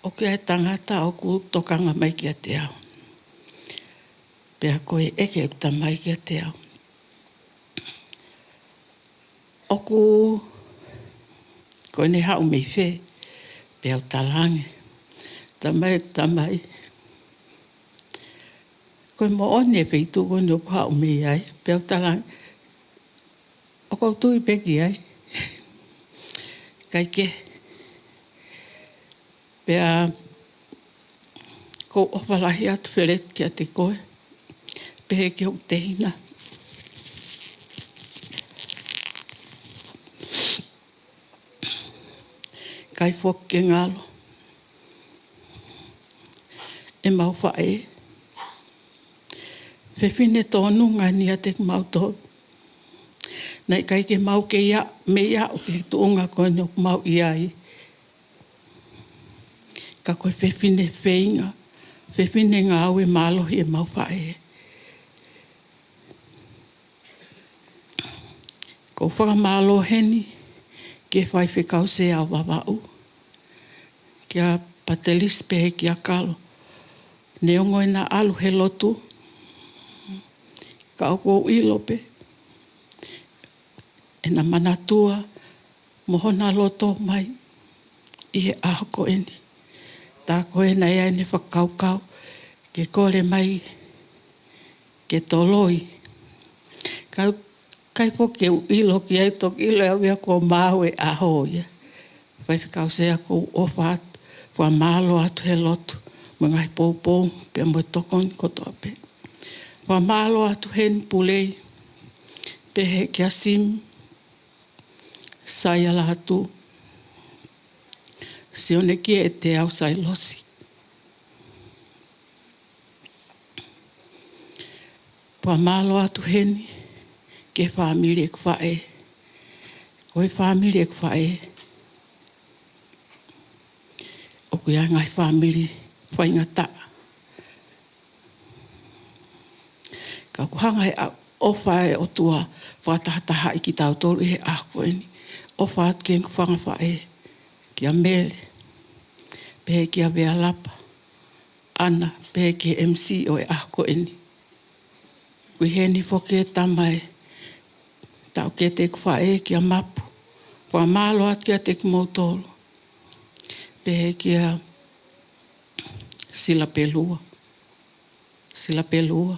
O ke ai tangata o ku tokanga mai kia te au. Pea koe eke tamai kia te au. O ku koe ne hau mei whe. Pea o talange. Tamai. Koe mo one e peitu koe ni o ku hau mei ai. Pea o talange. O kou tui peki ai. Kai ke. Pea kou ofalahi atu wheret kia te koe. Pehe ki hok te hina. Kai fok ke ngalo. E mau whae. Whewhine tōnu ngani a te mau tōnu. Nei kai ke mau ke ia, me ia o ke tuunga koe ni o mau iai. Ka koe whewhine wheinga, whewhine ngā aue mālohi e mau whae. Ko whakamalo heni, ke whai whikau se a wawau. Kia patelis pehe ki a kalo. Ne ongo e na alu he lotu. Ka oko ilope. E na manatua, mohona loto mai, i he ahoko eni. Tā koe na ea ne whakaukau, ke kore mai, ke toloi, Kai po ke ilo ki ai tok ilo au ia ko mau e aho ia. Whai whikau sea ko ofa atu. Wha malo atu he lotu. Mga poupou pe mo tokon koto ape. Wha malo atu hen pulei. Pe he kia sim. Sai ala atu. Sione kia e te au sai losi. Wha malo atu heni. Ke whamiri e kwhae. Koe whamiri e kwhae. O kuia ngai whamiri whainga taa. Ka kuhanga e ofa e o tua whatahataha i ki tau tolu i he ako eni. Ofa atu ke whanga whae. Kia mele. Pehe kia vea lapa. Ana pehe ke MC o e ako eni. Kui heni whoke e tamai. Tau ke te whae kia mapu. Wha malo atu kia te kumautolo. Pehe kia sila pelua. Sila pelua.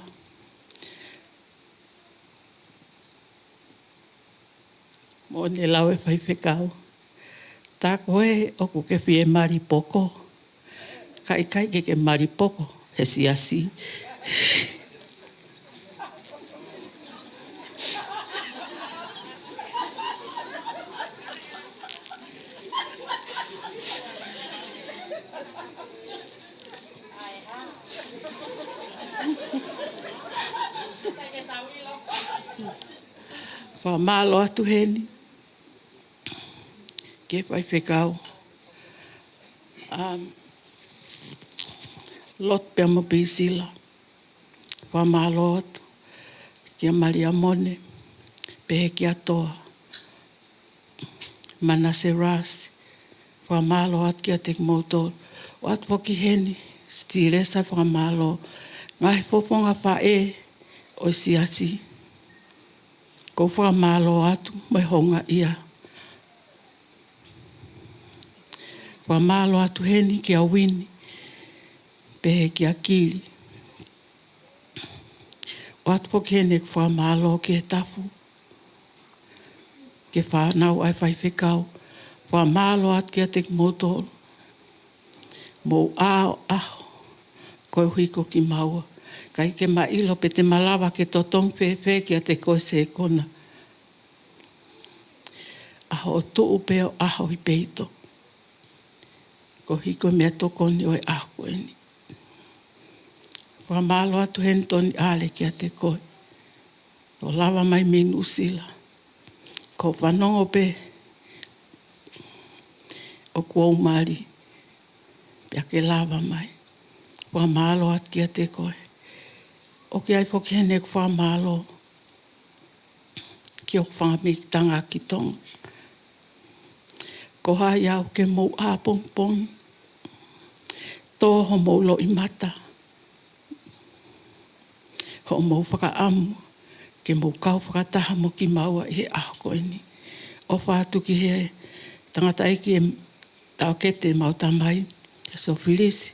Mo ne lau e whai whekau. Tā koe oku ke whie mari poko. Kai ke mari poko. He siasi. Wha malo atu heni. Ke whai whekau. Lot pia mo pisila. Wha malo atu. Kia Maria Mone. Pehe kia toa. Manase Rasi. Wha malo atu kia te kumautolo. O atu poki heni. Stiresa wha malo. Ngai fofonga whae. O siasi. Ko wha malo atu. Mai honga ia. Wha malo atu heni kia wini. Pehe kia kiri. O atu poki heni ku wha malo ki he tafu. Ke whanau ai whai whekau. Wha malo atu kia te kumautolo. Mo ao aho. Koe huiko ki maua. Kai ke mailo pe te malawa ke totong whewhe kia te koe se kona. Aho o tuu peo aho i peito. Ko hiko mea tokoni o e aho koe ni. Wha malo atu hen toni ale kia te koe. O lawa mai minu sila. Ko whanongo pe. O kua umari. Pia ke lawa mai. Wha malo atu kia te koe. O ki ai whoki hene ku wha malo. Ki o whangamikitanga ki tonga. Ko hai au ke mou a pongpong. Toho mou lo i mata. Ho mou whakaamu. Ke mou kau whakataha mo ki maua i he aho koe ni. O whātu ki he tangata eki e tau kete mau tamai. So filisi.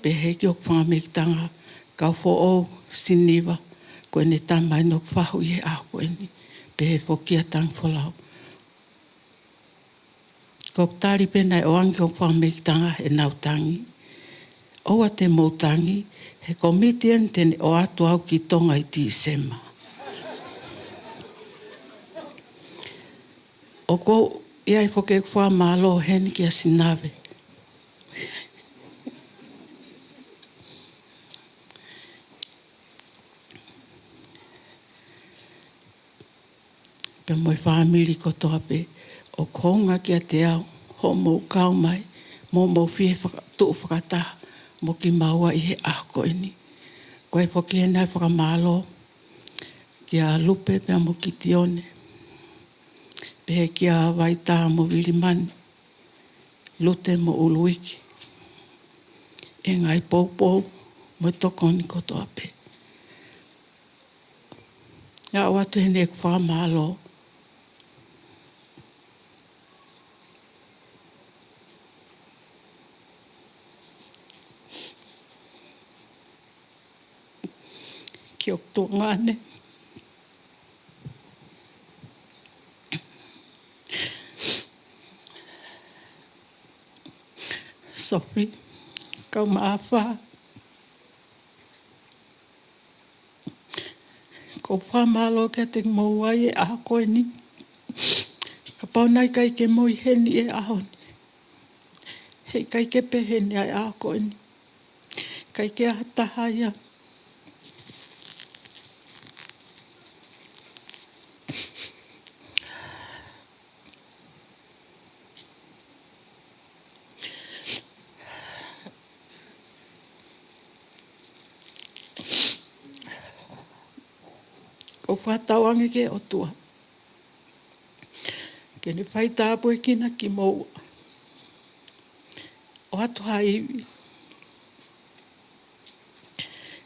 Pe he ki o whangamikitanga. Taufo'ou siniva. Koe ne tamai no whahu i he aho koe ni. Pe he whokia tang wholau. Ko tari pena o anki o whamekitanga e nautangi. Oua te moutangi, he komitian tene o atu au ki tonga i Tisema. O ko iai whoke wha malo heni ki a sinawe. Pe moi whamiri ko toa pe. O konga kia te au, ho mou kau mai, mou fie tuu whakataha, mo ki maua i he ako ini. Koe whoki he nai whakamalo, kia lupe pia mo ki tione, pehe kia waita mo wilimani, lute mo uluiki, e ngai poupou, mo tokoni koto ape. Ia watu he ne whakamalo, ki o tō ngāne. Sophie, kau maafa. Ko whamalo ke te mauai e a koe ni. Ka paunai kai ke moi heni e ahoni. Hei kai ke peheni ai a koe ni. Kai ke ahataha ia. Ko whatawangi ke o tua. Ke ne whai tāpu e kina ki mou. O atu haiwi.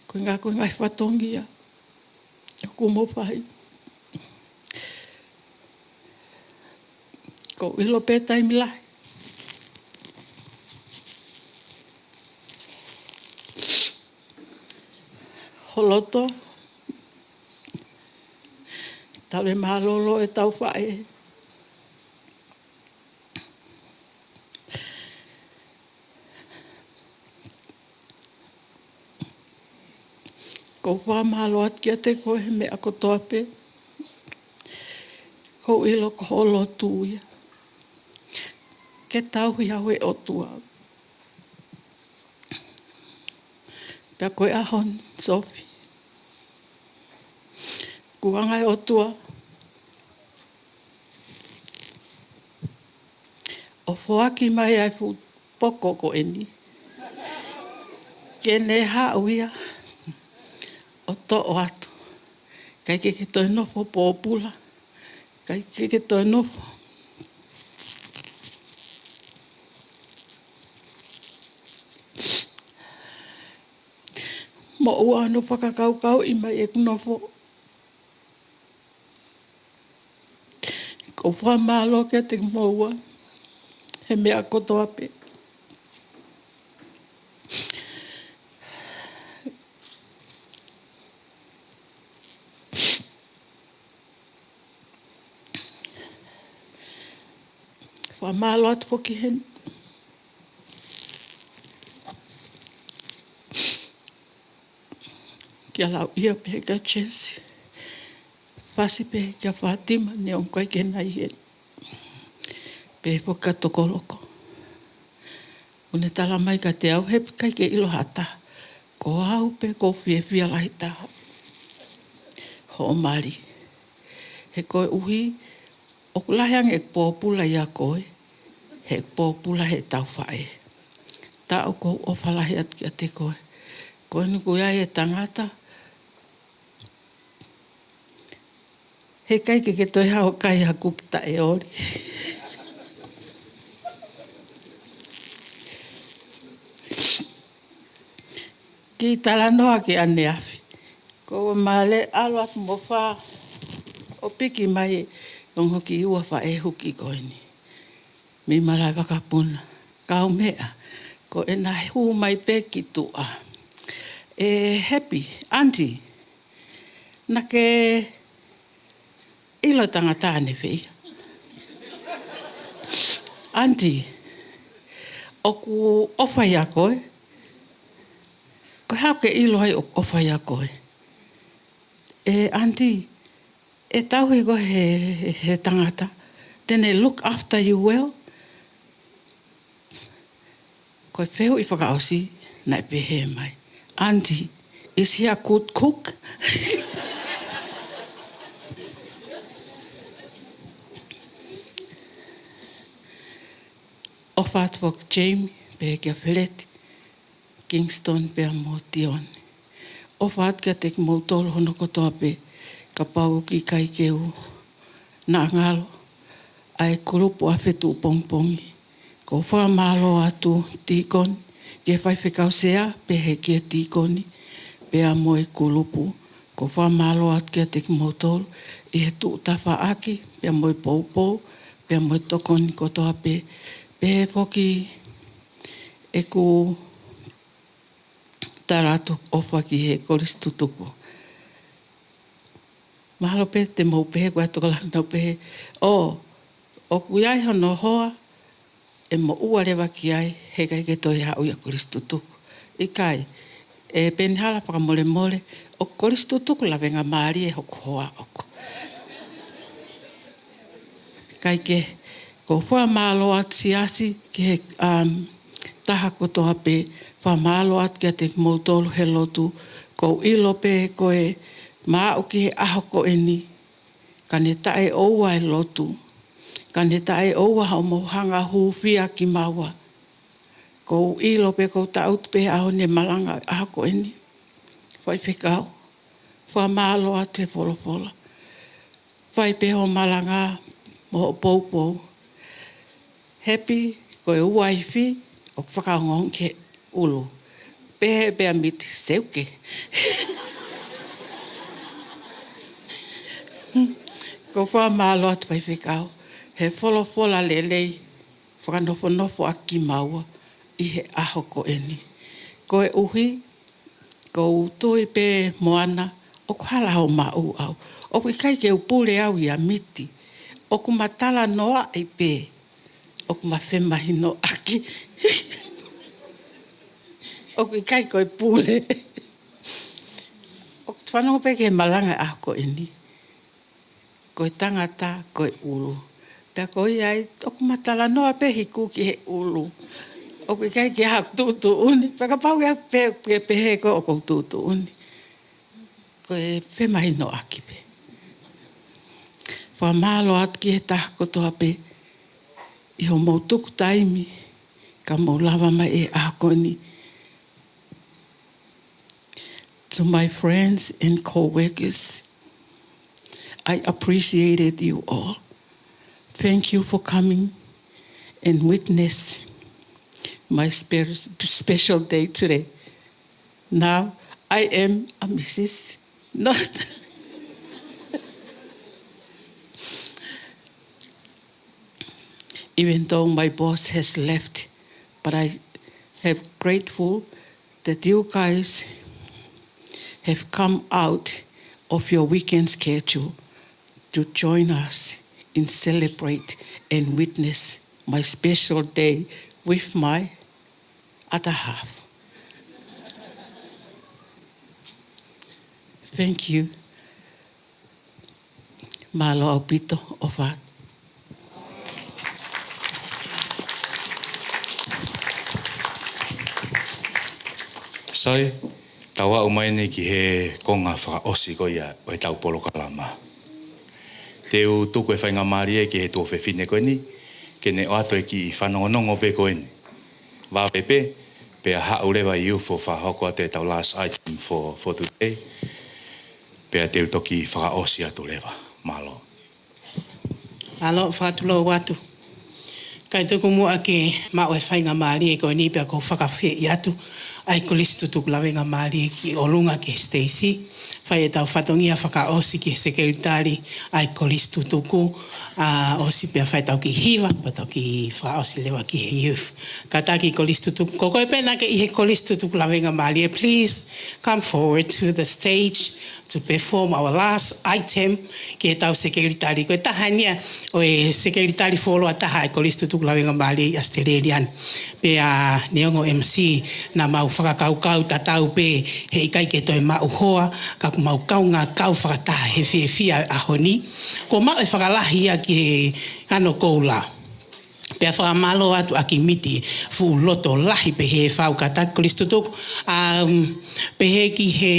Ko ngā koe ngai whatongia. Ko mo whai. Ko ilo pētai milahi. Holoto. Tale malolo e tau whae. Ko wha malo at kia te koe me ako toape. Ko ilo ko holo tūia. Ke tau hi au e o tua. Pea koe ahon, Sophie. Kuanga e o tua. O whoaki mai ai fu poko ko eni. Ke ne hauia. O to o atu. Kai ke toi nofo pōpula. Kai ke toi nofo. Mo ua anu whakakaukau i mai e nofo. Ko whamalo ke te moua. He mea koto ape. Whamalo atu whoki hen. Kia lau ia pe ka Chelsea. Whasi pe kia Fatima ne on koe ke nai hen. Pe whoka tokoloko. Une tala mai ka te au hepi kai ke ilo hata. Ko au pe ko fia lahi taha. Ho mari. He koe uhi. O kulahang e pōpula ia koe. He pōpula he tau whae. Ta o ko o whalahi at kia te koe. Koe nuku ia e tangata. He kai ke toi hao kai ha kukita e ori. Ki tala noa ke ane afi. Ko male alo atu mo wha. O piki maiong hoki ua wha e huki koe ni. Mi malai wakapuna. Kau mea. Ko e nai hu mai pe ki tua. E happy. Auntie. Na ke ilo tangata ane whea. Auntie. Oku ofa ia koe. Ko hau ke ilo hai ofa ia koe. Auntie. E tauhi ko he tangata. Then they look after you well. Ko e wheo I whakaosi. Nai pehe mai. Auntie. Is he a good cook? O whātua Jamie, pe kia Fleti, Kingston, pe a Motion. O whātua te mautolo hono kotoa pe, ka pau ki kai keu, na ngalo, ai kurupu a Fetu'upongipongi. Ko whamalo atu tikon, ke whaiwhekau sea, pe he kia tikoni, pe a moe kurupu. Ko whamalo atu kia te mautolo, I he tuutafa aki, pe a moe poupou, pe a moe tokoni kotoa pe, pe foki e ku taratu ofa ki he koristutuku. Mahalo pe te mau pehe kua toka lanau pehe. O kuiai hono hoa e mo ua lewa ki ai, he kai ke toi hau ia Kristu tuku. I kai, e penhala whaka mole mole, o Kristu tuku la venga maari e hoku hoa oko. Kai ke, ko wha malo at siasi, ke he taha kotoa pe, wha malo at kia te mautolu he lotu, ko ilo pe koe maa uki he aho ko eni, ka ne tae oua e lotu, ka ne tae oua hao mohanga hufia ki maua, ko ilo pe ko taut pe aho ne malanga aho ko eni, whai whikau, wha malo at he wholofola, whai pe ho malanga, mo poupou, happy, koe uaifi, o whakaongong ke ulu. Pehe pea miti, seuke. Ko wha malo atu pai whikau, he wholofola lelei, whakanofo aki maua, i he aho ko eni. Koe uhi, ko utui pe moana, o kuhala ho mau au. O kai ke upule au i a miti, o ku matala noa i pe, o ku mawhemahi no aki. O ku kai koe pule. O ku whanau pe ke malanga a ko eni. Koe tangata, koe ulu. Pea koe ai, o ku matala noa pe hiku ki he ulu. O ku kai ke hak tutu uni. Pea ka pau ia pe he ko o kou tutu uni. Koe whemahi no aki pe. Wha malo atu ki he taha kotoa pe. I ho mau tuku taimi. Ka mau lava mai e a ko ni. To my friends and co-workers, I appreciated you all. Thank you for coming and witness my special day today. Now, I am a Mrs. Not. Even though my boss has left, but I am grateful that you guys have come out of your weekend schedule to join us and celebrate and witness my special day with my other half. Thank you. Malo aupito ofa. Sai, tawa umaini ki he konga whaka osi ko ia o e Taufo'ou. Te u tuku e whainga maari e ki he tō whewhine koe ni, ke ne o ato e ki i whanongonongo pe koe ni. Wā pepe, pe a haurewa i ufo whahoko a te tau last item for today, pe a te utoki whaka osi atu lewa. Malo. Malo, whatulo watu. Kai tuku mua ke mao e whainga maari e koe ni pe a ko whakawhi i atu. Ai Kristu tuku lawenga maari ki olunga ke Stacy. Whai e tau whatongia whakaosi ki sekretari ai Kristu tuku. Osi pia whai tau ki hiwa, pa tau ki whaosi lewa ki he youth. Ka taki Kristu tuku. Ko koe pena ke i he Kristu tuku lawenga maari. Please come forward to the stage to perform our last item ki he tau sekretari. Koe tahania o e sekretari wholo a taha ai Kristu tuku lawenga maari Australian. Pea neongo MC na mau whakakaukau tatau pe he ikai ke toi mau hoa ka ku mau kau ngā kau whakataha he whiawhia a honi. Ko mau e whakalahi a ki he ano koula. Pea whakamalo atu Akimiti fu loto lahi pe he whaukata Kristu tuku. Pe he ki he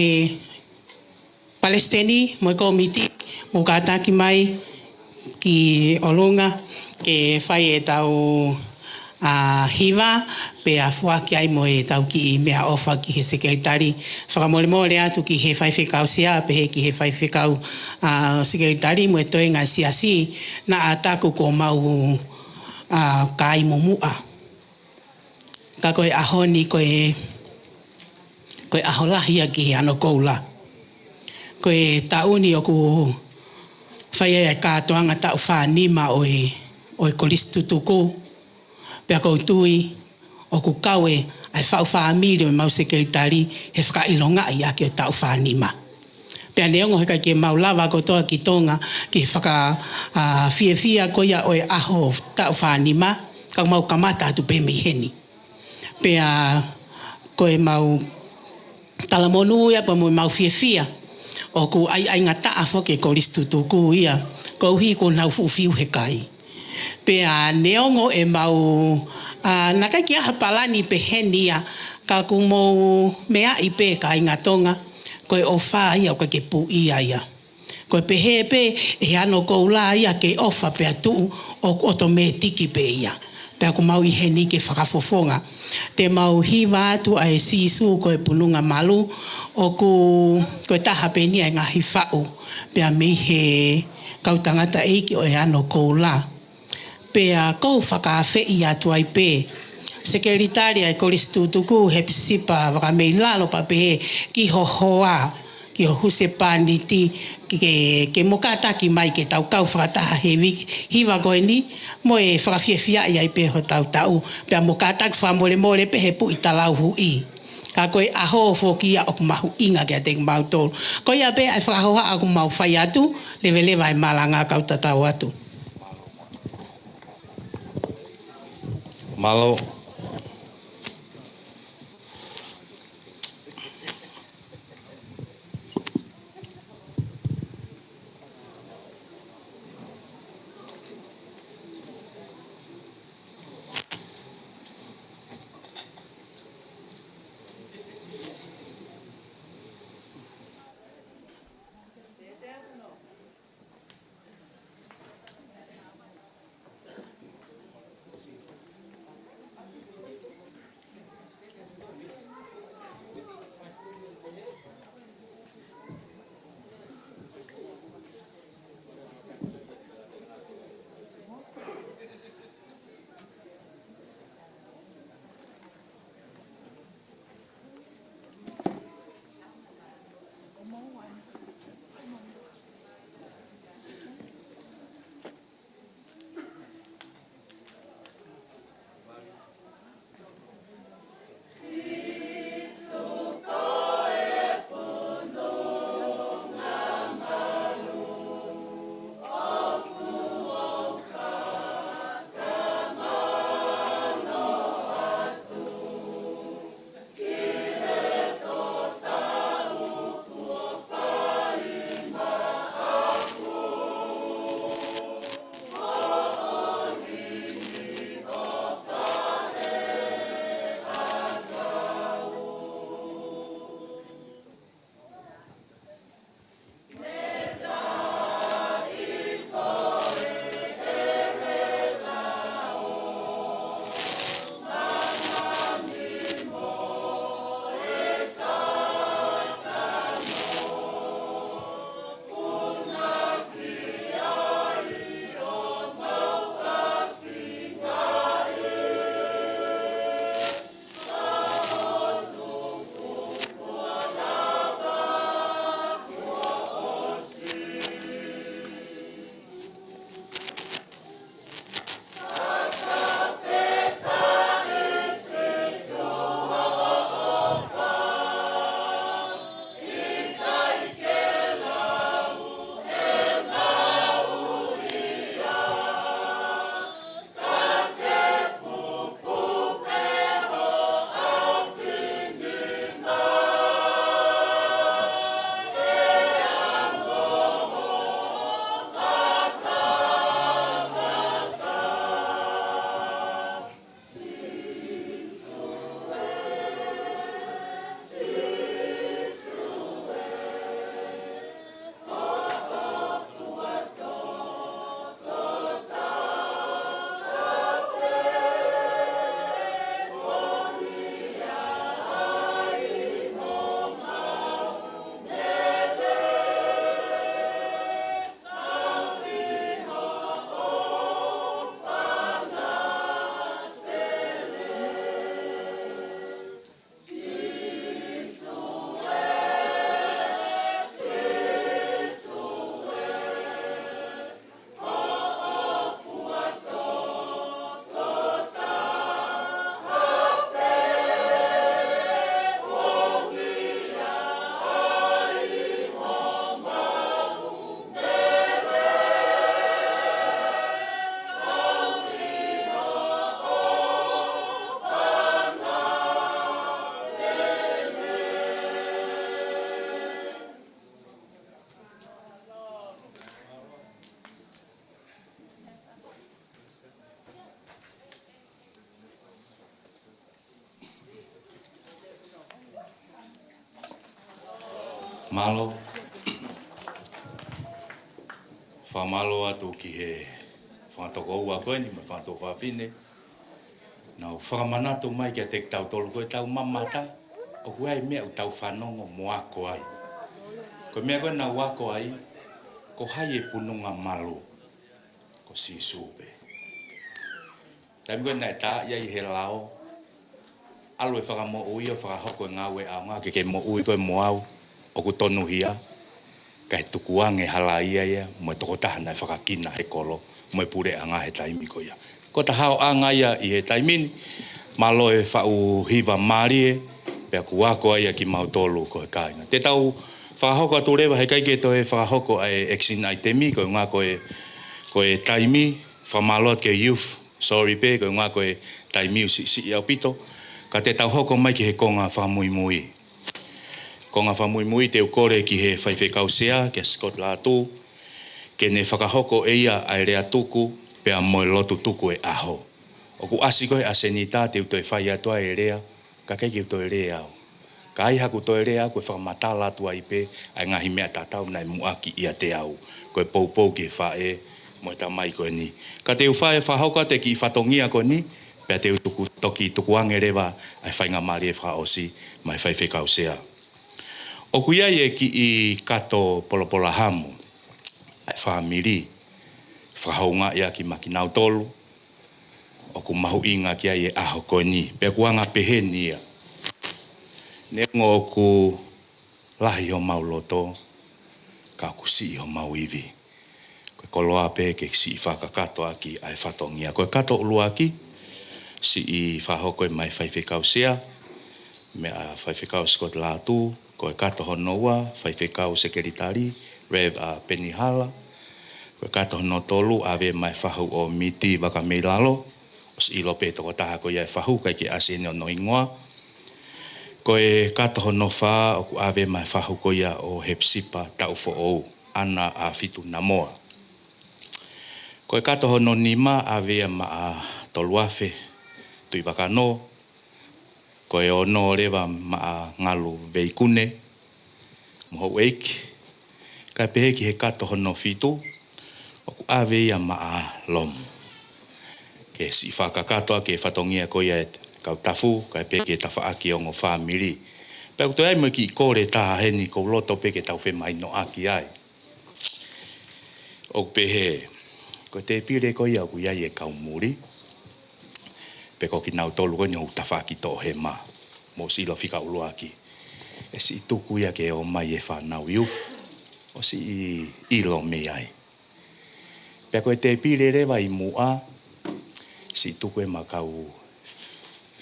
Palestini mo komiti mo kataki mai ki olunga ke whai e tau hiva pe a fuaki ai mo e tau ki mea ofa ki he sekretari whakamole mole atu ki he whaiwhekau sia pe he ki he whaiwhekau sekretari mo e toi ngā siasi na ataku ko mau kai mumua ka koe ahoni koe aholahia ki he ano koula koe tauni o ku whai e kātoanga tau whanima o e Kristu tuku pea koutui o ku kawe ai whau whaamiri o mau sekretari he whakailonga i ake o tau whanima. Pea neongo heka ke mau lawa kotoa ki tonga ki whaka whiawhia koia o e aho tau whanima ka mau kamata atu pe miheni. Pea koe mau talamonu ia pa mau fia o ku ai ngata afo ke koristu tuku ia ko hi ko nau fufiu he kai. Pea neongo e mau naka kia hapalani pe henia ka ku mo mea ipe ka ingatonga koe ofa ia o ka ke pu ia. Koe pe hepe e ano koula ia ke ofa pe atu o automatiki pe ia. Pea ku mau i heni ke whakafofonga. Te mau hiwa atu ai sisu koe pununga malu o koe taha pe nia ngahi whau. Pea mei he kautangata eiki o e ano koula. Pea kou whakawhei atu ai pe. Sekretaria e koristu tuku Hepisipa Vakameilalo pa pe ki hohoa. Ki ho huse paniti ke mokataki mai ke tau kau whakataha he hiwa koe ni mo e whakawhiawhia i ai pe ho tau. Pea mokataki whamole pe he pu i talau hui. Ka koe aho whokia o kumahu inga kia te kumau tolu. Ko ia pe ai whakahoha a kumau whai atu lewa e malanga kau tatau atu. Malo. Malo. Whamalo atu ki he Whātokou a koe ni me whātou whawhine. Nau whakamanato mai kia te tau tolu koe tau mamata. O koe ai mea u tau whanongo mo ako ai. Ko mea koe nau ako ai, ko hai e pununga malo. Ko si supe. Taimi koe nai tā ia i he lao. Alo e whakamo ui o whakahoko e ngāwe a ngā ke mo ui koe mo au. O ku tonu hia. Kai tukuange hala ia ia. Mo e toko tahana e whakakina he kolo. Mo e pure anga he taimi ko ia. Ko ta hao anga ia i he taimini. Malo e whau hiva marie. Pea kuako ia ki mautolu ko e kāinga. Te tau whakahoko atu rewa he kaike to e whakahoko e action itemi. Ko ngā ko e taimi. Whamalot ke youth. Sorry pe. Ko ngā ko e taimi si au pito. Ka te tau hoko mai ki he konga whamuimui. Konga whamuimui te ukore ki he whaiwhekausea. Ke Scott Latu. Ke ne whakahoko e ia ai rea tuku. Pea moe lotu tuku e aho. O ku asi koe asenita te uto e whai atua e rea. Ka keiki uto e rea au. Ka ai haku to e rea koe whakamatala atua i pe. Ai ngahi mea tatau nai muaki ia te au. Koe poupou ke whae. Moe ta mai koe ni. Ka te uwhae whahauka te ki whatongia koe ni. Pea te utuku toki tukuange rewa. Ai whainga maari e whaosi. Mai whaiwhekausea. O kuia e ki i kato polopola hamu. Ai whamiri. Whahaunga ia ki makinau tolu. O ku mahu inga ki ai e aho koe ni. Pea kuanga peheni ia. Nengo o ku lahi o mauloto. Ka ku si o mau iwi. Koe koloa pe ke si i whakakato aki ai whatongia. Koe kato ulu aki. Si i whahoko e mai whaiwhekausea. Mea whaiwhekau Scott Latu. Koe kato honoua. Whaiwhekau sekeritari. Rev Penihala. Koe kato hono tolu. Ave mai whahu o miti Vakameilalo. Os ilo pe toko taha ko ia whahu kai ki asene o no ingoa. Koe kato hono wha o ku ave mai whahu ko ia o Hepisipa Taufo'ou. Ana a fitu namoa. Koe kato hono nima ave ma a toluafe. Tui wakano. Koe ono rewa ma a ngalu veikune. Moho weiki. Kai pehe ki he kato hono fitu. O ku ave ia ma a lomu. Ke si whakakatoa ke whatongia ko ia kau tafu, kai pe ke tawhaaki o ngō whamiri. Pea kuto ai mo ki i kore taha heni ko loto pe ke tau whemai no aki ai. O pehe, ko te pire ko ia ku iai e kau muri. Pe ko ki nau tolu ko ni hau tawhaaki to he ma. Mo silo whika ulu aki. E si tuku ia ke o mai e whanau iuf. O si ilo me ai. Pea ko te pire rewa i mua. Si tuku e makau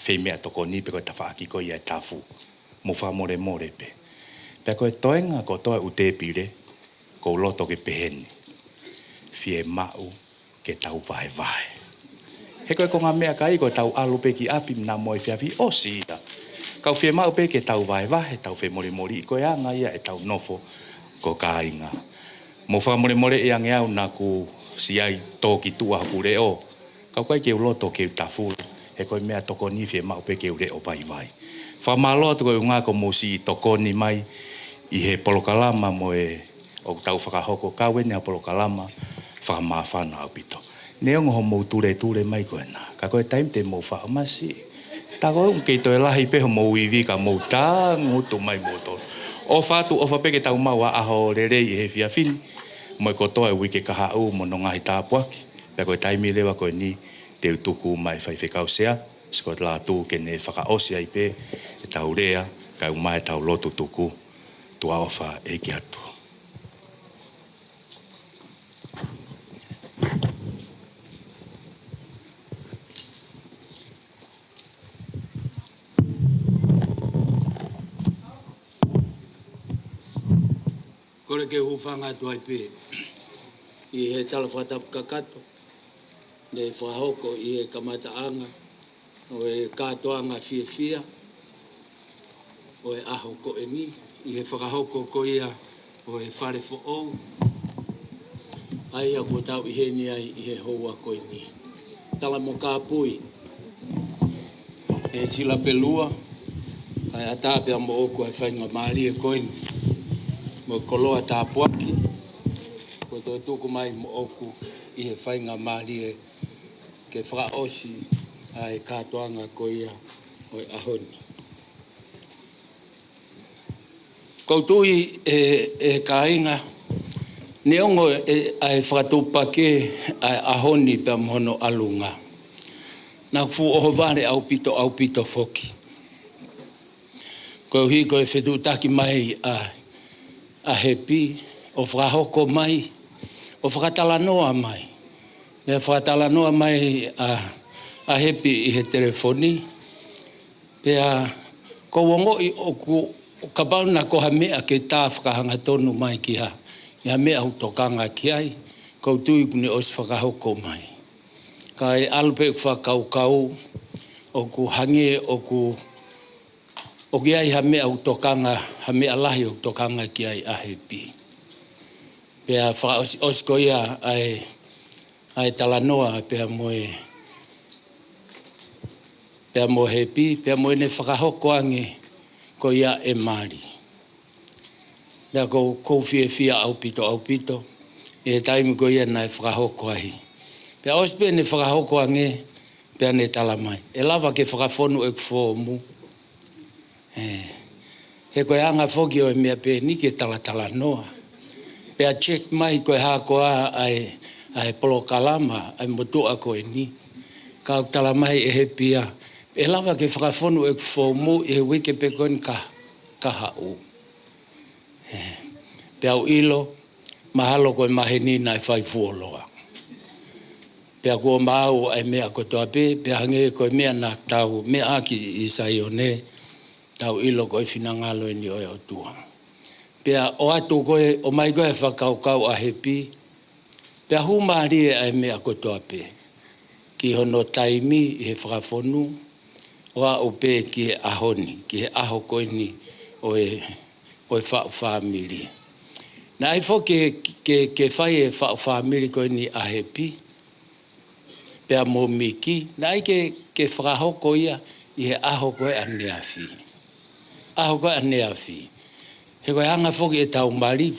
whemea toko ni pe koe tawhaaki ko ia e tafu. Mo whamore more pe. Pea koe toenga ko toe u te pire. Ko loto ke peheni. Fie mau ke tau vahe vahe. He koe ko ngā mea kai ko tau alu pe ki api na moe whiawhi o siita. Kau fie mau pe ke tau vahe vahe. Tau whe mori mori i koe anga ia e tau nofo ko kāinga. Mo whamore more e ange au na ku siai tōki tua haku reo. Kau kai ke uloto ke utafu. He koe mea toko ni fie mau pe ke ure o vai vai. Whamalo atu koe unga ko musi toko ni mai. I he polokalama mo e o tau whakahoko kawe ni a polokalama. Whamawhana au pito. Neongo ho mou ture mai koe na. Ka koe taim te mou whaamasi. Ta koe kei toi lahi peho mou iwi ka mou tangutu mai moto. O whatu o whapeke tau mau a aho rerei i he whiawhini. Mo e kotoa e wike kaha au mo no ngahi tāpuaki. Pea koe taimi lewa koe ni te utuku mai whaiwhekausea. Scott Latu ke ne whakaosia i pe e tau rea kai umai tau lotu tuku. Tua ofa e ki atu. Kore ke hufanga tuai pe. I he talawhata kakato. Ne whahoko i he kamataanga. O e kātoanga fia. O e aho ko e ni. I he whakahoko ko ia. O e whare fo'ou. Ai a ko tau i he ni ai i he hoa ko e ni. Tala mo kā pui. E sila pelua. Ai a tāpea mo oku ai whainga maari e ko e ni. mo koloa tāpuaki, ko toi tuku mai mo oku i he whainga marie ke whakaosi ai katoanga ko ia o ahoni. Koutui e kāinga, neongo ai whakatupake ai ahoni pe mono alunga. Nā fu oho vare au pito foki. Ko hi ko e whetutaki mai a hepi, o whakahoko mai, o whakatalanoa mai. Nea whakatalanoa mai a hepi i he telefoni. Pea ko wongoi o ka bauna ko ha mea ke tā whakahanga tonu mai ki ha. Ia mea utokanga ki ai, ko tui kune os whakahoko mai. Ka e alpe whakaukau, o ku hange o ki ai ha mea utokanga, ha mea lahi utokanga ki ai a hepi. Pea whakaosko ia ai talanoa pea mo hepi, pea mo ne whakahoko ange ko ia e mari. Pea ko fia au pito, e taimi ko ia nai whakahoko ahi. Pea ospe ne whakahoko ange, pea ne talamai. E lava ke whakafonu e kufomu. He koe anga whoki o e mea pe ni ke tala noa. Pea check mai koe hako ai polo kalama, ai motua koe ni. Ka talamai e he pia. E lava ke whakafonu e kufomu e wike pe koen ka hau. Pea u ilo, mahalo koe mahenina e whai fuoloa. Pea kua mau ai mea kotoa pe, pea hange koe mea na tau, mea aki i saione, tau ilo koe finangalo ni oe o tua. Pea o atu koe, o mai koe whakaukau a hepi, pea humari ai mea kotoa pe. Ki hono taimi i he whakafonu, o a o pe ki he ahoni, ki he aho koe ni oe whaamiri. Na ai fo ke whai e whaamiri koe ni a hepi, pea mō miki, na ai ke whakahoko ia i he aho koe a neafi. Aho koe a neafi. He koe anga whoki e tau mari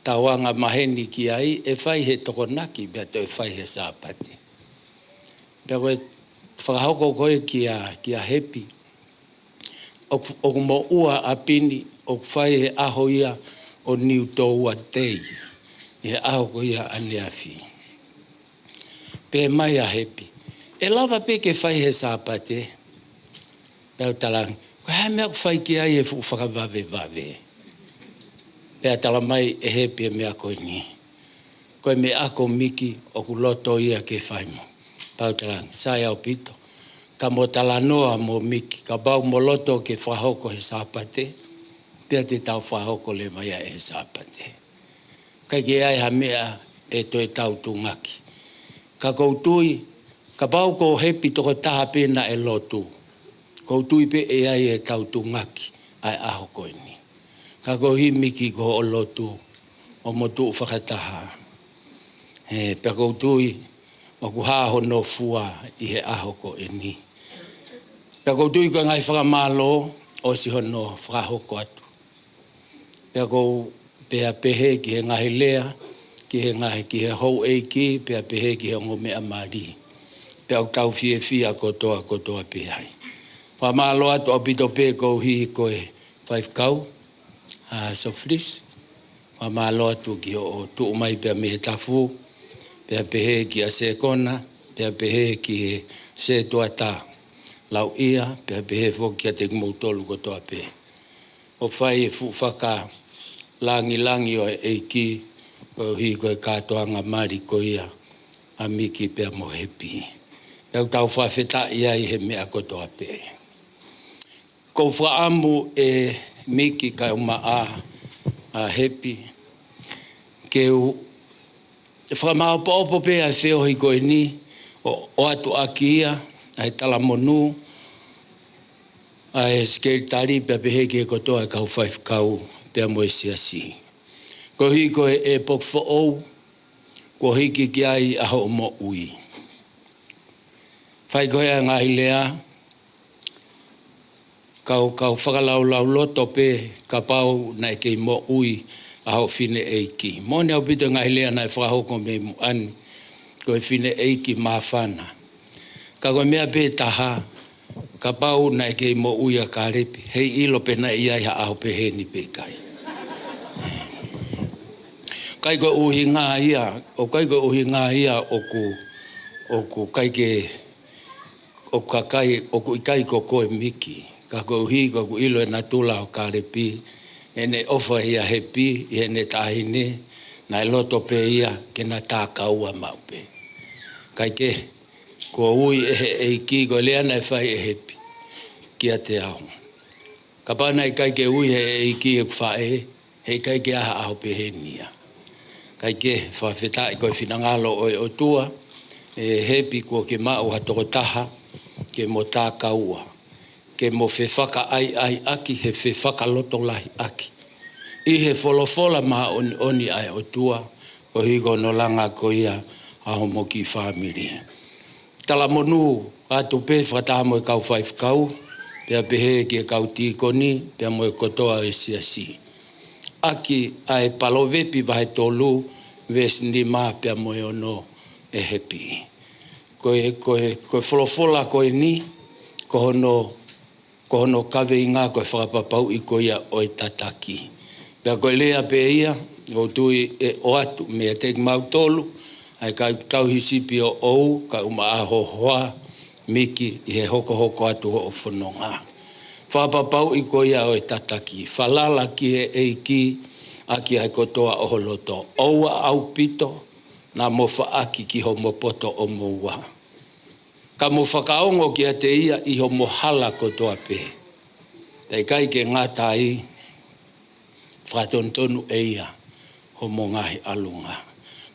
tau anga maheni ki ai, e whai he tokonaki, pea te whai he sāpate. Pea koe whakahoko koe ki a hepi, o mo ua a pini, o whai he aho ia o niu tō ua tei, i he aho koe ia a neafi. Pe mai a hepi. E lava pe ke whai he sāpate, pea talang, koe hai mea whai ki ai e whakavave. Pea tala mai e hepi e mea koe ni. Koe me ako miki o ku loto ia ke whai mo. Pau talang, sai au pito. Ka mo tala noa mo miki, ka bau mo loto ke whahoko he sāpate, pea te tau whahoko le mai a e sāpate. Kai ke ai ha mea e toi tau tungaki. Ka koutui, ka bau ko hepi toko taha pena e lotu. Koutui pe e ai e tau tungaki ai aho koe ni. Ka kouhi miki ko o lotu o motu whakataha. Pea koutui o ku haho no fua i he aho ko e ni. Pea koutui ko ngai whakamalo o si hono whakahoko atu. Pea kou pea pehe ki he ngahi lea, ki he ngahi ki he hou eiki, pea pehe ki he ngome amari. Pea o tau fia kotoa pehai. Whamalo atu o pito pe kou hi koe 5 kau, so flis. Whamalo atu ki o tuu mai pea mehe tafu, pea pehe ki a se kona, pea pehe ki he se tuata lau ia, pea pehe foki a te kumautolu kotoa pe. O whai e whaka langi o eiki, o hi koe katoanga mari ko ia, a miki pea mo hepi. Pea tau whawheta ia i he mea kotoa pe. Ko whaamu e miki kai uma a hepi, ke whamaupa pe a whiohi koe ni, o atu aki ia, ai tala monu, ai skeritari pea pehe ke kotoa e kau 5 kau, pea mo e siasi. Ko hi koe e Taufo'ou, ko hiki ki ai aho mo ui. Whai koe a ngahi lea, Kau whakalau loto pe ka pau na ke mo ui a ho fine eiki. Mone au pito ngai lea na whakahoko me mu ani ko e fine eiki mawhana. Ka koe mea pe taha ka pau na ke mo ui a ka repi. Hei ilo pe na iai ha aho pe heni pe kai. Kai ko uhi ngā ia, o kai ko uhi ngā ia o ku kai ke o ka kai o ku kai ko koe miki. Ka ko uhi ko ku ilo e na tula o ka repi. Ene ofa ia hepi, ene tahine, na loto pe ia ke na tā kaua mau pe. Kai ke, ko ui e ki ko lea na whai e hepi, kia te au. Ka pāna i kai ke ui e ki e whae, hei kai ke aha aho pe he nia. Kai ke, whawheta i koe whinangalo o e o tua, e hepi ko ke mau hatoko taha, ke mo tā kaua. Ke mo whewhaka ai aki, he whewhaka loto lahi aki. I he wholofola maha oni ai o tua, ko higo no langa ko ia aho mo ki whamiri. Tala monu, atu pe whataha mo e kau whaifkau, pia pehe ki e kau tīkoni, pia mo e kotoa e siasi. Aki ai palovepi vahe tolu, ves ni maa pia mo e ono e hepi. Koe wholofola koe ni, ko hono kawe i ngā koe whakapapau i ko ia o e tataki. Pea koe lea pe ia, o tui e o atu, mea teki mau tolu, ai ka tauhisipi o ou, ka uma aho hoa, miki i he hoko atu o whanonga. Whapapau i ko ia o e tataki, whalala ki he eiki, aki hai kotoa o holoto. Oua au pito, na mo whaaki ki ho mo poto o moua. Ka mo whakaongo ki a te ia i ho mo hala kotoa pe. Tei kai ke ngatai, whatontonu e ia, ho mo ngahi alunga.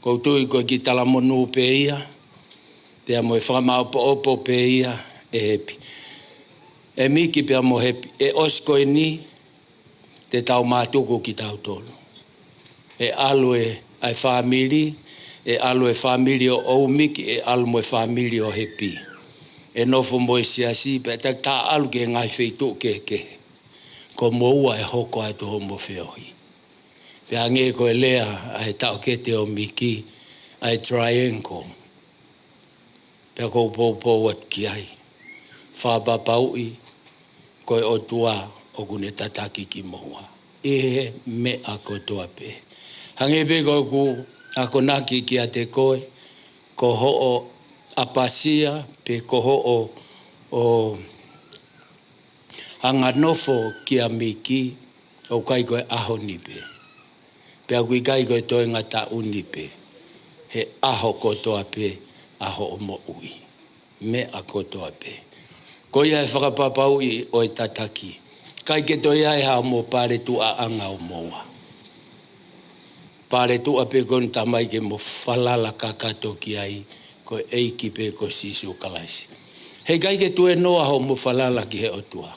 Koutui koe ki tala monu pe ia, pea mo e whakamaupo pe ia, e hepi. E miki pea mo hepi, e oskoe ni, te tau mātuku ki tau tolu. E alue ai whamiri, e alue whamiri o ou miki, e alu e whamiri o hepi. E nofo mo e siasi, pea tā alu ke ngai wheitu ke. Ko moua e hoko ai toho mo whiohi. Pea nge koe lea ai tau kete o miki, ai triangle. Pea kou pou at ki ai. Whapapaui, koe o tua o kune tataki ki moua. E me a kotoa pe. Hange pe koe ku ako naki ki a te koe, ko ho o apasia, pe ko ho o hanga nofo ki a miki, o kai koe aho nipe. Pea kui kai koe toi ngata unipe. He aho kotoa pe, aho o mo ui. Me a kotoa pe. Ko ia e whakapapau i o e tataki. Kai ke toi ai hao mo pare tu a anga o moa. Pare tu a pe kon tamai ke mo whalala kakato ki ai, ko eiki pe ko sisu kalaisi. Hei kai ke tu e noa ho mo whalala ki he o tua.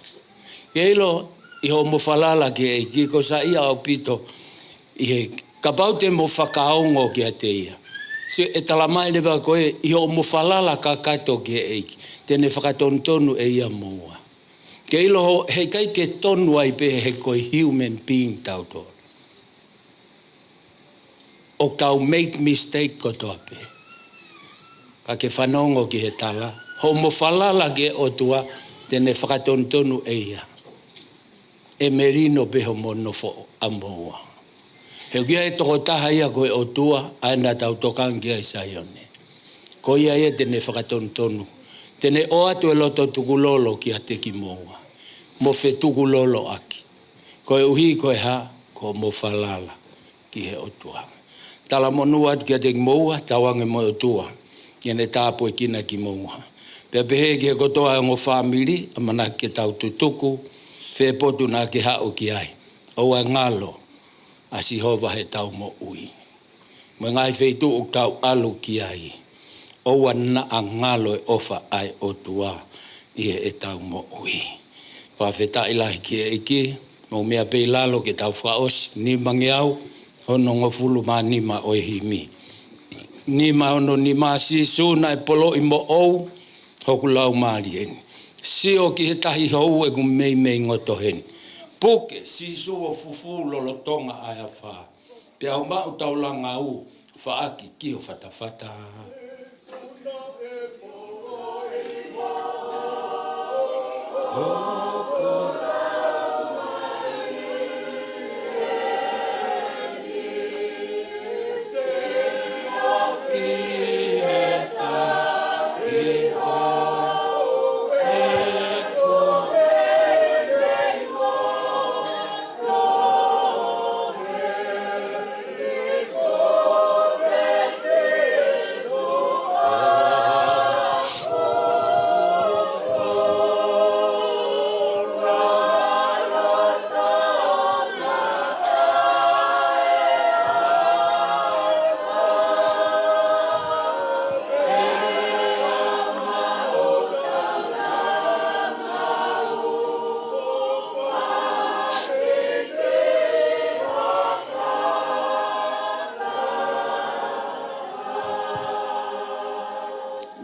Ke ilo i ho mo whalala ki eiki, ko sa ia o pito, i he kapau te mo whakaongo ki a te ia. Se e talamai lewa koe, i ho mo whalala kakato ki eiki, tene whakatontonu e ia moa. Ke ilo ho, hei kai ke tonu ai pe he koe human being tau tō. O tau make mistake ko toa pe. Ka ke whanongo ki he tala. Ho mo whalala ke o tua, tene whakatontonu e ia. E merino pe ho mo nofo a moa. He kia e toko taha ia koe o tua, aina tau tokangi ai saione. Ko ia e tene whakatontonu. Tene o atu e loto tukulolo ki a teki moa. Mo fe tukulolo aki. Koe uhi koe ha, ko mo whalala ki he o tua. Tala monu atu ki a teki moa, tawange mo o tua. Iene tāpo e kina ki moa. Pea pehe ki he kotoa ngo whamiri, amana ke tau tutuku, fe potu na ke hao ki ai. Oua ngalo, a si hova he tau mo ui. Mo ngai feitu o tau alu ki ai. Oua na a ngalo e ofa ai o tua i e tau mo ui. Whawheta ilahi ki e iki, mo mea pei lalo ke tau whaos, ni mangi au, hono ngofulu ma nima o e himi. Nima ono nima sisu na e polo i mo ou, hoku lau maari eni. Sio ki he tahi hou e ku mei ngoto hen. Puke, sisu o fufu lolo tonga ai a wha. Pe au mau taulanga u, whaaki ki o whatawhata.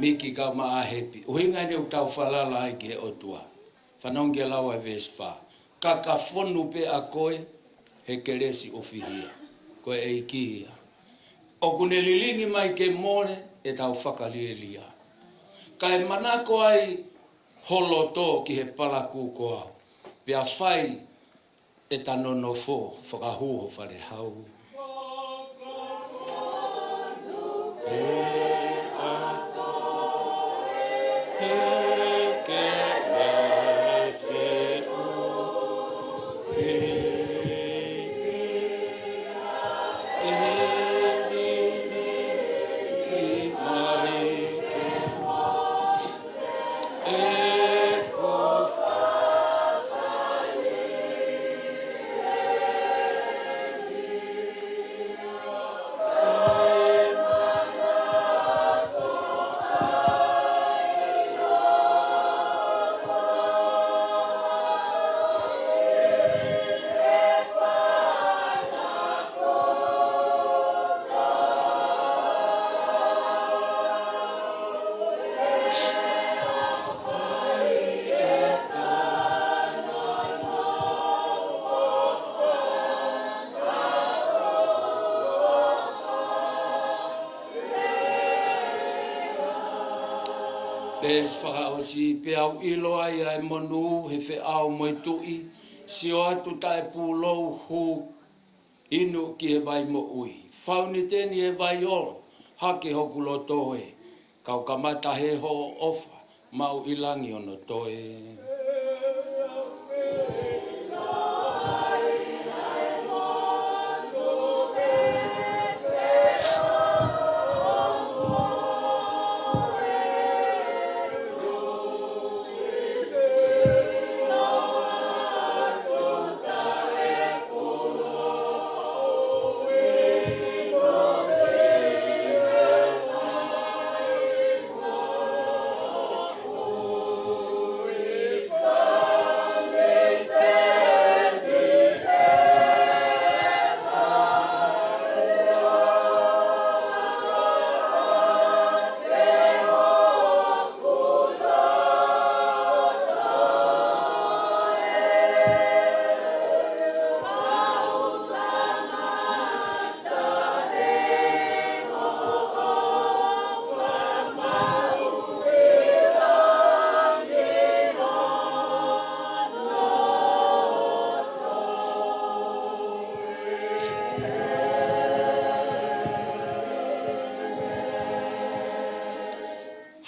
Miki ka maa hepi. Uhinga ni utau falala ai ke otua. Whanongia lawa vespa. Kaka fonu pe a koe he keresi ofihia. Koe e ikihia. O kune lilingi mai ke mone e tau whakalielia. Kai manako ai holoto ki he palaku koa. Pea whai e tanono fo whakahuho whare hau. Es whakaosi pe au ilo ai ai monu he whe au moi tui. Si o atu tae pūlou hu inu ki he vai mo ui. Whauni teni he vai olo, hake hoku lo toe. Kau kamata he ho ofa, mau ilangi ono toe.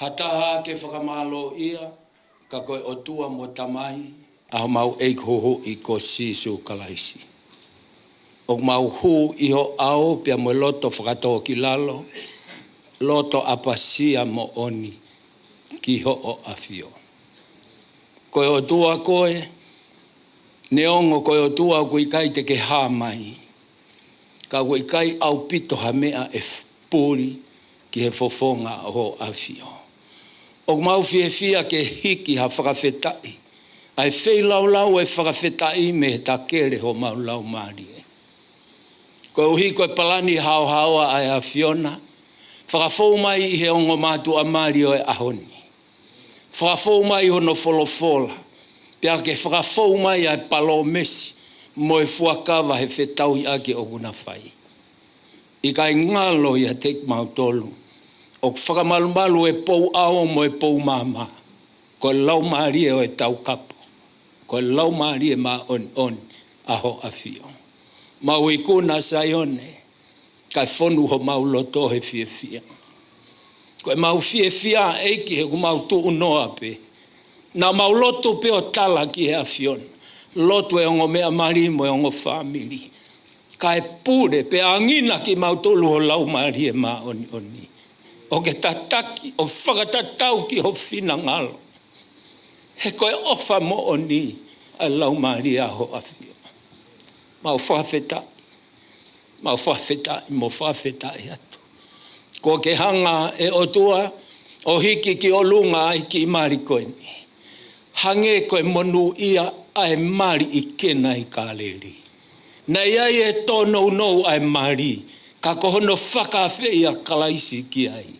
Hataha ke whakamalo ia, ka koe o tua mo tamai, aho mau eikhoho i ko sisu kalaisi. O mau hu iho ao pia mo loto whakatoa ki lalo, loto apasia mo oni ki ho o afio. Koe o tua koe, neongo koe o tua koe kai te ke hā mai, ka koe kai au pito ha mea e pūri ki he fofonga o afio. O mau fia ke hiki ha whakawhetai. Ai whei lau e whakawhetai me ta kere ho mau lau maari e. Ko uhi koe palani hao ai a Fiona. Whakawhou mai i he ongo mātu a maari o e ahoni. Whakafou mai hono wholofola. Pea ke whakafou mai ai palo mesi. Moe fuakawa he whetau i ake o guna whai. I kai ngalo i a tek mautolu. O whakamalumalu e pou ao mo e pou mama. Ko lau maari e o e tau kapo. Ko lau maari e ma on aho afio. Mau i kuna saione. Kai whonu ho mau loto he fia. Ko e mau fia eiki he ku mau tu unoa pe. Na mau loto pe o tala ki he afiona. Loto e ongo mea marimo e ongo family. Ka e pure pe angina ki mautolu ho lau maari e ma oni. O ke tataki o whakatatau ki ho fina ngalo. He koe ofa mo oni a lau maari a ho afio. Mau whawheta. Mau whawheta i mo whawheta i atu. Ko ke hanga e o tua o hiki ki o lunga ai ki i marikoini. Hange koe monu ia ai mari i kena i kāleri. Na iai e tōnou nou ai mari, ka kohono whakawhi ia kalaisi ki ai.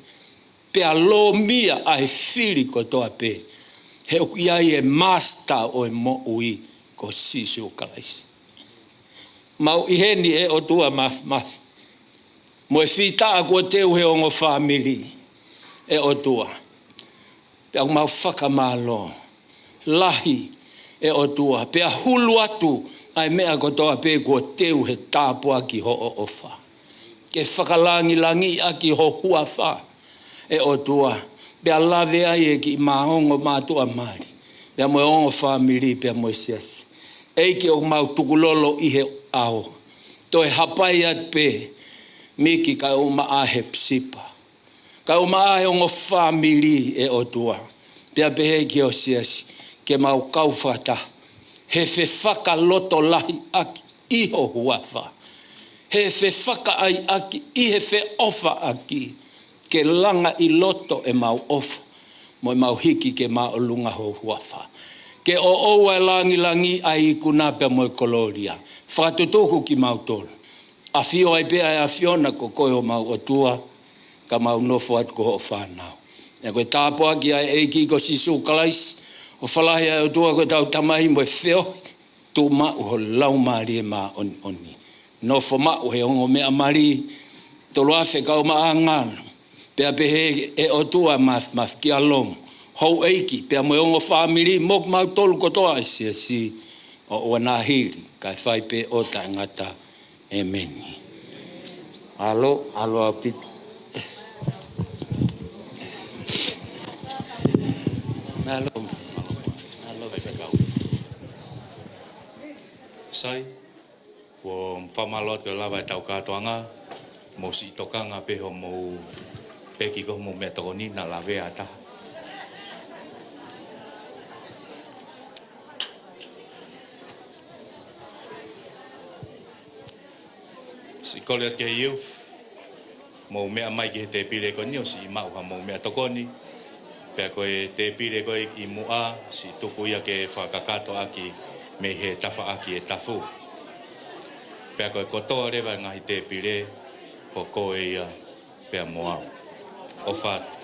Pea lo mia ai whiri ko toa pe. He oku iai e master o e mo ui ko sisu kalaisi. Mau iheni e o tua maf. Mo e whita a kua teu he ongo family e o tua. Pea mau whakamalo. Lahi e o tua. Pea hulu atu ai mea kotoa pe kua teu he tāpua ki ho o ofa. Ke whakalangi aki ho huawha e o tua. Pea lave ai e ki maongo mātua mari. Pea moe ongo family pea moe siasi. Eiki o mau tukulolo i he ao. Toi hapai at pe miki ka uma a Hepisipa. Ka uma a ongo family e o tua. Pea pehe ki o siasi. Ke mau kaufata. He fe whaka loto lahi aki iho huafa. He fe whaka ai aki i he fe ofa aki. Ke langa i loto e mau ofa. Mo mau hiki ke mau lunga ho huafa. Ke o oua langi ai kuna pe mo koloria. Whakatutuku ki mau tolu. A fio ai pea e a fiona ko koe o mau o tua. Ka mau nofo at ko ho whanau. E koe tāpua ki ai eiki ko sisu kalaisi. O whalahi ai o tua koe tau tamahi mo e whio. Tu mau ho lau maari e maa oni. Nofo mau he ongo mea mari. Tolo afe kau maa ngano. Pea pehe e o tua maf ki along. Hou eiki, pea mo ongo family, mok mau tolu kotoa i si o nahiri. Kai whai pe o ta ngata e meni. Alo a pit. Alo. Sai, ko whamalot ko lawa e tau katoanga, mo si tokanga peho mo peki ko mo metoni na lawe ata. Si kole ke youth, mo mea mai ke te pire ko nio si mau ha mo mea tokoni. Pea koe te pire koe i mua si tuku ia ke whakakato aki me he tafa aki e tafu. Pea koe kotoa rewa ngahi te pire ko koe ia pea moau. O whatu.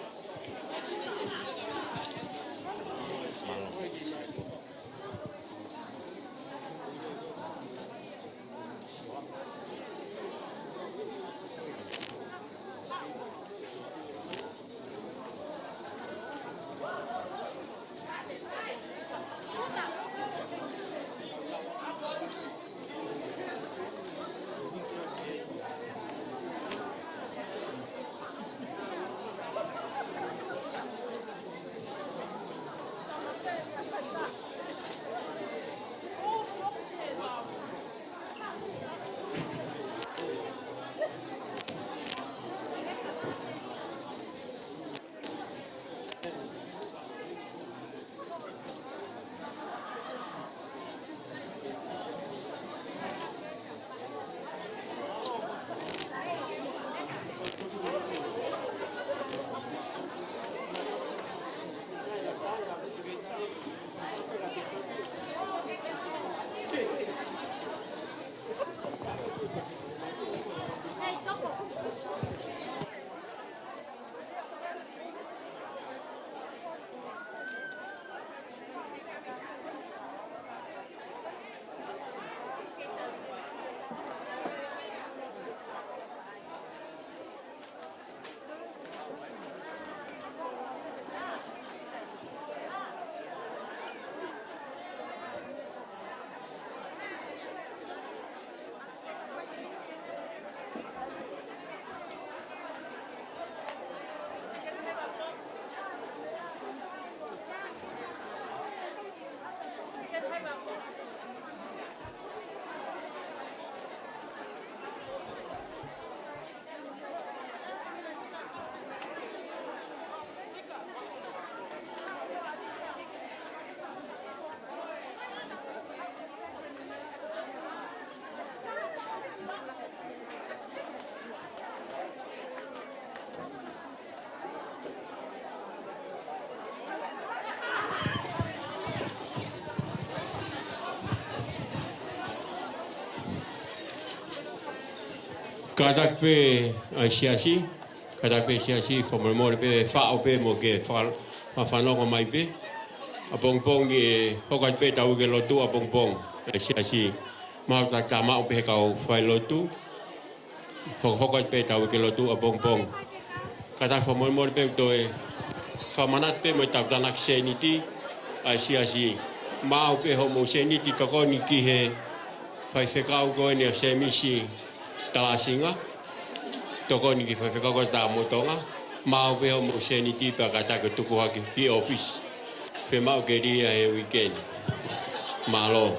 Kadak pe siasi, kadak pe siasi formal pe fa pe mo ke fa no mai pe. Apong pong e hokat pe tau ke lotu apong pong siasi. Mau tak tama pe kau fai lotu. Hokat pe tau ke lotu apong pong. Kadak formal pe to e famanat pe mo tap danak seniti siasi. Mau pe homo seniti tokoni ki he fai fekau ko ni semisi talasinga tokoni ki fai fekau ko ta motonga mau pe homo seniti pa kata ke tuku haki ki office fe mau ke dia e weekend malo